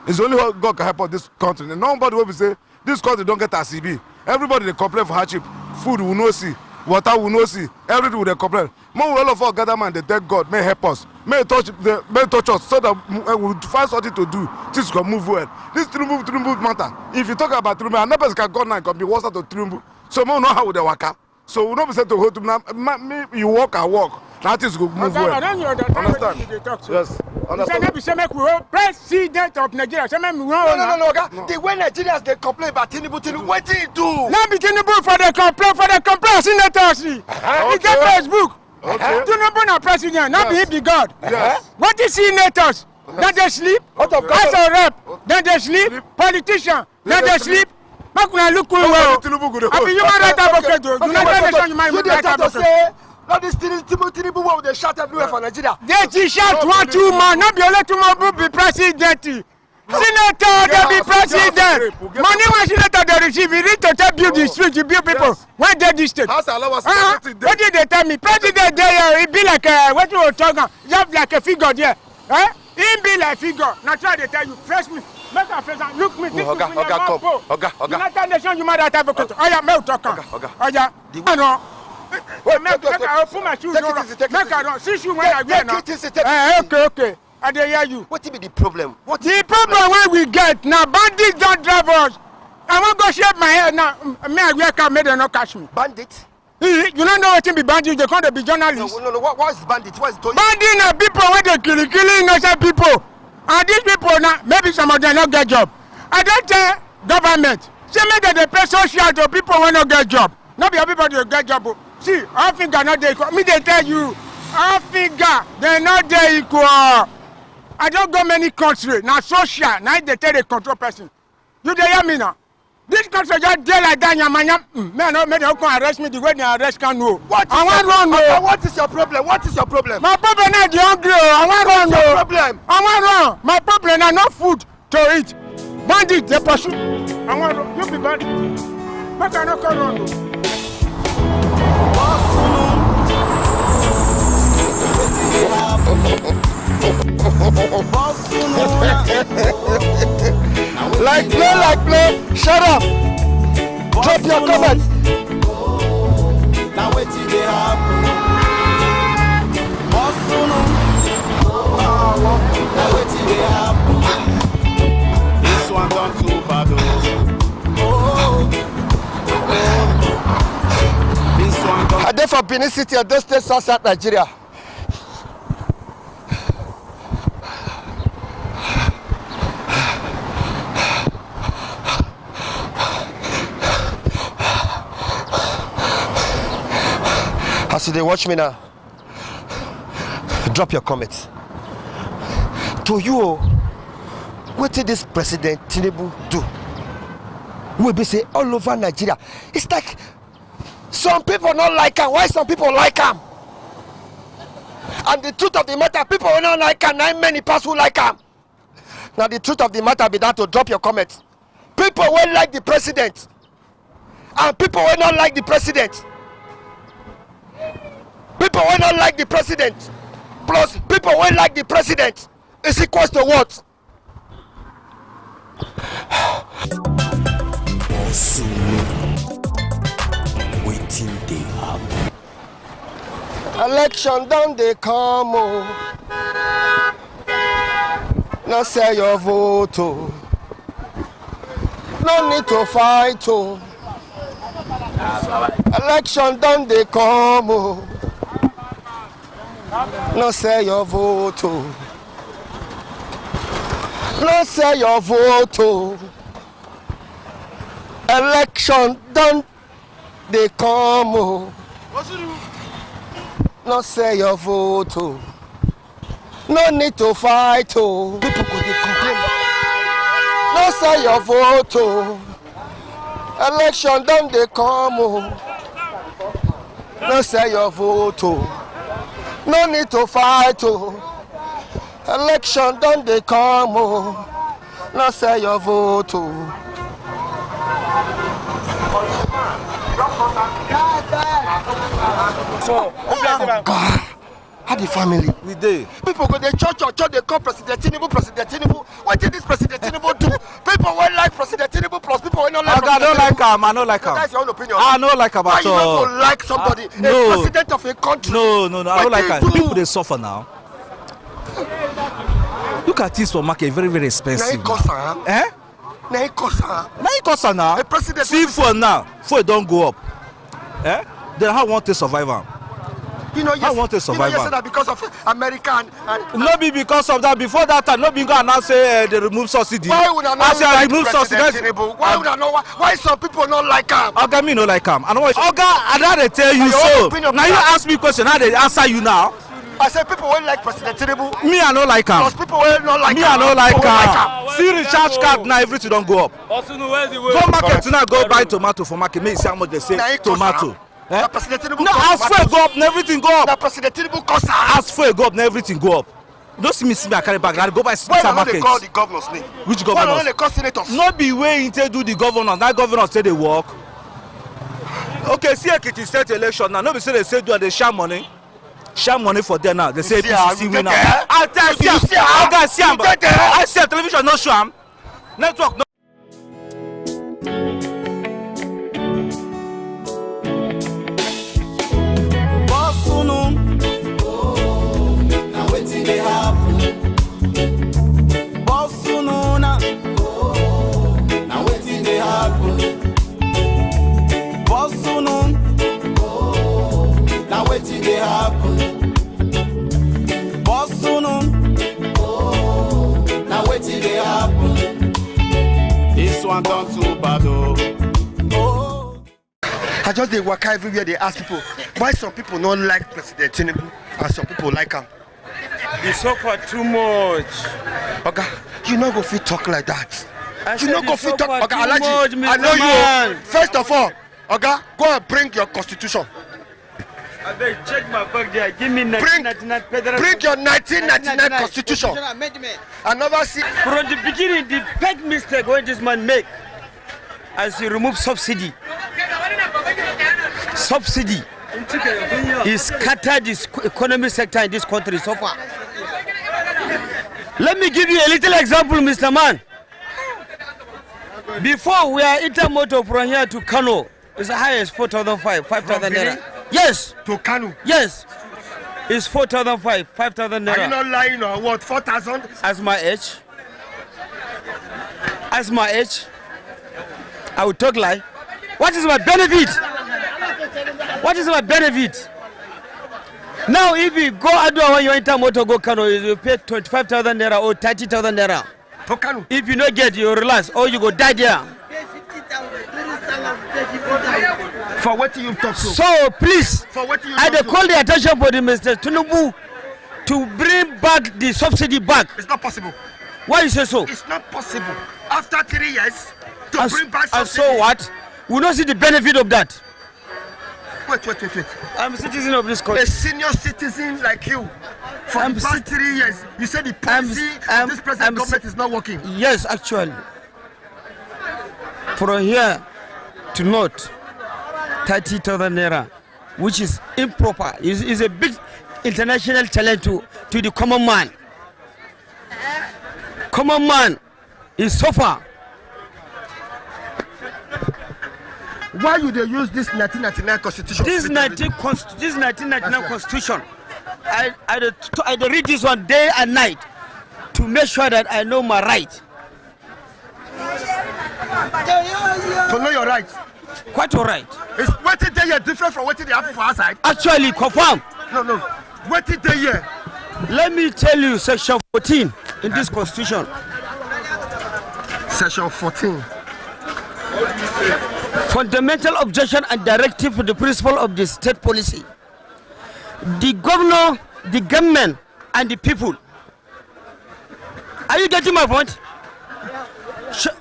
It's only God can help us this country. And nobody will say this country don't get a CB. Everybody they complain for hardship. Food we no see, water we no see, everything they complain. More all of us gather man, they thank God, may help us, may touch us so that we find something to do. Things can move well. This Tinubu matter. If you talk about Tinubu, another can go now and can be worse than Tinubu. So we know how they work out. So we don't say to hold to you walk and walk. That is good move well. Understand? Yes. Understand? President of Nigeria. No. The way Nigerians they complain about Tinubu, what did he do? Not be Tinubu for the complaint senators. It's on Facebook. Tinubu na president, not be the God. Yes. What is senators? Then they sleep. House of Rep. Then they sleep. Politicians. Then they sleep. Look well. I'm a human rights advocate. United Nations human rights advocate. Not this Tinubu where they shout everywhere for Nigeria. They shout 1 2 man. Not be only 2 man be president. Senator, they be president. Money when senator they receive, you need to tell build the street, you build people. When they this state? What did they tell me? President there, it be like what you were talking. You have like a figure there. In be like figure. Now try to tell you, fresh me. Make a fresh look me. Oga. United Nations Human Rights Advocate. Oh yeah, me talk. Oh yeah. I know. Make I put my shoes on. Make I don't see shoes when I wear now. Okay. I dey hear you. What be the problem? The problem when we get now bandits don't drive us. I want go shave my hair now. Me I wear car, make them not catch me. Bandit? You don't know what be bandit. They can't be journalists. No. What is bandit? What is it? Bandit na people when they killing innocent people. And these people now, maybe some of them not get job. I don't tell government. Say make them they pay social to people when not get job. Not be everybody will get job. See, Africa not there equal. Me they tell you, Africa they not there equal. I don't go many countries. Now social, now they tell the control person. You dey hear me now? This country just dey like that, man, no, make them come arrest me the way they arrest Kanu. I want run, no. What is your problem? What is your problem? My problem is the hungry. I want run, no. What's your problem? I want run. My problem is no food to eat. Bandit, they pursue. I want run. You be bandit. Make I not come run, no. Like play. Shut up. Drop your comments. Now wait till they happen. Now wait till they happen. This one done too bad. This one done. I dey for Benin City, Edo State, South Nigeria. As you watch me now, drop your comments. To you, what did this President Tinubu do? We be say all over Nigeria. It's like some people not like him. Why some people like him? And the truth of the matter, people will not like him. Not many people like him. Now the truth of the matter be that to drop your comments. People will like the president, and people will not like the president. People will not like the president. Plus, people will like the president. Is equals to what? Waiting they happen. Election done they come. Now say your vote. No need to fight. Election done they come. No say your vote. No say your vote. Election done they come. No say your vote. No need to fight. People go dey complain. No say your vote. Election done they come. No say your vote. No need to fight. Election done they come. No say your vote. So, God, how the family? We did. People go to church, they call President Tinubu. What did this President Tinubu do? People will like President Tinubu plus people will not like I don't like him. I don't like him. That's your own opinion. I don't like him at all. Why you don't like somebody, a president of a country? No. I don't like him. People they suffer now. Look at this for market, very, very expensive. Eh? Now. A president. See for now, for it don't go up. Eh? Then how want to survive him? You know, I want to survive. You know, you said that because of America and no be because of that. Before that time, no be go and say they remove subsidy. Why would I not like President Tinubu? Why would I know why some people not like him? Oga, me no like him. I know what. Oga, I don't tell you so. Now you ask me question, how they answer you now? I said people will like President Tinubu. Me, I don't like him. Because people will not like me, I don't like him. See recharge card now, everything don't go up. Go market now, go buy tomato for market. Me see how much they say tomato. Eh? No, as fuel go up, everything go up. The President Tinubu cost as fuel go up, everything go up. Don't see me I carry back. I go buy supermarket. Why don't they call the governor's name? Which governor? Why don't they call senators? Not be way into do the governor. That governor say they work. Okay, see Ekiti state election now. Nobody say they say do they share money. share money for there now. They say see PCC winner. her? I tell you, You see her? I got see her. You get there? I see her television no show am. Network no. This one done too bad, oh. I just they work everywhere. They ask people why some people don't like President Tinubu and some people like him. They suffer too much. Okay, you not go fit talk like that. You not go fit talk. Okay, Alaji, I know you. First of all, okay, go and bring your constitution. I better check my bag there. Give me 1999 federal. Bring your 1999 constitution. I never see. From the beginning, the big mistake when this man make, as he remove subsidy. Subsidy. He scattered this economic sector in this country so far. Let me give you a little example, Mr. Man. Before we are intermotor from here to Kano, it's the highest 5,000 naira. Yes. To Kano? Yes. It's 4,500, 5,000 naira. Are you not lying or what? 4,000? As my age. As my age. I would talk lie. What is my benefit? What is my benefit? Now if you go Adwa when you enter motor go Kano, you pay 25,000 naira or 30,000 naira. To Kano? If you not get, you relax or you go die there. For what you talk to? So please, I call the attention for the Mr. Tinubu to bring back the subsidy back. It's not possible. Why you say so? It's not possible. After 3 years, to bring back subsidy. And so what? We don't see the benefit of that. Wait. I'm a citizen of this country. A senior citizen like you. For the past 3 years, you said the policy of this present government is not working. Yes, actually. From here to north, 30,000 naira, which is improper, is a big international challenge to the common man. Common man is suffer. Why you they use this 1999 constitution? This 1999 constitution, I read this one day and night to make sure that I know my right. To know your rights. Quite all right. Is what they here different from what they happen for outside? Actually, confirm. No. What did they here? Let me tell you, section 14 in this constitution. Section 14. Fundamental objection and directive to the principle of the state policy. The governor, the government, and the people. Are you getting my point?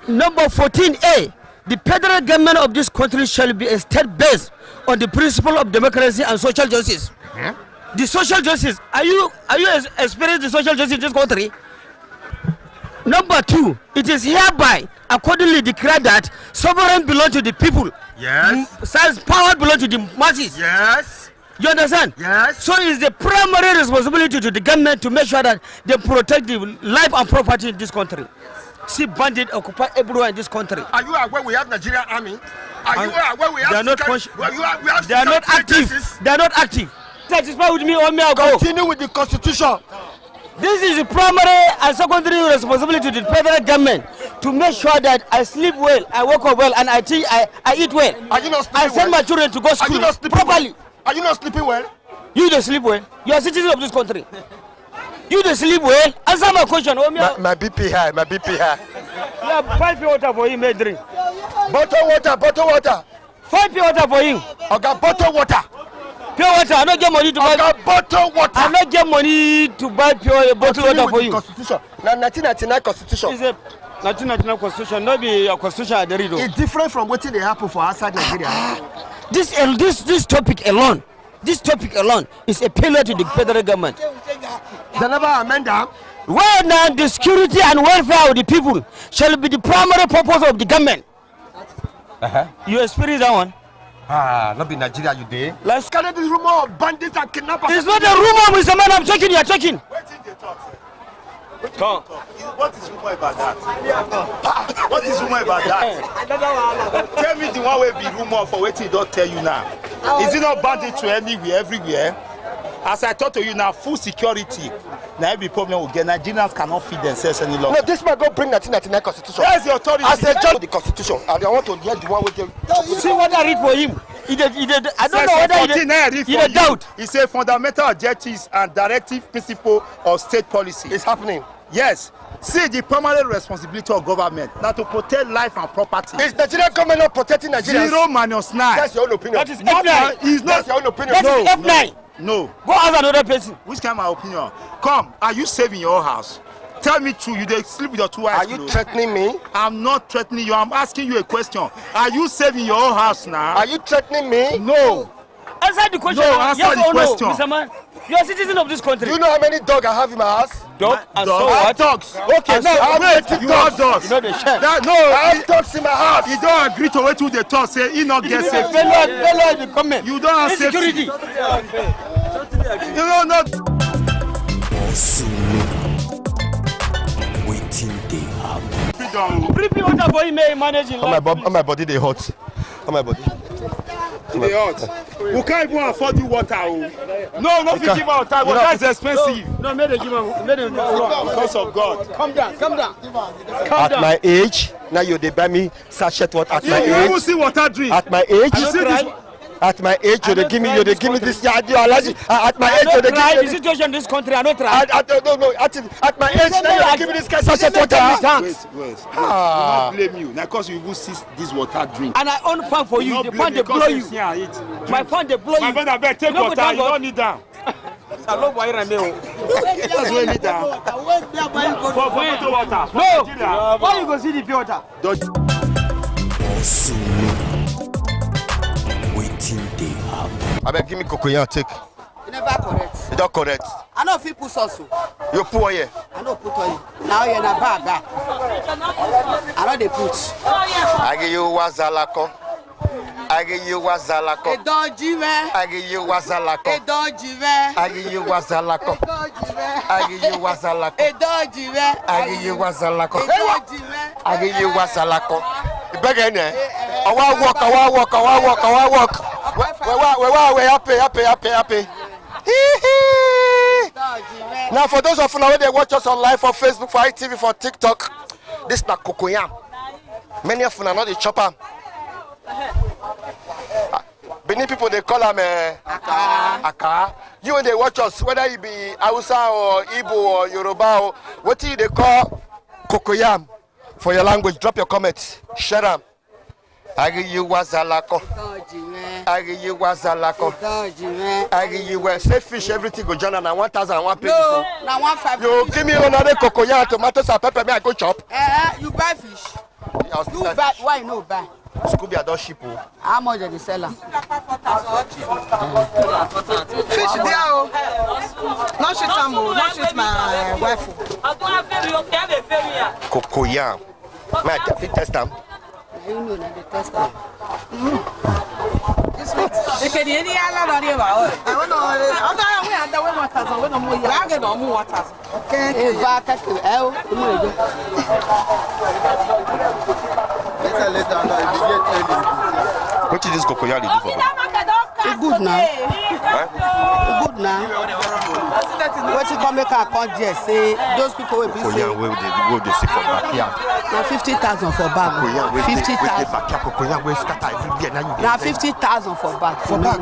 Number 14A. The federal government of this country shall be a state based on the principle of democracy and social justice. Yeah. The social justice. Are you experiencing the social justice in this country? Number 2, it is hereby accordingly declared that sovereign belongs to the people. Yes. Power belongs to the masses. Yes. You understand? Yes. So it's the primary responsibility to the government to make sure that they protect the life and property in this country. See bandits occupy everywhere in this country. Are you aware we have Nigerian army? Are you aware we have? They are not they are not active. They are not active. Satisfied with me or me, I'll go. Continue with the constitution. This is the primary and secondary responsibility to the federal government to make sure that I sleep well, I wake up well, and I eat well. Are you not sleeping I send my children to go school properly. Are you not sleeping well? You don't sleep well. You are citizens of this country. You don't sleep well. Answer my question. My BP high. Yeah, 5 pure water for him, may drink. Bottle water. 5 pure water for him. Okay, bottle water. Pure water. I don't get money to buy. Bottle water. I don't get money to buy pure bottle water for you. Constitution. Now 1999 constitution. Is a 1999 constitution. Not be a constitution at the read. It's different from what they happen for outside Nigeria. This topic alone. This topic alone is a failure to the federal government. They never amend them. Well, now the security and welfare of the people shall be the primary purpose of the government. You experience that one? Not be Nigeria you dey. Let's carry this rumor of bandits and kidnappers. It's not a rumor, Mr. Man. I'm checking. You're checking. Come. What is rumor about that? What is rumor about that? Tell me the one way be rumor for waiting he don't tell you now. Is it not bandit to anywhere, everywhere? As I talk to you now, full security. Now every problem will get. Nigerians cannot feed themselves any longer. No, this man go bring 1999 constitution. Where's the authority? I said just the constitution. And I want to hear the one with the. See what I read for him. He did, I don't know whether he did doubt. He said fundamental objectives and directive principle of state policy. It's happening. Yes. See, the permanent responsibility of government now to protect life and property. Is Nigerian government not protecting Nigerians? 0 minus 9. That's your own opinion. That is F9. It's not That's your own opinion. That is F9. No. Go ask another person. Which kind of my opinion? Come, are you saving your house? Tell me true, you dey sleep with your 2 eyes. Are you threatening me? I'm not threatening you. I'm asking you a question. Are you saving your own house now? Are you threatening me? No. Answer the question. No, answer yes the or question. No, Mr. Man. You are a citizen of this country. Do you know how many dogs I have in my house? Dog and so I have what? dogs. Okay, And now so wait, you have dogs. You know the chef. No, I have dogs in my house. you don't agree to wait till they talk. Say he not get safety. Failure in the comment. You don't have Insecurity. safety. You know not. Waiting they happen. Prepare water for him, may manage in life. On my body they hot. On my body. They hot. We can't even afford you water. No, not give out water. Water is expensive. No, may they give him. Because of God. Calm down. At my age, now you they buy me sachet water at my You age. will see water drink. At my age, I don't cry. at my age, you they give me this ideology. At my I age, you don't they try. give The me. situation in this country, I don't try. No. At my age, now you give me this kind of sachet water. Wait. I will not blame you. Now, because you will see this water drink. And I own fan for you. Not The blame fan they because blow you you. see and eat. My fan they blow My you. brother, better take No, water. but You don't need that. That's why you need that. For photo water. For No. Nigeria. Why you go see the pure water? Waiting they happen. I beg, give me cocoyam, take. You never correct. You don't correct. I know if you put sauce. You pour here. I know put oil. Now you're na bag. I know they put. I give you wazalako. I give you wazalako. Edojive. I give you wazalako. Edojive. I give you wazalako. I give you wazalako. Edojive. I give you wazalako. Edojive. I give you wazalako. You beg any? I walk. We happy. Now for those of you now they watch us online for Facebook, for ITV, for TikTok, this na cocoyam. Many of you are not the chopper. Benin people they call them Aka. You when they watch us, whether it be Hausa or Igbo or Yoruba or what do they call cocoyam for your language? Drop your comments, share them. I give you wazalako. I give you wazalako. I give you say fish everything go join na 1,001 pages. No, na 1,500. You give me another cocoyam, tomatoes and pepper, me I go chop. You buy fish. You buy. Why you no buy? Scooby I don't ship. How much they sell am? Fish there, oh. Not shoot am, oh. Not shoot my wife. Cocoyam. May I test them? You know na the test am. What is this cocoyam do for me? It's good now. Good now. What you come make a come there say those people will be Cocoyam where they see for backyard. Now 50,000 for bag. 50,000. Cocoyam where scatter everywhere now you. Now 50,000 for bag. For bag.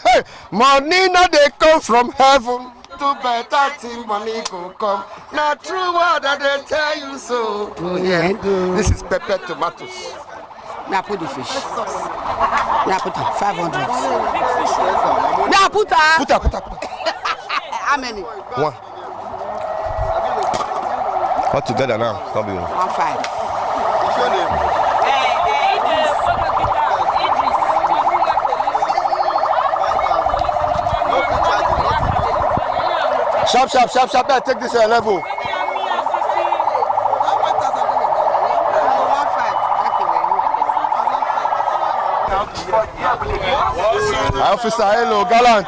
Hey, money now they come from heaven. To better thing money go come. Now true word that they tell you so. Oh yeah. This is pepper tomatoes. Now put the fish. Now put 500. Now put her. Put her. How many? One. All together now. Come be 1,500. Sharp. Now take this level. Officer, hello, gallant.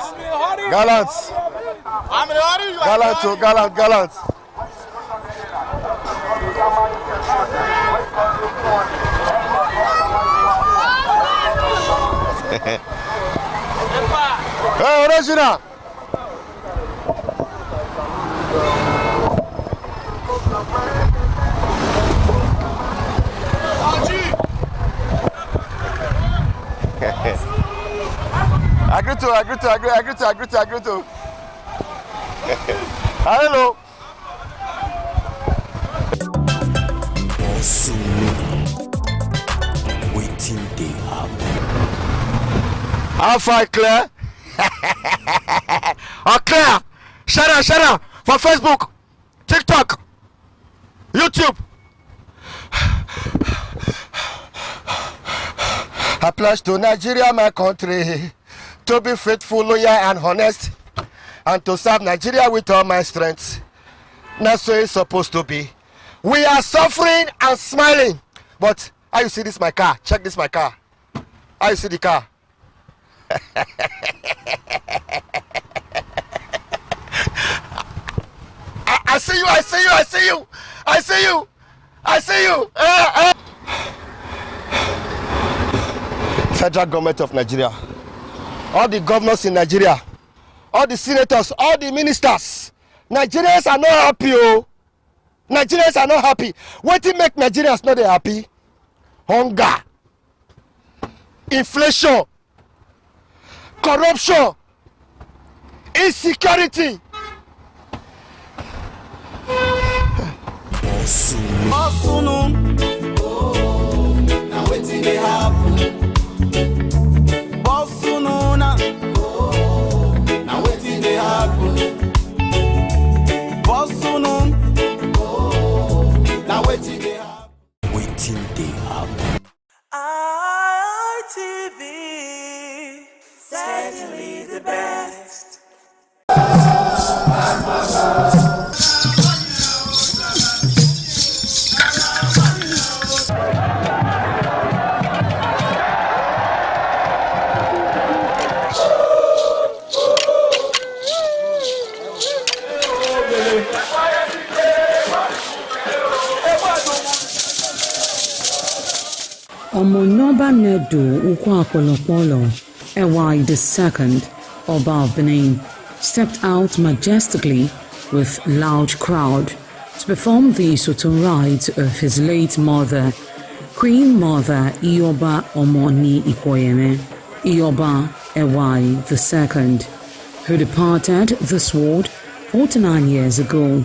Hey, original. Agree to. Hello. Waiting they happen. How far, Claire? Oh, Claire! Shut up! For Facebook, TikTok, YouTube. I pledge to Nigeria, my country, to be faithful, loyal, and honest, and to serve Nigeria with all my strength. That's so it's supposed to be. We are suffering and smiling, but how you see this my car? Check this my car. How you see the car? I see you. Federal government of Nigeria, all the governors in Nigeria, all the senators, all the ministers, Nigerians are not happy. Nigerians are not happy. What to make Nigerians not happy? Hunger, inflation, corruption, insecurity. Now waiting they happen. Now waiting they happen. Now waiting they happen. Waiting they happen. ITV, certainly the best. Omonoba Nedu Ukwakolopolo, Ewai II, Oba of Benin, stepped out majestically with loud crowd to perform the Sotun rites of his late mother, Queen Mother Ioba Omoni Ikoyeme, Ioba Ewai II, who departed this world 49 years ago.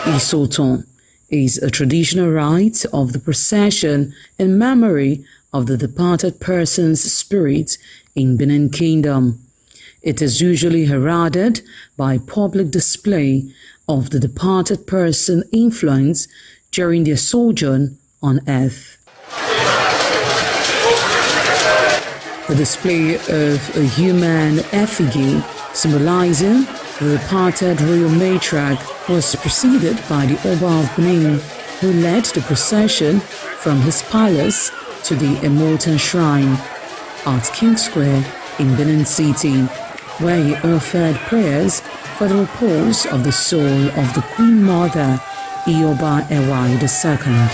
Isoton is a traditional rite of the procession in memory of the departed person's spirit in Benin Kingdom. It is usually heralded by public display of the departed person's influence during their sojourn on earth. The display of a human effigy symbolizing the departed royal matriarch was preceded by the Oba of Benin, who led the procession from his palace to the Emotan Shrine at King Square in Benin City, where he offered prayers for the repose of the soul of the Queen Mother, Ioba Ewai II.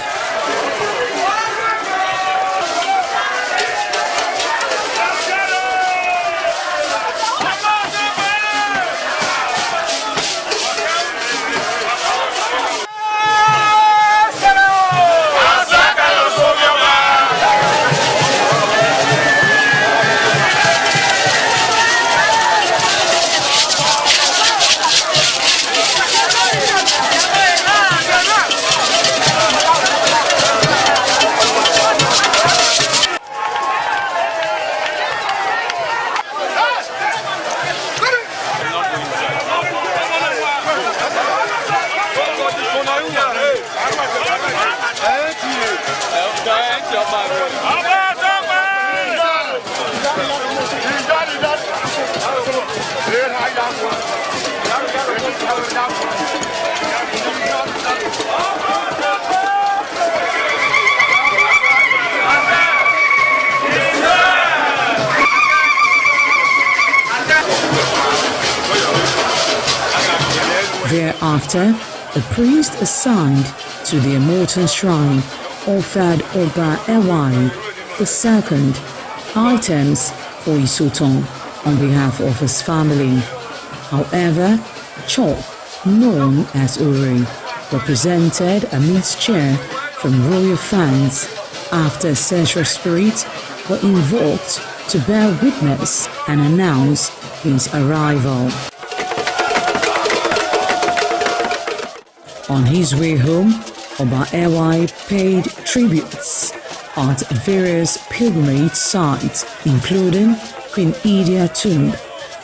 Thereafter, a priest assigned to the Immortal Shrine offered Oba Ewai II items for Isoton on behalf of his family. However, Chok, known as Uri, represented a mixture from royal fans after ancestral spirits were invoked to bear witness and announce his arrival. On his way home, Oba Ewai paid tributes at various pilgrimage sites, including Queen Idia Tomb,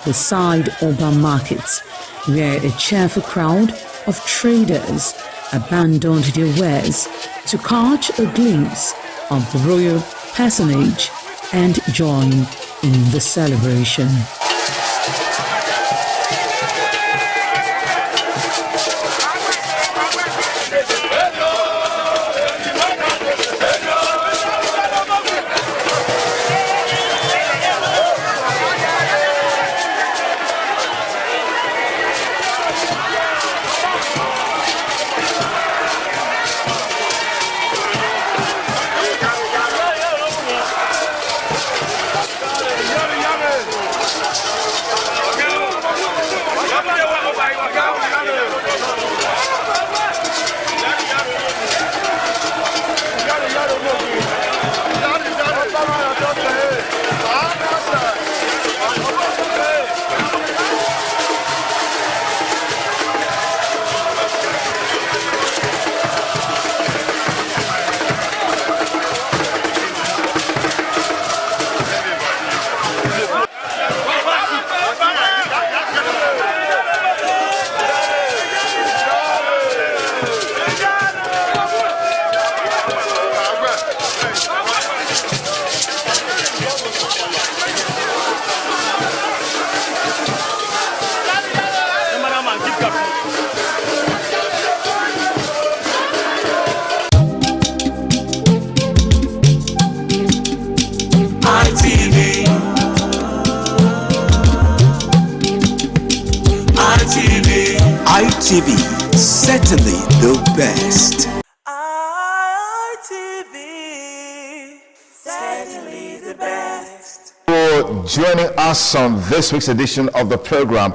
the side Oba Market, where a cheerful crowd of traders abandoned their wares to catch a glimpse of the royal personage and join in the celebration. ITV, certainly the best. ITV, certainly the best. For joining us on this week's edition of the program,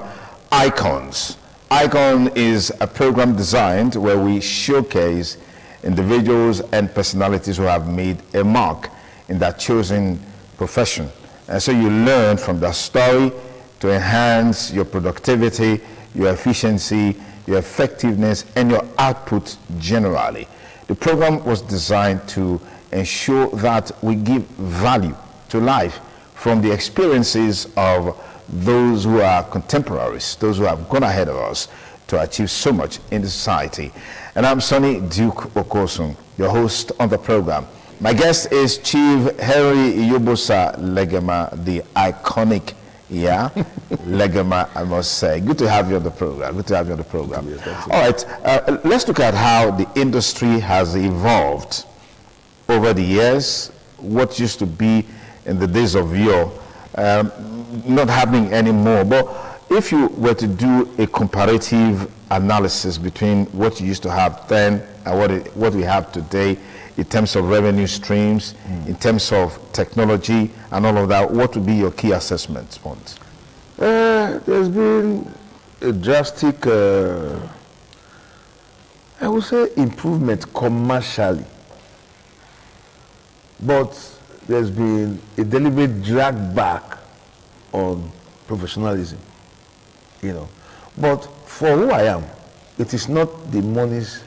Icons. Icon is a program designed where we showcase individuals and personalities who have made a mark in their chosen profession. And so you learn from their story to enhance your productivity, your efficiency, your effectiveness, and your output generally. The program was designed to ensure that we give value to life from the experiences of those who are contemporaries, those who have gone ahead of us to achieve so much in the society. And I'm Sonny Duke Okosun, your host on the program. My guest is Chief Henry Iyobosa Legema, the iconic Legema, I must say. Good to have you on the program. Good to have you on the program. Yes, all right, let's look at how the industry has evolved over the years. What used to be in the days of yore, not happening anymore. But if you were to do a comparative analysis between what you used to have then and what we have today, in terms of revenue streams, in terms of technology and all of that, what would be your key assessment points? There's been a drastic, I would say, improvement commercially. But there's been a deliberate drag back on professionalism, you know. But for who I am, it is not the monies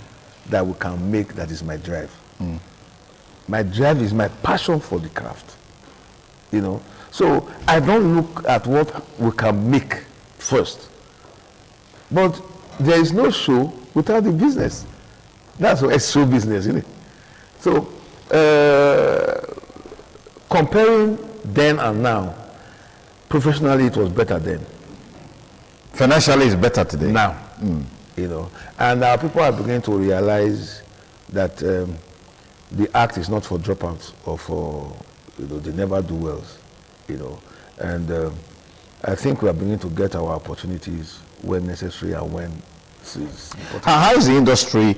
that we can make that is my drive. My drive is my passion for the craft, you know. So I don't look at what we can make first. But there is no show without the business. That's what it's show business, isn't it? So comparing then and now, professionally it was better then. Financially it's better today. Now, you know. And our people are beginning to realize that the act is not for dropouts or for, you know, the never do wells, you know. And I think we are beginning to get our opportunities when necessary and when How is the industry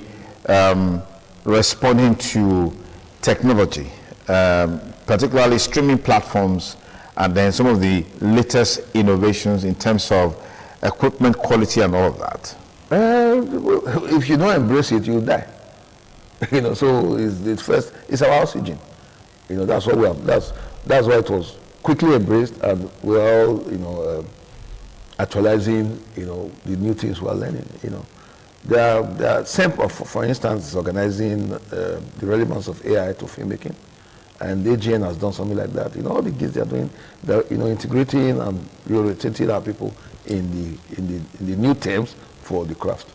responding to technology, particularly streaming platforms, and then some of the latest innovations in terms of equipment quality and all of that? If you don't embrace it, you die. You know, so it's our oxygen. You know, that's what we have. That's why it was quickly embraced, and we're all, you know, actualizing, you know, the new things we're learning. You know, there are for instance, organizing the relevance of AI to filmmaking, and AGN has done something like that. You know, all the kids they are doing, they're, you know, integrating and reorientating our people in the new terms for the craft.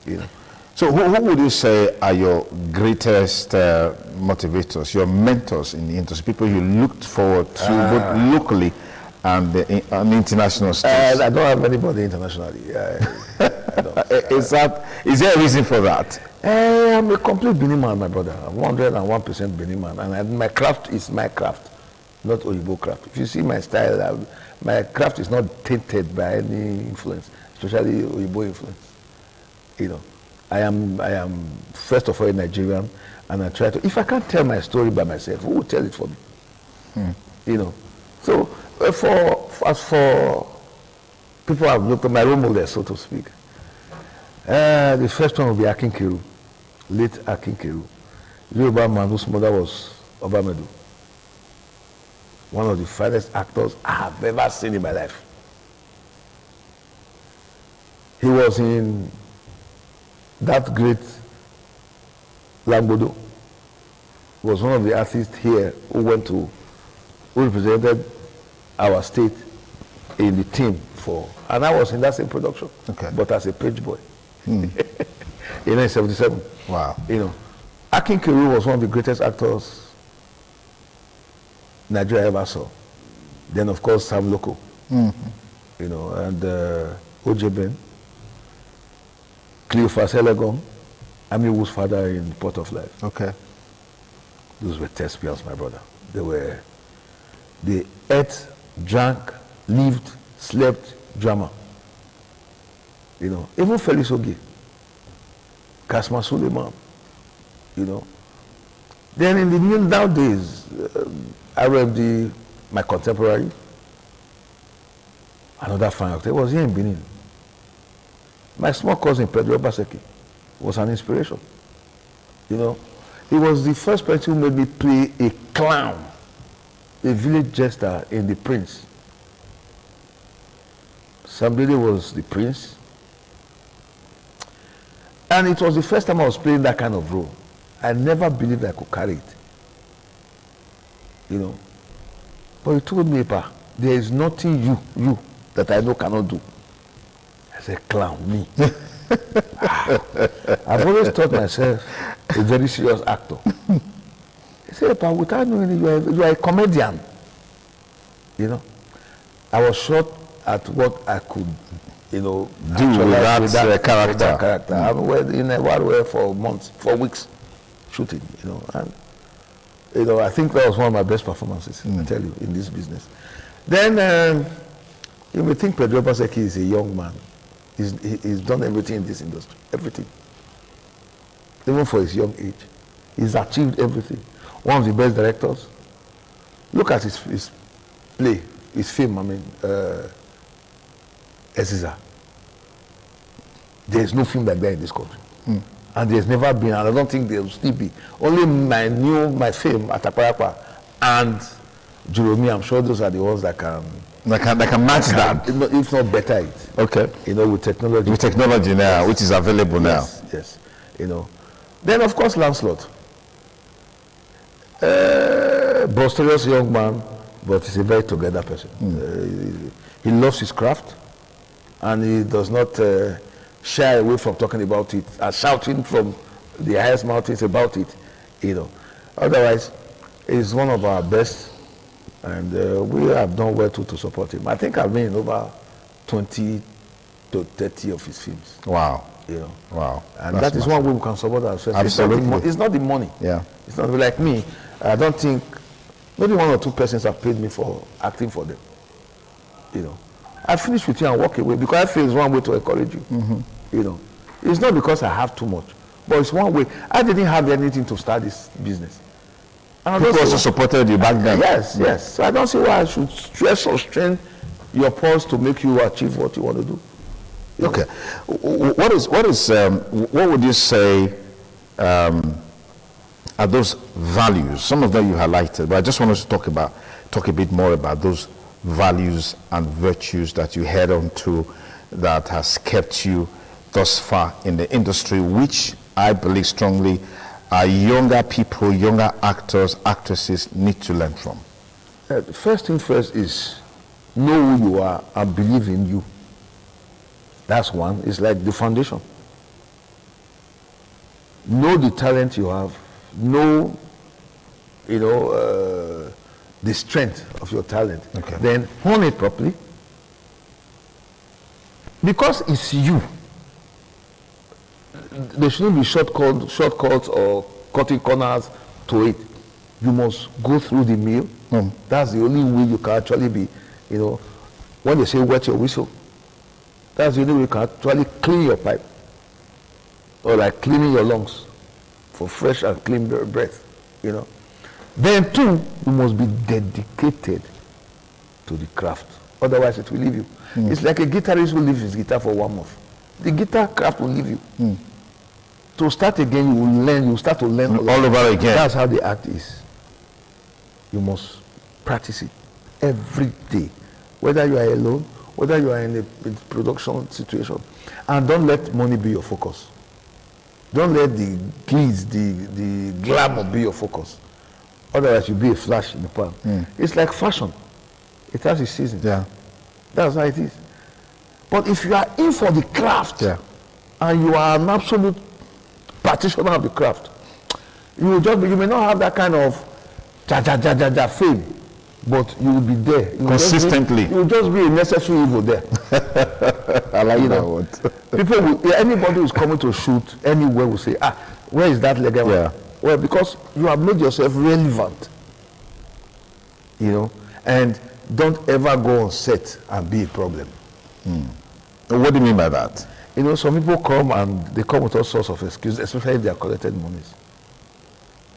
You know. So who would you say are your greatest motivators, your mentors in the industry, people you looked forward to both locally and on the international stage? I don't have anybody internationally. Is there a reason for that? I'm a complete Benin man, my brother. I'm 101% Benin man, and my craft is my craft, not Oyibo craft. If you see my style, my craft is not tainted by any influence, especially Oyibo influence. You know. I am first of all a Nigerian, and I try to, if I can't tell my story by myself, who will tell it for me? You know. So as for people I've looked at, my role models, so to speak, the first one will be Akin Keru, late Akin Keru. Yoruba man whose mother was Obamedu. One of the finest actors I have ever seen in my life. He was in that great Lambodo. Was one of the artists here who represented our state in the team and I was in that same production, but as a page boy. In 1977. Wow. You know, Akin Keru was one of the greatest actors Nigeria ever saw. Then of course Sam Loco, you know, and Ojeben, Cleophas Elegon, Amiwo's father in Port of Life. Okay. Those were thespians, my brother. They ate, drank, lived, slept drama. You know, even Felix Ogie, Kasma Suleiman, you know. Then in the nowadays, RMD, my contemporary, another fine actor, was here in Benin. My small cousin, Pedro Baseki, was an inspiration. You know, he was the first person who made me play a clown, a village jester in The Prince. Somebody was the Prince. And it was the first time I was playing that kind of role. I never believed I could carry it. You know. But he told me, "Pa, there is nothing you that I know cannot do." I said, "Clown, me." I've always thought myself a very serious actor. He said, "Pa, without knowing you are a comedian." You know. I was shocked at what I could, you know, do with that character. I was in a war for months, for weeks, shooting, you know, and you know, I think that was one of my best performances, I tell you, in this business. Then you may think Pedro Baseki is a young man. He's done everything in this industry, everything. Even for his young age, he's achieved everything. One of the best directors. Look at his play, his film. I mean. Eziza. There is no film like that in this country. And there's never been, and I don't think there will still be. Only my film, Ataparapa, and Jerome, I'm sure those are the ones that can match that. If not better it. Okay. You know, with technology. With technology now, yes. Which is available now. Yes. You know. Then of course Lancelot. Boisterous young man, but he's a very together person. He loves his craft, and he does not shy away from talking about it and shouting from the highest mountains about it, you know. Otherwise, he's one of our best, and we have done well to support him. I think I've been in over 20 to 30 of his films. Wow. You know. Wow. And that is one way we can support ourselves. Absolutely. It's not the money. Yeah. It's not like me. I don't think, maybe one or two persons have paid me for acting for them. You know, I finish with you and walk away because I feel it's one way to encourage you. You know, It's not because I have too much, but it's one way. I didn't have anything to start this business. People also supported you back then. Yes, yes. So I don't see why I should stress or strain your pulse to make you achieve what you want to do. Okay. What would you say are those values? Some of them you highlighted, but I just want us to talk a bit more about those values and virtues that you head on to that has kept you thus far in the industry, which I believe strongly younger people, younger actors, actresses need to learn from. First thing first is know who you are and believe in you. That's one. It's like the foundation. Know the talent you have. Know, the strength of your talent. Okay. Then hone it properly. Because it's you. There shouldn't be shortcuts or cutting corners to it. You must go through the mill. That's the only way you can actually be, when they say wet your whistle, that's the only way you can actually clean your pipe. Or like cleaning your lungs for fresh and clean breath, Then two, you must be dedicated to the craft. Otherwise it will leave you. It's like a guitarist who leaves his guitar for 1 month. The guitar craft will leave you. To start again, you start to learn all over again. That's how the act is. You must practice it every day, whether you are alone, whether you are in a production situation. And don't let money be your focus. Don't let the glitz, the glamour be your focus. Otherwise you'll be a flash in the pan. It's like fashion. It has its season. Yeah. That's how it is. But if you are in for the craft, and you are an absolute practitioner of the craft, you may not have that kind of fame, but you will be there. Consistently. You will just be a necessary evil there. I like that word. People anybody who is coming to shoot anywhere will say, where is that leg? Well, because you have made yourself relevant. And don't ever go on set and be a problem. What do you mean by that? Some people come and they come with all sorts of excuses, especially if they are collected monies.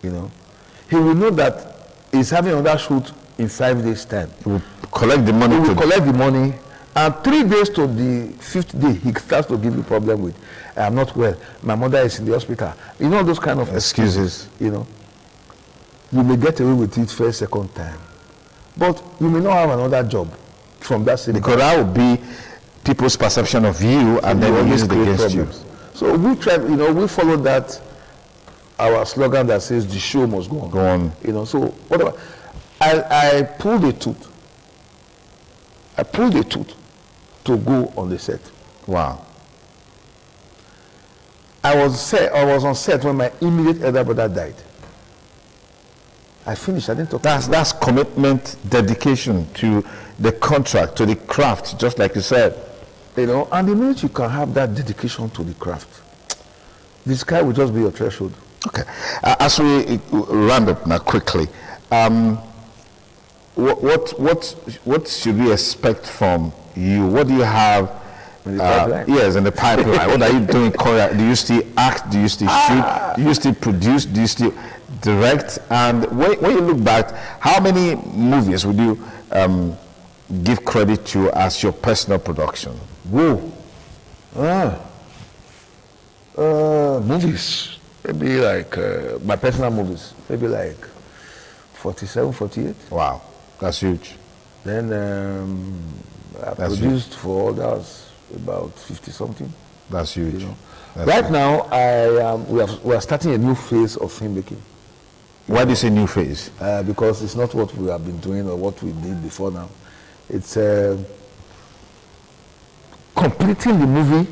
He will know that he's having another shoot in 5 days' time. He will collect the money. He will collect the money, and 3 days to the 5th day, he starts to give you problem with, I'm not well, my mother is in the hospital. Those kind of excuses. You may get away with it first, second time. But you may not have another job from that city. Because that would be people's perception of you, and then they use it against you. So we try, we follow that, our slogan that says the show must go on. Go on. So whatever. I pulled a tooth. I pulled a tooth to go on the set. Wow. I was on set when my immediate elder brother died. I finished. I didn't talk. That's commitment, dedication to the contract, to the craft, just like you said. And the minute you can have that dedication to the craft, the sky will just be your threshold. Okay. As we round up now quickly, what should we expect from you? What do you have? In the pipeline? Yes, in the pipeline. What are you doing? Do you still act? Do you still shoot? Do you still produce? Do you still direct? And when you look back, how many movies would you give credit to as your personal production? Whoa. Movies. Maybe like my personal movies. Maybe like 47, 48. Wow. That's huge. Then I produced for others about 50 something. That's huge. Right now, we are starting a new phase of filmmaking. Why do you say new phase? Because it's not what we have been doing or what we did before now. It's completing the movie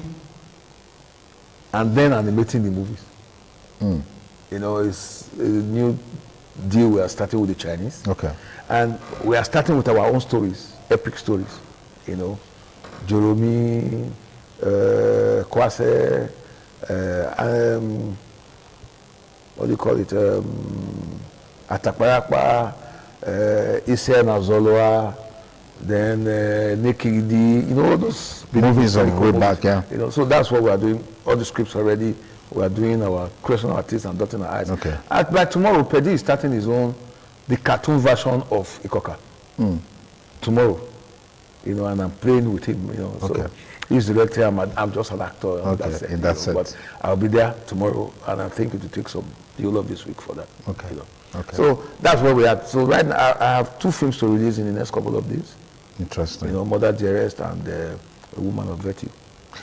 and then animating the movies. It's a new deal we are starting with the Chinese. Okay. And we are starting with our own stories, epic stories. Joromi, Kwase, what do you call it? Atakpayakpa, Ise Nazoloa, then Nekidi, all those movies on way back, yeah. So that's what we are doing. All the scripts already. We are doing our crossing our teeth and dotting our eyes. Okay. By tomorrow, Pedi is starting his own, the cartoon version of Ikoka. Tomorrow, and I'm playing with him. Okay. So he's the director. I'm just an actor. Okay. In that sense. But I'll be there tomorrow, and I think it will take the whole of this week for that. Okay. Okay. So that's where we are. So right now, I have 2 films to release in the next couple of days. Interesting. Mother Dearest and A Woman of Virtue.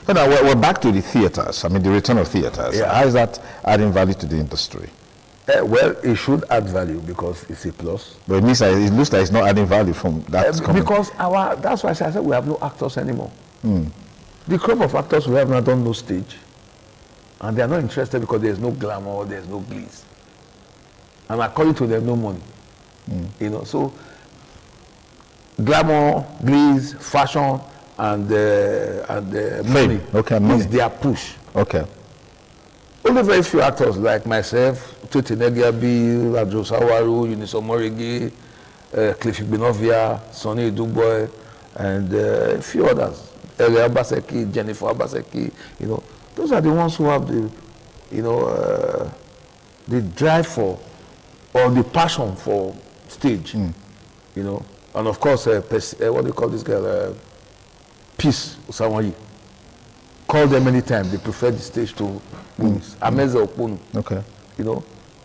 Now we're back to the theaters. I mean, the return of theaters. Yeah. How is that adding value to the industry? Well, it should add value because it's a plus. But it looks like it's not adding value from that. Because that's why I said we have no actors anymore. The crop of actors we have now don't know stage, and they are not interested because there's no glamour, there's no glitz, and according to them, no money. So glamour, glitz, fashion, and money. Okay, money is their push. Okay. Only very few actors like myself, Tuti Negiabi, Rajo Sawaru, Uniso Morigi, Cliffy Benovia, Sonny Duboy, and a few others. Eli Abaseki, Jennifer Abaseki, those are the ones who have the drive for, or the passion for stage, and of course, what do you call this girl? Peace Usawayi. Call them anytime. They prefer the stage to movies. Ameze Okponu. Okay.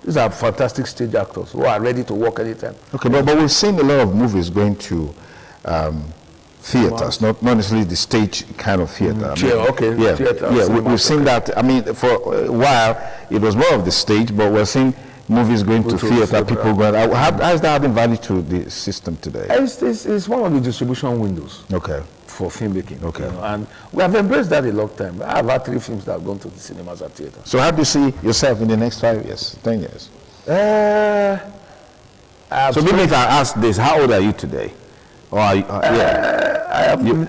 These are fantastic stage actors who are ready to work anytime. Okay, but we've seen a lot of movies going to theaters, not necessarily the stage kind of theater. We've seen that. I mean, for a while it was more of the stage, but we're seeing movies going to theater, people going. How is that adding value to the system today? It's one of the distribution windows. Okay. For filmmaking. Okay. And we have embraced that a long time. I have had 3 films that have gone to the cinemas and theaters. So how do you see yourself in the next 5 years, 10 years? So maybe if I ask this, how old are you today? Or are you,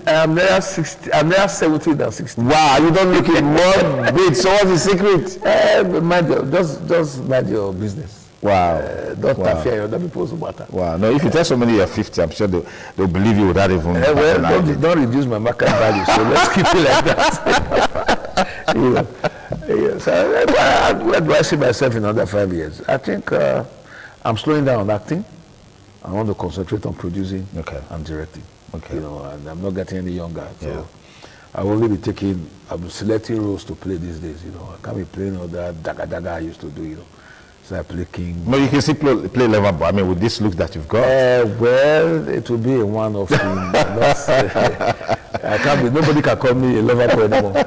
I'm near 60. I'm near 70 than 60. Wow, you don't look it more big. So what's the secret? Just mind your business. Wow. Don't interfere in other people's matter. Wow. No, if you tell somebody you're 50, I'm sure they'll believe you without even. Don't reduce my market value. So let's keep it like that. So where do I see myself in another 5 years? I think I'm slowing down on acting. I want to concentrate on producing and directing. Okay. And I'm not getting any younger. So I will only be I'm selecting roles to play these days. I can't be playing all that daga I used to do. So I play king. But you can still play level. I mean, with this look that you've got. Well, it will be a one-off thing. I can't be. Nobody can call me a Liverpool anymore.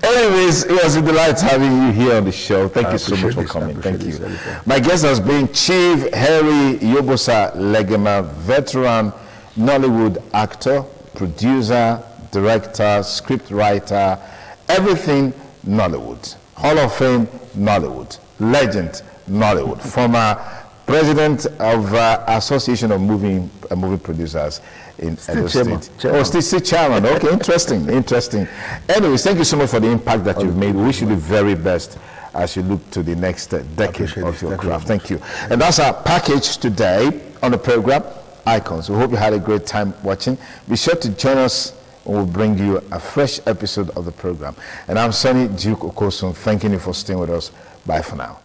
Anyways, it was a delight having you here on the show. Thank you so much for coming. Thank you. My guest has been Chief Harry Yobosa Legema, veteran Nollywood actor, producer, director, scriptwriter, everything Nollywood. Hall of Fame Nollywood. Legend Nollywood. Former president of Association of Movie Producers in Edo State. Oh, still chairman. Okay, interesting. Anyways, thank you so much for the impact that you've made. We wish you the very best as you look to the next decade of your craft. Thank you. And that's our package today on the program, Icons. We hope you had a great time watching. Be sure to join us and we'll bring you a fresh episode of the program. And I'm Sonny Duke Okosun, thanking you for staying with us. Bye for now.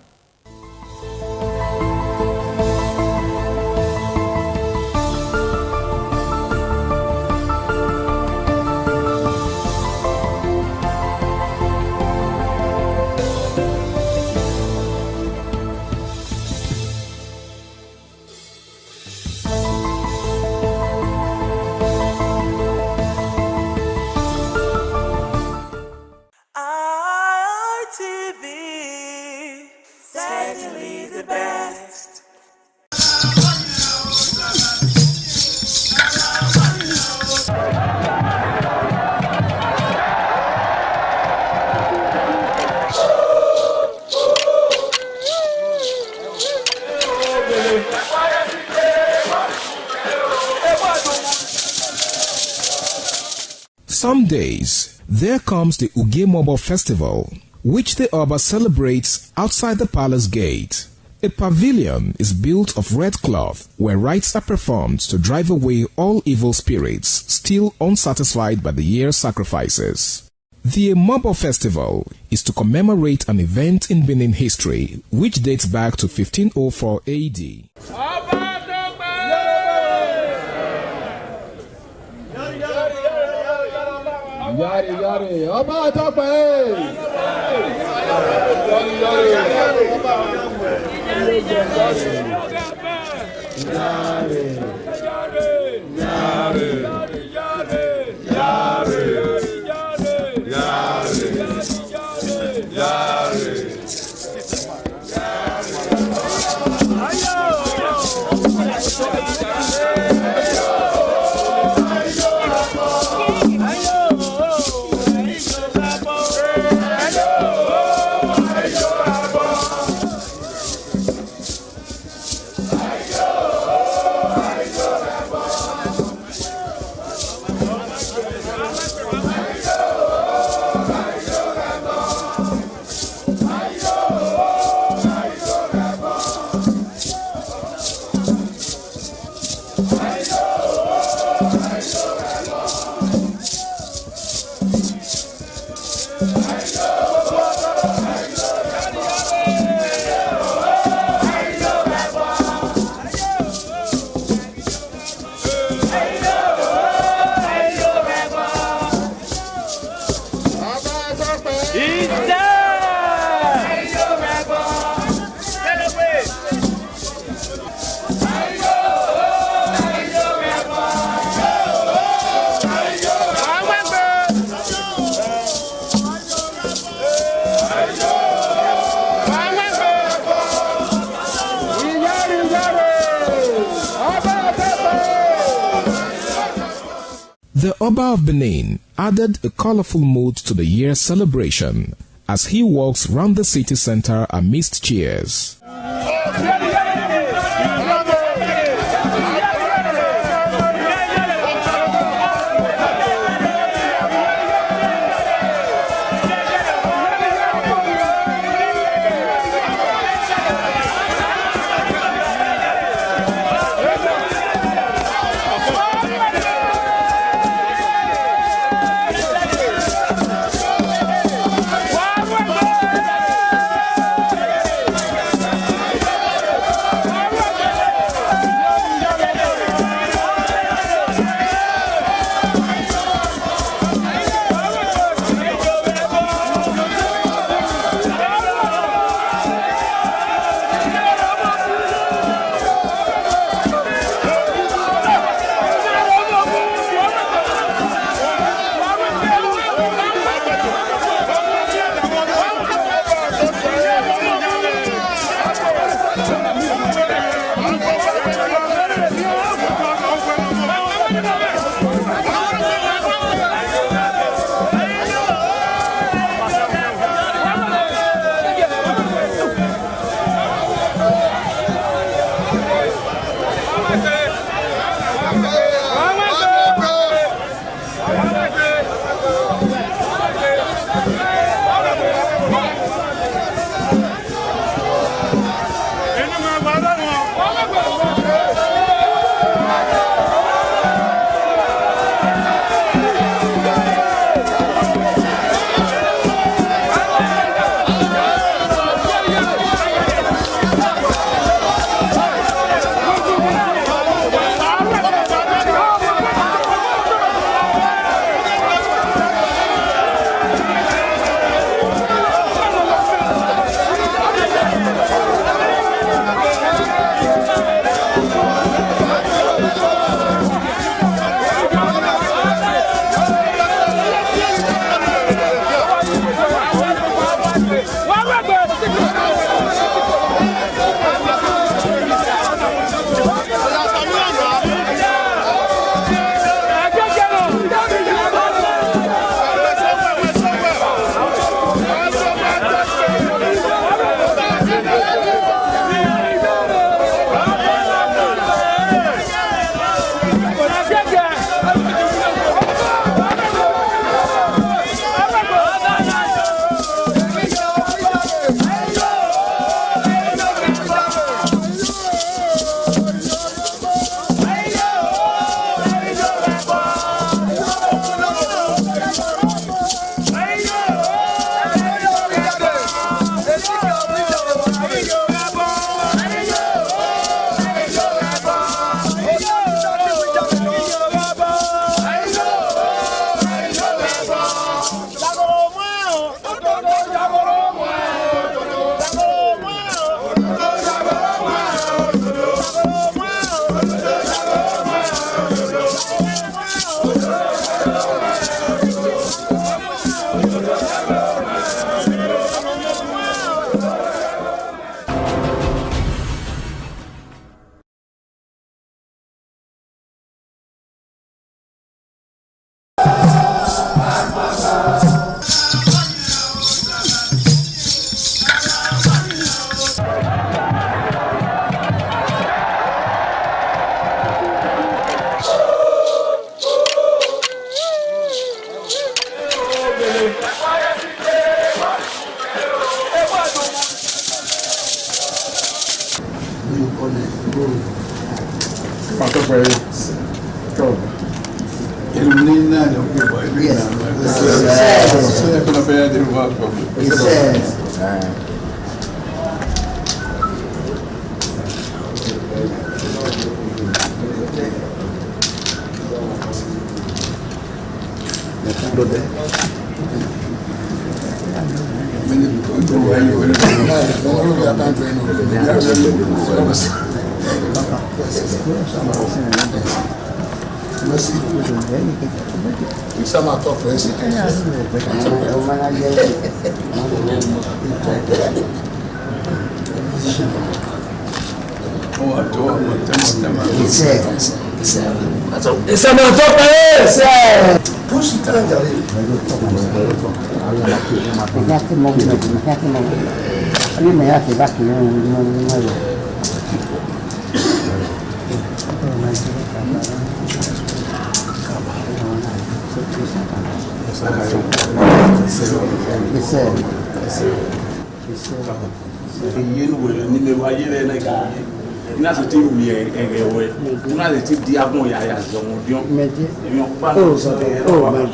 Some days, there comes the Ugemobo Festival, which the Oba celebrates outside the palace gate. A pavilion is built of red cloth where rites are performed to drive away all evil spirits still unsatisfied by the year's sacrifices. The Emobo Festival is to commemorate an event in Benin history which dates back to 1504 AD. Yari yari, Ọba Tope. The Oba of Benin added a colorful mood to the year's celebration as he walks round the city center amidst cheers.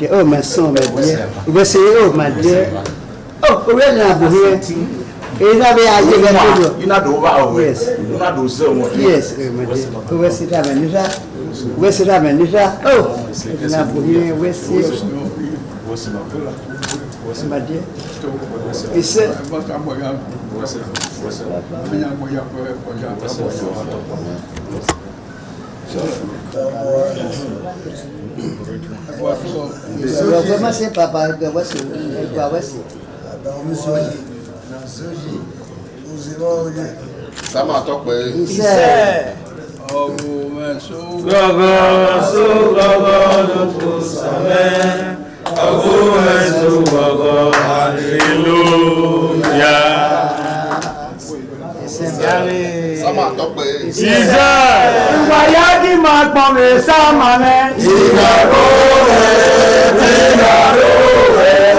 Oh, my son, my dear. You say, oh, my dear. Oh, where are you here? You know, yes. Yes, where's it happening? Where's it happening? Oh, where's my dear? He said, comment c'est papa de voici quoi voici ça m'a toqué Sama tope. Ize. Wayagi makpome samane. Igaro we.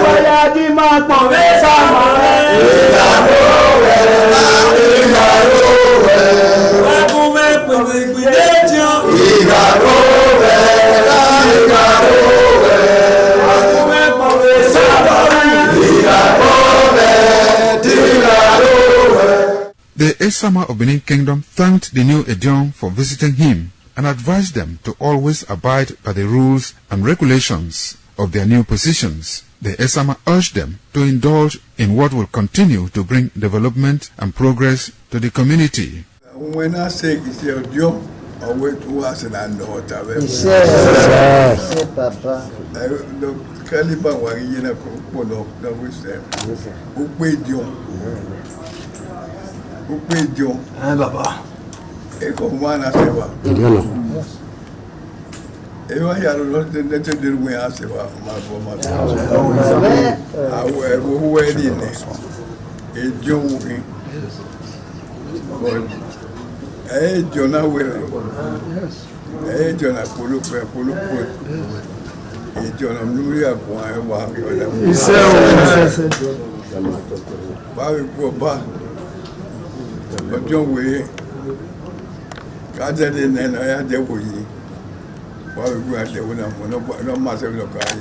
Wayagi makpome samane. Igaro we. Wakume pwe gbidejo. Igaro we. Wakume pwe samane. Igaro we. The Esama of Benin Kingdom thanked the new Edion for visiting him and advised them to always abide by the rules and regulations of their new positions. The Esama urged them to indulge in what will continue to bring development and progress to the community. When I say it's your job, I wait to us and I know what I will. Yes, Papa. The Caliban was in a cocoa, no, we said, who paid you? Who paid you? Baba. Eko mwana sewa. Ewa ya lote nete dirwe asewa mafoma. Awe huwe dine. Ejo muhi. Ejo na wele. Ejo na pulu. Ejo na mnuri ya kwa ewa. Bawe kwa ba. Ojo wele. Kaja de nena ya de wuyi. Wa wi ade wona no ma se lo kai.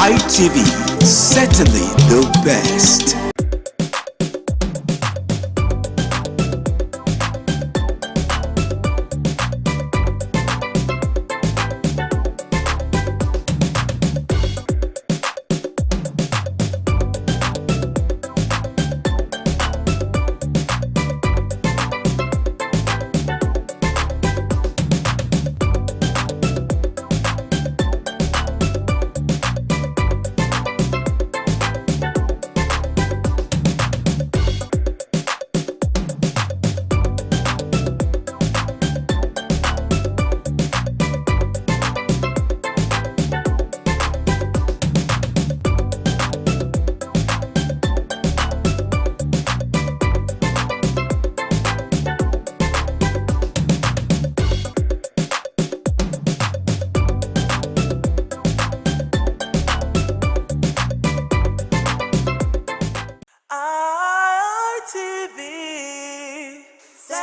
ITV, certainly the best.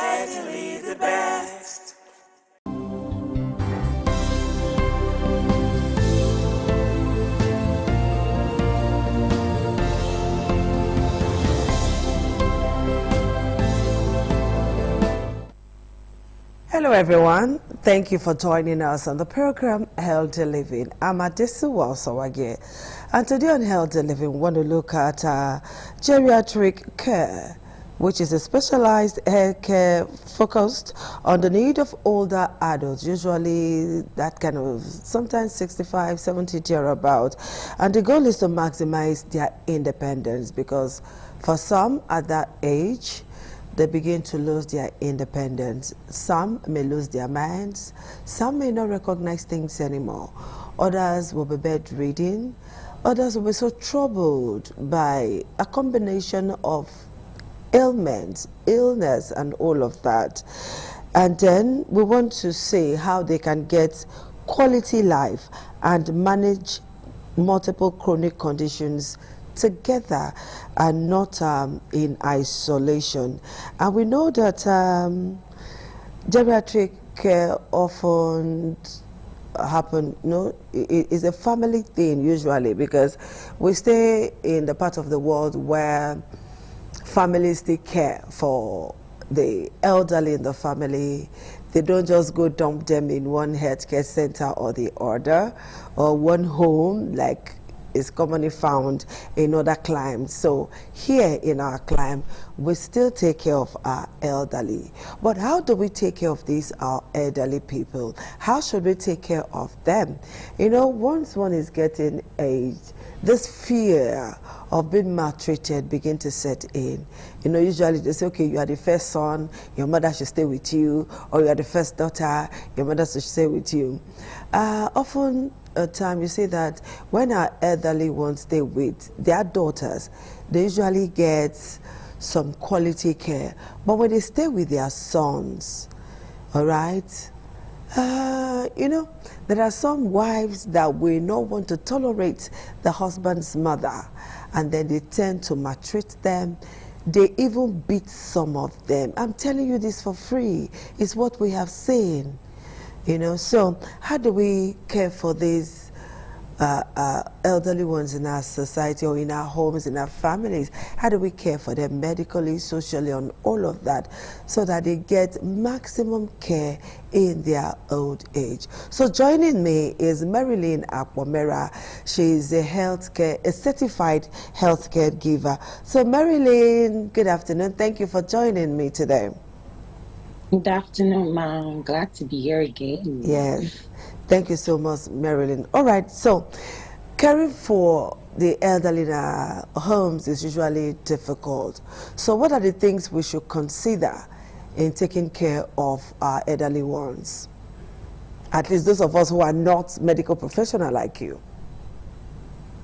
Certainly the best. Hello everyone, thank you for joining us on the program Healthy Living. I'm Adesu Walsawage, and today on Healthy Living we want to look at geriatric care, which is a specialized health care focused on the need of older adults, usually that kind of sometimes 65, 70 thereabout. And the goal is to maximize their independence, because for some at that age, they begin to lose their independence. Some may lose their minds. Some may not recognize things anymore. Others will be bedridden. Others will be so troubled by a combination of ailments, illness, and all of that. And then we want to see how they can get quality life and manage multiple chronic conditions together and not in isolation. And we know that geriatric care often happen, it is a family thing usually, because we stay in the part of the world where families take care for the elderly in the family. They don't just go dump them in one healthcare center or the other, or one home like is commonly found in other climes. So here in our climb, we still take care of our elderly. But how do we take care of these our elderly people? How should we take care of them? Once one is getting aged, this fear of being maltreated begin to set in. Usually they say, okay, you are the first son, your mother should stay with you, or you are the first daughter, your mother should stay with you. Often time you see that when our elderly ones stay with their daughters, they usually get some quality care. But when they stay with their sons, all right, there are some wives that will not want to tolerate the husband's mother, and then they tend to maltreat them. They even beat some of them. I'm telling you this for free. It's what we have seen. So how do we care for these elderly ones in our society, or in our homes, in our families? How do we care for them medically, socially, and all of that, so that they get maximum care in their old age? So joining me is Marilyn Akwamera. She is a certified healthcare giver. So Marilyn, good afternoon. Thank you for joining me today. Good afternoon, ma'am. I'm glad to be here again. Yes. Thank you so much, Marilyn. All right, so caring for the elderly in our homes is usually difficult. So what are the things we should consider in taking care of our elderly ones? At least those of us who are not medical professionals like you.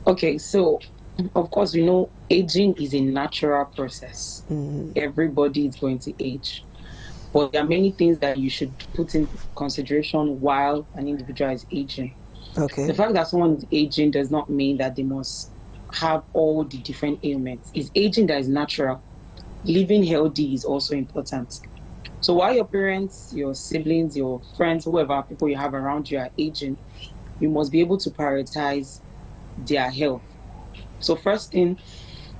Okay, so of course, we know aging is a natural process. Everybody is going to age. But there are many things that you should put in consideration while an individual is aging. Okay. The fact that someone is aging does not mean that they must have all the different ailments. It's aging that is natural. Living healthy is also important. So while your parents, your siblings, your friends, whoever people you have around you are aging, you must be able to prioritize their health. So first thing,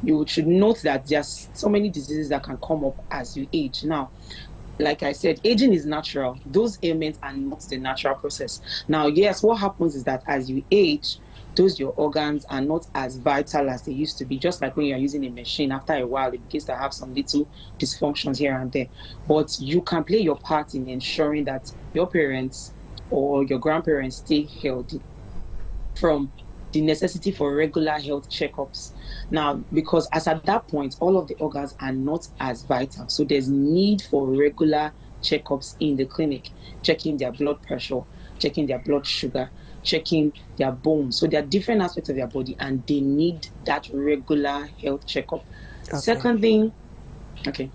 you should note that there's so many diseases that can come up as you age. Now, like I said, aging is natural. Those ailments are not the natural process. Now, yes, what happens is that as you age, your organs are not as vital as they used to be. Just like when you're using a machine, after a while, it begins to have some little dysfunctions here and there. But you can play your part in ensuring that your parents or your grandparents stay healthy from the necessity for regular health checkups. Now, because as at that point, all of the organs are not as vital. So there's need for regular checkups in the clinic, checking their blood pressure, checking their blood sugar, checking their bones. So there are different aspects of their body, and they need that regular health checkup. Okay. Second thing, okay.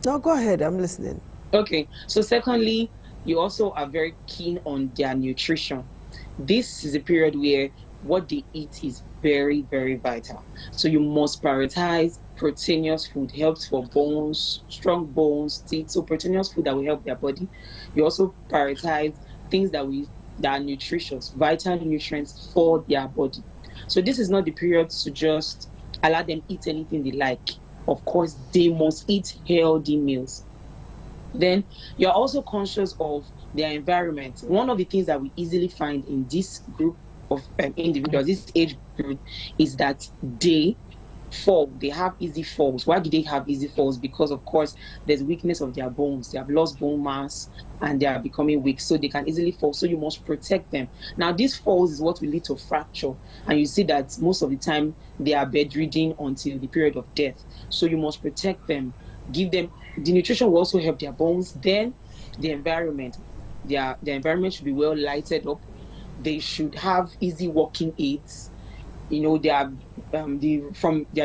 No, go ahead, I'm listening. Okay, so secondly, you also are very keen on their nutrition. This is a period where what they eat is very, very vital. So you must prioritize proteinous food helps for bones, strong bones, teeth. So proteinous food that will help their body. You also prioritize things that are nutritious, vital nutrients for their body. So this is not the period to just allow them eat anything they like. Of course, they must eat healthy meals. Then you're also conscious of their environment. One of the things that we easily find in this group of individuals, this age group, is that they fall. They have easy falls. Why do they have easy falls? Because of course there's weakness of their bones. They have lost bone mass and they are becoming weak, so they can easily fall. So you must protect them. Now these falls is what will lead to fracture, and you see that most of the time they are bedridden until the period of death. So you must protect them. Give them the nutrition will also help their bones. Then the environment, their environment should be well lighted up. They should have easy walking aids. You know, their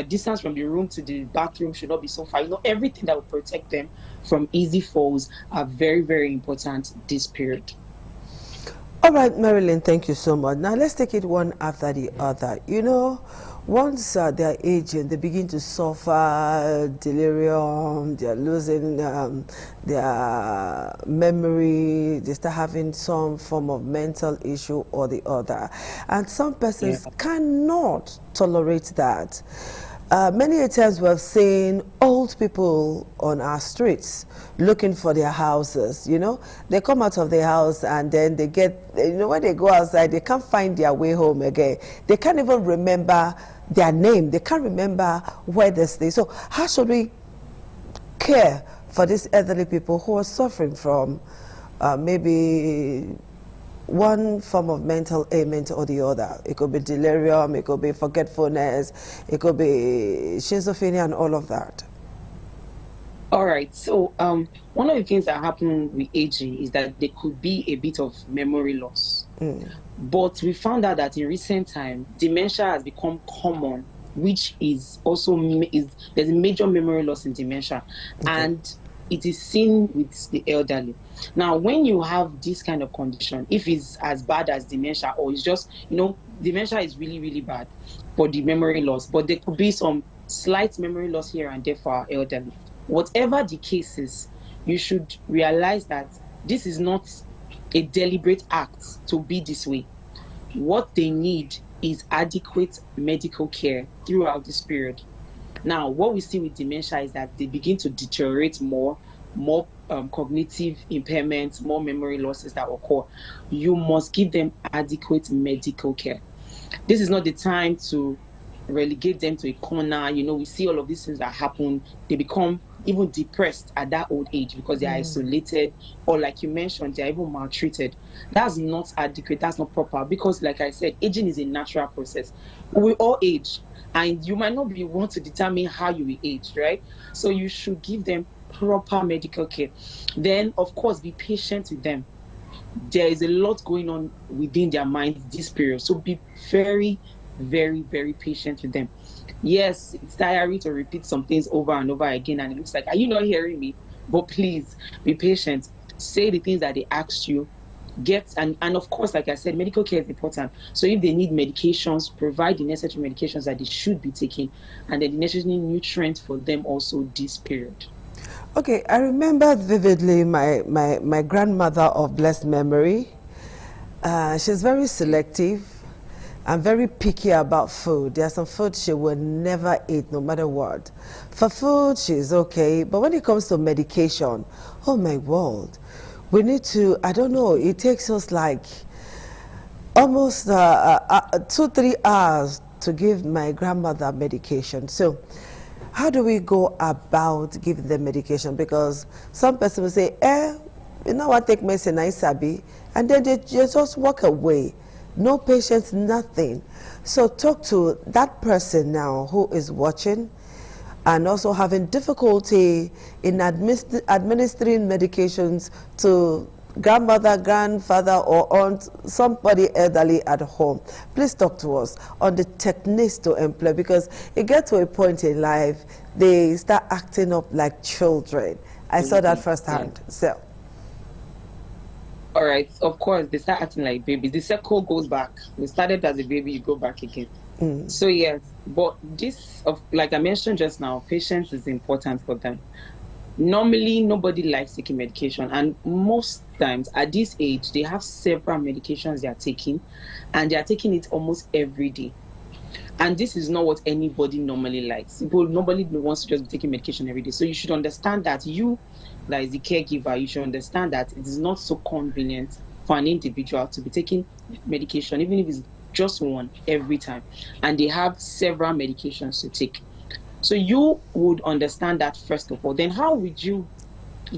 distance from the room to the bathroom should not be so far. You know, everything that will protect them from easy falls are very, very important this period. All right, Marilyn, thank you so much. Now let's take it one after the other. You know, once they're aging, they begin to suffer delirium, they're losing their memory, they start having some form of mental issue or the other. And some persons cannot tolerate that. Many times we have seen old people on our streets looking for their houses, you know. They come out of their house and then they get, you know, when they go outside, they can't find their way home again. They can't even remember their name. They can't remember where they stay. So how should we care for these elderly people who are suffering from maybe one form of mental ailment or the other? It could be delirium, it could be forgetfulness, it could be schizophrenia and all of that. All right, so one of the things that happen with aging is that there could be a bit of memory loss. But we found out that in recent time, dementia has become common, which is also, there's a major memory loss in dementia. And it is seen with the elderly. Now, when you have this kind of condition, if it's as bad as dementia, or it's just, you know, dementia is really, really bad for the memory loss, but there could be some slight memory loss here and there for our elderly. Whatever the case is, you should realize that this is not a deliberate act to be this way. What they need is adequate medical care throughout this period. Now, what we see with dementia is that they begin to deteriorate more cognitive impairments, more memory losses that occur. You must give them adequate medical care. This is not the time to relegate them to a corner. You know, we see all of these things that happen. They become even depressed at that old age because they are isolated, or like you mentioned, they are even maltreated. That's not adequate. That's not proper, because like I said, aging is a natural process. We all age, and you might not be one to determine how you will age, right? So you should give them proper medical care. Then, of course, be patient with them. There is a lot going on within their minds this period, so be very, very, very patient with them. Yes, it's tiring to repeat some things over and over again, and it looks like, are you not hearing me? But please be patient. Say the things that they asked you. And of course, like I said, medical care is important. So if they need medications, provide the necessary medications that they should be taking, and then the necessary nutrients for them also this period. Okay, I remember vividly my grandmother of blessed memory. She's very selective and very picky about food. There's some food she will never eat no matter what. For food, she's okay, but when it comes to medication, oh my word, we need to, I don't know, it takes us like almost 2-3 hours to give my grandmother medication. So how do we go about giving them medication? Because some person will say, you know what, take medicine, I sabi, and then they just walk away. No patience, nothing. So talk to that person now who is watching and also having difficulty in administering medications to grandmother, grandfather, or aunt, somebody elderly at home. Please talk to us on the techniques to employ, because it gets to a point in life they start acting up like children. I saw that firsthand. So. All right, of course, they start acting like babies. The cycle goes back. We started as a baby, you go back again. So yes, But this, like I mentioned just now, patience is important for them. Normally, nobody likes taking medication, and most times at this age, they have several medications they are taking, and they are taking it almost every day. And this is not what anybody normally likes. Nobody wants to just be taking medication every day. So you should understand that you, that is the caregiver, you should understand that it is not so convenient for an individual to be taking medication, even if it's just one every time. And they have several medications to take. So you would understand that first of all. Then how would you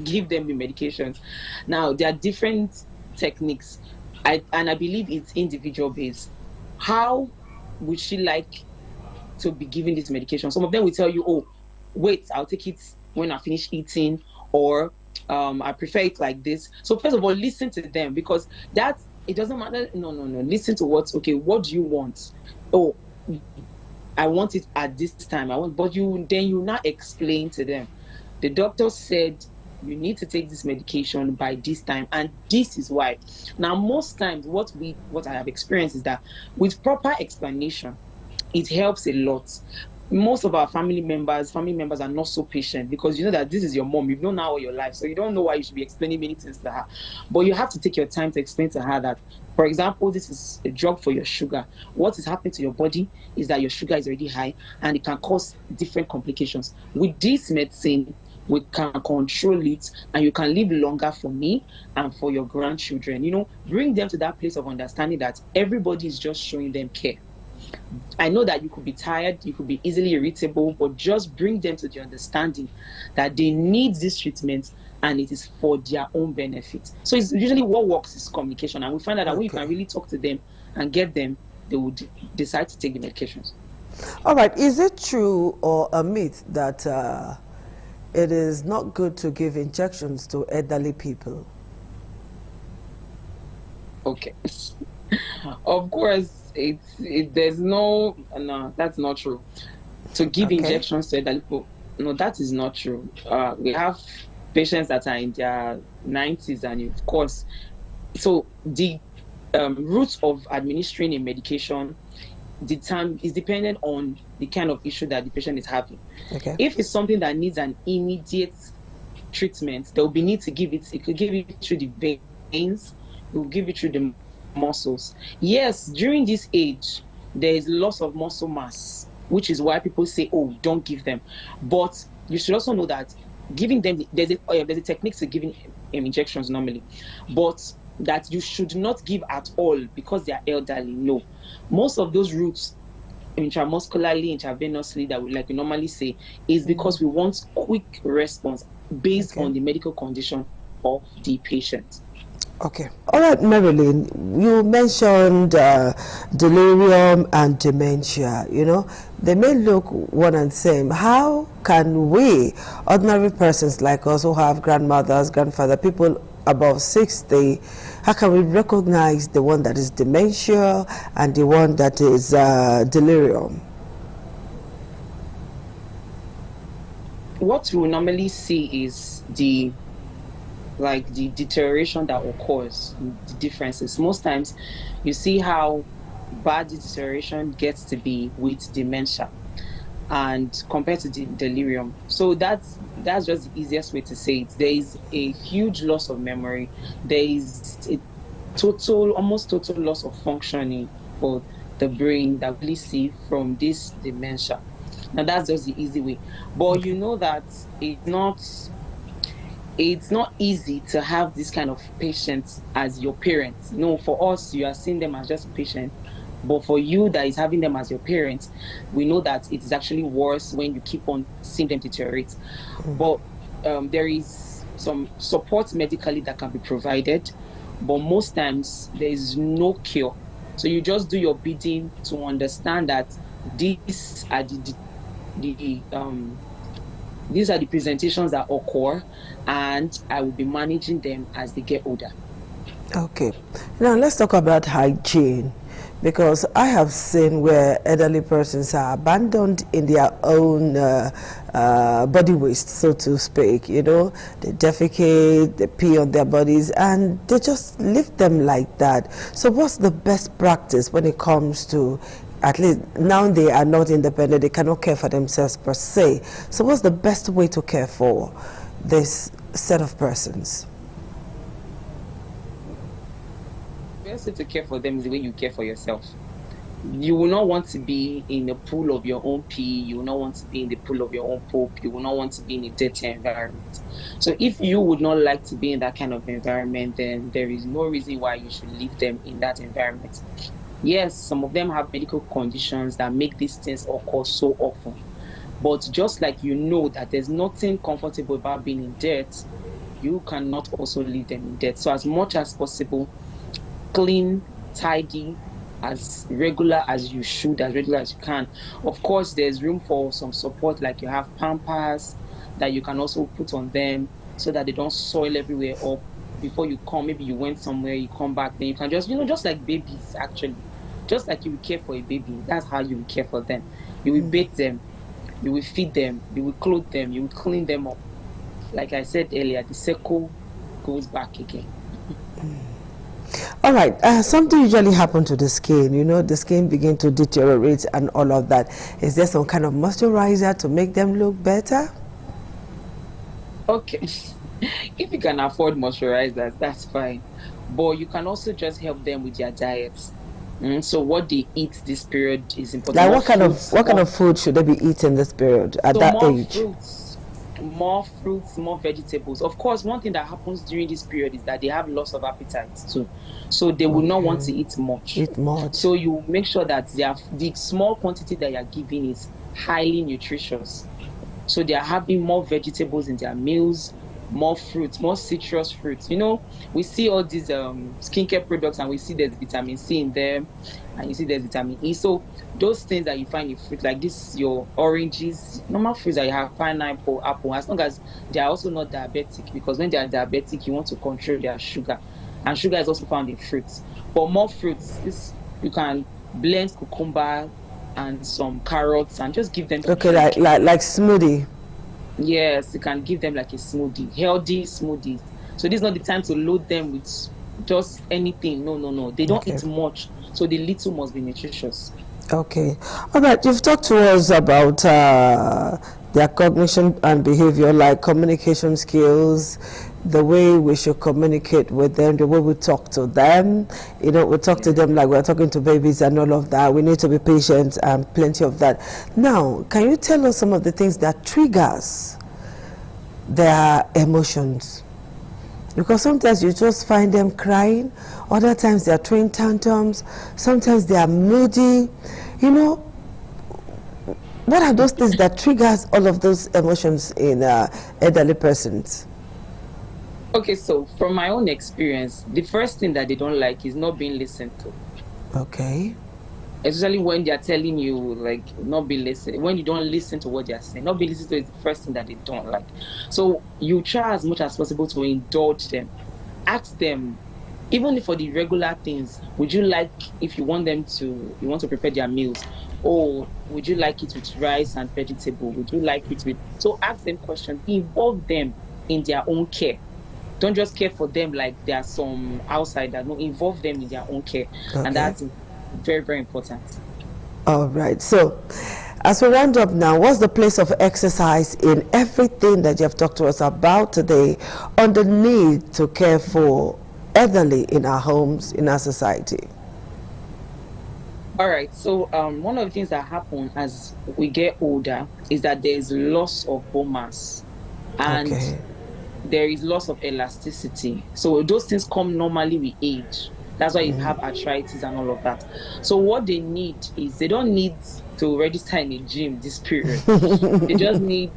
give them the medications? Now, there are different techniques, and I believe it's individual based. How would she like to be given this medication? Some of them will tell you, oh, wait, I'll take it when I finish eating, or I prefer it like this. So first of all, listen to them, because that, it doesn't matter. No. Listen to what do you want? Oh, I want it at this time. But you now explain to them. The doctor said you need to take this medication by this time, and this is why. Now, most times, what I have experienced is that with proper explanation, it helps a lot. Most of our family members are not so patient, because you know that this is your mom. You've known her all your life, so you don't know why you should be explaining many things to her. But you have to take your time to explain to her that, for example, this is a drug for your sugar. What is happening to your body is that your sugar is already high, and it can cause different complications. With this medicine, we can control it, and you can live longer for me and for your grandchildren. You know, bring them to that place of understanding that everybody is just showing them care. I know that you could be tired, you could be easily irritable, but just bring them to the understanding that they need this treatment, and it is for their own benefit. So it's usually what works is communication, and we find out that when you can really talk to them and get them, they would decide to take the medications. All right, is it true or a myth that it is not good to give injections to elderly people? Okay. Of course, there's no, that's not true. To give injections to elderly people, no, that is not true. We have patients that are in their 90s, and of course, so the route of administering a medication, the time is dependent on the kind of issue that the patient is having. Okay. If it's something that needs an immediate treatment, there will be need to give it. It could give it through the veins. It will give it through the muscles. Yes, during this age, there is loss of muscle mass, which is why people say, "Oh, don't give them." But you should also know that giving them, there's a technique to giving injections normally, but that you should not give at all because they are elderly. No, most of those routes, intramuscularly, intravenously, that we normally say, is because we want quick response based on the medical condition of the patient. Okay. All right, Marilyn, you mentioned delirium and dementia. You know, they may look one and same. How can we, ordinary persons like us who have grandmothers, grandfather, people above 60, how can we recognize the one that is dementia and the one that is delirium? What we normally see is the deterioration that occurs, the differences. Most times you see how bad the deterioration gets to be with dementia and compared to the delirium. So that's just the easiest way to say it. There is a huge loss of memory. There is a almost total loss of functioning for the brain that we see from this dementia. Now that's just the easy way. But you know that it's not easy to have this kind of patients as your parents. You know, for us, you are seeing them as just a patient. But for you that is having them as your parents, we know that it is actually worse when you keep on seeing them deteriorate. But there is some support medically that can be provided. But most times, there is no cure. So you just do your bidding to understand that these are these are the presentations that occur, and I will be managing them as they get older. Okay. Now let's talk about hygiene, because I have seen where elderly persons are abandoned in their own body waste, so to speak. You know, they defecate, they pee on their bodies, and they just leave them like that. So what's the best practice when it comes to at least now they are not independent, they cannot care for themselves per se. So what's the best way to care for this set of persons? The best way to care for them is the way you care for yourself. You will not want to be in a pool of your own pee. You will not want to be in the pool of your own poop. You will not want to be in a dirty environment. So if you would not like to be in that kind of environment, then there is no reason why you should leave them in that environment. Yes, some of them have medical conditions that make these things occur so often. But just like you know that there's nothing comfortable about being in dirt, you cannot also leave them in dirt. So as much as possible, clean, tidy, as regular as you should, as regular as you can. Of course, there's room for some support, like you have Pampers that you can also put on them so that they don't soil everywhere up. Before you come, maybe you went somewhere, you come back, then you can just, just like babies, actually. Just like you will care for a baby, that's how you will care for them. You will bathe them, you will feed them, you will clothe them, you will clean them up. Like I said earlier, the circle goes back again. All right, something usually happens to the skin, the skin begin to deteriorate and all of that. Is there some kind of moisturizer to make them look better? Okay, if you can afford moisturizers, that's fine. But you can also just help them with their diet. So what they eat this period is important. Like what kind of food should they be eating this period at that age? More fruits, more vegetables. Of course, one thing that happens during this period is that they have loss of appetite too. So they will not want to eat much. So you make sure that the small quantity that you are giving is highly nutritious. So they are having more vegetables in their meals, more fruits, more citrus fruits. We see all these skincare products and we see there's vitamin C in them and you see there's vitamin E. So those things that you find in fruit, like this, your oranges, normal fruits that you have, pineapple, apple, as long as they are also not diabetic, because when they are diabetic, you want to control their sugar. And sugar is also found in fruits. But more fruits, you can blend cucumber and some carrots and just give them. Okay, like smoothie. Yes, you can give them like a smoothie, healthy smoothies. So this is not the time to load them with just anything. No. They don't eat much, so the little must be nutritious. Okay. All right, you've talked to us about their cognition and behavior, like communication skills, the way we should communicate with them, the way we talk to them. We talk to them like we're talking to babies and all of that. We need to be patient and plenty of that. Now, can you tell us some of the things that triggers their emotions? Because sometimes you just find them crying, other times they are throwing tantrums, sometimes they are moody. What are those things that triggers all of those emotions in elderly persons? Okay, so from my own experience, the first thing that they don't like is not being listened to. Okay. Especially when they are telling you, like, not be listened. When you don't listen to what they are saying, not be listened to is the first thing that they don't like. So you try as much as possible to indulge them. Ask them, even for the regular things, would you like, if you want to prepare their meals, or would you like it with rice and vegetable? Would you like it with... So ask them questions. Involve them in their own care. Don't just care for them like they are some outsider. No, involve them in their own care. Okay. And that's very, very important. All right. So as we round up now, what's the place of exercise in everything that you have talked to us about today on the need to care for elderly in our homes, in our society? All right. So one of the things that happen as we get older is that there is loss of bone mass. And there is loss of elasticity. So those things come normally with age. That's why you have arthritis and all of that. So what they need is, they don't need to register in a gym this period. They just need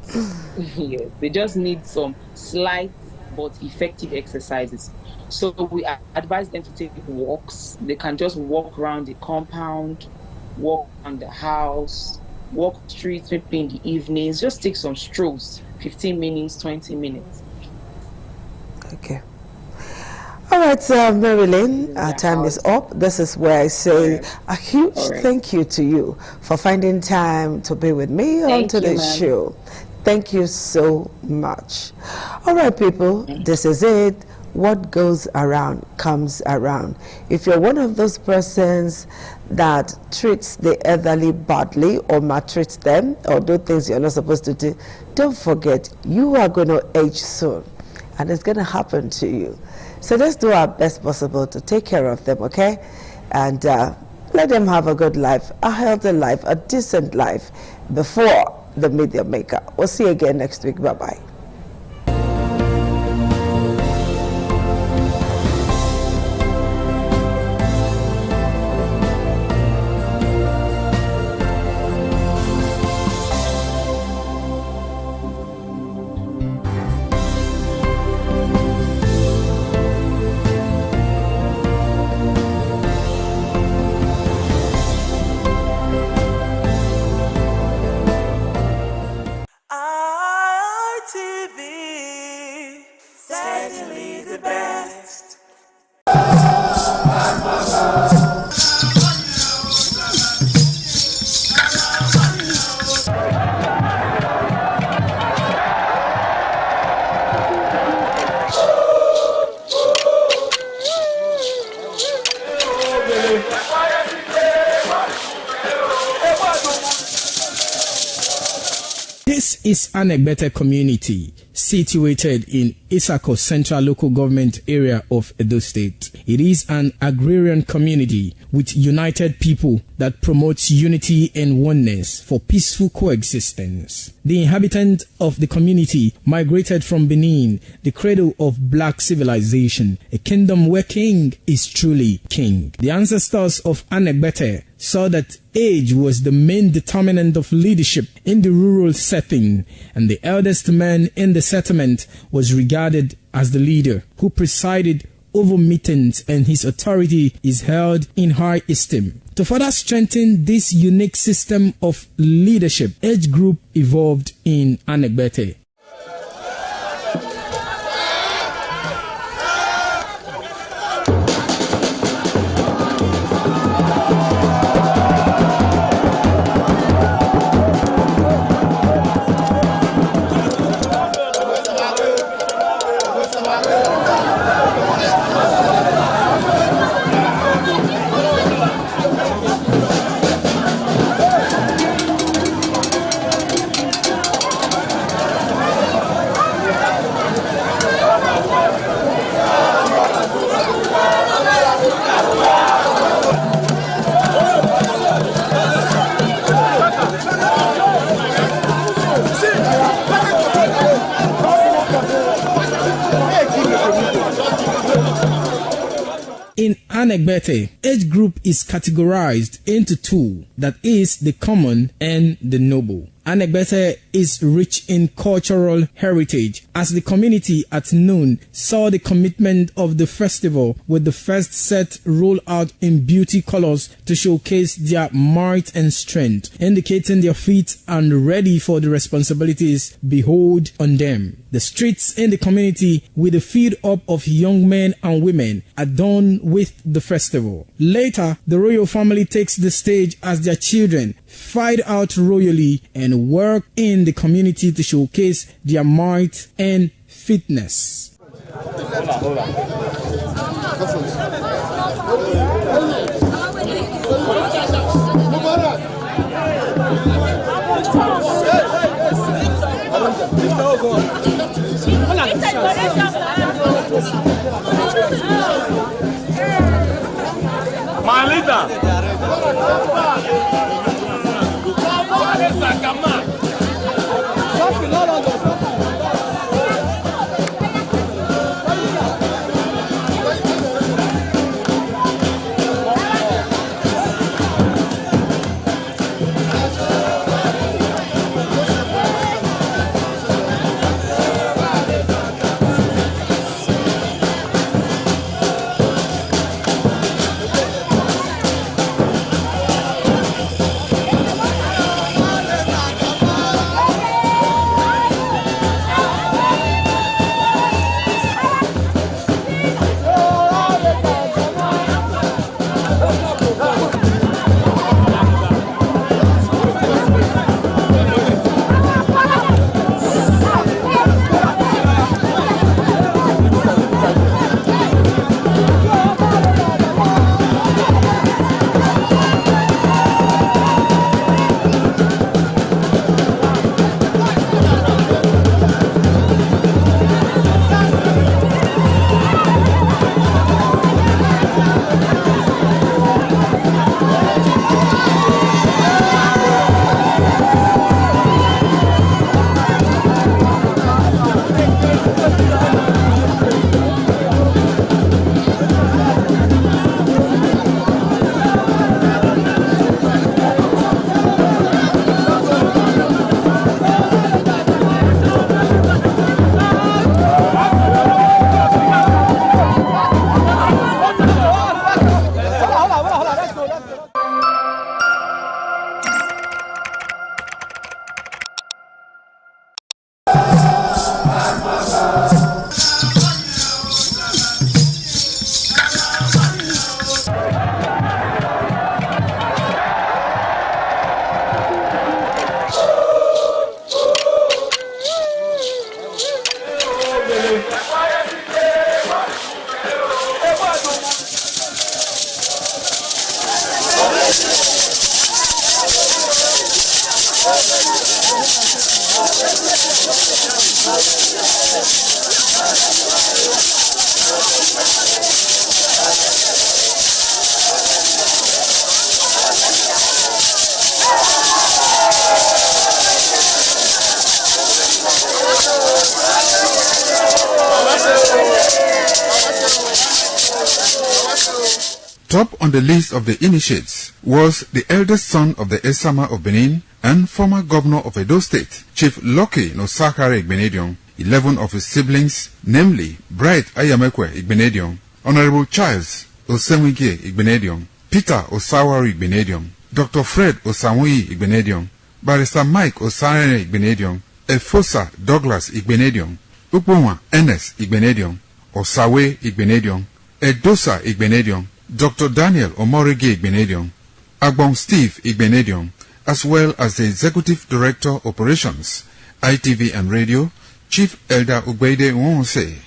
they just need some slight but effective exercises. So we advise them to take walks. They can just walk around the compound, walk around the house, walk streets maybe in the evenings, just take some strolls, 15 minutes, 20 minutes. Okay. All right, Marilyn, our time is up. This is where I say a huge thank you to you for finding time to be with me on today's show. Thank you so much. All right, people, this is it. what goes around comes around. If you're one of those persons that treats the elderly badly or maltreats them or do things you're not supposed to do, don't forget, you are going to age soon and it's going to happen to you. So let's do our best possible to take care of them, okay? And let them have a good life, a healthy life, a decent life before they meet their maker. We'll see you again next week. Bye-bye. ITV, certainly the best. This is Anegbete community situated in Isako Central Local Government Area of Edo State. It is an agrarian community with united people that promotes unity and oneness for peaceful coexistence. The inhabitants of the community migrated from Benin, the cradle of black civilization, a kingdom where king is truly king. The ancestors of Anegbete saw that age was the main determinant of leadership in the rural setting, and the eldest man in the settlement was regarded as the leader who presided over meetings, and his authority is held in high esteem. To further strengthen this unique system of leadership, age group evolved in Anegbete. In Anegbete, age group is categorized into two, that is the common and the noble. Anegbete is rich in cultural heritage, as the community at noon saw the commitment of the festival with the first set rolled out in beauty colors to showcase their might and strength, indicating their feet and ready for the responsibilities behold on them. The streets in the community with a feed up of young men and women adorned with the festival. Later, the royal family takes the stage as their children fight out royally and work in the community to showcase their might and fitness. My leader. Top on the list of the initiates was the eldest son of the Esama of Benin and former governor of Edo State, Chief Lucky Nosakare Igbenedion. 11 of his siblings, namely Bright Ayamekwe Igbenedion, Honorable Charles Osemwige Igbenedion, Peter Osawari Igbenedion, Dr. Fred Osanwi Igbenedion, Barrister Mike Osarene Igbenedion, Efosa Douglas Igbenedion, Upuma Enes Igbenedion, Osawe Igbenedion, Edosa Igbenedion, Dr. Daniel Omorige Igbenedion, Agbon Steve Igbenedion, as well as the Executive Director Operations, ITV and Radio, Chief Elder Ugbeide Nwonse.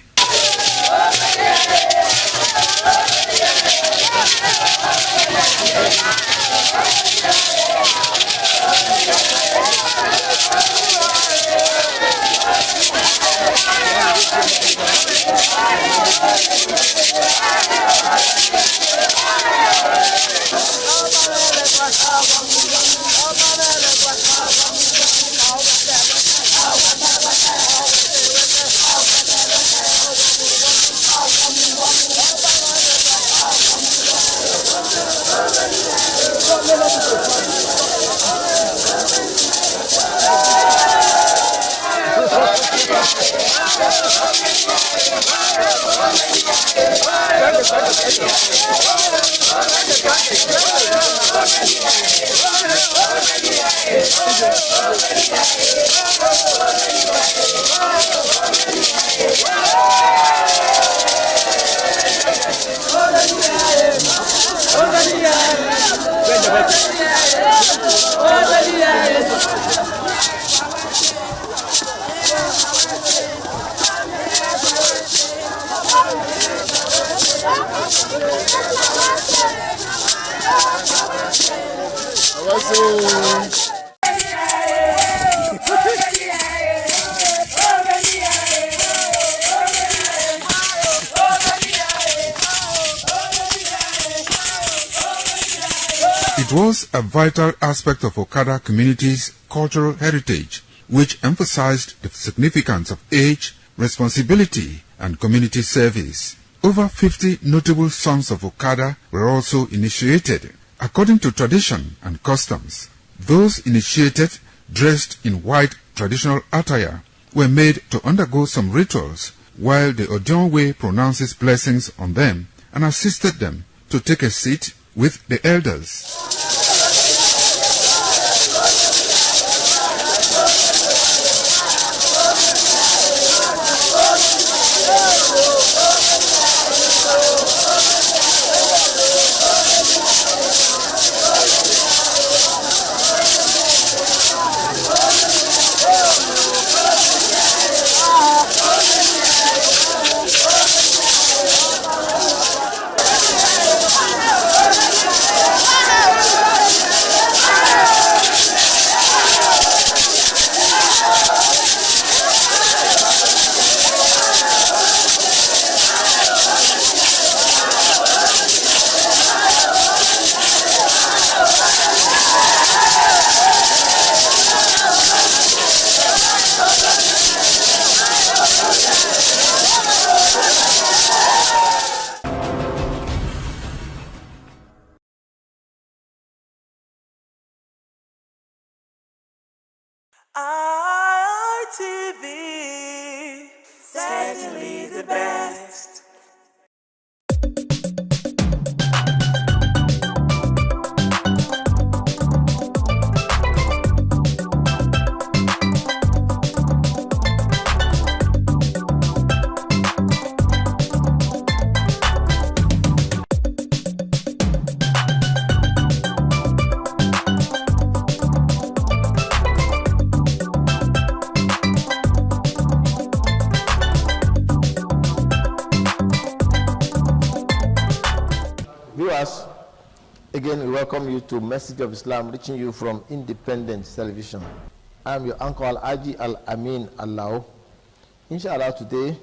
It was a vital aspect of Okada community's cultural heritage, which emphasized the significance of age, responsibility, and community service. Over 50 notable sons of Okada were also initiated. According to tradition and customs, those initiated, dressed in white traditional attire, were made to undergo some rituals, while the Odionwe pronounces blessings on them and assisted them to take a seat with the elders. ITV, certainly the best. viewers, again we welcome you to Message of Islam, reaching you from Independent Television. I'm your uncle Al-Aji Al-Amin Allah. Inshallah, today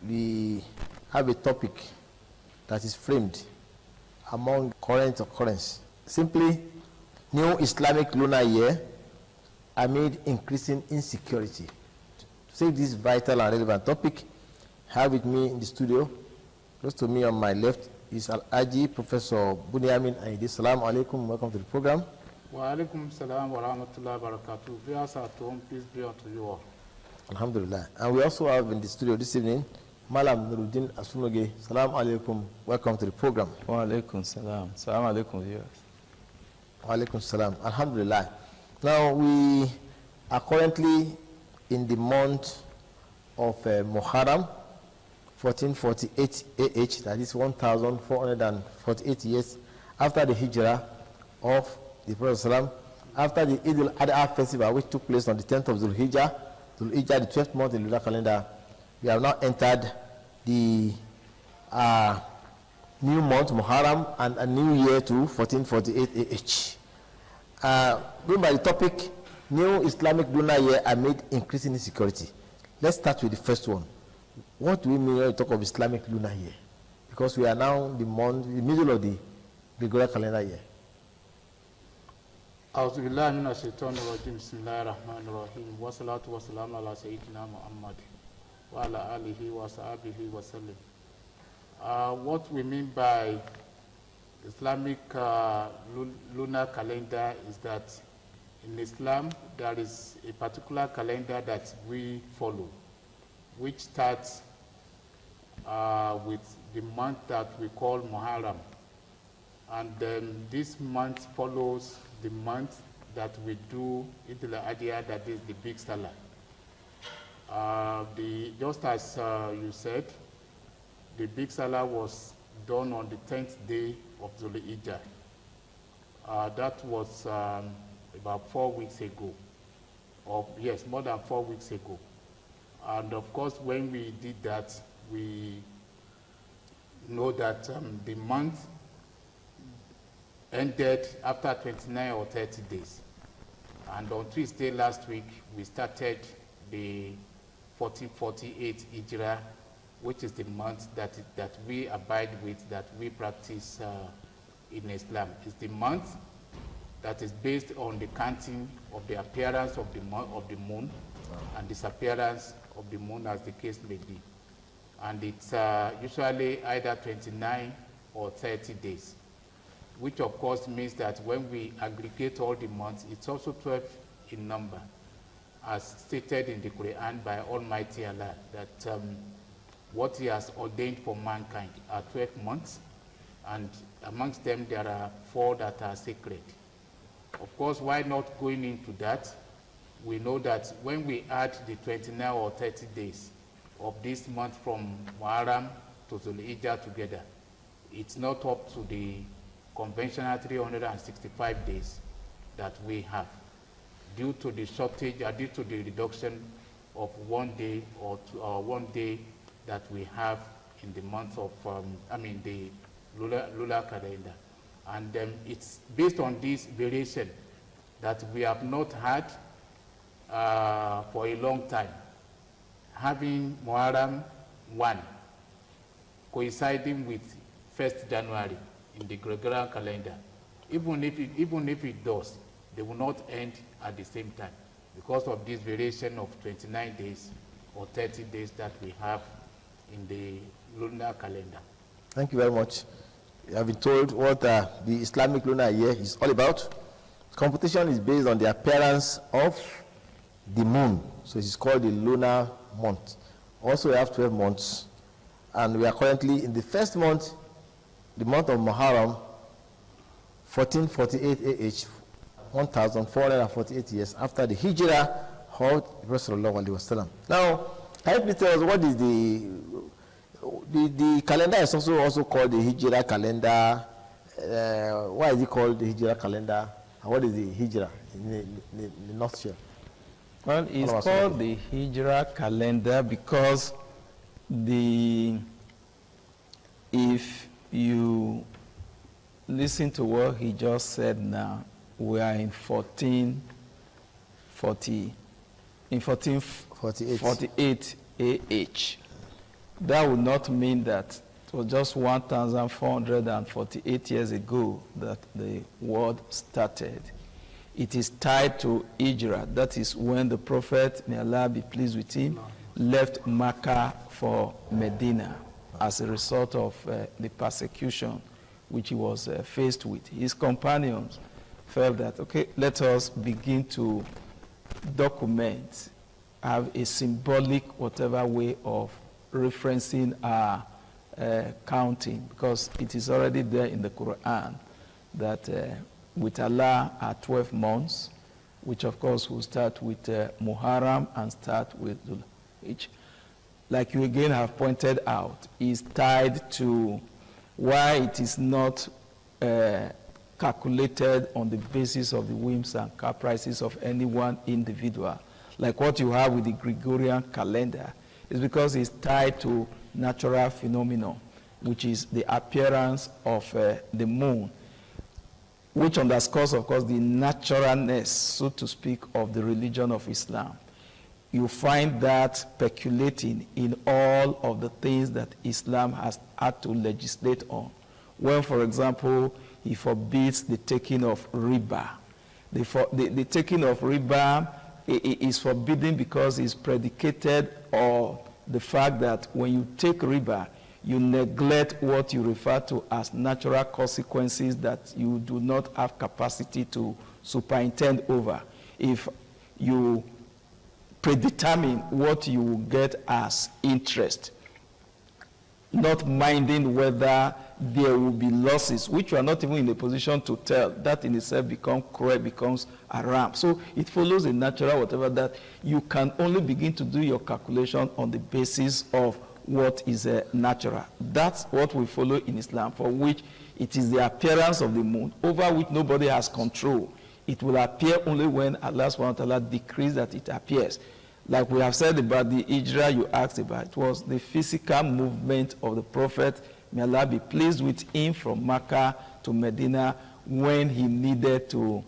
we have a topic that is framed among current occurrence. Simply, new Islamic lunar year amid increasing insecurity. To say this vital and relevant topic, I have with me in the studio, close to me on my left, is Al-Aji Professor Bunyamin Aidi. Assalamu alaikum, welcome to the program. Wa alaikum salam wa rahmatullahi wa barakatuh. Viewers at home, peace be unto you all. Alhamdulillah. And we also have in the studio this evening, Malam Nuruddin Asunoge. Assalamu alaikum, welcome to the program. Wa alaikum salam. Assalamu alaikum, viewers. Wa alaikum salam. Alhamdulillah. Now we are currently in the month of Muharram, 1448 AH, that is 1448 years after the Hijrah of the Prophet, after the Eid al-Adha festival, which took place on the 10th of Dhul-Hijjah, the 12th month in the lunar calendar. We have now entered the new month, Muharram, and a new year to 1448 AH. Going by the topic, new Islamic lunar year amid increasing insecurity. Let's start with the first one. What do we mean when we talk of Islamic lunar year? Because we are now in the middle of the Gregorian calendar year. أعوذ بالله من الشيطان الرجيم بسم الله الرحمن الرحيم والصلاة والسلام على سيدنا محمد وعلى آله وصحبه وسلم. What we mean by Islamic lunar calendar is that in Islam there is a particular calendar that we follow, which starts with the month that we call Muharram, and then this month follows the month that we do Eid al-Adha, that is the big Salah. Just as you said, the big Salah was done on the 10th day of Dhul-Hijjah. That was about 4 weeks ago, or yes, more than 4 weeks ago. And of course, when we did that, we know that the month ended after 29 or 30 days. And on Tuesday last week, we started the 1448 Hijrah, which is the month that we abide with, that we practice in Islam. It's the month that is based on the counting of the appearance of the moon and disappearance of the moon, as the case may be. And it's usually either 29 or 30 days, which of course means that when we aggregate all the months, it's also 12 in number, as stated in the Quran by Almighty Allah, that what He has ordained for mankind are 12 months, and amongst them there are 4 that are sacred. Of course, why not going into that? We know that when we add the 29 or 30 days of this month from Muharram to Dhul-Hijjah together, it's not up to the conventional 365 days that we have, due to the shortage, due to the reduction of 1 day or 1 day that we have in the month of, the lunar calendar. And it's based on this variation that we have not had for a long time, having Muharram 1 coinciding with 1st January in the Gregorian calendar. Even if it does, they will not end at the same time because of this variation of 29 days or 30 days that we have in the lunar calendar. Thank you very much. You have been told what the Islamic lunar year is all about. Competition is based on the appearance of the moon, so it is called the lunar month. Also, we have 12 months, and we are currently in the first month, the month of Muharram, 1448 AH, 1448 years after the Hijrah of the Prophet ﷺ. Now, can you please tell us what is the calendar is also called the Hijrah calendar. Why is it called the Hijrah calendar? And what is the Hijrah in the nutshell? Well, it's called the Hijrah calendar because if you listen to what he just said now. We are in 1448 AH. That would not mean that it was just 1,448 years ago that the world started. It is tied to Hijrah. That is when the Prophet, may Allah be pleased with him, left Mecca for Medina as a result of the persecution which he was faced with. His companions felt that, okay, let us begin to document, have a symbolic whatever way of referencing our counting, because it is already there in the Quran that with Allah are 12 months, which of course will start with Muharram and start with Dhul Hijjah. Like you again have pointed out, is tied to why it is not calculated on the basis of the whims and caprices of any one individual, like what you have with the Gregorian calendar. Is because it's tied to natural phenomenon, which is the appearance of the moon, which underscores, of course, the naturalness, so to speak, of the religion of Islam. You find that percolating in all of the things that Islam has had to legislate on. When, for example, he forbids the taking of riba. The taking of riba is forbidden because it's predicated on the fact that when you take riba, you neglect what you refer to as natural consequences that you do not have capacity to superintend over. If you predetermine what you will get as interest, not minding whether there will be losses, which you are not even in a position to tell, that in itself becomes haram. So it follows a natural whatever that you can only begin to do your calculation on the basis of what is natural. That's what we follow in Islam, for which it is the appearance of the moon, over which nobody has control. It will appear only when Allah subhanahu wa ta'ala decrees that it appears. Like we have said about the Hijrah you asked about, it was the physical movement of the Prophet, may Allah be pleased with him, from Mecca to Medina when he needed to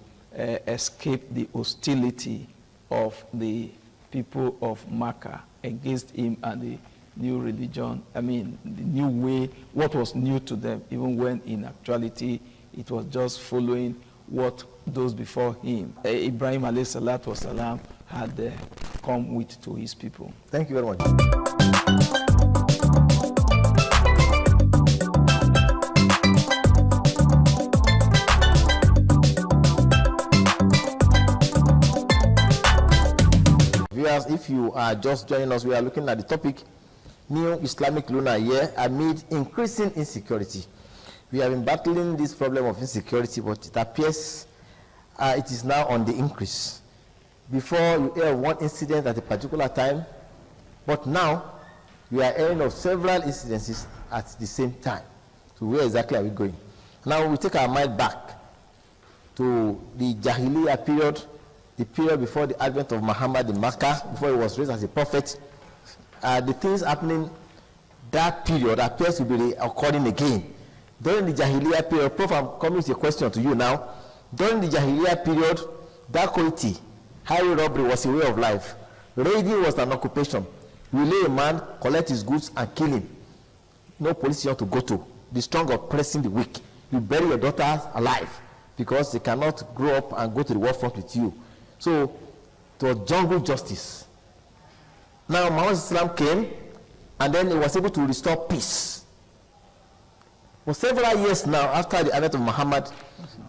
escape the hostility of the people of Mecca against him and the new religion, the new way, what was new to them, even when in actuality it was just following what those before him, Ibrahim alayhi salatu wasalam, had come with to his people. Thank you very much. Viewers, if you are just joining us, we are looking at the topic, New Islamic Lunar Year amid increasing insecurity. We have been battling this problem of insecurity, but it appears it is now on the increase. Before, you hear one incident at a particular time, but now we are hearing of several incidences at the same time. So where exactly are we going? Now we take our mind back to the Jahiliyyah period, the period before the advent of Muhammad in Makkah, before he was raised as a prophet. The things happening that period appears to be occurring again. During the Jahiliyyah period, Prof, I'm coming with a question to you now. During the Jahiliyyah period, dacoity, highway robbery was a way of life. Raiding was an occupation. You lay a man, collect his goods, and kill him. No police station to go to. The strong oppressing the weak. You bury your daughters alive because they cannot grow up and go to the war front with you. So, it was jungle justice. Now, Muhammad Islam came, and then he was able to restore peace. For several years now, after the advent of Muhammad,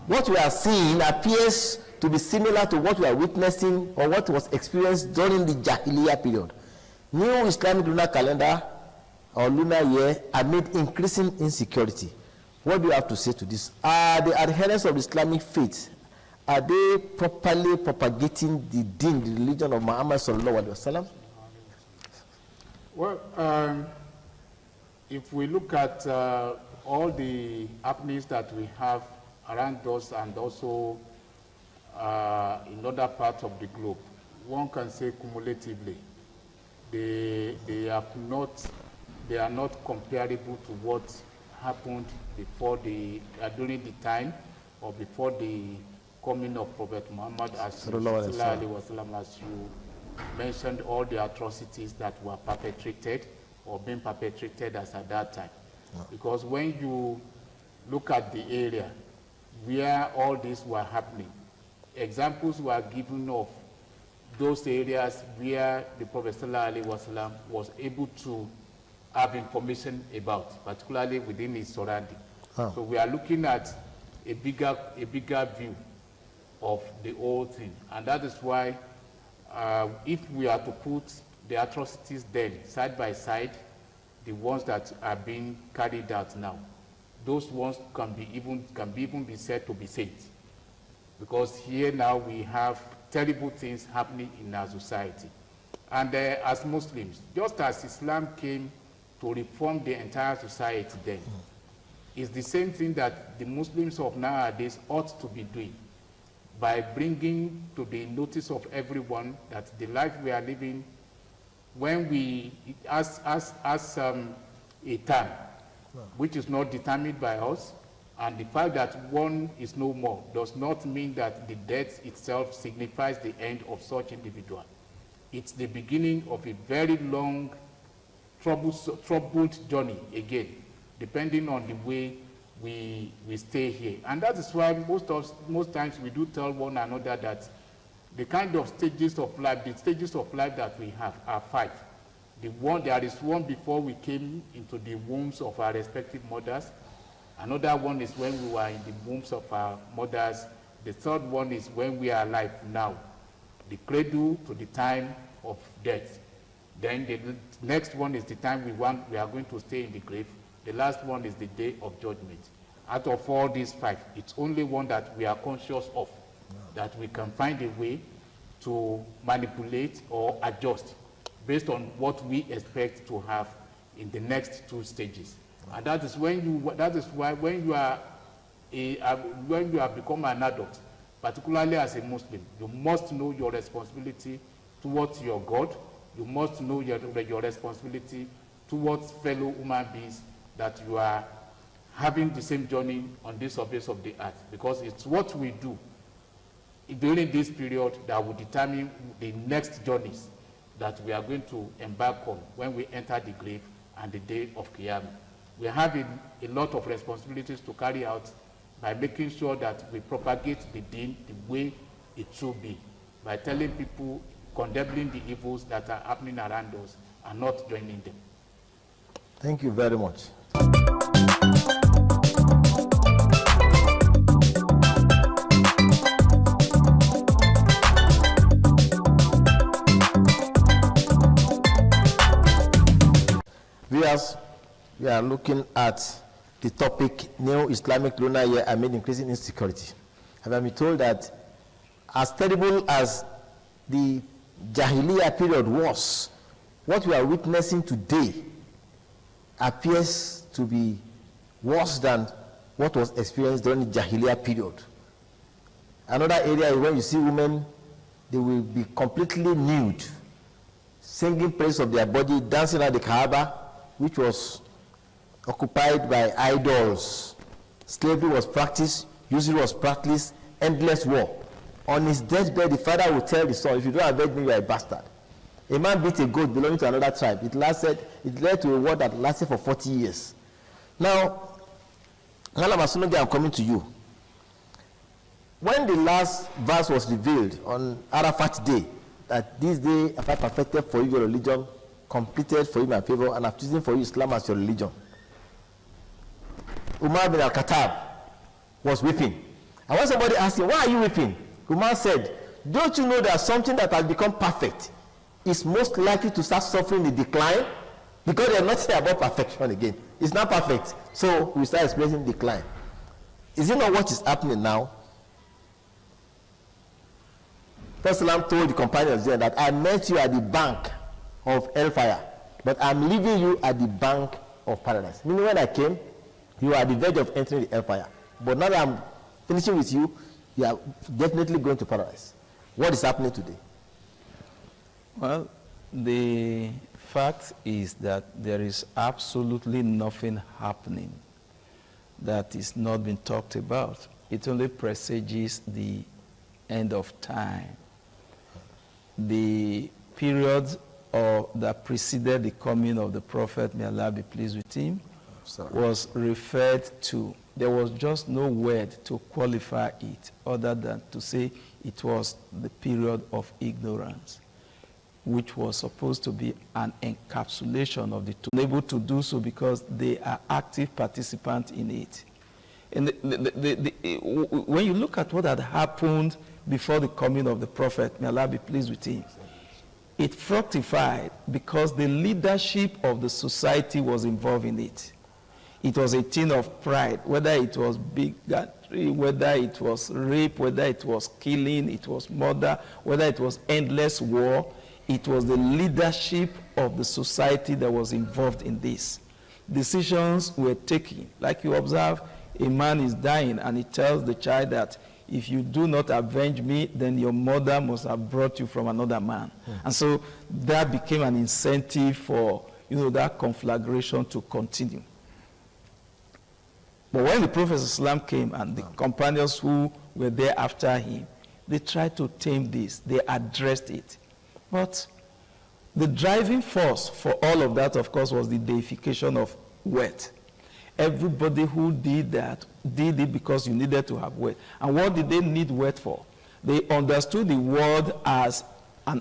what we are seeing appears to be similar to what we are witnessing or what was experienced during the Jahiliyyah period. New Islamic lunar calendar or lunar year amid increasing insecurity. What do you have to say to this? Are the adherents of Islamic faith, are they properly propagating the deen, the religion of Muhammad sallallahu alaihi wasallam? Well, if we look at all the happenings that we have around us and also in other parts of the globe, one can say cumulatively, they are not comparable to what happened before during the time or before the coming of Prophet Muhammad, as you mentioned, all the atrocities that were perpetrated or being perpetrated as at that time. Yeah. Because when you look at the area where all this were happening, examples were given of those areas where the Prophet ﷺ was able to have information about, particularly within his surrounding. Oh. So we are looking at a bigger view of the whole thing, and that is why if we are to put the atrocities then side by side, the ones that are being carried out now, those ones can be even be said to be saints, because here now we have terrible things happening in our society. And as Muslims, just as Islam came to reform the entire society then, it's the same thing that the Muslims of nowadays ought to be doing, by bringing to the notice of everyone that the life we are living, when we, as a time, which is not determined by us, and the fact that one is no more does not mean that the death itself signifies the end of such individual. It's the beginning of a very long, troubled journey again, depending on the way we stay here. And that is why most times we do tell one another that the kind of stages of life, that we have are 5. There is one before we came into the wombs of our respective mothers. Another one is when we were in the wombs of our mothers. The third one is when we are alive now, the cradle to the time of death. Then the next one is the time we are going to stay in the grave. The last one is the day of judgment. Out of all these 5, it's only one that we are conscious of, that we can find a way to manipulate or adjust based on what we expect to have in the next 2 stages. And that is why when you have become an adult, particularly as a Muslim, you must know your responsibility towards your God. You must know your responsibility towards fellow human beings, that you are having the same journey on this surface of the earth, because it's what we do during this period that will determine the next journeys that we are going to embark on when we enter the grave and the day of Qiyamah. We have a lot of responsibilities to carry out by making sure that we propagate the deen the way it should be, by telling people, condemning the evils that are happening around us and not joining them. Thank you very much. Viewers, we are looking at the topic, New Islamic Lunar Year amid increasing insecurity. Have I been told that as terrible as the Jahiliyyah period was, what we are witnessing today appears to be worse than what was experienced during the Jahiliyyah period. Another area is when you see women, they will be completely nude, singing praise of their body, dancing at the Kaaba, which was occupied by idols. Slavery was practiced, usury was practiced, endless war. On his deathbed, the father would tell the son, if you don't avenge me, you are a bastard. A man beat a goat belonging to another tribe. It led to a war that lasted for 40 years. Now, Malam Asunogi, I'm coming to you. When the last verse was revealed on Arafat Day, that this day have I perfected for you your religion, completed for you my favor, and I've chosen for you Islam as your religion, Umar bin al-Khattab was weeping. And when somebody asked him, why are you weeping? Umar said, don't you know that something that has become perfect is most likely to start suffering the decline? Because they are not saying about perfection again. It's not perfect. So we start experiencing decline. Is it not what is happening now? Prophet told the companions there that I met you at the bank of hellfire, but I'm leaving you at the bank of paradise. Meaning when I came, you were at the verge of entering the hellfire. But now that I'm finishing with you, you are definitely going to paradise. What is happening today? Well, the fact is that there is absolutely nothing happening that is not being talked about. It only presages the end of time. The period that preceded the coming of the prophet, may Allah be pleased with him, was referred to. There was just no word to qualify it other than to say it was the period of ignorance, which was supposed to be an encapsulation of the two. Able to do so because they are active participants in it. And when you look at what had happened before the coming of the prophet, may Allah be pleased with him, it fructified because the leadership of the society was involved in it. It was a thing of pride, whether it was bigotry, whether it was rape, whether it was killing, it was murder, whether it was endless war. It was the leadership of the society that was involved in this. Decisions were taken. Like you observe, a man is dying and he tells the child that if you do not avenge me, then your mother must have brought you from another man. And so that became an incentive for, that conflagration to continue. But when the Prophet ﷺ came and the companions who were there after him, they tried to tame this. They addressed it. But the driving force for all of that, of course, was the deification of wealth. Everybody who did that did it because you needed to have wealth. And what did they need wealth for? They understood the world as a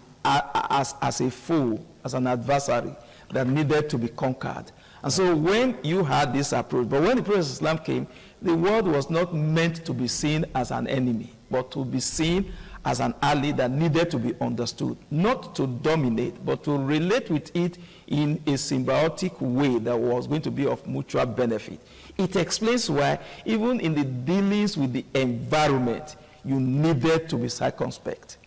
foe, as an adversary that needed to be conquered. And so when you had this approach, but when the Prophet ﷺ came, the world was not meant to be seen as an enemy, but to be seen as an ally that needed to be understood, not to dominate, but to relate with it in a symbiotic way that was going to be of mutual benefit. It explains why, even in the dealings with the environment, you needed to be circumspect.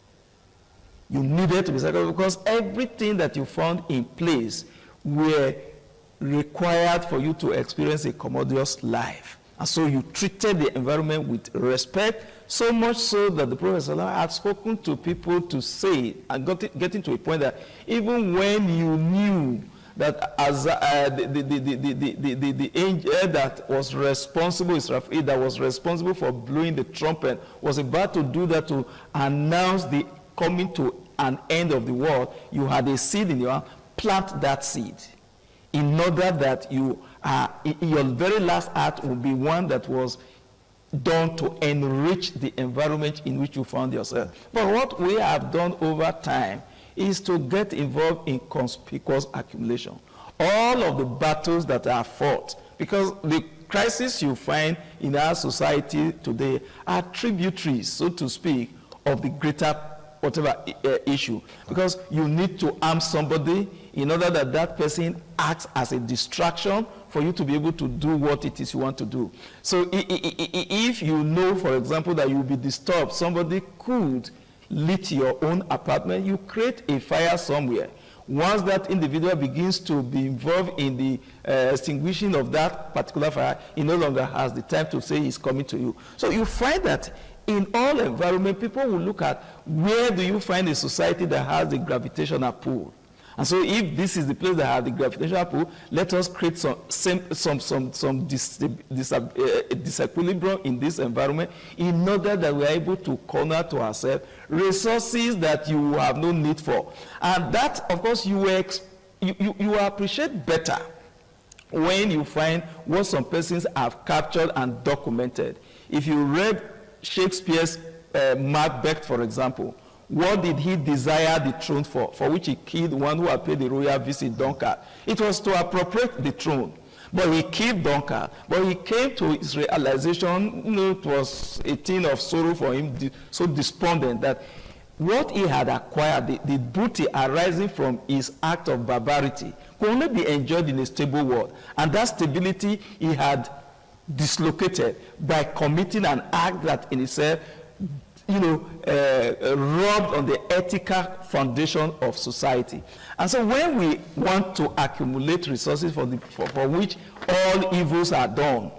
You needed to be circumspect because everything that you found in place were required for you to experience a commodious life. And so you treated the environment with respect, so much so that the Prophet ﷺ had spoken to people to say, and getting to a point that even when you knew that as the angel that was responsible, Israfil, that was responsible for blowing the trumpet, was about to do that to announce the coming to an end of the world, you had a seed in your hand, plant that seed, in order that your very last act will be one that was done to enrich the environment in which you found yourself. But what we have done over time is to get involved in conspicuous accumulation. All of the battles that are fought, because the crises you find in our society today are tributaries, so to speak, of the greater whatever issue. Because you need to arm somebody in order that that person acts as a distraction for you to be able to do what it is you want to do. So if you know, for example, that you'll be disturbed, somebody could lit your own apartment, you create a fire somewhere. Once that individual begins to be involved in the extinguishing of that particular fire, he no longer has the time to say he's coming to you. So you find that in all environment, people will look at where do you find a society that has the gravitational pull. And so if this is the place that has the gravitational pull, let us create some disequilibrium in this environment in order that we are able to corner to ourselves resources that you have no need for. And that, of course, you appreciate better when you find what some persons have captured and documented. If you read Shakespeare's Macbeth, for example, what did he desire the throne for which he killed one who had paid the royal visit, Dunkard? It was to appropriate the throne. But he killed Dunkard. But he came to his realization, it was a thing of sorrow for him, so despondent that what he had acquired, the booty arising from his act of barbarity, could only be enjoyed in a stable world. And that stability he had dislocated by committing an act that in itself rubbed on the ethical foundation of society. And so when we want to accumulate resources for which all evils are done,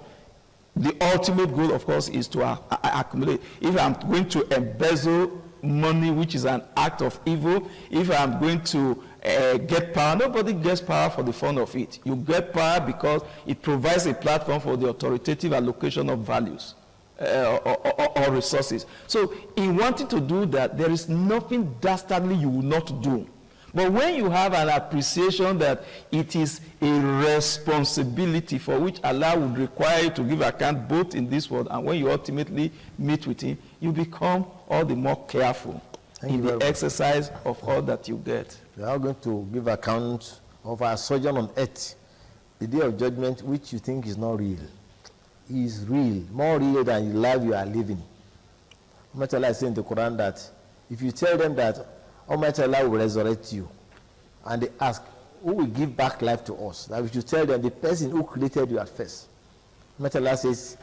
the ultimate goal, of course, is to accumulate. If I'm going to embezzle money, which is an act of evil, if I'm going to get power. Nobody gets power for the fun of it. You get power because it provides a platform for the authoritative allocation of values or resources. So in wanting to do that, there is nothing dastardly you will not do. But when you have an appreciation that it is a responsibility for which Allah would require you to give account both in this world and when you ultimately meet with him, you become all the more careful in the exercise of all that you get. We are going to give account of our sojourn on earth, the day of judgment, which you think is not real. Is real, more real than the life you are living. Almighty Allah is saying in the Quran that if you tell them that Almighty Allah will resurrect you, and they ask, who will give back life to us? That we should tell them, the person who created you at first. Almighty Allah says,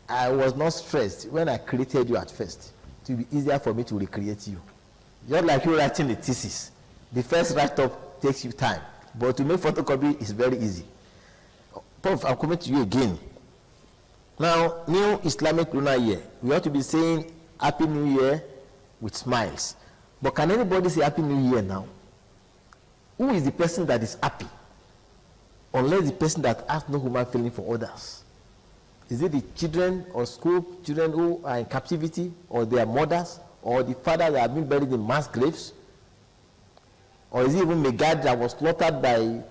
I was not stressed when I created you at first. It will be easier for me to recreate you. Just like you writing the thesis. The first write-up takes you time, but to make photocopy is very easy. Prof, I'm coming to you again. Now, new Islamic lunar year. We ought to be saying Happy New Year with smiles. But can anybody say Happy New Year now? Who is the person that is happy? Unless the person that has no human feeling for others. Is it the children or school children who are in captivity, or their mothers, or the fathers that have been buried in mass graves? Or is it even Megad that was slaughtered by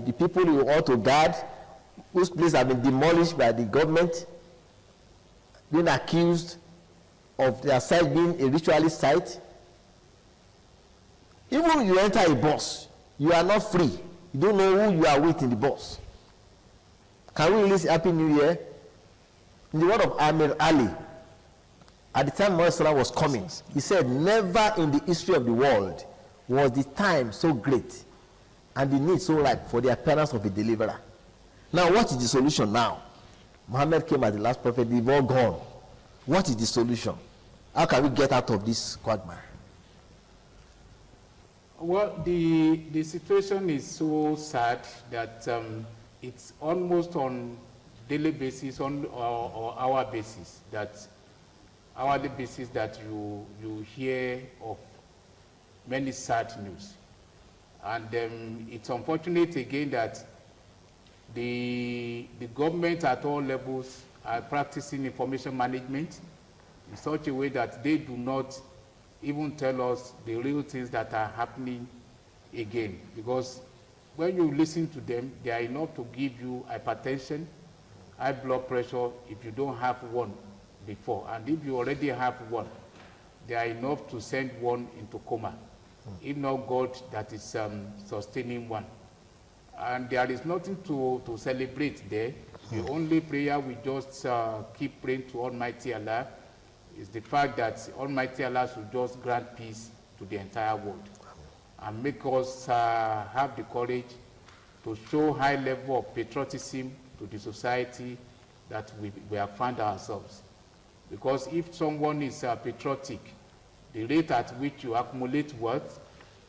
the people who ought to guard, whose place have been demolished by the government, being accused of their site being a ritualist site? Even when you enter a bus, you are not free. You don't know who you are with in the bus. Can we really say Happy New Year? In the word of Amir Ali, at the time Muhammad was coming, he said, never in the history of the world was the time so great and the need so ripe for the appearance of a deliverer. Now, what is the solution now? Muhammad came as the last prophet, they've all gone. What is the solution? How can we get out of this quagmire? Well, the situation is so sad that it's almost on daily basis, or hour basis, hourly basis that you hear of many sad news. And it's unfortunate again that the government at all levels are practicing information management in such a way that they do not even tell us the real things that are happening again. Because when you listen to them, they are enough to give you hypertension, high blood pressure if you don't have one before. And if you already have one, they are enough to send one into coma. If not God that is sustaining one. And there is nothing to celebrate there. The only prayer we just keep praying to Almighty Allah is the fact that Almighty Allah should just grant peace to the entire world and make us have the courage to show high level of patriotism to the society that we have found ourselves. Because if someone is patriotic, the rate at which you accumulate wealth,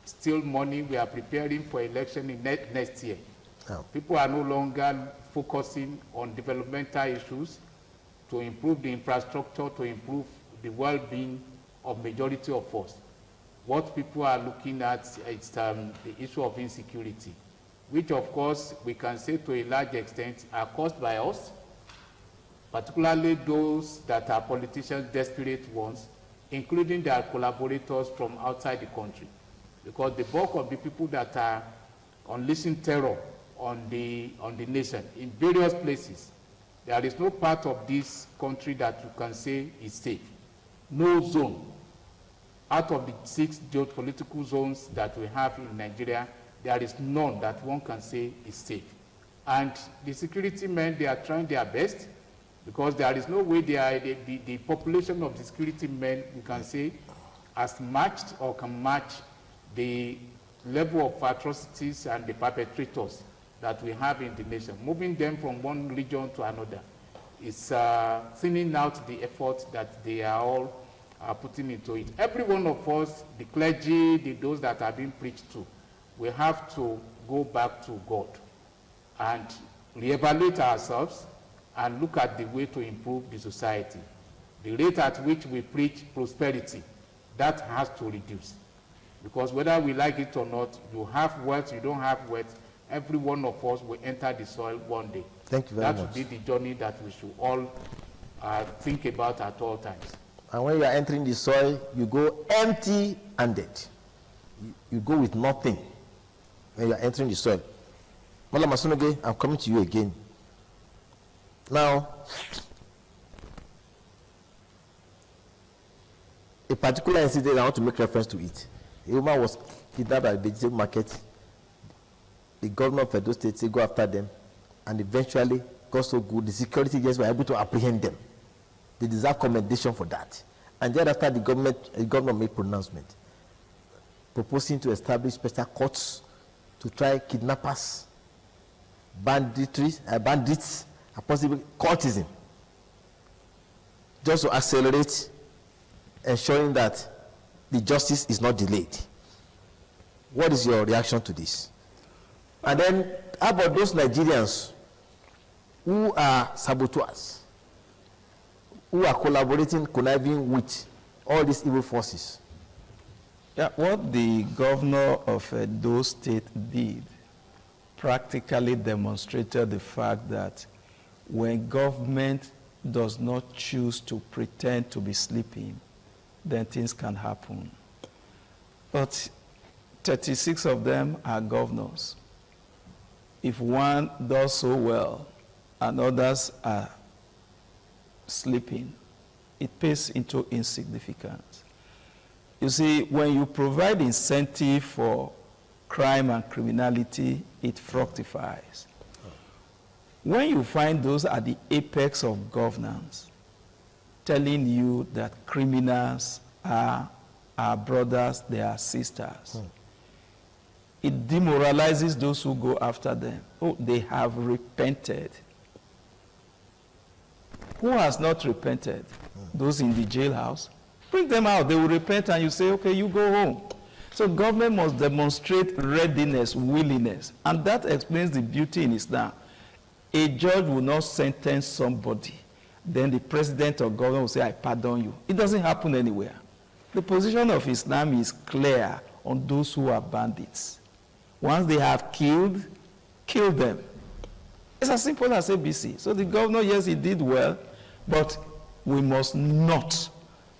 steal money, we are preparing for election in next year. Oh. People are no longer focusing on developmental issues to improve the infrastructure, to improve the well-being of majority of us. What people are looking at is the issue of insecurity, which of course we can say to a large extent are caused by us, particularly those that are politicians, desperate ones, including their collaborators from outside the country. Because the bulk of the people that are unleashing terror on the nation in various places, there is no part of this country that you can say is safe. No zone. Out of the 6 geopolitical zones that we have in Nigeria, there is none that one can say is safe. And the security men, they are trying their best, because there is no way the population of the security men, you can say, has matched or can match the level of atrocities and the perpetrators that we have in the nation. Moving them from one region to another is thinning out the effort that they are all putting into it. Every one of us, the clergy, those that are being preached to, we have to go back to God and reevaluate ourselves and look at the way to improve the society. The rate at which we preach prosperity That has to reduce. Because whether we like it or not, you have wealth, you don't have wealth, every one of us will enter the soil one day. Thank you very much. That should be the journey that we should all think about at all times. And when you are entering the soil, you go empty-handed. You go with nothing when you are entering the soil. Malam Asunage, I'm coming to you again. Now, a particular incident, I want to make reference to it. A woman was kidnapped at the vegetable market. The governor of Edo State said go after them, and eventually got so good, the security agents were able to apprehend them. They deserve commendation for that. And then after the governor made pronouncement, proposing to establish special courts to try kidnappers, bandits, and possibly cultism, just to accelerate ensuring that the justice is not delayed. What is your reaction to this? And then, how about those Nigerians who are saboteurs, who are conniving with all these evil forces? Yeah, what the governor of Edo State did practically demonstrated the fact that when government does not choose to pretend to be sleeping, then things can happen. But 36 of them are governors. If one does so well and others are sleeping, it pays into insignificance. You see, when you provide incentive for crime and criminality, it fructifies. When you find those at the apex of governance, telling you that criminals are our brothers, they are sisters, it demoralizes those who go after them. Oh, they have repented. Who has not repented? Those in the jailhouse. Bring them out, they will repent, and you say, okay, you go home. So government must demonstrate readiness, willingness, and that explains the beauty in Islam. A judge will not sentence somebody, then the president or governor will say, I pardon you. It doesn't happen anywhere. The position of Islam is clear on those who are bandits. Once they have killed, kill them. It's as simple as ABC. So the governor, yes, he did well, but we must not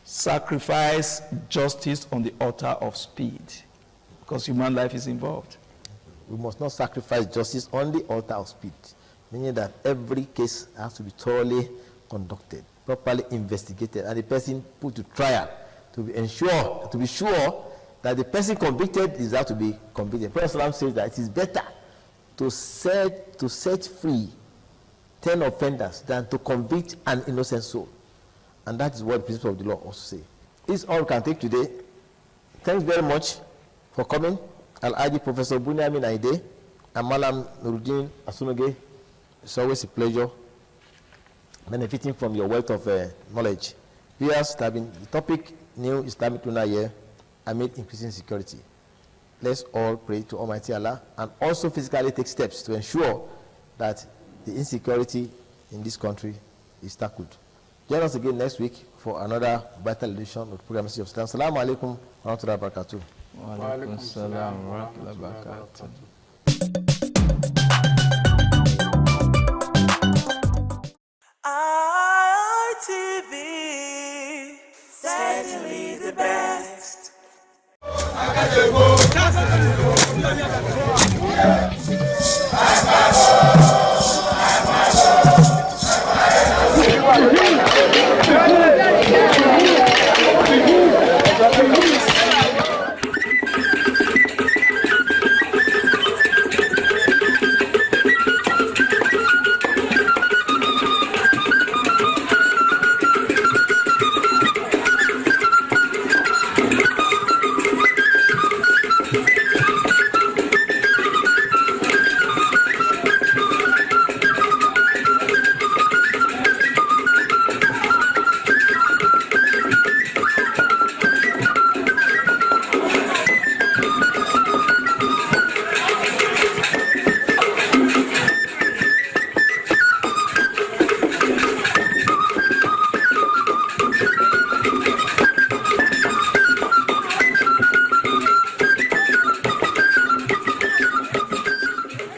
sacrifice justice on the altar of speed, because human life is involved. We must not sacrifice justice on the altar of speed, meaning that every case has to be thoroughly conducted, properly investigated, and the person put to trial to be sure that the person convicted deserves to be convicted. Prophet ﷺ says that it is better to set free 10 offenders than to convict an innocent soul. And that is what the principle of the law also say. This is all we can take today. Thanks very much for coming. Al-Aji Professor Bunyamin Aide and Malam Nuruddin Asunage. It's always a pleasure benefiting from your wealth of knowledge. Here's the topic, New Islamic Lunar Year amid increasing security. Let's all pray to Almighty Allah and also physically take steps to ensure that the insecurity in this country is tackled. Join us again next week for another vital edition of the program Message of Islam. Assalamu alaikum wa rahmatullahi wa barakatuh. Wa alaikum salam wa rahmatullahi wa barakatuh. ITV, certainly the best.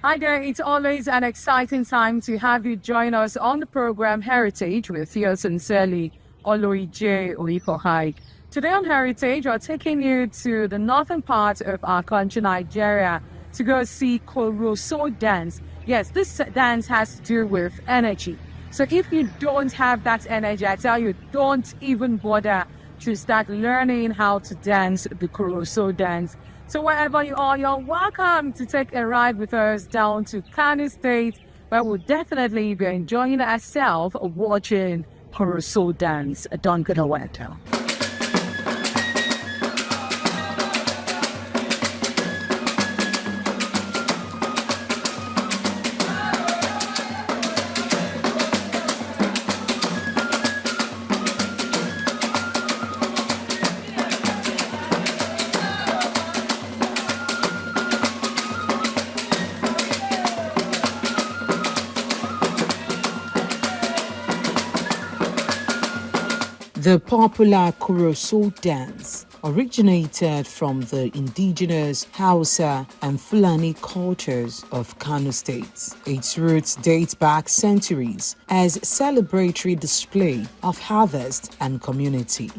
Hi there, it's always an exciting time to have you join us on the program Heritage with yours sincerely, Oloije Oikohai. Today on Heritage, we're taking you to the northern part of our country, Nigeria, to go see Koroso dance. Yes, this dance has to do with energy. So if you don't have that energy, I tell you, don't even bother to start learning how to dance the Koroso dance. So wherever you are, you're welcome to take a ride with us down to Kano State, where we'll definitely be enjoying ourselves watching Koroso dance. Don't get away. The popular Koroso dance originated from the indigenous Hausa and Fulani cultures of Kano State. Its roots date back centuries as celebratory display of harvest and community.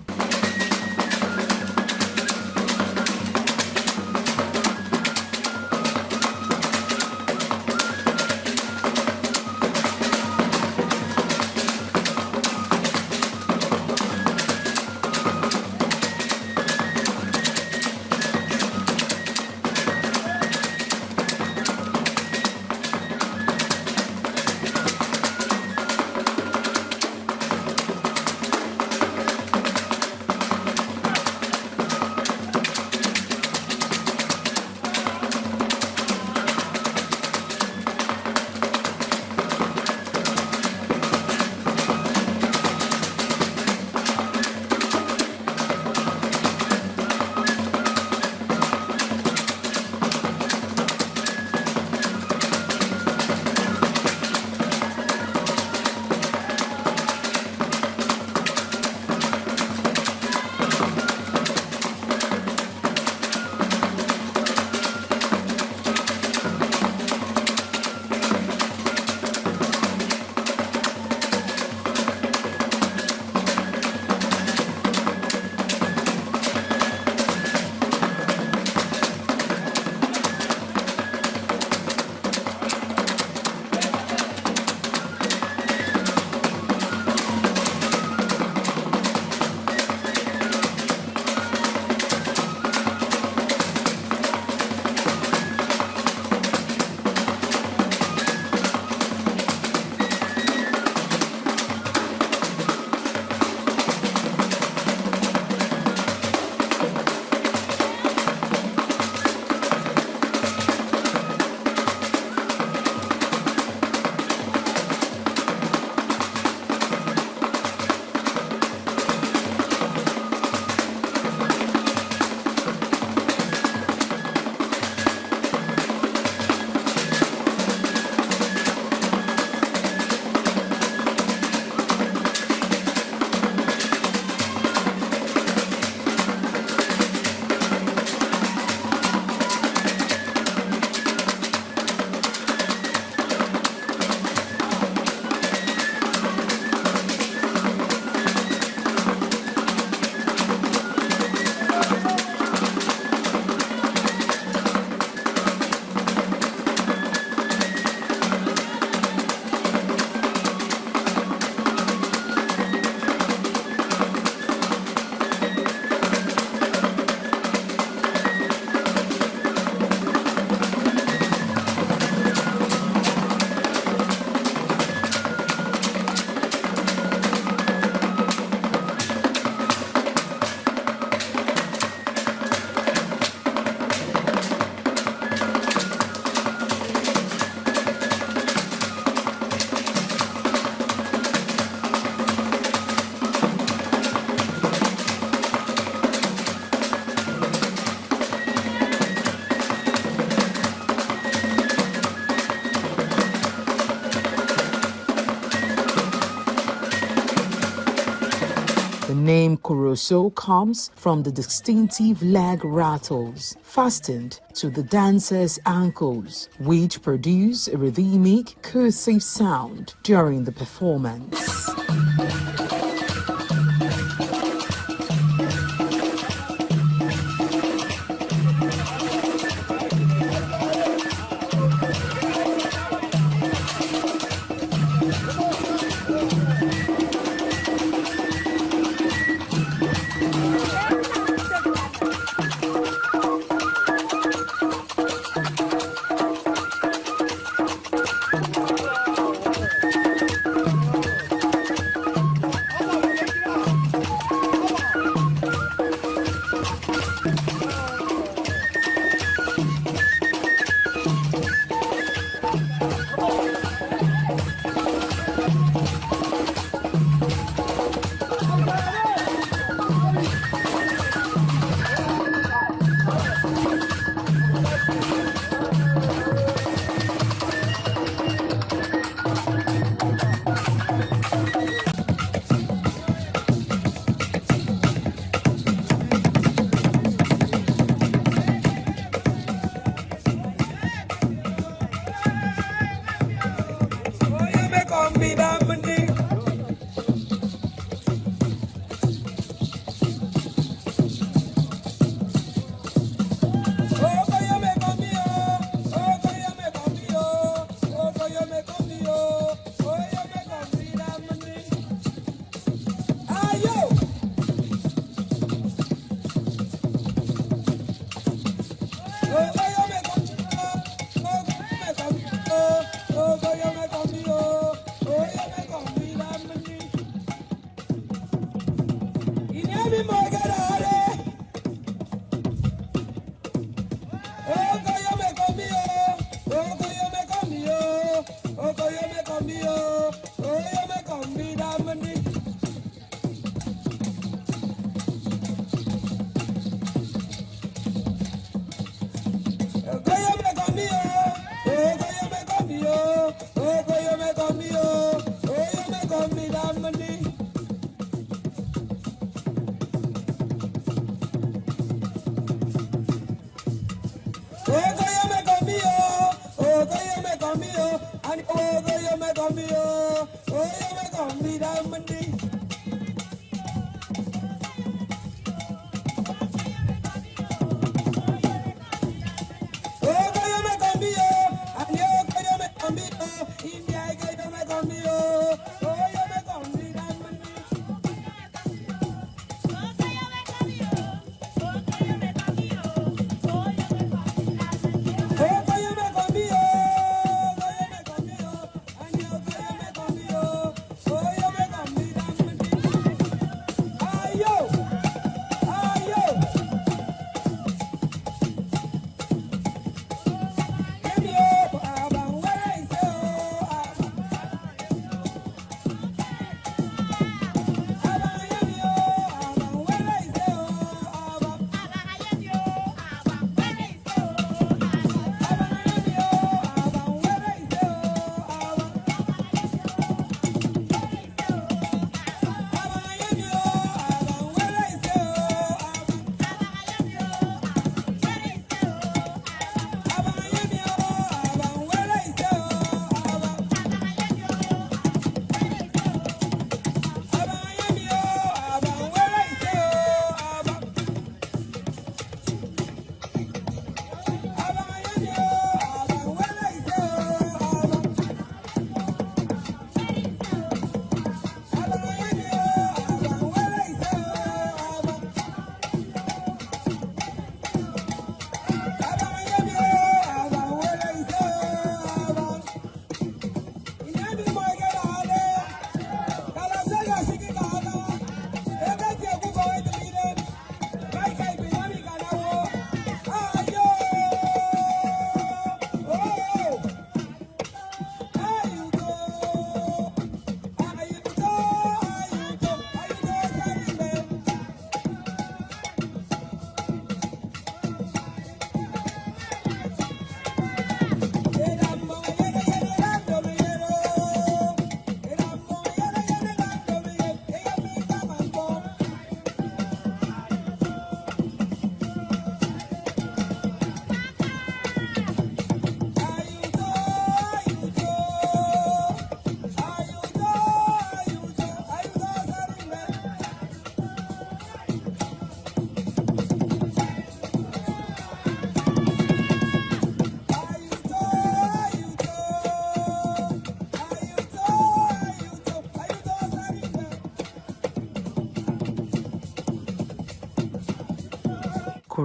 name Koroso comes from the distinctive leg rattles fastened to the dancers' ankles, which produce a rhythmic, cursive sound during the performance.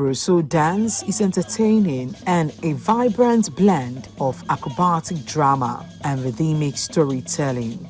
Koroso dance is entertaining and a vibrant blend of acrobatic drama and rhythmic storytelling.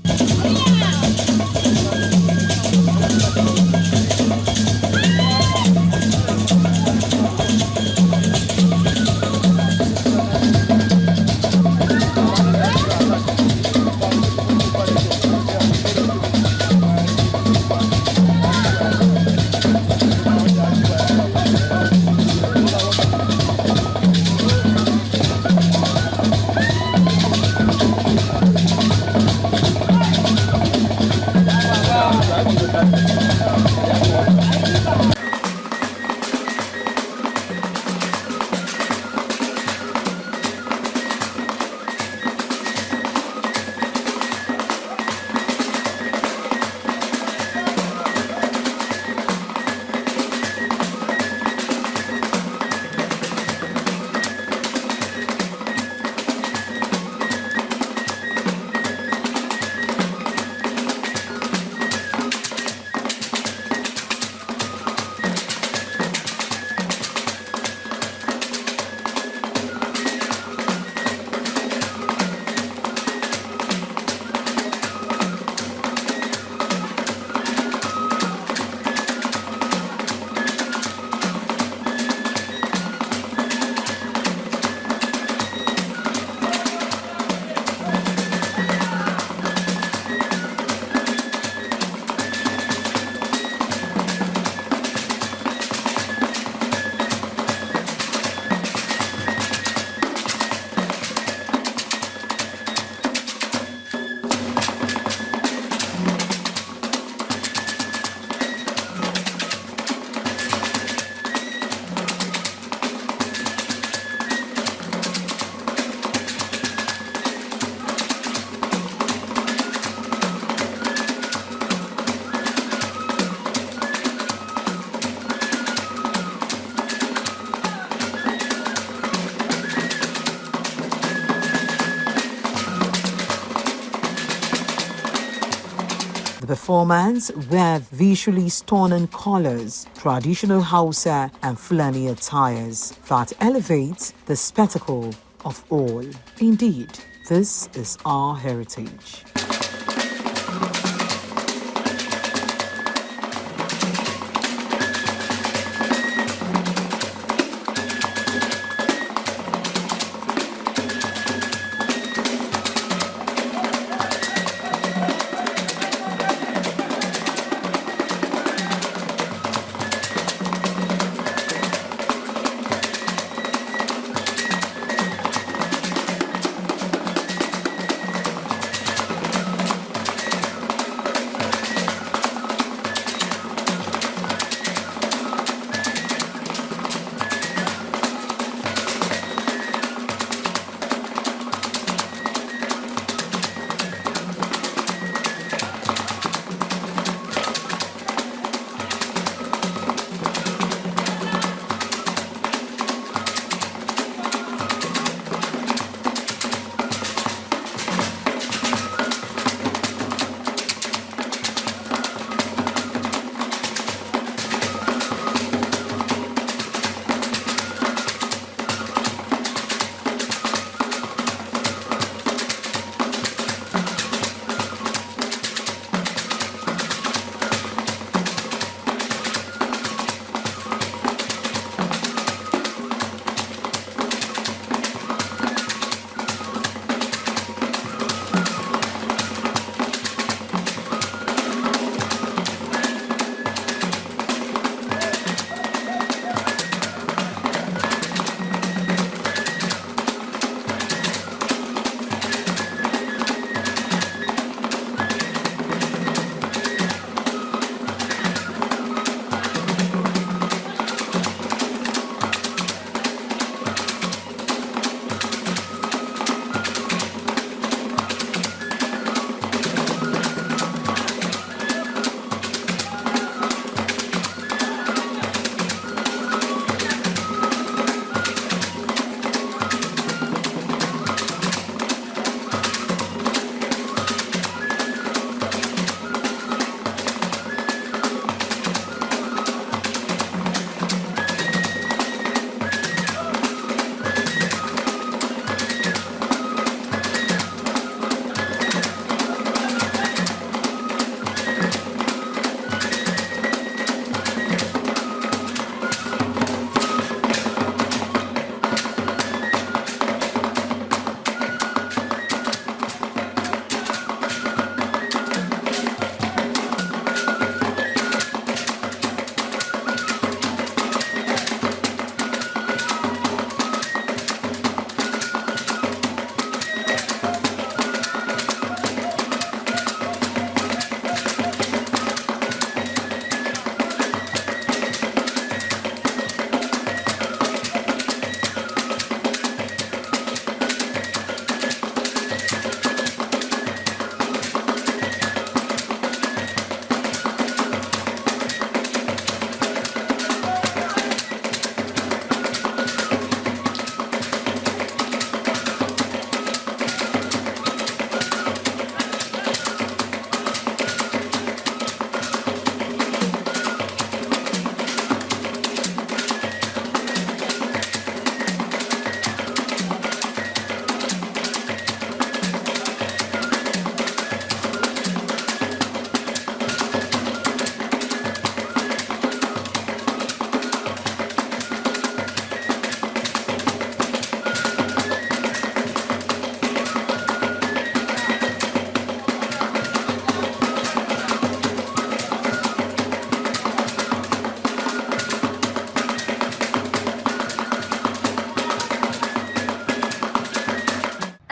Performance with visually stunning colors, traditional Hausa and Fulani attires that elevates the spectacle of all. Indeed, this is our heritage.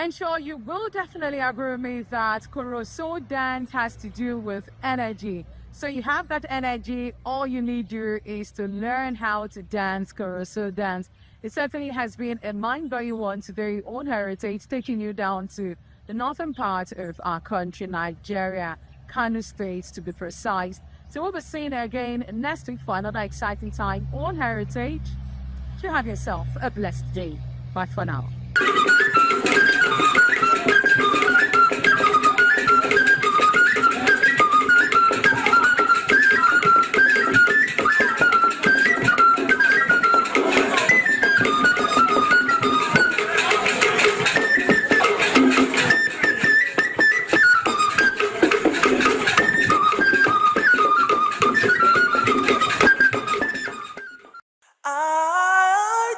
And sure, you will definitely agree with me that Koroso dance has to do with energy. So you have that energy, all you need to do is to learn how to dance Koroso dance. It certainly has been a mind-blowing one today on Heritage, taking you down to the northern part of our country, Nigeria, Kano State to be precise. So we'll be seeing you again next week for another exciting time on Heritage. You have yourself a blessed day. Bye for now.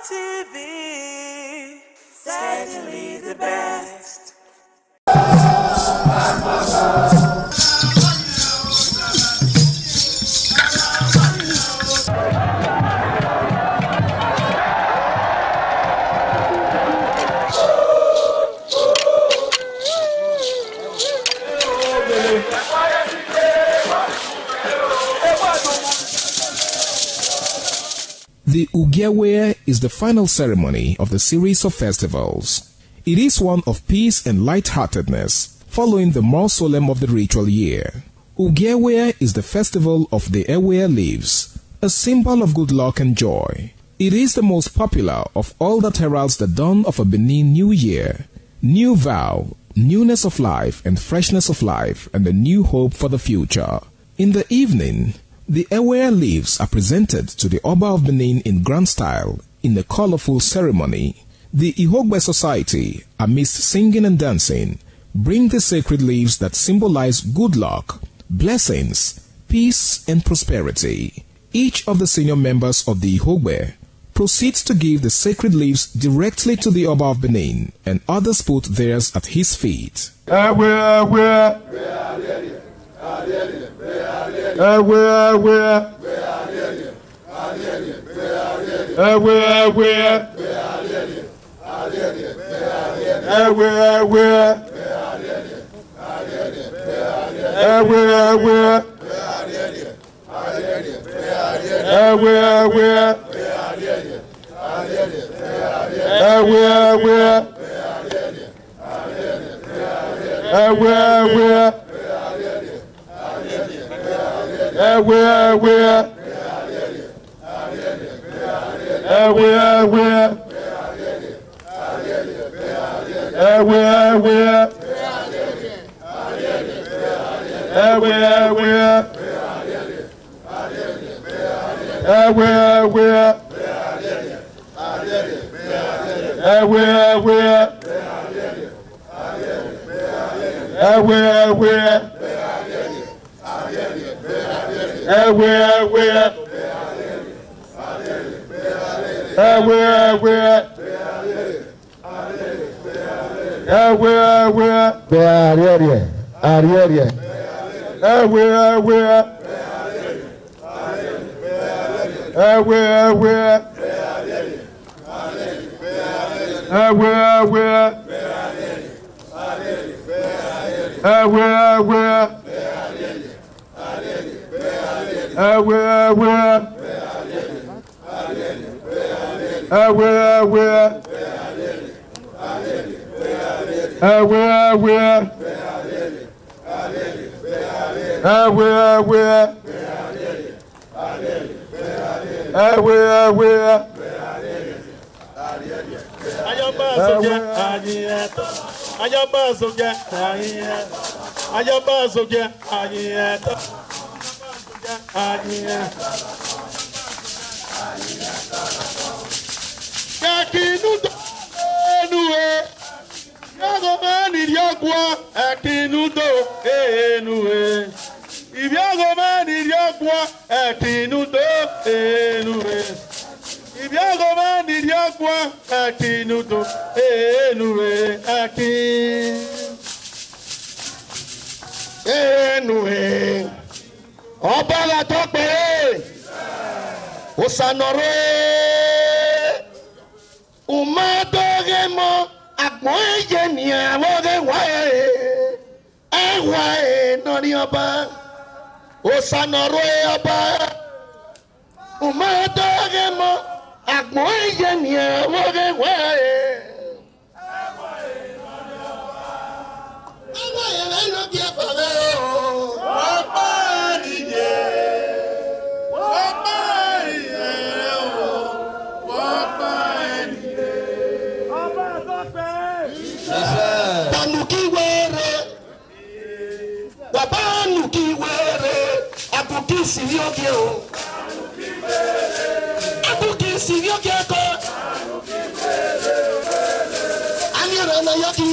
ITV, certainly the best. The Ugewe is the final ceremony of the series of festivals. It is one of peace and lightheartedness, following the more solemn of the ritual year. Ugewe is the festival of the Ewe leaves, a symbol of good luck and joy. It is the most popular of all that heralds the dawn of a Benin New Year, new vow, newness of life and freshness of life, and a new hope for the future. In the evening, the Ewe leaves are presented to the Oba of Benin in grand style in a colorful ceremony. The Ihogbe Society, amidst singing and dancing, bring the sacred leaves that symbolize good luck, blessings, peace, and prosperity. Each of the senior members of the Ihogbe proceeds to give the sacred leaves directly to the Oba of Benin, and others put theirs at his feet. Akmoye ni awoge wae. Ewae nori oba. Osanoro oba. Umadoge mo. Akmoye ni awoge wae. Ewae no bi afave o. Oba dije. Oba dije o. Oba dije. Oba gope. Banuki were. Babanuki were. Abuki sirioke o. Abuki sirioke ko. Anyara na yaki.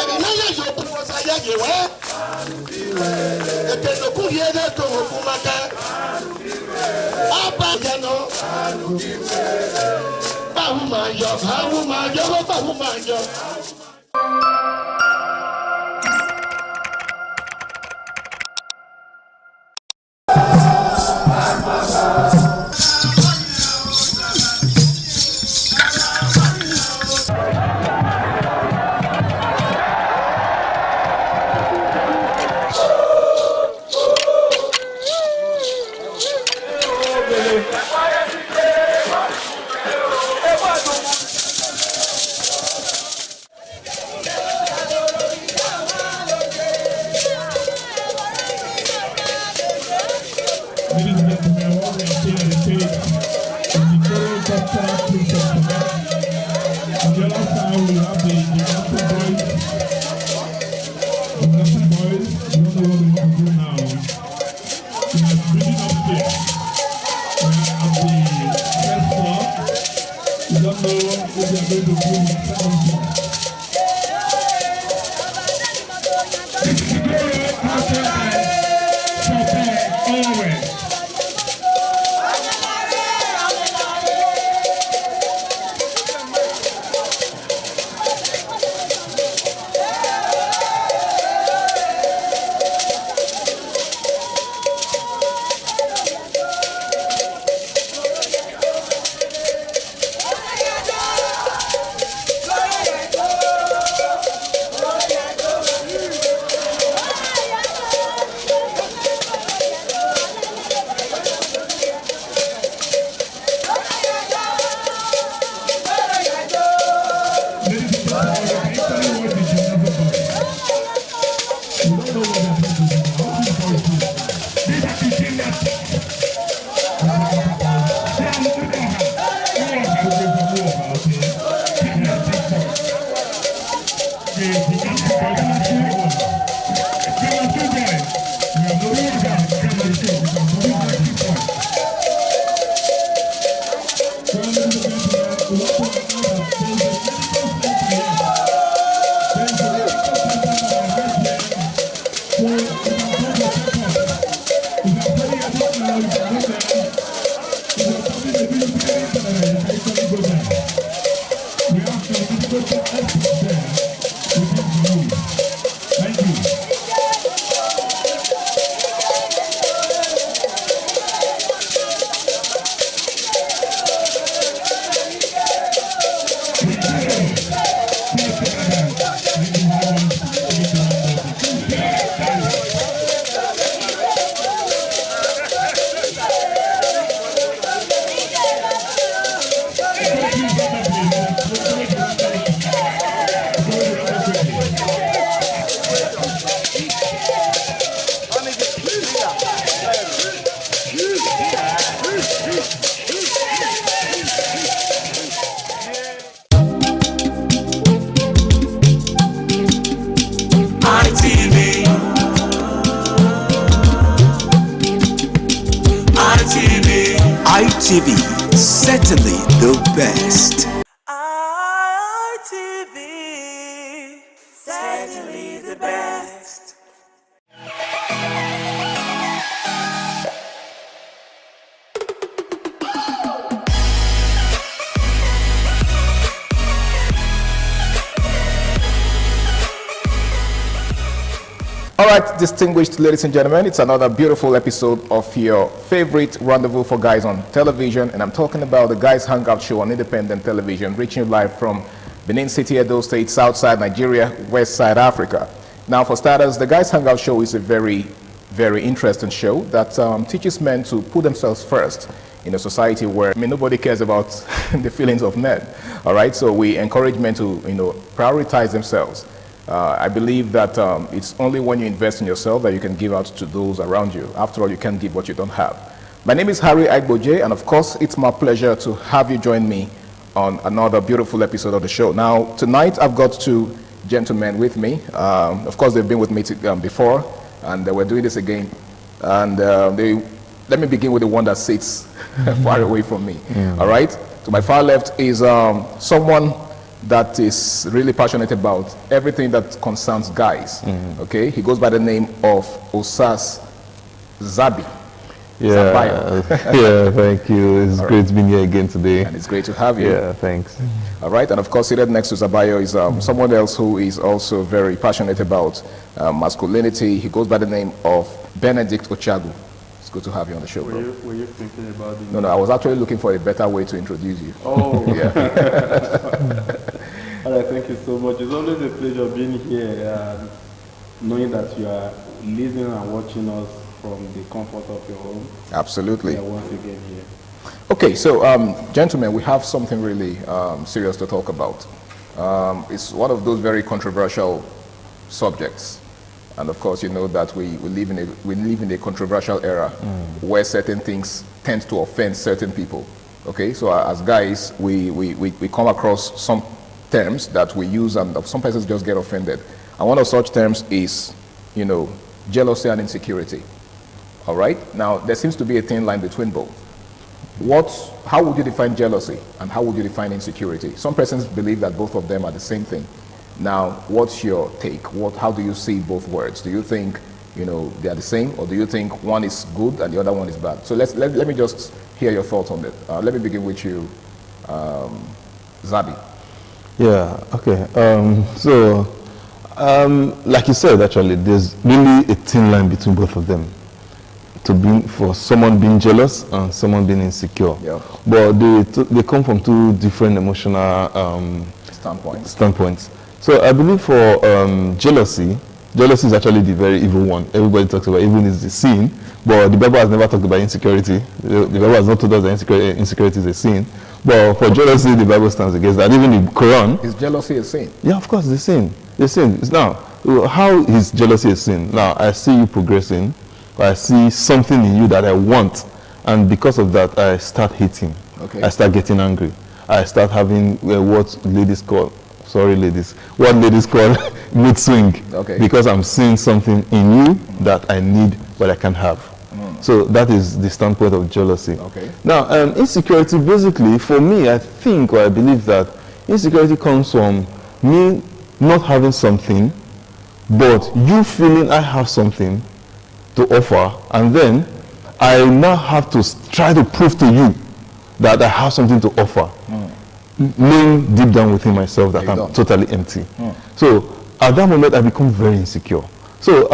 Ebi na ya yoku wasa ya yewe. Eke no ku yede to okumaka. Aba jano. Bahu majo, bahu majo. ITV, certainly the best. ITV, certainly the best. All right, distinguished ladies and gentlemen, it's another beautiful episode of your favorite Rendezvous for Guys on television, and I'm talking about the Guys Hangout Show on independent television, reaching you live from Benin City, Edo State, Southside Nigeria, West Side Africa. Now, for starters, the Guys Hangout Show is a very, very interesting show that teaches men to put themselves first in a society where nobody cares about the feelings of men. All right, so we encourage men to prioritize themselves. I believe that it's only when you invest in yourself that you can give out to those around you. After all, you can't give what you don't have. My name is Harry Agboje, and of course, it's my pleasure to have you join me on another beautiful episode of the show. Now, tonight I've got two gentlemen with me. Of course, they've been with me before, and we're doing this again. And let me begin with the one that sits far away from me. All right? To my far left is someone that is really passionate about everything that concerns guys. Okay, he goes by the name of Osas Zabi. Yeah, yeah, thank you. It's great being here again today. And it's great to have you. Yeah, thanks. All right, and of course, seated next to Zabayo is someone else who is also very passionate about masculinity. He goes by the name of Benedict Ochagu. It's good to have you on the show, bro. Were you thinking about it? No, I was actually looking for a better way to introduce you. Oh, yeah. All right, thank you so much. It's always a pleasure being here, knowing that you are listening and watching us from the comfort of your home. Absolutely. Yeah, once again here. Okay, so gentlemen, we have something really serious to talk about. It's one of those very controversial subjects, and of course, you know that we live in a controversial era where certain things tend to offend certain people. Okay, so as guys, we come across some terms that we use, and some persons just get offended. And one of such terms is, jealousy and insecurity. All right. Now, there seems to be a thin line between both. How would you define jealousy, and how would you define insecurity? Some persons believe that both of them are the same thing. Now, what's your take? How do you see both words? Do you think, they are the same, or do you think one is good and the other one is bad? So let me just hear your thoughts on it. Let me begin with you, Zabi. Yeah, okay. Like you said, actually, there's really a thin line between both of them. For someone being jealous and someone being insecure. Yeah. But they come from two different emotional standpoints. So I believe for jealousy is actually the very evil one. Everybody talks about evil is the sin, but the Bible has never talked about insecurity. The Bible has not told us that insecurity is a sin. But for jealousy, the Bible stands against that. Even the Quran. Is jealousy a sin? Yeah, of course, it's a sin. It's a sin. Now, how is jealousy a sin? Now, I see you progressing. I see something in you that I want, and because of that, I start hating. Okay. I start getting angry. I start having what ladies call mood swing. Okay. Because I'm seeing something in you that I need but I can't have. So that is the standpoint of jealousy. Okay. Now, insecurity, basically, for me, I think, or I believe that insecurity comes from me not having something, but you feeling I have something to offer, and then I now have to try to prove to you that I have something to offer, knowing deep down within myself that I'm totally empty. So at that moment, I become very insecure. So,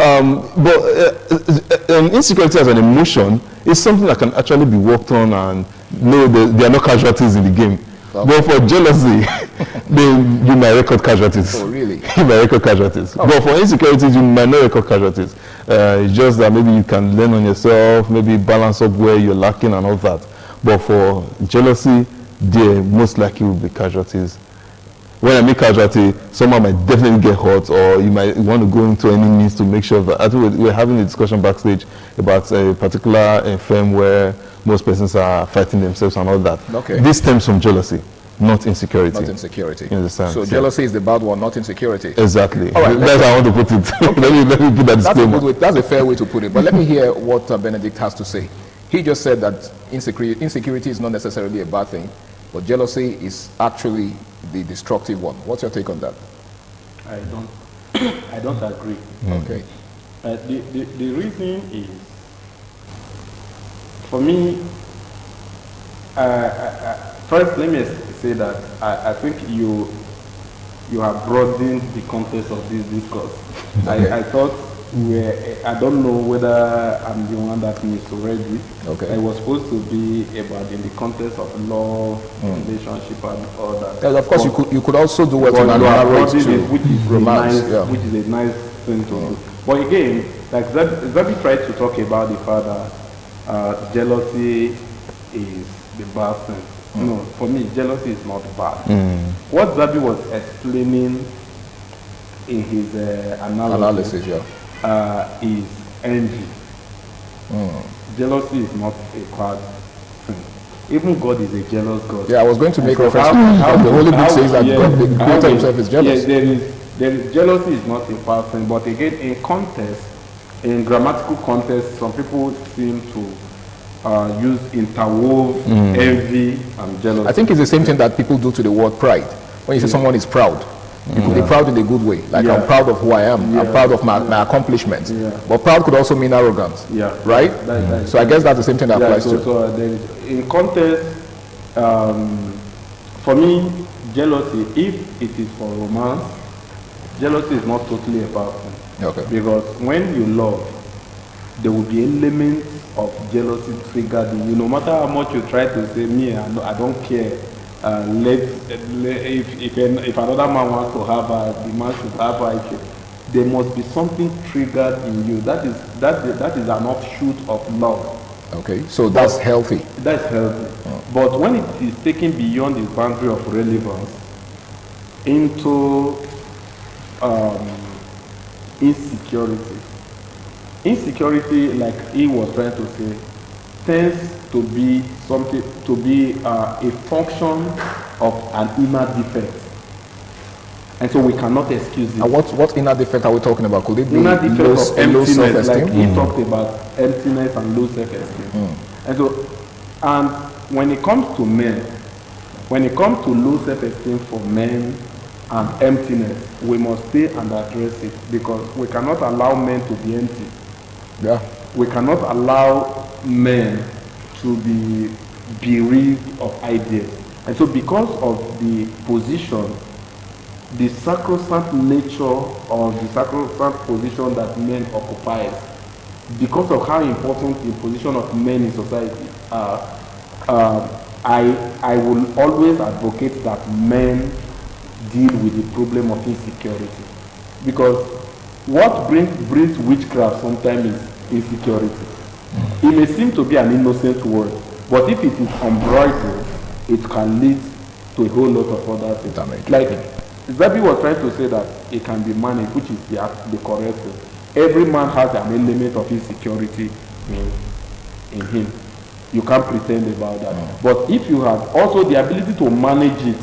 insecurity as an emotion is something that can actually be worked on, and there are no casualties in the game. But for jealousy, then you might record casualties. Oh, really? You might record casualties. Oh. But for insecurities, you might not record casualties. It's just that maybe you can learn on yourself, maybe balance up where you're lacking and all that. But for jealousy, there most likely will be casualties. When I mean casualty, someone might definitely get hurt, or you might want to go into any means to make sure that. I think we're having a discussion backstage about a particular firm where most persons are fighting themselves and all that. Okay. This stems from jealousy, not insecurity. Not insecurity. You understand? So jealousy is the bad one, not insecurity. Exactly. All right, that's how I want to put it. Okay. let me put that disclaimer. That's a fair way to put it. But let me hear what Benedict has to say. He just said that insecurity is not necessarily a bad thing, but jealousy is actually the destructive one. What's your take on that? I don't agree. Okay. The reason is, for me, first let me say that I think you have broadened the context of this discourse. Okay. I thought I don't know whether I'm the one that misread it. Okay. It was supposed to be about in the context of love, relationship, and all that. Yes, of course, you could also do it But on you are narrow it broadening to it, which is romance. a nice, Yeah. which is a nice thing to do. But again, like Zabi tried to talk about the fact that jealousy is the bad thing. No, for me, jealousy is not bad. What Zabi was explaining in his analysis is envy. Jealousy is not a bad thing. Even God is a jealous God. Yeah, I was going to make reference to how the Holy Book says that God, the Creator himself, is jealous. Yes, there is jealousy is not a bad thing, but again, in context, in grammatical context, some people seem to use interwove envy and jealousy. I think it's the same thing that people do to the word pride. When you say someone is proud, you could be proud in a good way. Like I'm proud of who I am. I'm proud of my accomplishments. But proud could also mean arrogance. Right? So I guess that's the same thing that applies to. So in context, for me, jealousy, if it is for romance, jealousy is not totally a bad thing. Okay. Because when you love, there will be elements of jealousy triggered in you. No matter how much you try to say, me, I don't care. If another man wants to have her, the man should have her. There must be something triggered in you. That is an offshoot of love. Okay, so that's healthy. That's healthy. But when it is taken beyond the boundary of relevance into insecurity, like he was trying to say, tends to be something, to be a function of an inner defect, and so we cannot excuse it. And what inner defect are we talking about? Could it be inner defect low, of emptiness? low self-esteem? Like he talked about emptiness and low self-esteem. And when it comes to men, when it comes to low self-esteem for men and emptiness, we must stay and address it, because we cannot allow men to be empty. Yeah. We cannot allow men to be bereaved of ideas. And so because of the position, the sacrosanct nature or the sacrosanct position that men occupy, because of how important the position of men in society are, I will always advocate that men deal with the problem of insecurity. Because what brings witchcraft sometimes is insecurity. It may seem to be an innocent word, but if it is unbridled, it can lead to a whole lot of other things. Like Zabi was trying to say that it can be managed, which is the correct thing. Every man has an element of insecurity in him. You can't pretend about that. But if you have also the ability to manage it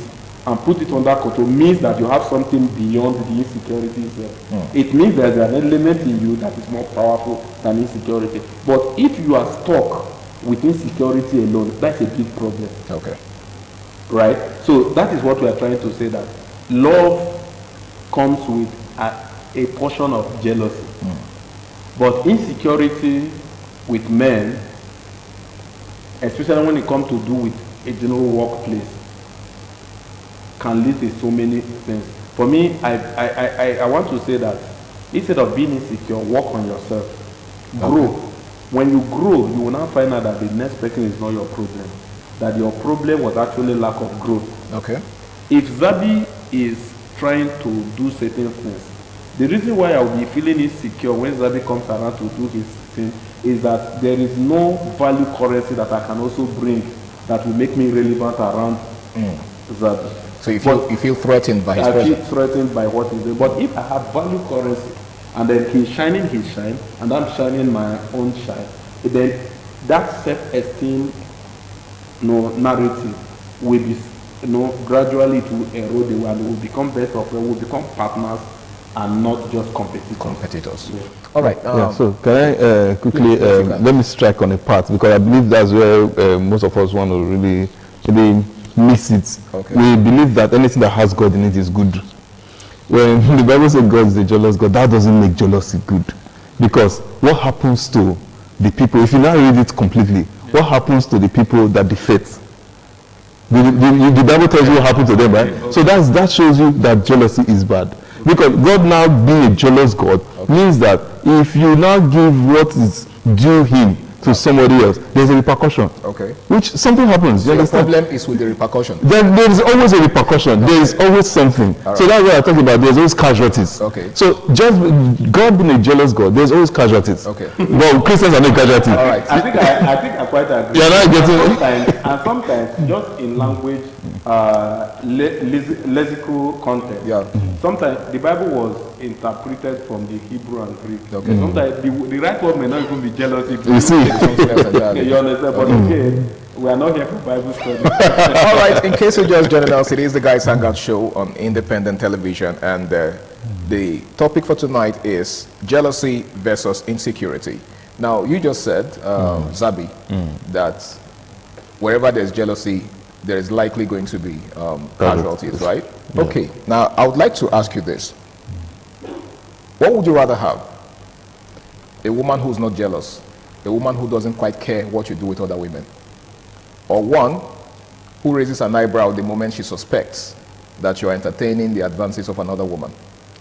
and put it under control, means that you have something beyond the insecurity itself. It means there's an element in you that is more powerful than insecurity. But if you are stuck with insecurity alone, that's a big problem. Okay. Right? So that is what we are trying to say, that love comes with a portion of jealousy. But insecurity with men, especially when it comes to do with a general workplace, can lead to so many things. For me, I want to say that instead of being insecure, work on yourself. Grow. When you grow, you will now find out that the next person is not your problem. That your problem was actually lack of growth. Okay. If Zabi is trying to do certain things, the reason why I will be feeling insecure when Zabi comes around to do his thing is that there is no value currency that I can also bring that will make me relevant around Zabi. So you feel threatened by his presence? I feel threatened by what he's doing. But if I have value currency, and then he's shining his shine, and I'm shining my own shine, then that self-esteem narrative will be, gradually to erode away, and will become better of them, will become partners and not just competitors. Yeah. All right. So can I quickly let me strike on a part, because I believe that's where most of us want to really miss it. Okay. We believe that anything that has God in it is good. When the Bible says God is a jealous God, that doesn't make jealousy good. Because what happens to the people, if you now read it completely, what happens to the people that defect? The Bible tells you what happened to them, right? Okay. So that shows you that jealousy is bad. Because God, now being a jealous God, means that if you now give what is due him to somebody else, there's a repercussion. Okay. Which something happens. So the problem is with the repercussion. Then there is always a repercussion. Okay. There is always something. Right. So that's what I talk about. There's always casualties. Okay. So just God being a jealous God, there's always casualties. Okay. Well, Christians are not casualties. All right. I think I quite agree. You're not getting sometimes just in language, lexical context. Yeah. Sometimes the Bible was interpreted from the Hebrew and Greek. Okay. Sometimes the right word may not even be jealousy. You see. You understand? But okay, we are not here for Bible study. All right, in case you're just joining us, it is the Guys Hangout Show on independent television, and the topic for tonight is jealousy versus insecurity. Now, you just said, Zabi, that wherever there's jealousy, there is likely going to be casualties, right? Yeah. Okay, now I would like to ask you this. What would you rather have? A woman who's not jealous, a woman who doesn't quite care what you do with other women, or one who raises an eyebrow the moment she suspects that you're entertaining the advances of another woman?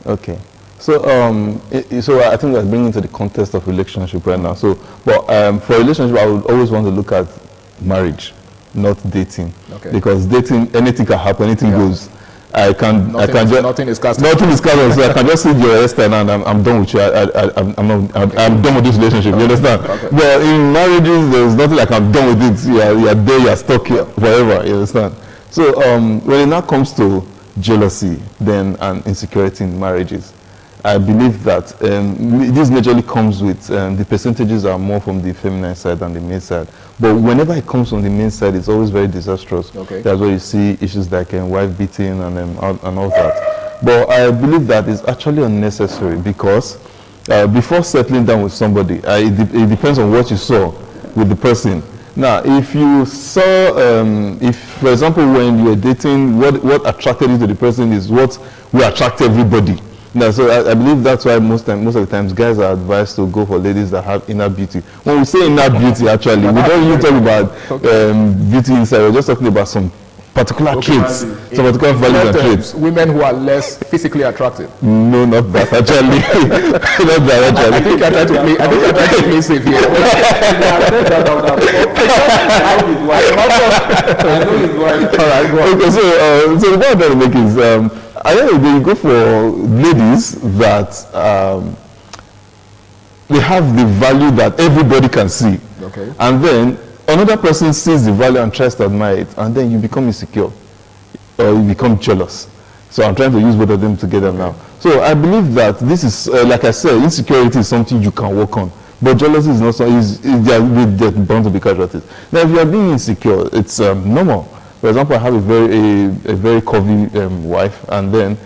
Okay. So, so I think we're bringing to the context of relationship right now. So, but for relationship, I would always want to look at marriage, not dating. Okay. Because dating, anything can happen, anything goes. Nothing is cast. Nothing is cast. So I can just see your hairstyle and I'm done with you. I'm done with this relationship. You understand? Okay. But in marriages, there's nothing like I'm done with it. You're there. You're stuck here forever. You understand? So when it now comes to jealousy, then and insecurity in marriages, I believe that this majorly comes with the percentages are more from the feminine side than the male side. But whenever it comes from the male side, it's always very disastrous. Okay. That's where you see issues like wife beating and all that. But I believe that it's actually unnecessary because before settling down with somebody, it depends on what you saw with the person. Now, if you saw, if for example, when you were dating, what attracted you to the person is what will attract everybody. No, so I believe that's why most of the times guys are advised to go for ladies that have inner beauty. When we say inner beauty, actually, we don't even talk about beauty inside. We're just talking about some particular traits, some particular values and traits. Women who are less physically attractive. No, not that actually. Not that actually. I think I tried to play safe here. All right, okay, so the point I'm trying to make is. I think they go for ladies that they have the value that everybody can see. Okay. And then another person sees the value and tries to admire it, and then you become insecure or you become jealous. So I'm trying to use both of them together now. So I believe that this is, like I said, insecurity is something you can work on. But jealousy is not something, they're bound to be casualties. Now, if you are being insecure, it's normal. For example, I have a very curvy wife, and then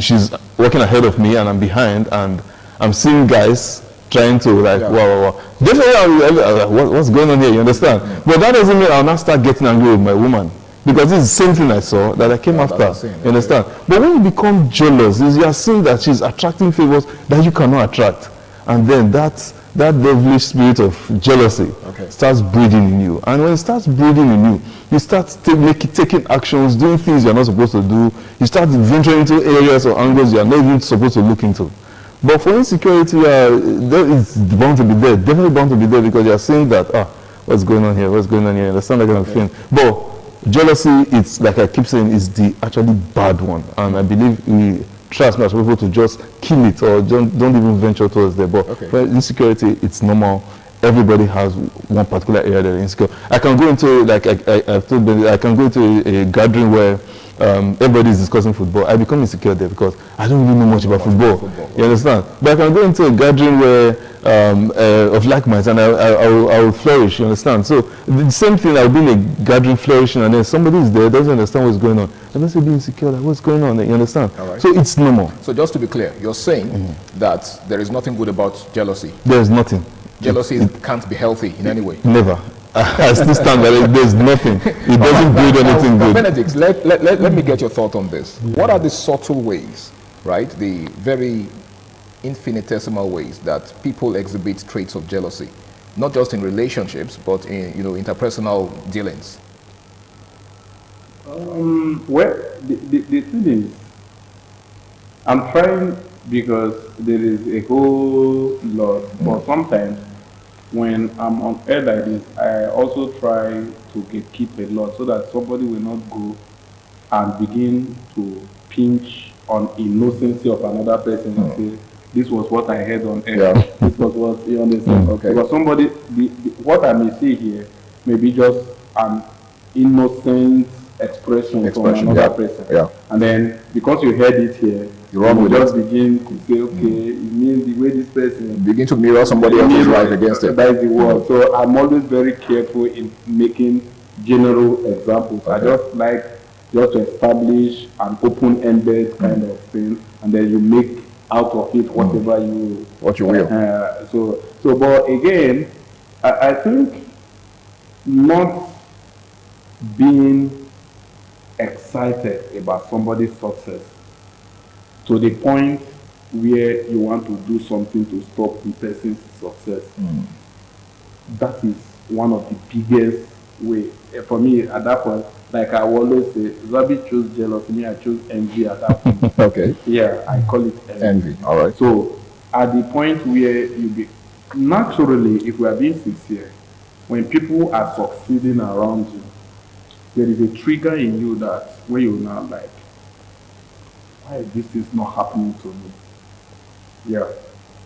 she's working ahead of me, and I'm behind, and I'm seeing guys trying to wow. Definitely, what's going on here? You understand? But that doesn't mean I'll not start getting angry with my woman, because this is the same thing I saw that I came after. You understand? But when you become jealous, you are seeing that she's attracting favors that you cannot attract, and then that devilish spirit of jealousy starts breeding in you. And when it starts breeding in you, you start taking actions, doing things you're not supposed to do. You start venturing into areas or angles you're not even supposed to look into. But for insecurity, it's bound to be there, definitely bound to be there, because you're seeing that, what's going on here, you understand that kind of thing. But jealousy, it's like I keep saying, is the actually bad one. And I believe we try as much as possible to just kill it or don't even venture towards there. But for insecurity, it's normal. Everybody has one particular area that is insecure. I can go into, like I've told you, I can go into a gathering where everybody is discussing football. I become insecure there because I don't really know much about football. You understand? But I can go into a gathering where of like minds, and I will flourish. You understand? So the same thing, I'll be in a gathering flourishing, and then somebody is there, doesn't understand what's going on. I don't say be insecure. Like, what's going on? You understand? Right. So it's normal. So just to be clear, you're saying that there is nothing good about jealousy. There's nothing. Jealousy can't be healthy in any way. Never. I still stand by it. There's nothing. It doesn't build anything good. Benedict, let me get your thought on this. What are the subtle ways, right? The very infinitesimal ways that people exhibit traits of jealousy, not just in relationships, but in interpersonal dealings. Well, the thing is, I'm trying because there is a whole lot. But sometimes when I'm on air like this, I also try to keep a lot so that somebody will not go and begin to pinch on innocency of another person and say, this was what I heard on air. Yeah. This was what you understand. Okay. Because somebody, what I may say here may be just an innocent expression from another person. Yeah. And then because you heard it here, you run with just it. begin to say, okay, it means the way this person begin to mirror somebody else's life against it. That is the word. So I'm always very careful in making general examples. I just like just to establish an open-ended kind of thing, and then you make out of it whatever you will. But again, I think not being excited about somebody's success to the point where you want to do something to stop the person's success. That is one of the biggest ways. For me, at that point, like I always say, Zabi chose jealousy, me I chose envy at that point. Okay. Yeah, I call it Envy. All right. So at the point where you be naturally, if we are being sincere, when people are succeeding around you, there is a trigger in you that where you're now like, why this is not happening to me? Yeah.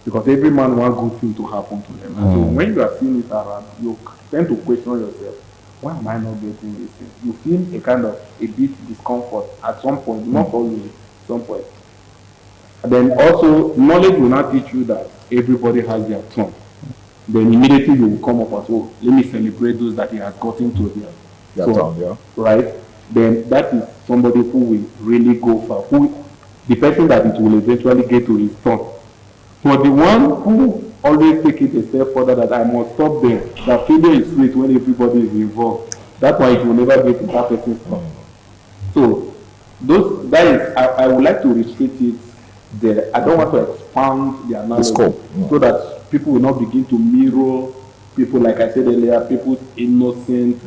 Because every man wants good thing to happen to them. So when you are seeing it around, you tend to question yourself, why am I not getting this thing? You feel a kind of a bit discomfort at some point, not always, at some point. And then also, knowledge will not teach you that everybody has their turn. Then immediately you will come up as, oh, let me celebrate those that he has gotten to their turn, right? Then that is somebody who will really go far, the person that it will eventually get to his turn. For the one who always take it a step further, that I must stop there, that failure is sweet when everybody is involved. That's why it will never get to that person's turn. So I would like to restrict it there. I don't want to expand the analogy so that people will not begin to mirror people, like I said earlier, people's innocent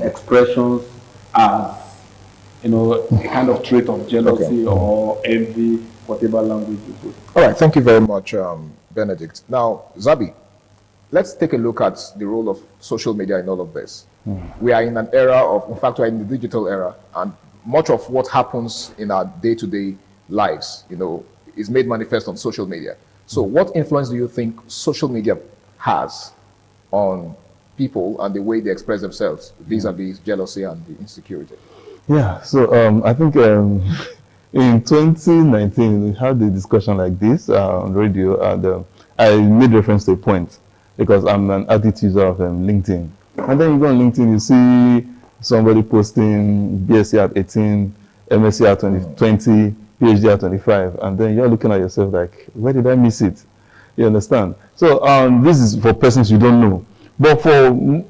expressions as, a kind of trait of jealousy or envy, whatever language you use. All right, thank you very much, Benedict. Now, Zabi, let's take a look at the role of social media in all of this. We are in an era of, in fact, we're in the digital era, and much of what happens in our day-to-day lives, is made manifest on social media. So what influence do you think social media has on people and the way they express themselves vis-a-vis jealousy and the insecurity? Yeah, so I think in 2019, we had a discussion like this on radio, and I made reference to a point because I'm an added user of LinkedIn. And then you go on LinkedIn, you see somebody posting BSc at 18, MSc at 20, PhD at 25, and then you're looking at yourself like, where did I miss it? You understand? So this is for persons you don't know. But for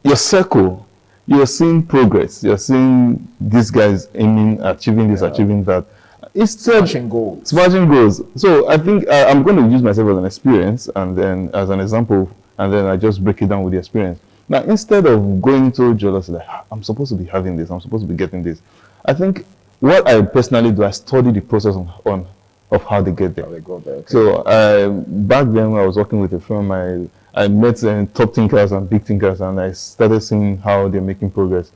your circle, you're seeing progress. You're seeing these guys achieving this, achieving that. It's smashing goals. Smashing goals. So I think I'm going to use myself as an experience and then as an example, and then I just break it down with the experience. Now, instead of going into jealousy, like, I'm supposed to be having this, I'm supposed to be getting this, I think what I personally do, I study the process of how they get there. Okay. So back then when I was working with a firm, I met top thinkers and big thinkers, and I started seeing how they're making progress.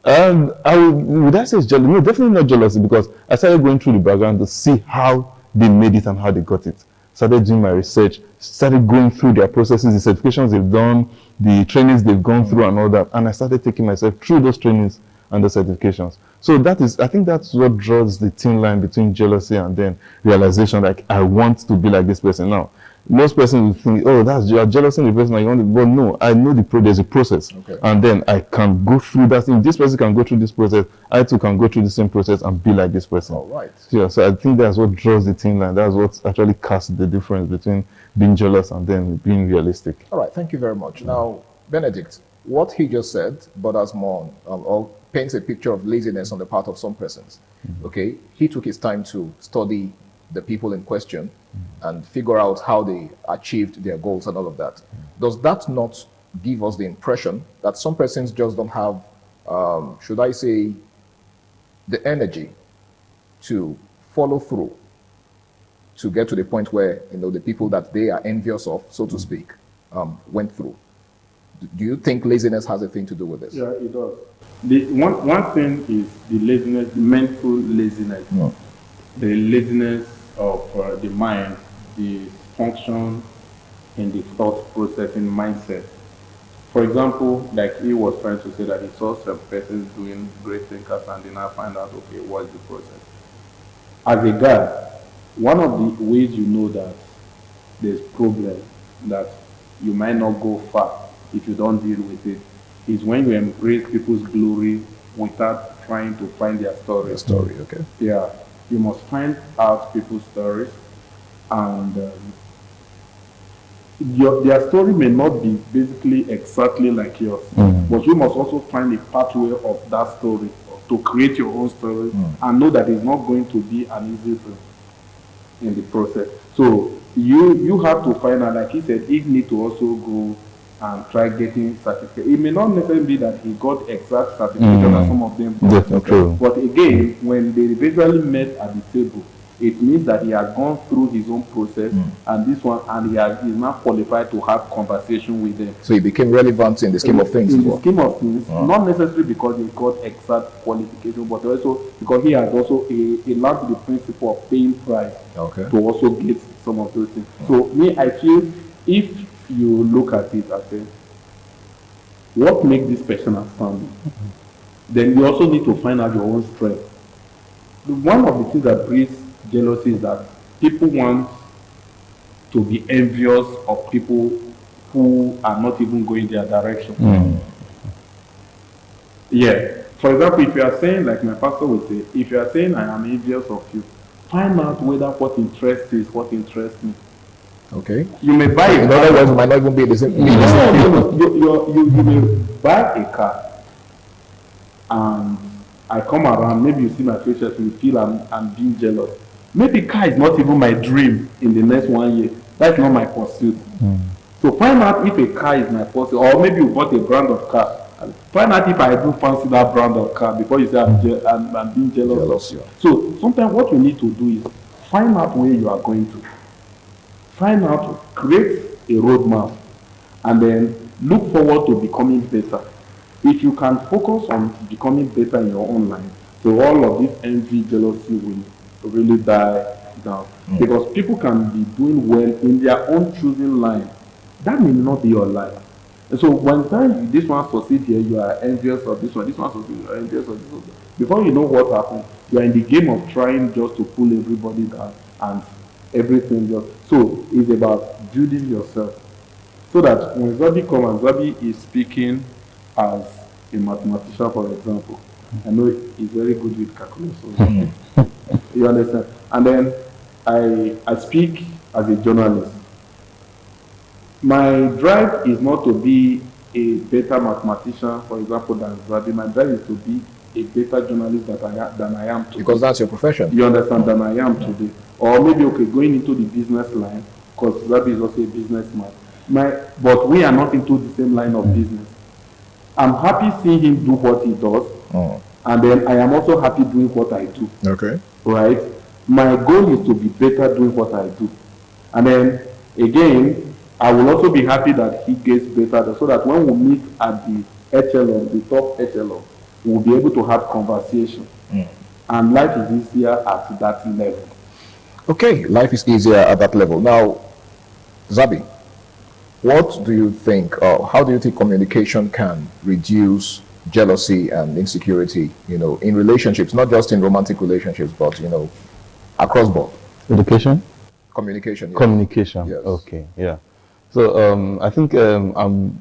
And would I say it's jealousy? No, definitely not jealousy, because I started going through the background to see how they made it and how they got it. Started doing my research, started going through their processes, the certifications they've done, the trainings they've gone through and all that. And I started taking myself through those trainings and the certifications. So I think that's what draws the thin line between jealousy and then realization, like, I want to be like this person now. Most persons will think, oh, you're jealous in the person you want to, but no, I know there's a process. Okay. And then I can go through that. If this person can go through this process, I too can go through the same process and be like this person. All right. Yeah, so I think that's what draws the thin line. That's what actually casts the difference between being jealous and then being realistic. All right, thank you very much. Now, Benedict, what he just said borders more or paints a picture of laziness on the part of some persons. Okay, he took his time to study the people in question and figure out how they achieved their goals and all of that. Does that not give us the impression that some persons just don't have, should I say, the energy to follow through to get to the point where, the people that they are envious of, so to speak, went through. Do you think laziness has a thing to do with this? Yeah, it does. The one thing is the laziness, the mental laziness, the laziness of the mind, the function in the thought processing mindset. For example, like he was trying to say that he saw some persons doing great thinkers and then I find out, okay, what's the process? As a guy, one of the ways you know that there's problem, that you might not go far if you don't deal with it, is when you embrace people's glory without trying to find their story. Their story, okay. Yeah, you must find out people's stories, and their story may not be basically exactly like yours, but you must also find a pathway of that story to create your own story and know that it's not going to be an easy thing in the process. So you have to find out, like he said, he need to also go and try getting certificate. It may not necessarily be that he got exact certification as some of them got. True. But again, when they eventually met at the table, it means that he has gone through his own process and this one, and he is now qualified to have conversation with them. So he became relevant in the scheme of things. In the scheme of things, not necessarily because he got exact qualification, but also because he has also learned the principle of paying price to also get some of those things. So me, I feel if you look at it and say, what makes this person outstanding? Then you also need to find out your own strength. One of the things that breeds jealousy is that people want to be envious of people who are not even going their direction. Yeah. For example, if you are saying, like my pastor would say, if you are saying I am envious of you, find out whether what interests you is what interests me. Okay. You may buy a car. In other words, it might not even be the same. You may buy a car and I come around, maybe you see my face and you feel I'm being jealous. Maybe car is not even my dream in the next 1 year. That's not my pursuit. So find out if a car is my pursuit, or maybe you bought a brand of car. Find out if I do fancy that brand of car before you say I'm being jealous. So sometimes what you need to do is find out where you are going to. Find out, create a roadmap, and then look forward to becoming better. If you can focus on becoming better in your own life, so all of this envy, jealousy will really die down. Because people can be doing well in their own choosing line. That may not be your life. And so when time this one succeeds here, you are envious of this one succeeds, you are envious of this one. Before you know what happened, you are in the game of trying just to pull everybody down and everything just. So it's about building yourself. So that when Zabi comes and Zabi is speaking as a mathematician, for example, I know he's very good with calculation. You understand? And then I speak as a journalist. My drive is not to be a better mathematician, for example, than Zabi. My drive is to be a better journalist than I am today. Because that's your profession. You understand? Than I am today. Or maybe, okay, going into the business line, because Zabi is also a businessman. But we are not into the same line of business. I'm happy seeing him do what he does. And then I am also happy doing what I do. Okay. Right? My goal is to be better doing what I do. And then, again, I will also be happy that he gets better so that when we meet at the echelon, the top echelon, we'll be able to have conversation. And life is easier at that level. Okay, life is easier at that level. Now, Zabi, what do you think, how do you think communication can reduce jealousy and insecurity, in relationships, not just in romantic relationships, but, across board? Education? Communication. Yes. Communication. Yes. Okay, yeah. So I think I'm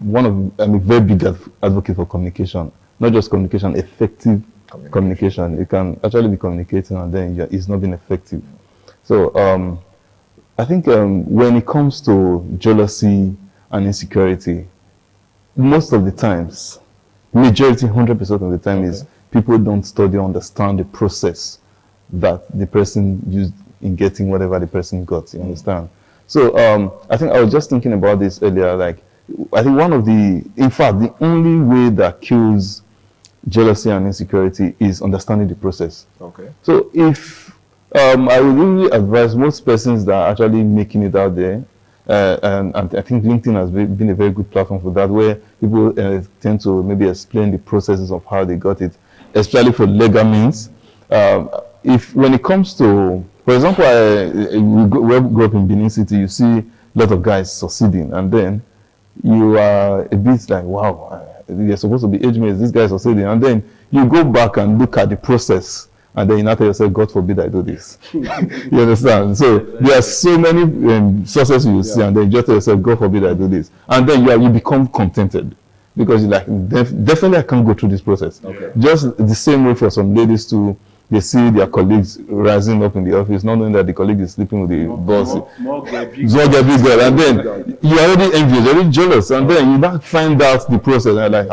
a very big advocate for communication. Not just communication, effective communication. You can actually be communicating and then it's not being effective. So I think when it comes to jealousy and insecurity, most of the times, majority, 100% of the time, is people don't study or understand the process that the person used in getting whatever the person got. You understand? So I think I was just thinking about this earlier. Like, I think in fact, the only way that kills jealousy and insecurity is understanding the process. Okay. So if I would really advise most persons that are actually making it out there, and I think LinkedIn has been a very good platform for that, where people tend to maybe explain the processes of how they got it, especially for legal means. When it comes to, for example, we grew up in Benin City, you see a lot of guys succeeding, and then you are a bit like, wow, you're supposed to be age mates, this guy is succeeding, and then you go back and look at the process, and then you now tell yourself, God forbid I do this. You understand? So there are so many successes you see, and then you just tell yourself, God forbid I do this, and then you become contented, because you're like, definitely I can't go through this process. Just the same way for some ladies too. They see their colleagues rising up in the office, not knowing that the colleague is sleeping with the boss. And then you're already envious, you're already jealous, and then you now find out the process, and you're like,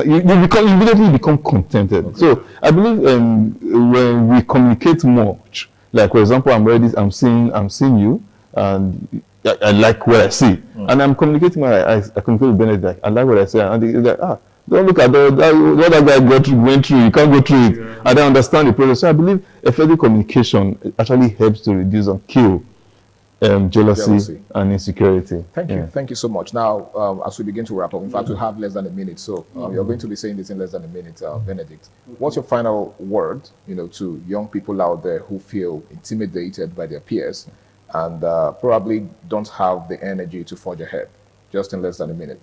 you immediately become contented. So I believe when we communicate much, like for example, I'm seeing you, and I like what I see, and I'm communicating. I communicate with Benedict, like, I like what I say, and they're like, don't look at what that guy went through. You can't go through it. I don't understand the process. So I believe effective communication actually helps to reduce and kill jealousy and insecurity. Thank you. Thank you so much. Now, as we begin to wrap up, in fact, we have less than a minute. So you're going to be saying this in less than a minute, Benedict. What's your final word, to young people out there who feel intimidated by their peers and probably don't have the energy to forge ahead? Just in less than a minute.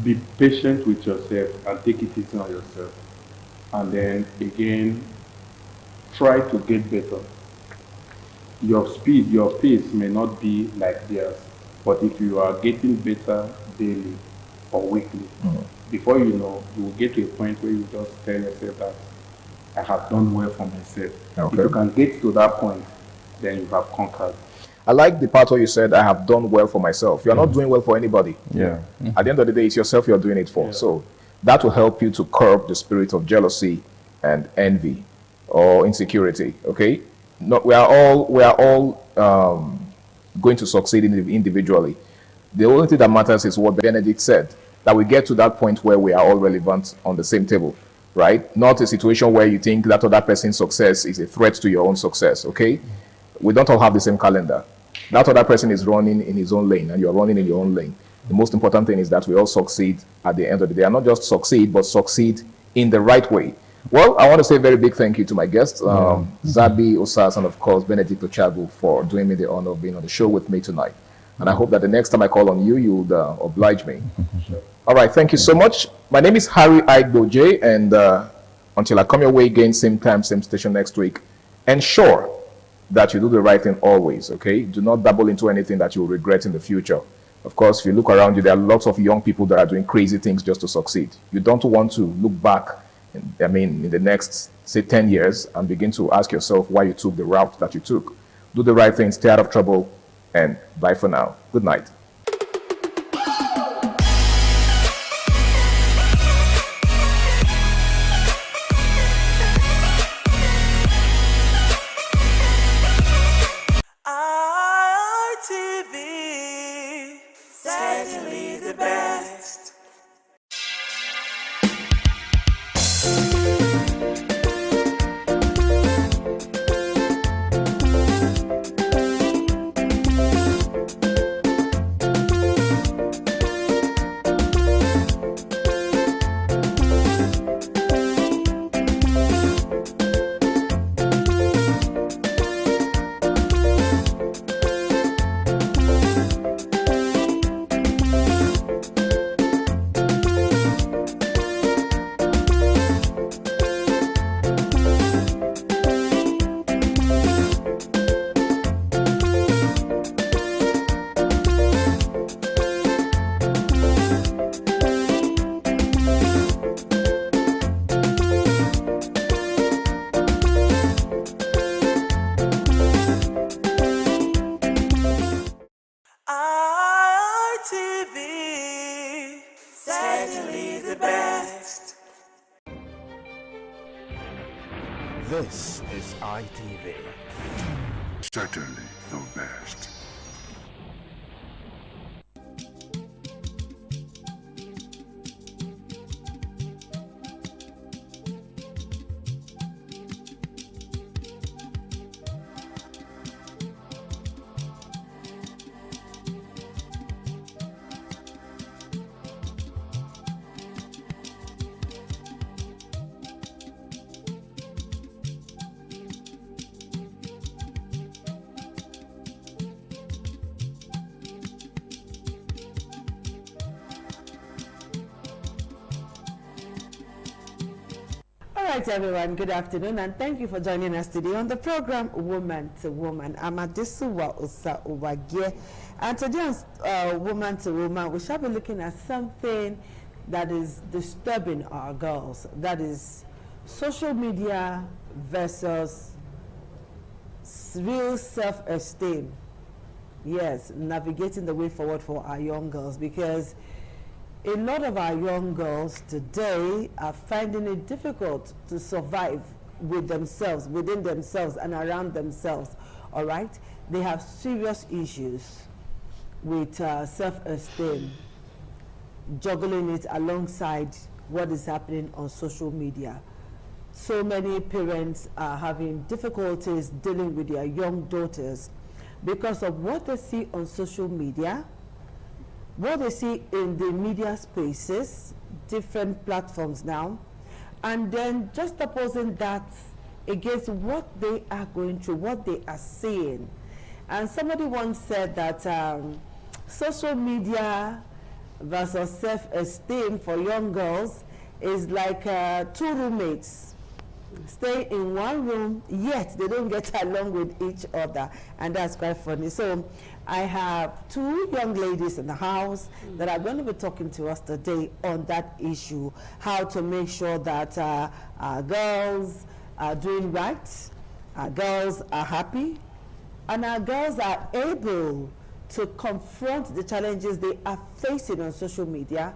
Be patient with yourself and take it easy on yourself. And then again, try to get better. Your speed, your pace may not be like theirs, but if you are getting better daily or weekly, before you know, you will get to a point where you just tell yourself that I have done well for myself. If you can get to that point, then you have conquered. I like the part where you said, I have done well for myself. You're not doing well for anybody. At the end of the day, it's yourself you're doing it for. So that will help you to curb the spirit of jealousy and envy or insecurity. Okay? We are all going to succeed individually. The only thing that matters is what Benedict said, that we get to that point where we are all relevant on the same table, right? Not a situation where you think that other person's success is a threat to your own success. Okay? We don't all have the same calendar. That other person is running in his own lane and you're running in your own lane. The most important thing is that we all succeed at the end of the day. And not just succeed, but succeed in the right way. Well, I want to say a very big thank you to my guests, Zabi Osas and of course Benedict Ochagu, for doing me the honor of being on the show with me tonight. And I hope that the next time I call on you, you would oblige me. All right, thank you so much. My name is Harry Aigboje, and until I come your way again, same time, same station next week, ensure that you do the right thing always, okay? Do not dabble into anything that you will regret in the future. Of course, if you look around you, there are lots of young people that are doing crazy things just to succeed. You don't want to look back, in the next, say, 10 years and begin to ask yourself why you took the route that you took. Do the right thing, stay out of trouble, and bye for now. Good night. Certainly the best. ITV, certainly the best. This is ITV. Certainly the best. right, everyone, good afternoon, and thank you for joining us today on the program Woman to Woman. I'm Adesuwa Osa Uwagie, and today on Woman to Woman, we shall be looking at something that is disturbing our girls. That is social media versus real self-esteem. Yes, navigating the way forward for our young girls, because a lot of our young girls today are finding it difficult to survive with themselves, within themselves and around themselves. All right, they have serious issues with self-esteem, juggling it alongside what is happening on social media. So many parents are having difficulties dealing with their young daughters because of what they see on social media, what they see in the media spaces, different platforms now, and then just opposing that against what they are going through, what they are seeing. And somebody once said that social media versus self-esteem for young girls is like two roommates stay in one room, yet they don't get along with each other, and that's quite funny. So I have two young ladies in the house that are going to be talking to us today on that issue, how to make sure that our girls are doing right, our girls are happy, and our girls are able to confront the challenges they are facing on social media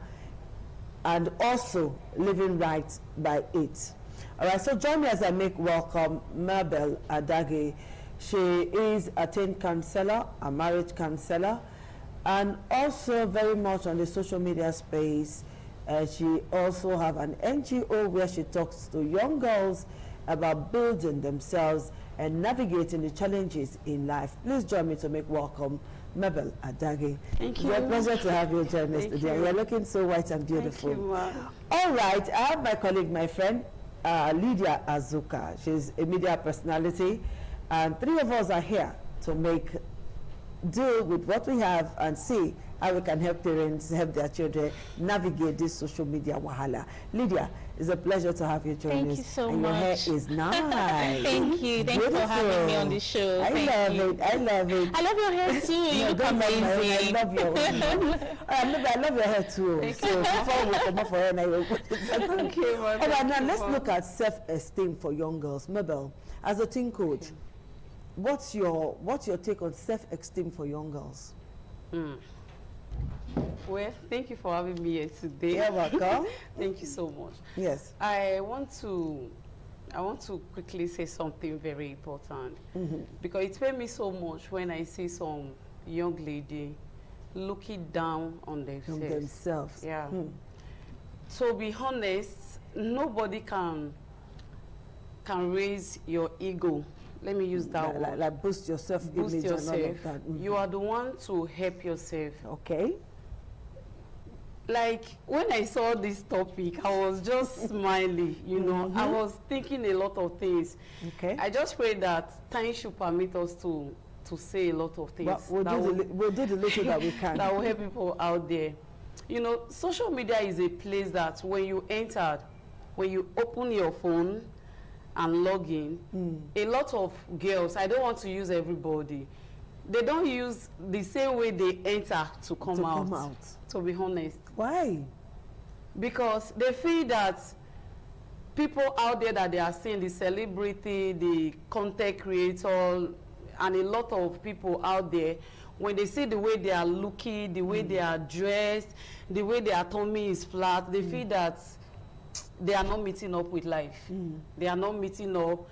and also living right by it. All right, so join me as I make welcome Mabel Adage. She is a teen counselor, a marriage counselor, and also very much on the social media space. She also have an NGO where she talks to young girls about building themselves and navigating the challenges in life. Please join me to make welcome Mabel Adage. Thank you. It's a pleasure to have you join us today. You're looking so white and beautiful. Thank you, Ma. All right, I have my colleague, my friend, Lydia Azuka. She's a media personality, and three of us are here to make do with what we have and see how we can help parents help their children navigate this social media wahala. Lydia, it's a pleasure to have you join us. Thank you so and much. Your hair is nice. Thank you. Thanks for having me on the show. I love it. I love it. I love your hair too. You look amazing. I love your hair. I love your hair too. Thank So you. before we come off for hair, I will put it. Thank you, Ma. All right, now let's look at self-esteem for young girls. Mabel, as a teen coach, what's your take on self-esteem for young girls? Well, thank you for having me here today. You're welcome. Thank you so much. Yes. I want to quickly say something very important, because it pains me so much when I see some young lady looking down on themselves. Yeah. To be honest, nobody can raise your ego. Let me use that word. Like boost your self-image and all of that. You are the one to help yourself. Okay. Like when I saw this topic, I was just smiling, you know. I was thinking a lot of things. Okay. I just pray that time should permit us to say a lot of things. Well, we'll do the little that we can. That will help people out there. You know, social media is a place that when you open your phone and log in, a lot of girls, I don't want to use everybody, they don't use the same way they enter to come out. To be honest. Why? Because they feel that people out there that they are seeing, the celebrity, the content creator, and a lot of people out there, when they see the way they are looking, the way they are dressed, the way their tummy is flat, they feel that they are not meeting up with life. They are not meeting up.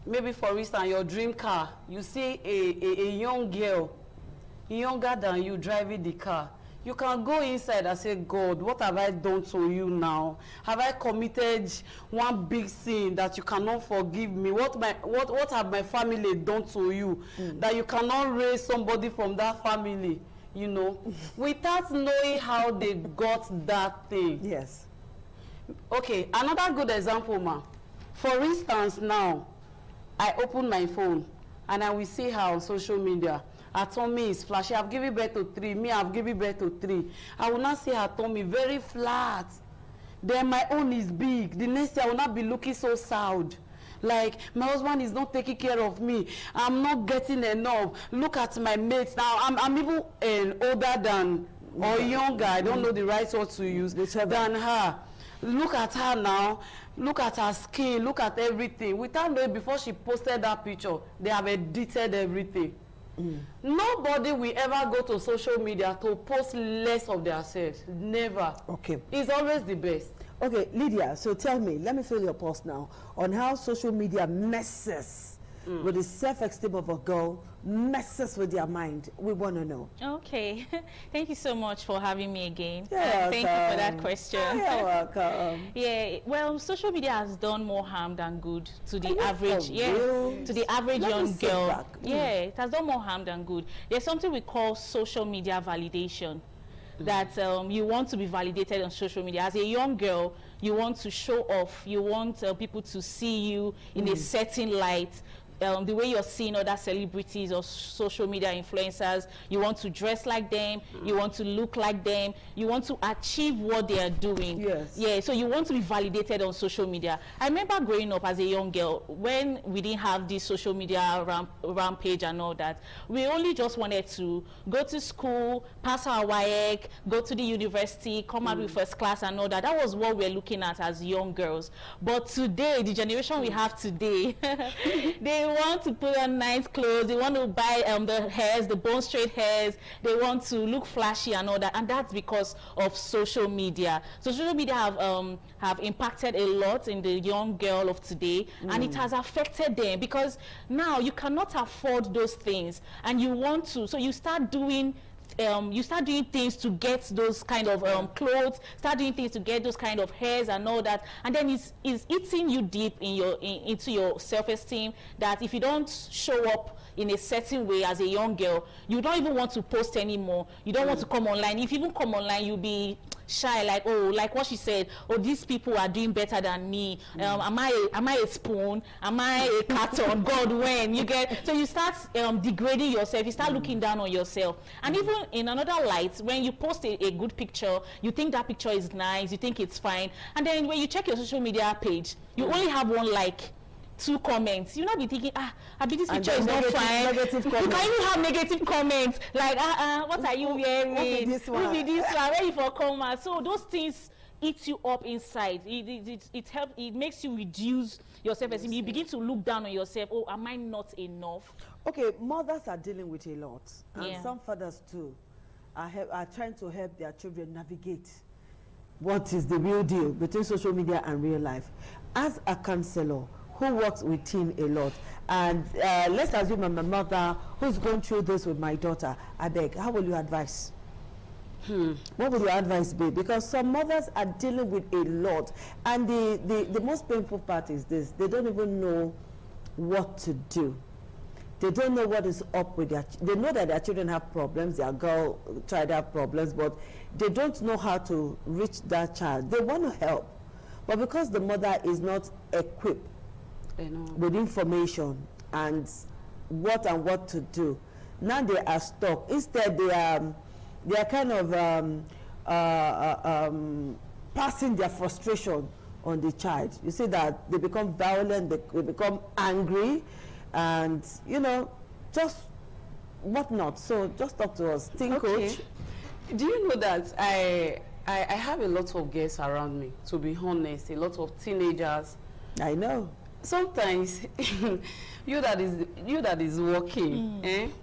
Maybe for instance, your dream car, you see a young girl, younger than you, driving the car. You can go inside and say, God, what have I done to you now? Have I committed one big sin that you cannot forgive me? What have my family done to you that you cannot raise somebody from that family, you know, without knowing how they got that thing? Yes. Okay, another good example, ma. For instance, now, I open my phone and I will see her on social media. Her tummy is flashy. I've given birth to 3. Me, I've given birth to 3. I will not see her tummy very flat. then my own is big. The next year I will not be looking so sad. Like, my husband is not taking care of me. I'm not getting enough. Look at my mates now. I'm even older than or younger. I don't know the right word to use than her. Look at her now. Look at her skin. Look at everything. Without knowing, before she posted that picture, they have edited everything. Nobody will ever go to social media to post less of themselves. Never. Okay. It's always the best. Okay, Lydia, so tell me, let me feel your pulse now on how social media messes with the self-esteem of a girl, messes with their mind. We want to know. Okay. Thank you so much for having me again. Thank you for that question. You're welcome. Yeah, well, social media has done more harm than good to the average, to the average young girl. Yeah, it has done more harm than good. There's something we call social media validation. That you want to be validated on social media. As a young girl, you want to show off. You want people to see you in a certain light. The way you're seeing other celebrities or social media influencers, you want to dress like them, you want to look like them, you want to achieve what they are doing. Yes. Yeah, so you want to be validated on social media. I remember growing up as a young girl, when we didn't have this social media rampage and all that, we only just wanted to go to school, pass our WAEC, go to the university, come out with first class and all that. That was what we're looking at as young girls. But today, the generation we have today, they want to put on nice clothes, they want to buy the hairs, the bone straight hairs, they want to look flashy and all that, and that's because of social media. So social media have impacted a lot in the young girl of today, and it has affected them because now you cannot afford those things, and you want to, so you start doing things to get those kind of clothes, start doing things to get those kind of hairs and all that, and then it's eating you deep into your self-esteem, that if you don't show up in a certain way as a young girl, you don't even want to post anymore. You don't want to come online. If you even come online, you'll be shy, like, oh, like what she said, oh, these people are doing better than me. Am I a spoon? Am I a carton? God, when you get, so you start degrading yourself, you start looking down on yourself. And even in another light, when you post a good picture, you think that picture is nice, you think it's fine, and then when you check your social media page, you only have 1 like, 2 comments. You'll not be thinking, this picture is not fine. You can even have negative comments like, what are you wearing? Who be this one? Where you for come? So those things eat you up inside. It makes you reduce your self-esteem. You begin to look down on yourself. Oh, am I not enough? Okay, mothers are dealing with a lot, and some fathers too are trying to help their children navigate what is the real deal between social media and real life. As a counselor who works with teens a lot, and let's assume I'm a mother who's going through this with my daughter, I beg, how will you advise? What would your advice be? Because some mothers are dealing with a lot, and the most painful part is this: they don't even know what to do. They don't know what is up with their. They know that their children have problems. Their girl child have problems, but they don't know how to reach that child. They want to help, but because the mother is not equipped with information and what to do, now they are stuck. Instead, they are kind of passing their frustration on the child. You see that they become violent, they become angry, and just whatnot. So just talk to us, teen coach. Do you know that I have a lot of guests around me, to be honest, a lot of teenagers. I know. Sometimes you that is working,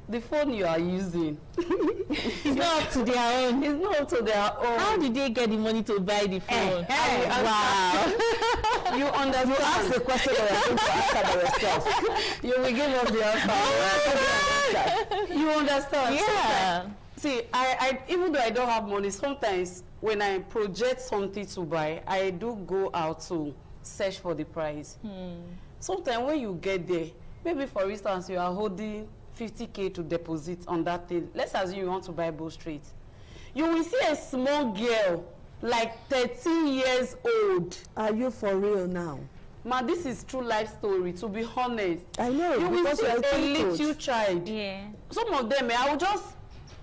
the phone you are using, it's not up to their own. It's not up to their own. How did they get the money to buy the phone? Wow. You understand. You ask the question or you're going to answer by yourself. You will give us the answer. You understand? Yeah. See, I even though I don't have money, sometimes when I project something to buy, I do go out to search for the price. Sometimes when you get there, maybe for instance you are holding 50K to deposit on that thing. Let's assume you want to buy Bow Street. You will see a small girl like 13 years old. Are you for real now? Ma, this is true life story, to be honest. I know. You will see a little coach. child. Yeah. Some of them, I will just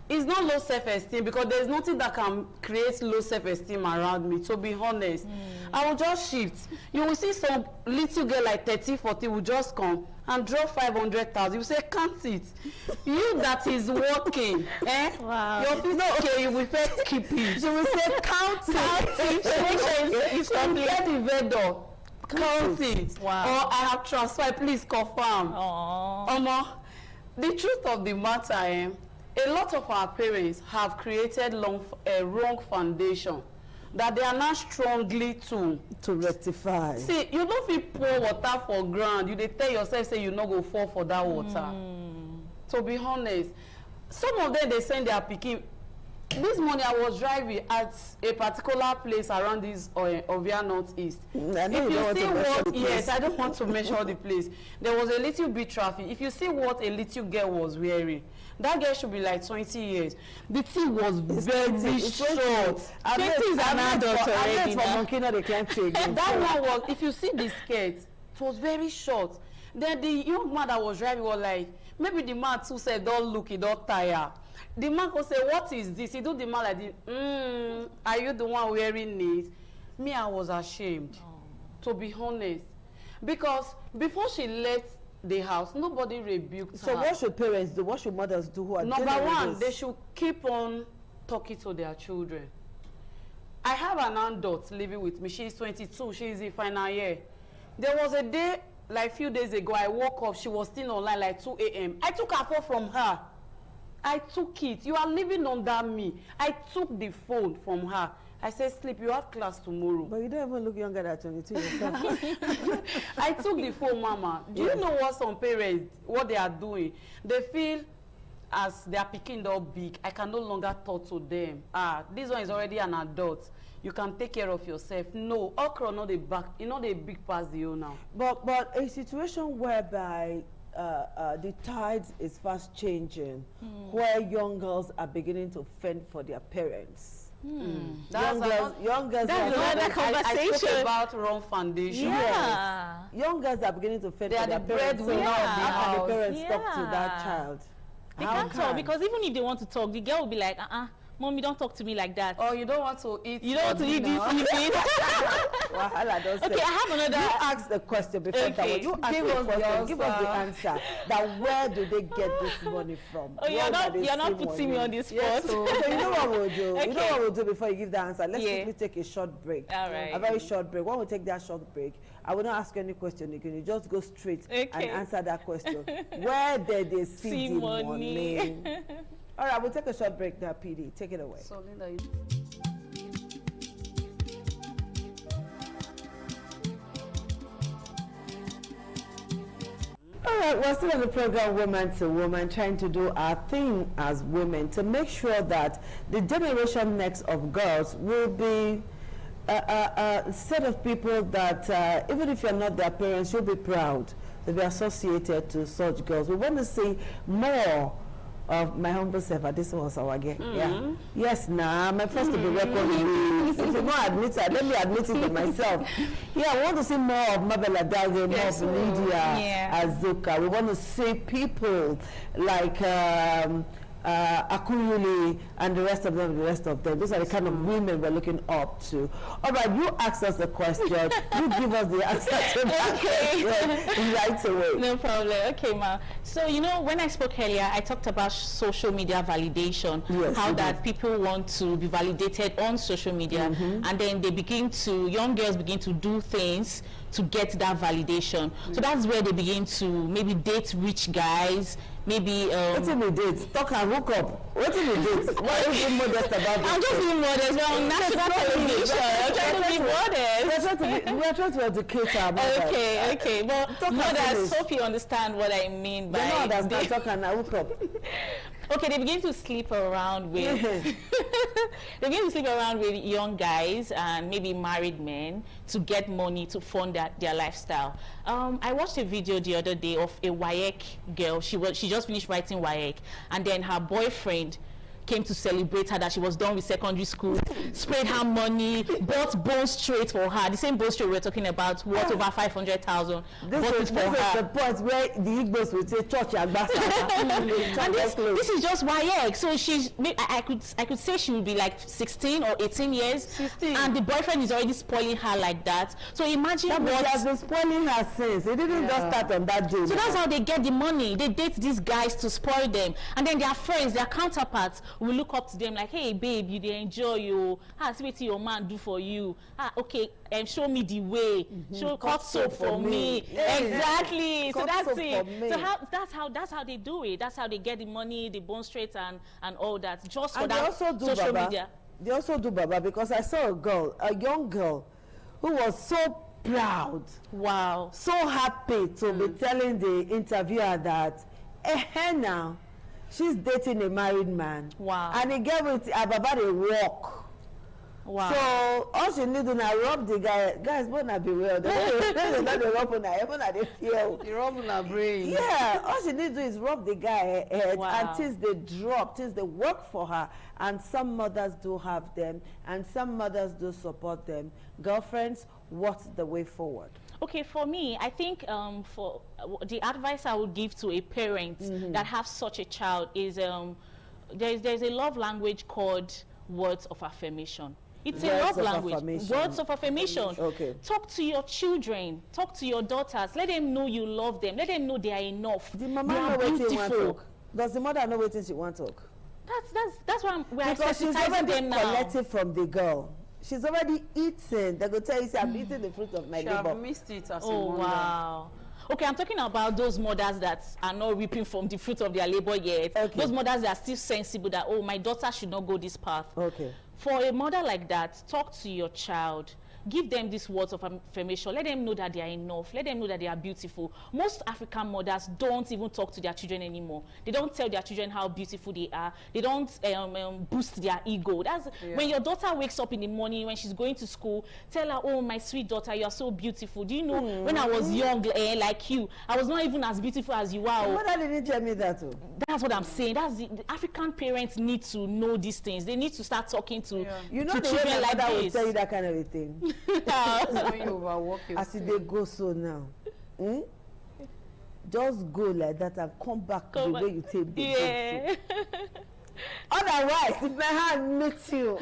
it's not low self-esteem, because there's nothing that can create low self-esteem around me, to be honest. I will just shift. You will see some little girl like 30, 40 will just come and drop 500,000. You say, count it. You that is working, Wow. Your fees not okay, you will first keep it. You will say, count it. It's complete the vendor. Count it. Wow. Or I have transferred, please confirm. The truth of the matter, a lot of our parents have created a wrong foundation that they are not strongly to rectify. See, you don't feel pour water for ground. You dey tell yourself say you no go fall for that water. To be honest, some of them they send their pikin. This morning I was driving at a particular place around this Ovia Northeast. If you see what, yes, I don't want to measure the place. There was a little bit traffic. If you see what a little girl was wearing, that girl should be like 20 years. The thing was very short. 20 is an adult already. That one was, if you see the skirt, it was very short. Then the young man that was driving was like, maybe the man too said, don't look, he don't tire. The man could say, what is this? He do the man like this, are you the one wearing it? Me, I was ashamed, to be honest. Because before she left the house, nobody rebuked her. So what should parents do? What should mothers do who are Number one, they should keep on talking to their children. I have an adult living with me. She's 22. She's in final year. There was a day, like a few days ago, I woke up. She was still online like 2 a.m. I took her phone from her. I took it. You are living under me. I took the phone from her. I said, sleep, you have class tomorrow. But you don't even look younger than 22 yourself. I took the phone, Mama. Do you know what some parents, what they are doing? They feel as they are picking up big, I can no longer talk to them. This one is already an adult. You can take care of yourself. No, okra not the back, you know the big past the owner. But a situation whereby the tide is fast changing, where young girls are beginning to fend for their parents. Young girls that's another conversation. I spoke about wrong foundation. Yeah. Young girls are beginning to fend for their parents. How can the parents talk to that child? They can't talk, because even if they want to talk, the girl will be like, Mommy, don't talk to me like that. Oh, you don't want to eat. You don't want to eat this evening. Okay, I have another. You ask the question before that. You ask the question. Give us the answer. That where do they get this money from? Oh, you're not putting me on this spot. Yes, so you know what we'll do. Okay. You know what we'll do before you give the answer. Let's quickly take a short break. All right. A very short break. When we take that short break, I will not ask you any question again. You just go straight and answer that question. Where did they see the money? All right, we'll take a short break now, PD. Take it away. So, Linda, all right, we're still on the program Woman to Woman, trying to do our thing as women to make sure that the generation next of girls will be a set of people that even if you're not their parents, you'll be proud to be associated to such girls. We want to see more of my humble self. This was our game. Yeah. Yes, I'm first to be welcome. If you not admit it, let me admit it to myself. Yeah, I want to see more of Mabel Adage, more of Lydia Azuka. We want to see people like Akuyuli and the rest of them, Those are the kind of women we're looking up to. All right, you ask us the question. You give us the answer to that question right away. No problem. Okay, Ma. So, you know, when I spoke earlier, I talked about social media validation. Yes, how that people want to be validated on social media. And then they young girls begin to do things to get that validation. So that's where they begin to maybe date rich guys, maybe what do you date? Talk and hook up. What do you date? Why are you being modest about this? I'm just being modest. Well, national television. I'm trying to be modest. We are trying to educate our mothers. Okay. Well, mothers, hope you understand what I mean by they don't understand. Talk and hook up. Okay, they begin to sleep around with they begin to sleep around with young guys and maybe married men to get money to fund their lifestyle. I watched a video the other day of a WAEC girl. She just finished writing WAEC, and then her boyfriend came to celebrate her that she was done with secondary school, sprayed her money, bought Bone Straight for her. The same Bone Straight we're talking about, worth over 500,000. This is the point where the Igbos would say church Agbasa. And this is just YX. So she's, I could say she would be like 16 or 18 years, 16. And the boyfriend is already spoiling her like that. So imagine what has been spoiling her since. It didn't just start on that day. So that's how they get the money. They date these guys to spoil them, and then their friends, their counterparts, will look up to them like, "Hey, babe, you they enjoy you. See what your man do for you. Okay, and show me the way. Show cut soap for me. Exactly. So that's it. So that's how they do it. That's how they get the money, the Bone Straight and all that. Just for that social media. They also do Baba, because I saw a young girl, who was so proud. Wow. So happy to be telling the interviewer that, now, she's dating a married man. Wow. And he gave it about a walk. Wow. So all she need to now rub the guy. Guys, but not be well. They not the rub on her, even at the feel. You rub on her brain. Yeah. All she need to do is rub the guy head, wow. until they drop, till they work for her. And some mothers do have them, and some mothers do support them. Girlfriends, what's the way forward? Okay, for me, I think for the advice I would give to a parent that has such a child is there's a love language called words of affirmation. It's a love language. Words of affirmation. Okay. Talk to your children. Talk to your daughters. Let them know you love them. Let them know they are enough. The mama know what she want to talk. Does the mother know what she want to talk? That's why we're because she's sensitizing them now. Collected from the girl. She's already eaten. They go tell you, I'm eating the fruit of my labor. She missed it as a mother. Wow. Okay, I'm talking about those mothers that are not reaping from the fruit of their labor yet. Okay. Those mothers that are still sensible that, oh, my daughter should not go this path. Okay. For a mother like that, talk to your child. Give them these words of affirmation. Let them know that they are enough. Let them know that they are beautiful. Most African mothers don't even talk to their children anymore. They don't tell their children how beautiful they are. They don't boost their ego. That's when your daughter wakes up in the morning, when she's going to school, tell her, oh, my sweet daughter, you are so beautiful. Do you know, when I was young, like you, I was not even as beautiful as you are. Your mother didn't tell me that too. That's what I'm saying. That's the African parents need to know these things. They need to start talking to you know, to the children way like mother will this. tell you that kind of a thing. When you overwork as they go so now, just go like that and come back the way you take the Otherwise, if my hand meets you.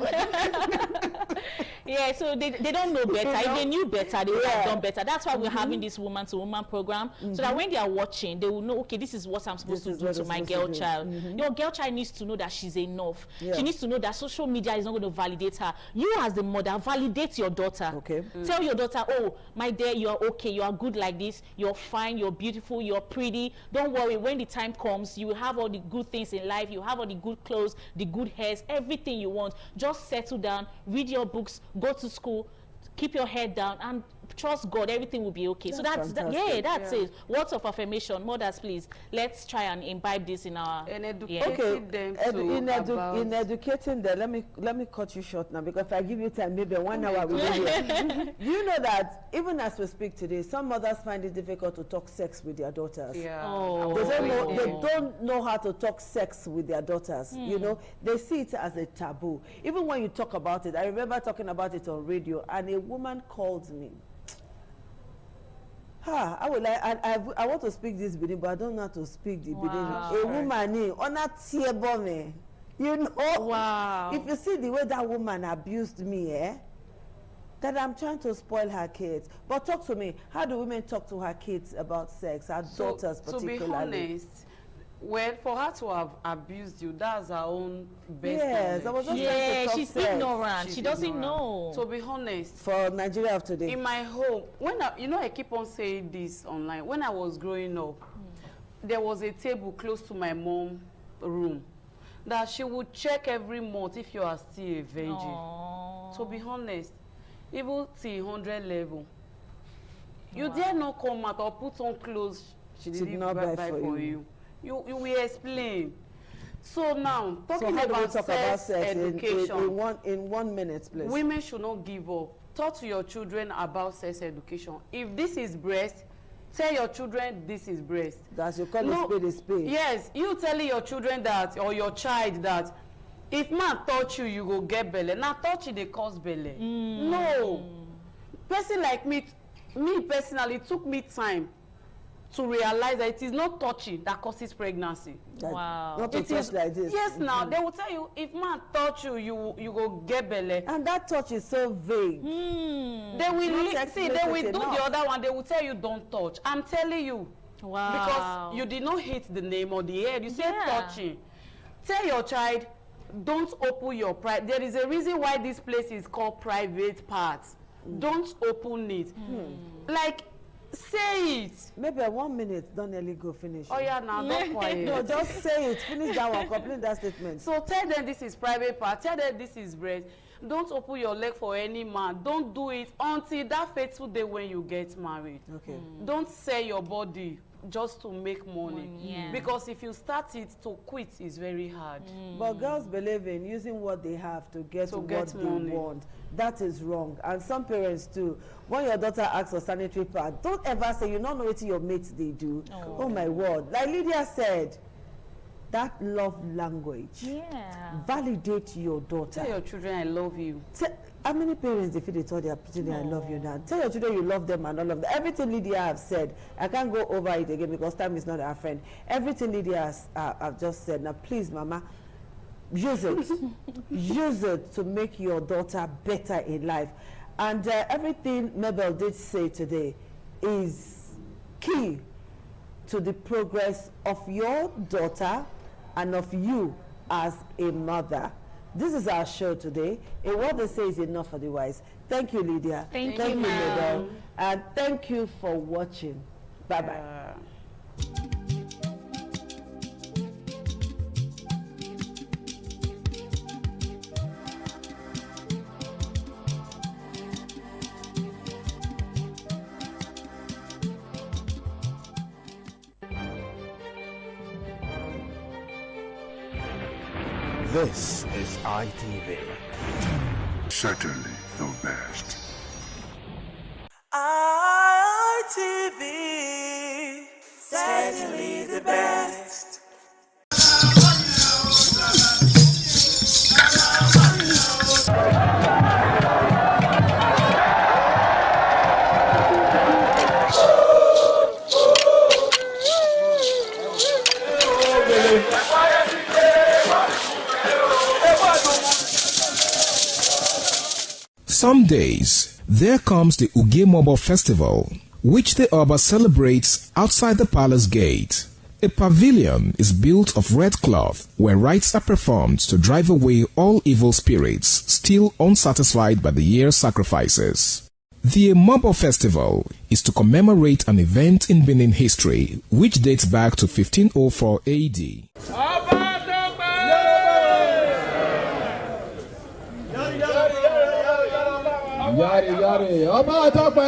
Yeah, so they don't know better. If they knew better, they would have done better. That's why we're having this woman-to-woman program, so that when they are watching, they will know, okay, this is what I'm supposed to do to my girl child. Your girl child needs to know that she's enough. She needs to know that social media is not going to validate her. You as the mother, validate your daughter. Okay. Tell your daughter, oh, my dear, you are okay, you are good like this, you're fine, you're beautiful, you're pretty. Don't worry, when the time comes, you will have all the good things in life, you have all the good clothes, the good hairs, everything you want. Just settle down, read your books, go to school, keep your head down, and trust God, everything will be okay. So that's it. Words of affirmation. Mothers, please, let's try and imbibe this in our and educating them in educating them. Let me cut you short now, because if I give you time, maybe 1 hour we will hear. You know that even as we speak today, some mothers find it difficult to talk sex with their daughters. They don't know how to talk sex with their daughters. You know, they see it as a taboo. Even when you talk about it, I remember talking about it on radio, and a woman called me. I want to speak this Benin, but I don't know how to speak the Benin. A woman on a tear, you know. Wow. If you see the way that woman abused me, that I'm trying to spoil her kids. But talk to me. How do women talk to her kids about sex? Her daughters particularly. To be honest, well, for her to have abused you, that's her own best. Yes, I was just trying to talk she's sex. ignorant. She doesn't know. To be honest, for Nigeria of today, in my home, when I keep on saying this online. When I was growing up, there was a table close to my mom's room that she would check every month if you are still a virgin. Aww. To be honest, even till 100 level, you dare not come out or put on clothes she didn't buy for you. You will explain. So now, talking about sex education. In 1 minute, please. Women should not give up. Talk to your children about sex education. If this is breast, tell your children this is breast. That's you call a spade a spade. Yes, you telling your children that, or your child that, if man touch you, you go get belle. Now touch they cause belle. No. Person like me personally, it took me time to realize that it is not touching that causes pregnancy. Wow. Not to touch like this. Yes, now they will tell you if man touch you, you go get belle. And that touch is so vague. They will they will do the other one. They will tell you don't touch. I'm telling you. Wow. Because you did not hit the name or the head. You said touching. Tell your child, don't open your private. There is a reason why this place is called private parts. Don't open it. Like, say it. Maybe 1 minute, don't nearly go finish. Oh yeah, now don't quiet. No, just say it. Finish that one. Complete that statement. So tell them this is private part. Tell them this is breast. Don't open your leg for any man. Don't do it until that fateful day when you get married. Okay. Don't sell your body just to make money. Yeah. Because if you start it, to quit is very hard. But girls believe in using what they have to get what they want. That is wrong. And some parents too. When your daughter asks for sanitary pad, don't ever say you don't know what your mates they do. Oh my word. Like Lydia said, that love language. Yeah. Validate your daughter. Tell your children I love you. How many parents, if they told their children I love you now? Tell your children you love them and all of that. Everything Lydia have said, I can't go over it again because time is not our friend. Everything Lydia has I've just said. Now please, Mama, use it. Use it to make your daughter better in life. And everything Mabel did say today is key to the progress of your daughter and of you as a mother. This is our show today. And what they say is enough for the wise. Thank you, Lydia. Thank you, Mabel. And thank you for watching. Bye-bye. This is ITV. Certainly the best. ITV, certainly the best. Some days, there comes the Ugemobo Festival, which the Oba celebrates outside the palace gate. A pavilion is built of red cloth where rites are performed to drive away all evil spirits still unsatisfied by the year's sacrifices. The Ugemobo Festival is to commemorate an event in Benin history which dates back to 1504 AD. Yari, yari, Oba Tope!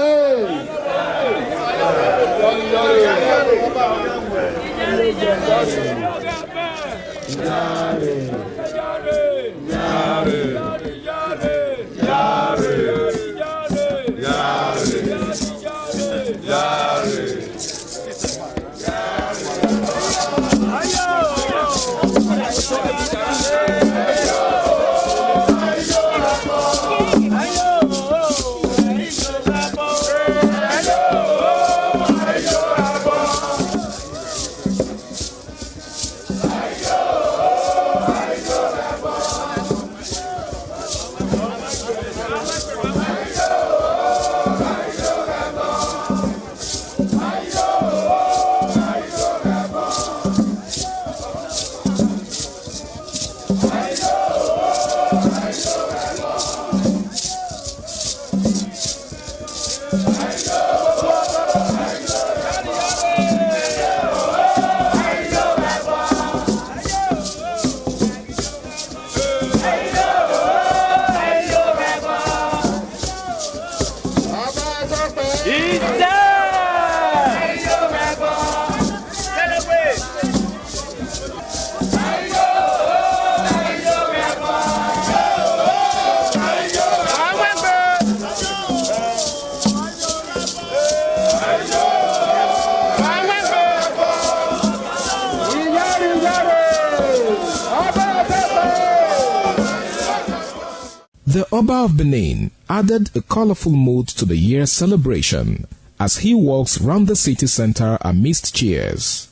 The Oba of Benin added a colorful mood to the year's celebration as he walks round the city center amidst cheers.